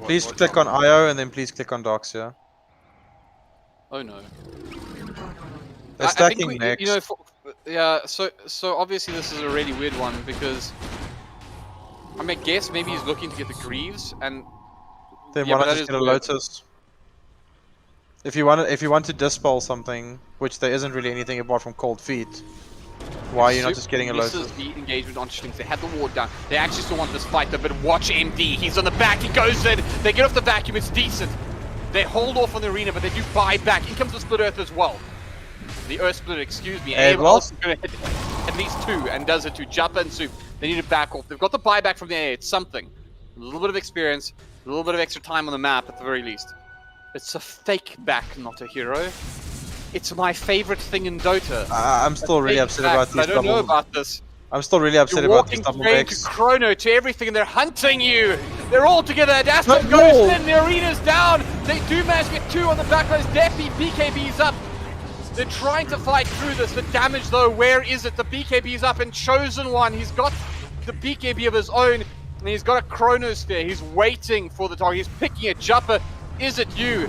Please click on IO and then please click on Docs here. Oh no. They're I think stacking next. you know, yeah, so obviously this is a really weird one because, I mean, I guess maybe he's looking to get the Greaves and Then yeah, why but not that just is get a weird. Lotus? If you want to dispel something, which there isn't really anything apart from cold feet, why are you not Soup just getting a misses Lotus? the engagement on Schlings. They had the ward down. They actually still want this fight though, but watch MD. He's on the back, he goes in. They get off the vacuum, it's decent. They hold off on the arena, but they do buy back. In comes the Split Earth as well. The Earth Split, excuse me. Hey, Abe well- also gonna hit at least 2 and does it to Jumper and Soup. They need to back off. They've got the buyback from the AA. It's something. A little bit of experience, a little bit of extra time on the map at the very least. It's a fake back, not a hero. It's my favorite thing in Dota. I'm still really Fake upset back, about but I these don't know double. about this. I'm still really upset You're about these walking double straight to backs. Chrono, to everything, and they're hunting you. They're all together. Aston But goes no. in. The arena's down. They do manage to get 2 on the backlines. Deppy, BKB's up. They're trying to fight through this. The damage, though, where is it? The BKB's up, and Chosen One, he's got the BKB of his own, and he's got a Chronos there. He's waiting for the target. He's picking a Jumper. Is it you?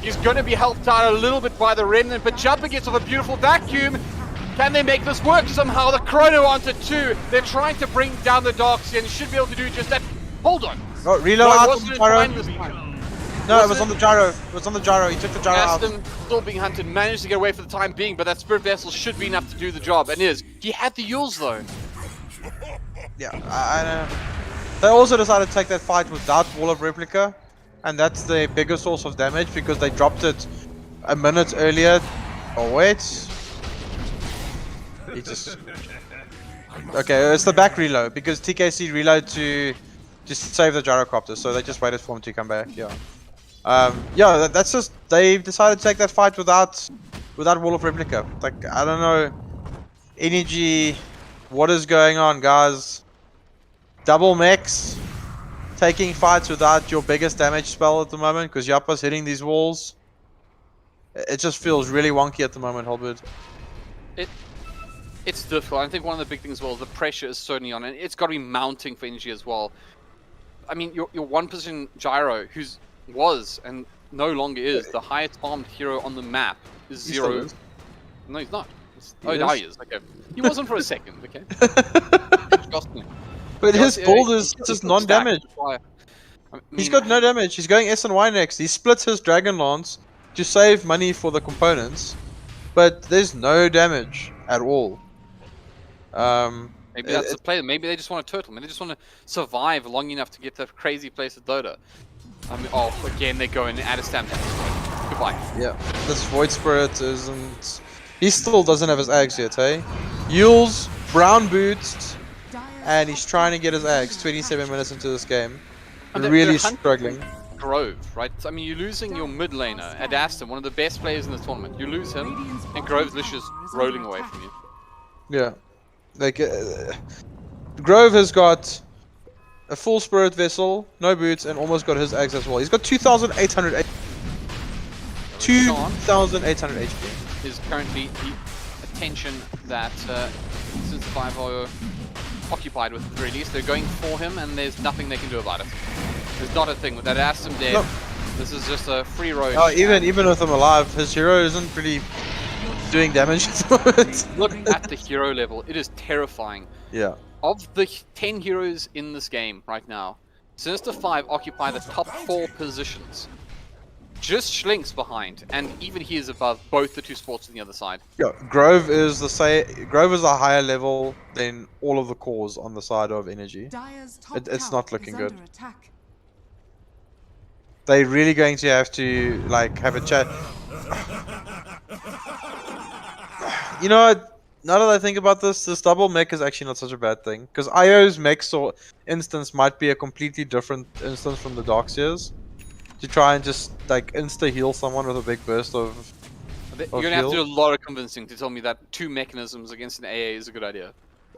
He's going to be helped out a little bit by the Remnant, but Jumper gets off a beautiful vacuum. Can they make this work somehow? The Chrono onto 2. They're trying to bring down the Darkseer, and he should be able to do just that. Hold on. Oh, reload No, it out on wasn't the in gyro. time this time. No, it Was was it? on the gyro. It was on the gyro. He took the gyro out. Aston still being hunted, managed to get away for the time being, but that Spirit Vessel should be enough to do the job, and is. He had the Yules though. Yeah, I know. They also decided to take that fight without Wall of Replica, and that's the biggest source of damage because they dropped it a minute earlier. Oh wait, he just okay. It's the back reload because TKC reload to just save the gyrocopter, so they just waited for him to come back. Yeah, yeah. That's just they decided to take that fight without Wall of Replica. Like I don't know, energy. What is going on, guys? Double mechs, taking fights without your biggest damage spell at the moment because Yappa's hitting these walls. It just feels really wonky at the moment, HellbirD. It's difficult. I think one of the big things as well, the pressure is certainly on, and it's got to be mounting for energy as well. I mean, your one position Gyro, who's was and no longer is the highest armed hero on the map, is He still 0. is. No, he's not. He Oh, now is. he is. Okay, he wasn't for a second. Okay. Trust me. But his Yeah, build he's is still just stacked. non-damage. I He's mean, got no damage. He's going S and Y next. He splits his Dragon Lance to save money for the components. but there's no damage at all. Maybe that's the play. Maybe they just want a turtle. Maybe they just want to survive long enough to get to crazy place at Dota. I mean, oh, again, they go in and add a stamp. Goodbye. Yeah, this Void Spirit isn't... He still doesn't have his eggs yet, hey? Yules, brown boots, and he's trying to get his eggs 27 minutes into this game. And Really they're struggling. Grove, right? So, I mean, you're losing your mid laner, Adaston, one of the best players in this tournament. You lose him, and Grove's literally just rolling away from you. Yeah. Like, Grove has got a full Spirit Vessel, no boots, and almost got his eggs as well. He's got 2,800 2,800 HP. Is currently the attention that since the 5 are occupied with, at the very least. They're going for him, and there's nothing they can do about it. There's not a thing with that. Aston dead. No. This is just a free road. Oh, even with him alive, his hero isn't really doing damage at the moment. Look at the hero level. It is terrifying. Yeah. Of the 10 heroes in this game right now, Sinister 5 occupy the top 4 positions. Just Schlink's behind, and even he is above both the two sports on the other side. Yeah, Grove is a higher level than all of the cores on the side of energy. It's not looking good. They're really going to have to like have a chat. You know what? Now that I think about this double mech is actually not such a bad thing, because IO's mech instance might be a completely different instance from the Darkseers. To try and just like insta heal someone with a big burst of You're gonna have to do a lot of convincing to tell me that 2 mechanisms against an AA is a good idea.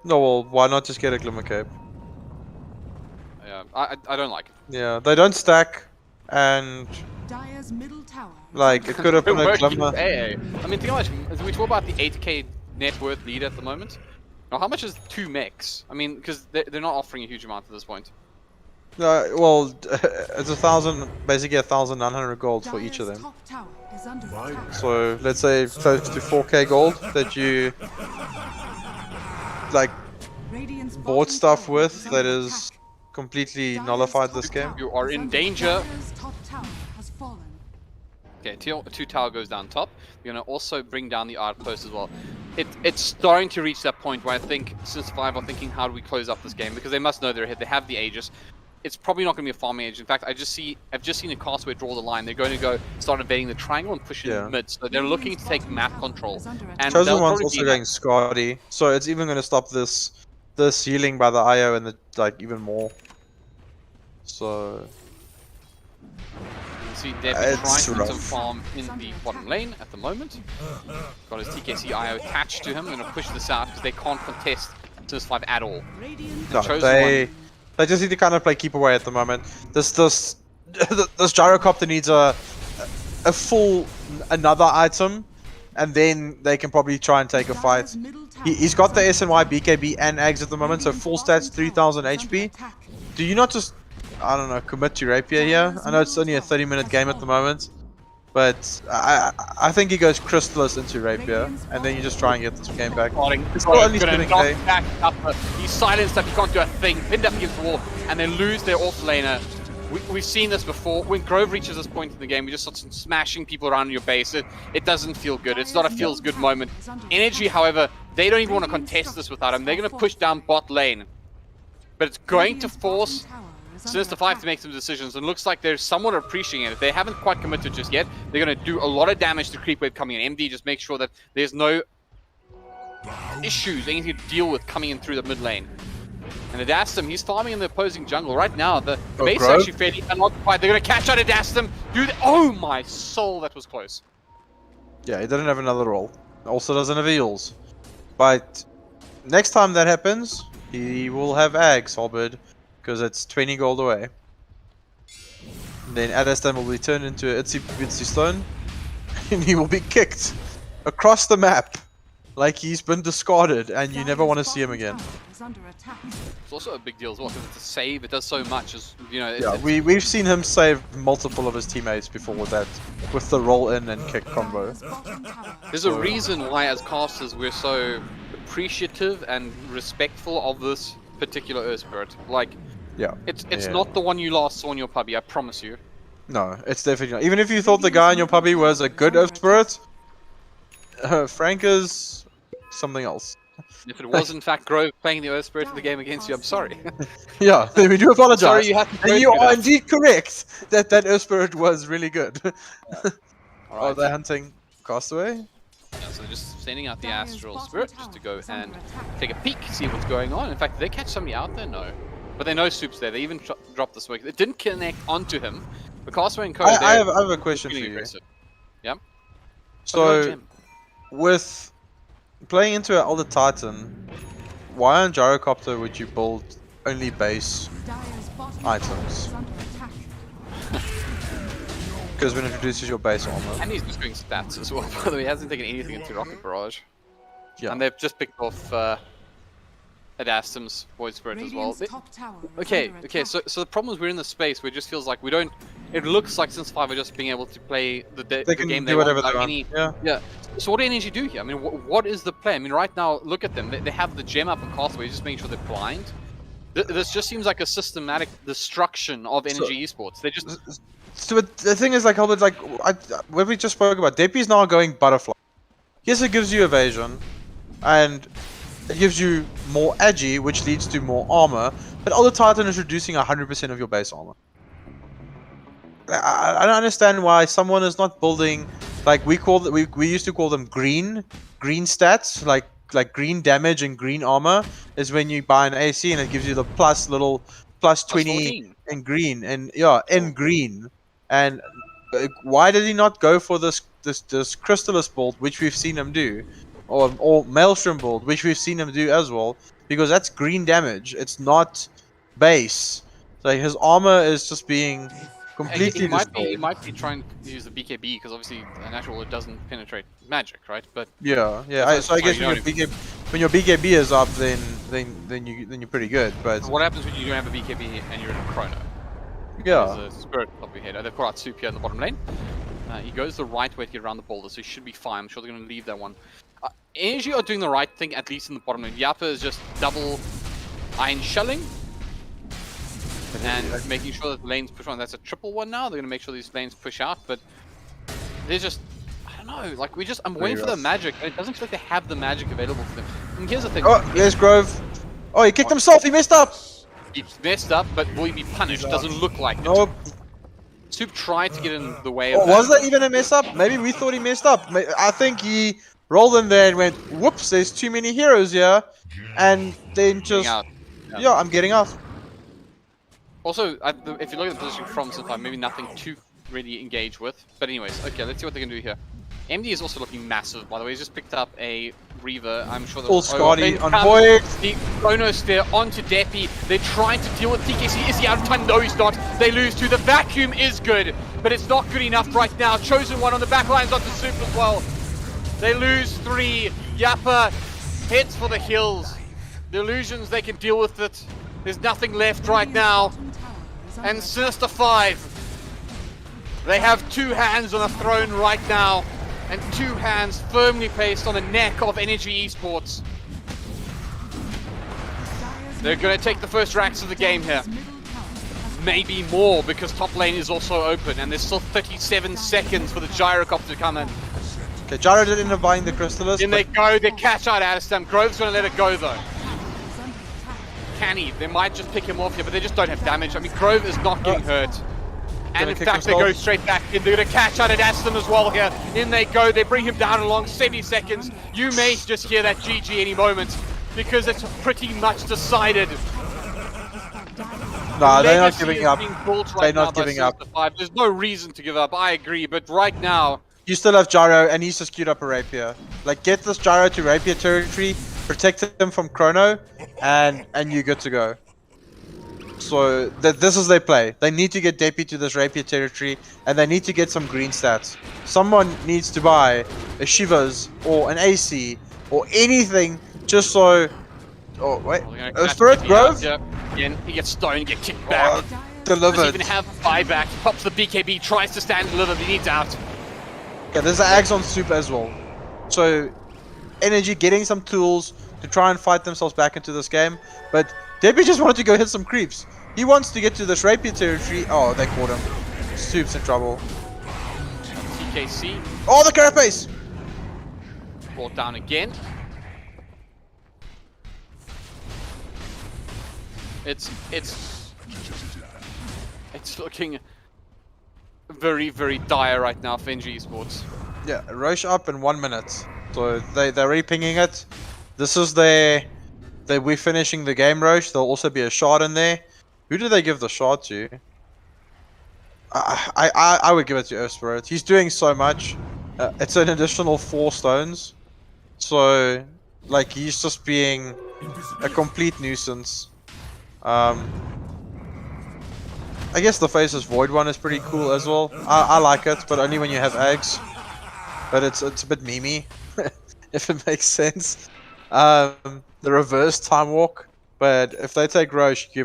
No, well, why not just get a Glimmer Cape? Yeah, I don't like it. Yeah, they don't stack, and like it could have been a Glimmer. AA. I mean, think how much. As we talk about the 8k net worth lead at the moment. Now, how much is 2 mechs? I mean, because they're not offering a huge amount at this point. Well, it's basically 1,900 gold for each of them. So let's say close to 4k gold that you like bought stuff with that is completely nullified this game. You are in danger. Okay, 2 tower goes down top. We're gonna also bring down the outpost as well. It's starting to reach that point where I think since 5 are thinking, how do we close up this game, because they must know they're ahead. They have the Aegis. It's probably not going to be a farming Aegis. In fact, I've just seen a Castaway draw the line. They're going to go start invading the triangle and push in mid. So they're looking to take map control. And Chosen One's also going Scotty, so it's even going to stop this healing by the IO and the like even more. So you see Devin trying to do some farm in the bottom lane at the moment. Got his TKC IO attached to him. Going to push this out because they can't contest this 5 at all. No, they just need to kind of play keep away at the moment. This gyrocopter needs a full another item, and then they can probably try and take a fight. He's got the SNY, BKB, and Ags at the moment, so full stats, 3,000 HP. Do you not just, I don't know, commit to Rapier here? I know it's only a 30-minute game at the moment, but I think he goes Crystallis into Rapier, and then you just try and get this game back. It's only spinning back up. He's silenced up, he can't do a thing, pinned up against the wall, and they lose their off laner. We've seen this before. When Grove reaches this point in the game, we just start smashing people around your base. It doesn't feel good. It's not a feels good moment. Energy, however, they don't even want to contest this without him. They're going to push down bot lane. But it's going to force Sinister 5 to make some decisions, and looks like they're somewhat appreciating it. They haven't quite committed just yet. They're going to do a lot of damage to creep wave coming in. MD just make sure that there's no issues, anything to deal with coming in through the mid lane. And Adastum, he's farming in the opposing jungle right now. The base is actually fairly unoccupied. They're going to catch out Adastum. Oh my soul, that was close. Yeah, he didn't have another roll. Also doesn't have heals. But next time that happens, he will have Ags, HellbirD. Because it's 20 gold away. And then Adastan will be turned into a itsy bitsy stone. And he will be kicked across the map. Like he's been discarded and you never want to see him again. It's also a big deal as well because it's a save. It does so much as, you know. Yeah, we've seen him save multiple of his teammates before with that. With the roll in and kick combo. There's a reason why as casters we're so appreciative and respectful of this particular Earthspirit. Like, yeah, it's not the one you last saw in your puppy, I promise you. No, it's definitely not. Even if you thought the guy in your puppy was a good Earthspirit, Frank is something else. If it was in fact Grove playing the Earth Spirit in the game against you, I'm sorry. Yeah, we do apologize. Sorry you had to go And you through are that. indeed correct that Earthspirit was really good. All Oh, right. they're hunting Castaway? Yeah, so they're just sending out the Dyer's Astral bottom Spirit tower just to go is under and attack. take a peek, see what's going on. In fact, did they catch somebody out there? No. But they know Soup's there. They even dropped the smoke. It didn't connect onto him. But Castaway and Co. I have a question for really you. aggressive. Yeah. So, with playing into an Elder Titan, why on Gyrocopter would you build only base Dyer's bottom items? tower is under attack. Because when it reduces your base armor. And he's just doing stats as well. By the way, he hasn't taken anything into Rocket Barrage. Yeah. And they've just picked off Adastum's Void Spirit as well. Radiant's top tower is Okay, under okay, attack. so the problem is we're in the space where it just feels like we don't... It looks like since 5 are just being able to play the They can game do whatever want they without want. any... Yeah. So what do energy do here? I mean, what is the play? I mean, right now, look at them. They have the gem up on Castaway, just making sure they're blind. This just seems like a systematic destruction of energy esports. They just... So the thing is, like, HellbirD, like, when we just spoke about, Deppy's now going butterfly. Yes, it gives you evasion, and it gives you more agi, which leads to more armor, but Elder Titan is reducing 100% of your base armor. I don't understand why someone is not building, like, we used to call them green stats, like green damage and green armor is when you buy an AC and it gives you the plus 20 14. in green, and yeah, in green. And why did he not go for this Crystallis build, which we've seen him do, or Maelstrom build, which we've seen him do as well? Because that's green damage. It's not base. So his armor is just being completely He destroyed. might be trying to use the BKB because obviously a natural it doesn't penetrate magic, right? But Yeah. That's So I guess fine, when your BKB is up, then you're pretty good. But what happens when you don't have a BKB and you're in a chrono? yeah, There's a spirit top of your head. They've got out Soup here in the bottom lane. He goes the right way to get around the boulder, so he should be fine. I'm sure they're going to leave that one. Energy are doing the right thing, at least in the bottom lane. Yappa is just double iron shelling and making sure that the lanes push on. That's a triple one now. They're going to make sure these lanes push out, but they're just... I don't know, like I'm waiting for the magic, and it doesn't feel like they have the magic available for them. And here's the thing. oh, there's Grove. Oh, he kicked himself. He messed up. He's messed up, but will he be punished? Doesn't look like it. Nope. Soup tried to get in the way of Oh, was that even a mess up? Maybe we thought he messed up. I think he rolled in there and went, whoops, there's too many heroes here. And then just, out. yeah, I'm getting out. Also, if you look at the position from Sunfire, maybe nothing to really engage with. But anyways, okay, let's see what they can do here. MD is also looking massive, by the way. He's just picked up a Reaver. I'm sure that Full Scotty on Void. The Chronos there onto Deppy. They're trying to deal with TKC. Is he out of time? No, he's not. They lose two. The vacuum is good, but it's not good enough right now. Chosen one on the back lines onto Soup as well. They lose 3. Yappa heads for the hills. The illusions, they can deal with it. There's nothing left right now. And Sinister 5. They have 2 hands on the throne right now. And 2 hands firmly placed on the neck of Energy Esports. They're going to take the first racks of the game here. Maybe more, because top lane is also open. And there's still 37 seconds for the Gyrocopter to come in. Okay, Gyro did end up buying the Crystallis. In they go, they catch out Adastum. Grove's going to let it go though. Can he? They might just pick him off here, but they just don't have damage. I mean, Grove is not getting hurt. And in fact, they go straight back in. They're going to catch out Adastum as well here. In they go. They bring him down along 70 seconds. You may just hear that GG any moment, because it's pretty much decided. Nah, they're not Legacy giving is up. being built They're right now not by giving up. Sinister 5. There's no reason to give up. I agree, but right now, You still have Gyro, and he's just queued up a Rapier. Like, get this Gyro to Rapier territory, protect him from Chrono, and you're good to go. So, this is their play. They need to get Deppy to this Rapier territory, and they need to get some green stats. Someone needs to buy a Shivas, or an AC, or anything, just so... Oh, wait. Spirit Grove? Again, he gets stoned, get kicked back. Doesn't Delivered. even have buyback. Pops the BKB, tries to stand and deliver, but he needs out. Okay, there's an Axe on Soup as well. So, Energy getting some tools to try and fight themselves back into this game. But Debbie just wanted to go hit some creeps. He wants to get to this Rapier territory. Oh, they caught him. Soup's in trouble. TKC. Oh, the Carapace! brought down again. It's looking very, very dire right now for NG Esports. Yeah, Roche up in 1 minute. So they're repinging it. This is we're finishing the game, Roche. There'll also be a shard in there. Who do they give the shard to? I would give it to Evesports. He's doing so much. It's an additional 4 stones. So, like, he's just being a complete nuisance. I guess the Faces Void one is pretty cool as well. I like it, but only when you have eggs. But it's a bit memey, if it makes sense. The reverse time walk. But if they take Roche, you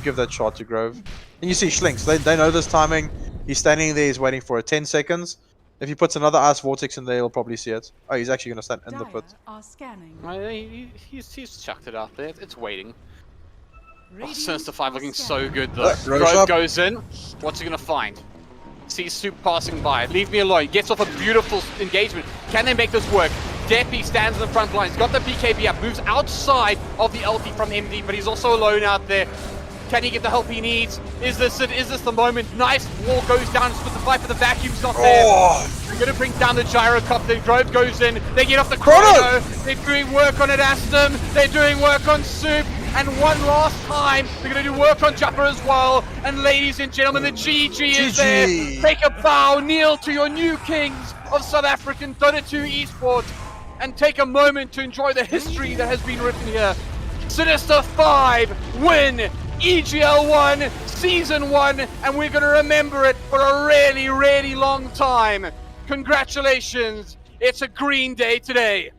give that shot to Grove. And you see Schlinks, they know this timing. He's standing there, he's waiting for it 10 seconds. If he puts another Ice Vortex in there, he'll probably see it. Oh, he's actually going to stand in the pit. Are scanning. He's chucked it out there. It's waiting. Oh, Radiant Sinister 5 are looking scanning. so good though. Roche Grove up. goes in. What's he going to find? Sees Soup passing by. Leave me alone. Gets off a beautiful engagement. Can they make this work? Deppy stands in the front line. He's got the BKB up. Moves outside of the LT from MD, but he's also alone out there. Can he get the help he needs? Is this it? Is this the moment? Nice wall goes down. Split the fight, but the vacuum's not there. They're going to bring down the gyrocopter. Grove goes in. They get off the chrono. They're doing work on Adastum. They're doing work on Soup. And one last time, they're going to do work on Jumper as well. And ladies and gentlemen, the GG is there. Take a bow, kneel to your new kings of South African Dota 2 Esports. And take a moment to enjoy the history that has been written here. Sinister 5 win EGL 1 Season 1, and we're going to remember it for a really, really long time. Congratulations. It's a green day today.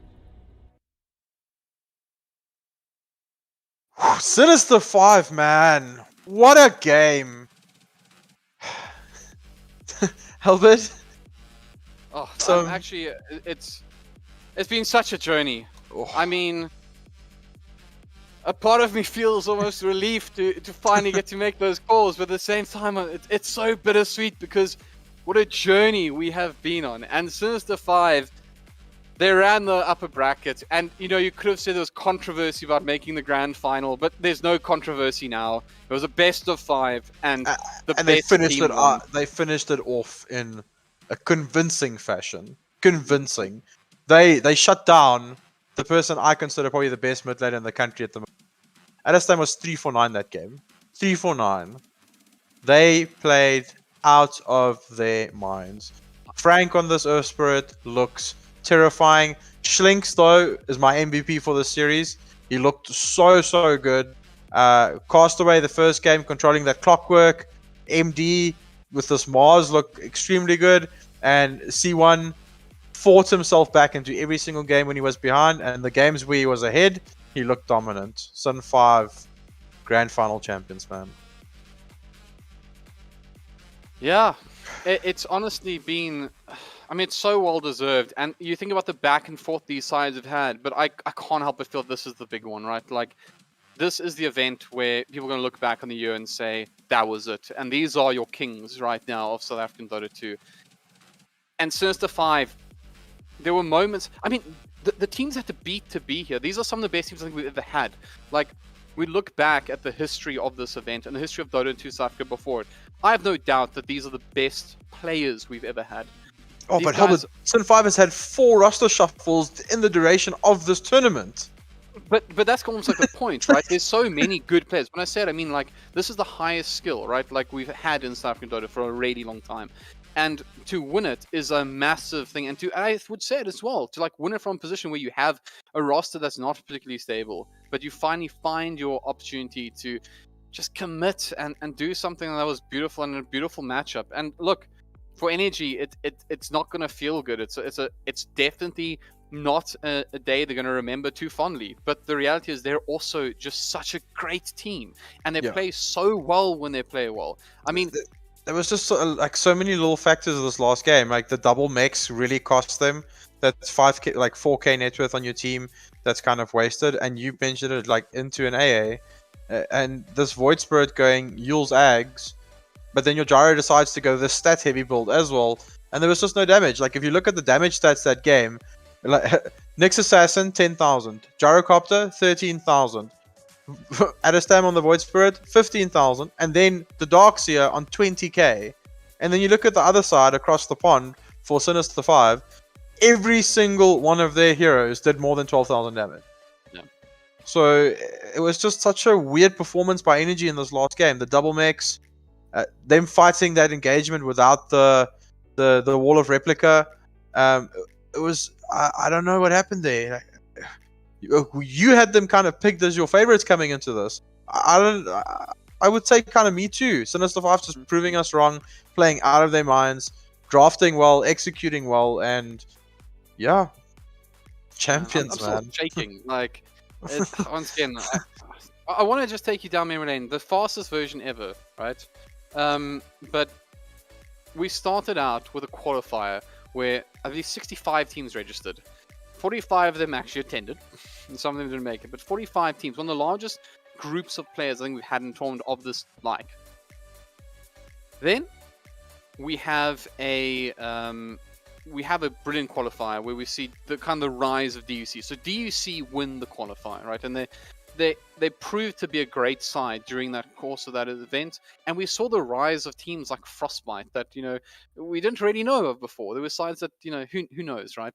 Sinister 5, man. What a game. HellbirD? Oh, So- actually, it's been such a journey. Oh. I mean, a part of me feels almost relief to finally get to make those calls, but at the same time, it's so bittersweet because what a journey we have been on. And Sinister 5, they ran the upper bracket, and you know, you could have said there was controversy about making the grand final, but there's no controversy now. It was a best of 5, and They finished team it. won. They finished it off in a convincing fashion. Convincing. They shut down the person I consider probably the best mid laner in the country at the moment. Adastum was 3-4-9 that game. 3-4-9. They played out of their minds. Frank on this Earth Spirit looks terrifying. Schlinks, though, is my MVP for this series. He looked so good. Castaway, the first game, controlling that clockwork. MD with this Mars looked extremely good. And C1 fought himself back into every single game when he was behind. And the games where he was ahead, he looked dominant. Sun 5 grand final champions, man. Yeah, it's honestly been, I mean, it's so well deserved. And you think about the back and forth these sides have had, but I can't help but feel this is the big one, right? Like, this is the event where people are going to look back on the year and say, that was it. And these are your kings right now of South African Dota 2. And Sinister 5, there were moments, I mean, the teams had to beat to be here. These are some of the best teams I think we've ever had. Like, we look back at the history of this event and the history of Dota 2 South Africa before it. I have no doubt that these are the best players we've ever had. Oh, These but guys- HellbirD, Sun 5 has had 4 roster shuffles in the duration of this tournament. But that's almost like the point, right? There's so many good players. When I say it, I mean, like, this is the highest skill, right? Like, we've had in South African Dota for a really long time. And to win it is a massive thing. And I would say it as well, to like win it from a position where you have a roster that's not particularly stable, but you finally find your opportunity to just commit and do something that was beautiful and a beautiful matchup. And look, for Energy, it's not going to feel good. It's definitely not a day they're going to remember too fondly. But the reality is they're also just such a great team, and they play so well when they play well. I mean, There was just so many little factors of this last game. Like the double mechs really cost them. That's 5k, like 4k net worth on your team. That's kind of wasted. And you mentioned it like into an AA, and this Void Spirit going Yule's Ags, but then your Gyro decides to go this stat heavy build as well, and there was just no damage. Like if you look at the damage stats that game, Like Nyx Assassin 10,000, Gyrocopter 13,000, Adastam on the Void Spirit 15,000, and then the Darkseer on 20k. And then you look at the other side across the pond for Sinister 5, every single one of their heroes did more than 12,000 damage. Yeah. So it was just such a weird performance by Energy in this last game. The double mechs, them fighting that engagement without the wall of replica. It was I don't know what happened there. You had them kind of picked as your favorites coming into this. I would say kind of me too. Sinister 5 just proving us wrong, playing out of their minds, drafting well, executing well, and yeah, champions, I'm still man. shaking. Like, once again, I want to just take you down memory lane. The fastest version ever, right? But we started out with a qualifier where at least 65 teams registered. 45 of them actually attended, and some of them didn't make it. But 45 teams, one of the largest groups of players I think we've had in tournament of this like. Then we have a brilliant qualifier where we see the kind of the rise of DUC. So DUC win the qualifier, right? And they proved to be a great side during that course of that event. And we saw the rise of teams like Frostbite that, you know, we didn't really know of before. There were sides that, you know, who knows, right?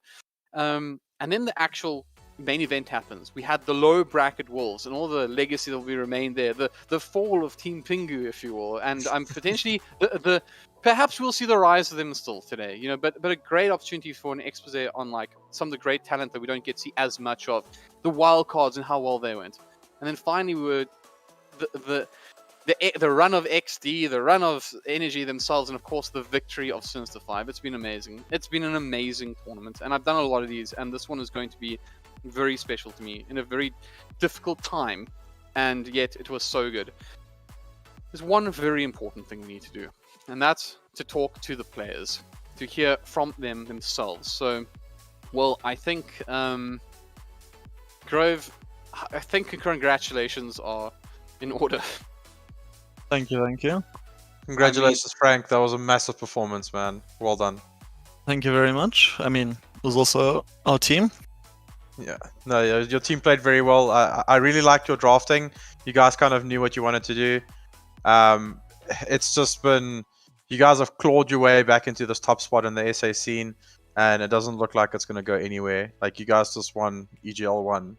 And then the actual main event happens. We had the low bracket Wolves and all the legacy that will remain there. The fall of Team Pingu, if you will. And I'm potentially perhaps we'll see the rise of them still today, you know, but a great opportunity for an expose on like some of the great talent that we don't get to see as much of, the wild cards and how well they went. And then finally we were the run of XD, the run of Energy themselves, and of course the victory of Sinister 5. It's been amazing. It's been an amazing tournament, and I've done a lot of these, and this one is going to be very special to me in a very difficult time, and yet it was so good. There's one very important thing we need to do, and that's to talk to the players, to hear from them themselves. So, well, I think, Grove, I think congratulations are in order. Thank you, thank you. Congratulations, Frank. That was a massive performance, man. Well done. Thank you very much. I mean, it was also our team. Yeah, no, your team played very well. I really liked your drafting. You guys kind of knew what you wanted to do. It's just been, you guys have clawed your way back into this top spot in the SA scene, and it doesn't look like it's going to go anywhere. Like, you guys just won EGL One,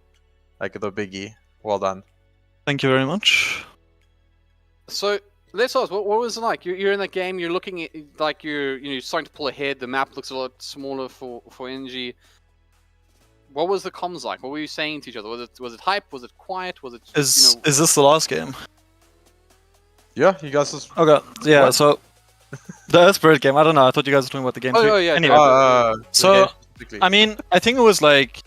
like the biggie. Well done. Thank you very much. So let's ask, what was it like? You're in that game. You're looking at like you're starting to pull ahead. The map looks a lot smaller for NG. What was the comms like? What were you saying to each other? Was it hype? Was it quiet? Was it? Is this the last game? Yeah, you guys just. Okay, yeah. What? So the ESPORts game. I don't know. I thought you guys were talking about the game. Oh yeah. Anyway, so okay. I mean, I think it was like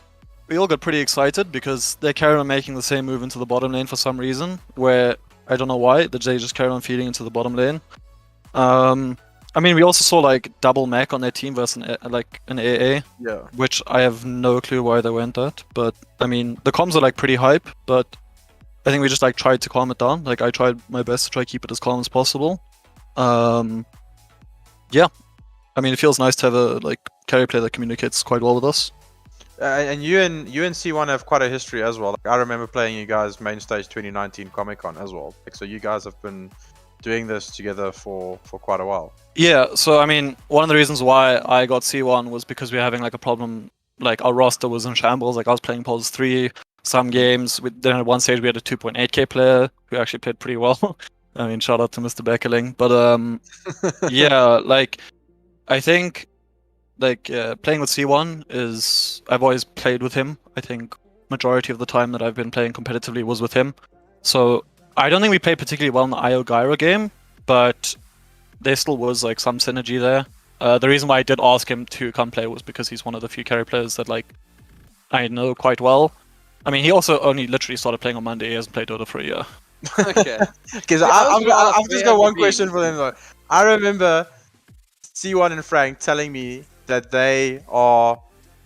we all got pretty excited because they carried on making the same move into the bottom lane for some reason. Where I don't know why, they just carried on feeding into the bottom lane. I mean, we also saw like double mech on their team versus an AA, Yeah. which I have no clue why they went that. But I mean, the comms are like pretty hype, but I think we just like tried to calm it down. Like I tried my best to try to keep it as calm as possible. Yeah, I mean, it feels nice to have a like carry player that communicates quite well with us. And you and C1 have quite a history as well. Like, I remember playing you guys main stage 2019 Comic Con as well. Like, so you guys have been doing this together for quite a while. Yeah, so I mean, one of the reasons why I got C1 was because we were having like a problem. Like our roster was in shambles. Like I was playing Pulse 3 some games. Then at one stage we had a 2.8k player who actually played pretty well. I mean, shout out to Mr. Beckerling. But yeah, like I think like playing with C1 is, I've always played with him. I think majority of the time that I've been playing competitively was with him. So I don't think we played particularly well in the IO Gyro game, but there still was like some synergy there. The reason why I did ask him to come play was because he's one of the few carry players that like I know quite well. I mean, he also only literally started playing on Monday. He hasn't played Dota for a year. Okay. Because I've just got one question for them though. I remember C1 and Frank telling me that they are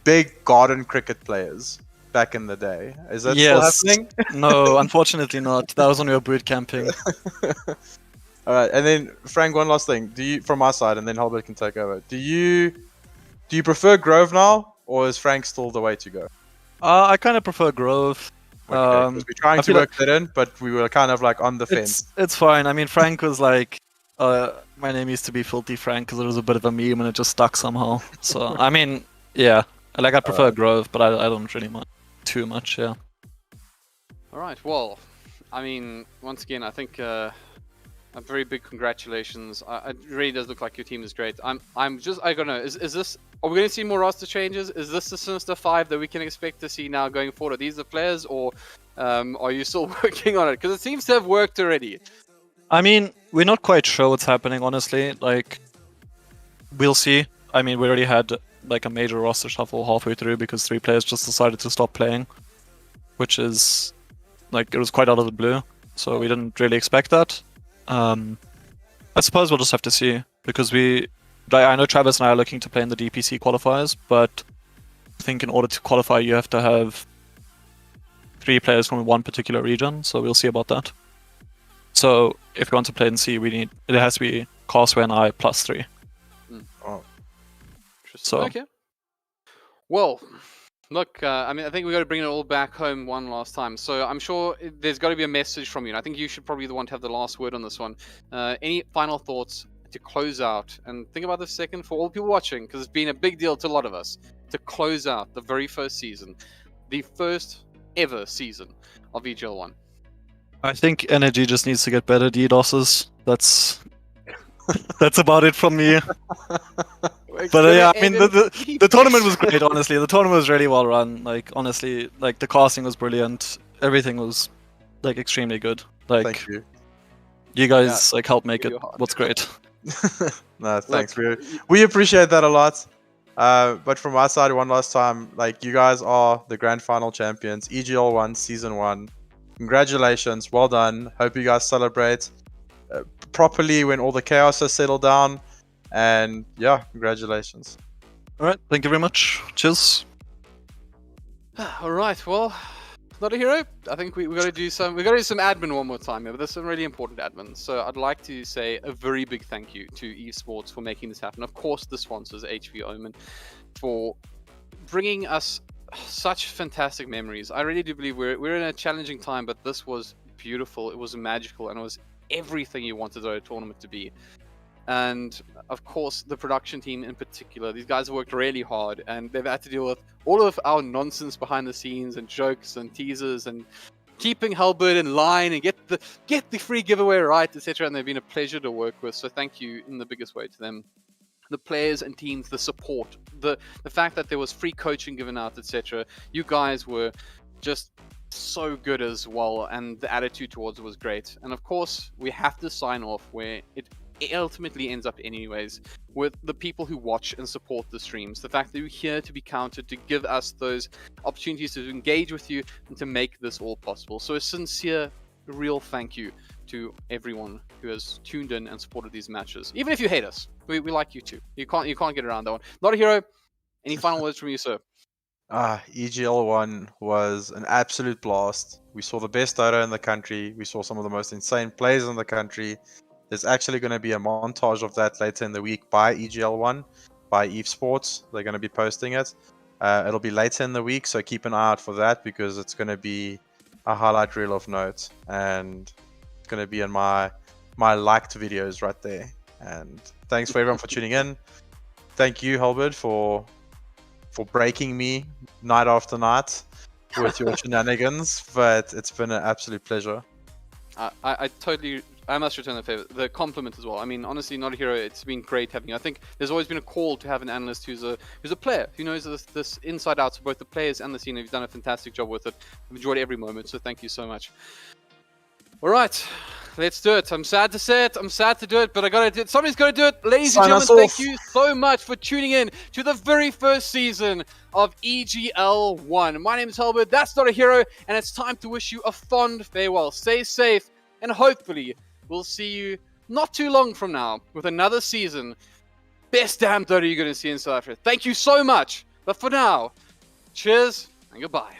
big garden cricket players back in the day. Is that still happening? No, unfortunately not. That was when we were boot camping. Alright, and then Frank, one last thing. Do you, from my side, and then HellbirD can take over. Do you prefer Grove now or is Frank still the way to go? I kind of prefer Grove. Okay, 'cause we're trying I to feel work that in, but we were kind of like on the fence. It's fine. I mean, Frank was like, my name used to be Filthy Frank because it was a bit of a meme and it just stuck somehow. So I mean, yeah, like I prefer Grove, but I don't really mind too much. Yeah. All right. Well, I mean, once again, I think a very big congratulations. It really does look like your team is great. I don't know. Is this? Are we going to see more roster changes? Is this the Sinister 5 that we can expect to see now going forward? Are these the players, or are you still working on it? Because it seems to have worked already. I mean, we're not quite sure what's happening, honestly. Like, we'll see. I mean, we already had like a major roster shuffle halfway through because 3 players just decided to stop playing, which is like it was quite out of the blue. So we didn't really expect that. I suppose we'll just have to see because I know Travis and I are looking to play in the DPC qualifiers, but I think in order to qualify, you have to have 3 players from one particular region. So we'll see about that. So if we want to play in C, it has to be Carsway and I plus 3. Oh. So okay. Well, look, I mean, I think we got to bring it all back home one last time. So I'm sure there's got to be a message from you. And I think you should probably be the one to have the last word on this one. Any final thoughts to close out? And think about this second for all people watching, because it's been a big deal to a lot of us to close out the very first season, the first ever season of EGL One. I think Energy just needs to get better DDoSes. That's about it from me. But yeah, I mean, the tournament was great, honestly. The tournament was really well run. Like, honestly, like the casting was brilliant. Everything was like extremely good. Like, Thank you. You guys like helped make it You're hard. what's great. No, thanks. We appreciate that a lot. But from our side, one last time, like you guys are the grand final champions, EGL One Season 1. Congratulations, well done. Hope you guys celebrate properly when all the chaos has settled down. And yeah, congratulations. All right, thank you very much. Cheers. All right, well, notAhero, I think we got to do some admin one more time here, but there's some really important admin. So I'd like to say a very big thank you to Esports for making this happen. Of course, the sponsors, HV Omen, for bringing us such fantastic memories. I really do believe we're in a challenging time, but this was beautiful. It was magical, and it was everything you wanted a tournament to be. And of course, the production team in particular, these guys have worked really hard, and they've had to deal with all of our nonsense behind the scenes and jokes and teasers and keeping HellbirD in line and get the free giveaway right, etc. And they've been a pleasure to work with. So thank you in the biggest way to them. The players and teams, the support, the fact that there was free coaching given out, etc. You guys were just so good as well, and the attitude towards it was great. And of course, we have to sign off where it ultimately ends up anyways, with the people who watch and support the streams. The fact that you're here to be counted, to give us those opportunities to engage with you and to make this all possible. So a sincere, real thank you to everyone who has tuned in and supported these matches. Even if you hate us, we like you too. You can't get around that one. notAhero, any final words from you, sir? EGL One was an absolute blast. We saw the best Dota in the country. We saw some of the most insane players in the country. There's actually going to be a montage of that later in the week by EGL One, by Evesports. They're going to be posting it. It'll be later in the week, so keep an eye out for that because it's going to be a highlight reel of note, and it's going to be in my liked videos right there. And thanks for everyone for tuning in. Thank you, HellbirD, for breaking me night after night with your shenanigans. But it's been an absolute pleasure. I must return the favor, the compliment as well. I mean, honestly, notAhero, it's been great having you. I think there's always been a call to have an analyst who's a player, who knows this inside out, so both the players and the scene. You've done a fantastic job with it. I've enjoyed every moment, so thank you so much. All right, let's do it. I'm sad to say it. I'm sad to do it, but I gotta do it. Somebody's gotta do it. Ladies and gentlemen, thank you so much for tuning in to the very first season of EGL One. My name is HellbirD. That's notAhero, and it's time to wish you a fond farewell. Stay safe, and hopefully we'll see you not too long from now with another season. Best damn Dota you're going to see in South Africa. Thank you so much. But for now, cheers and goodbye.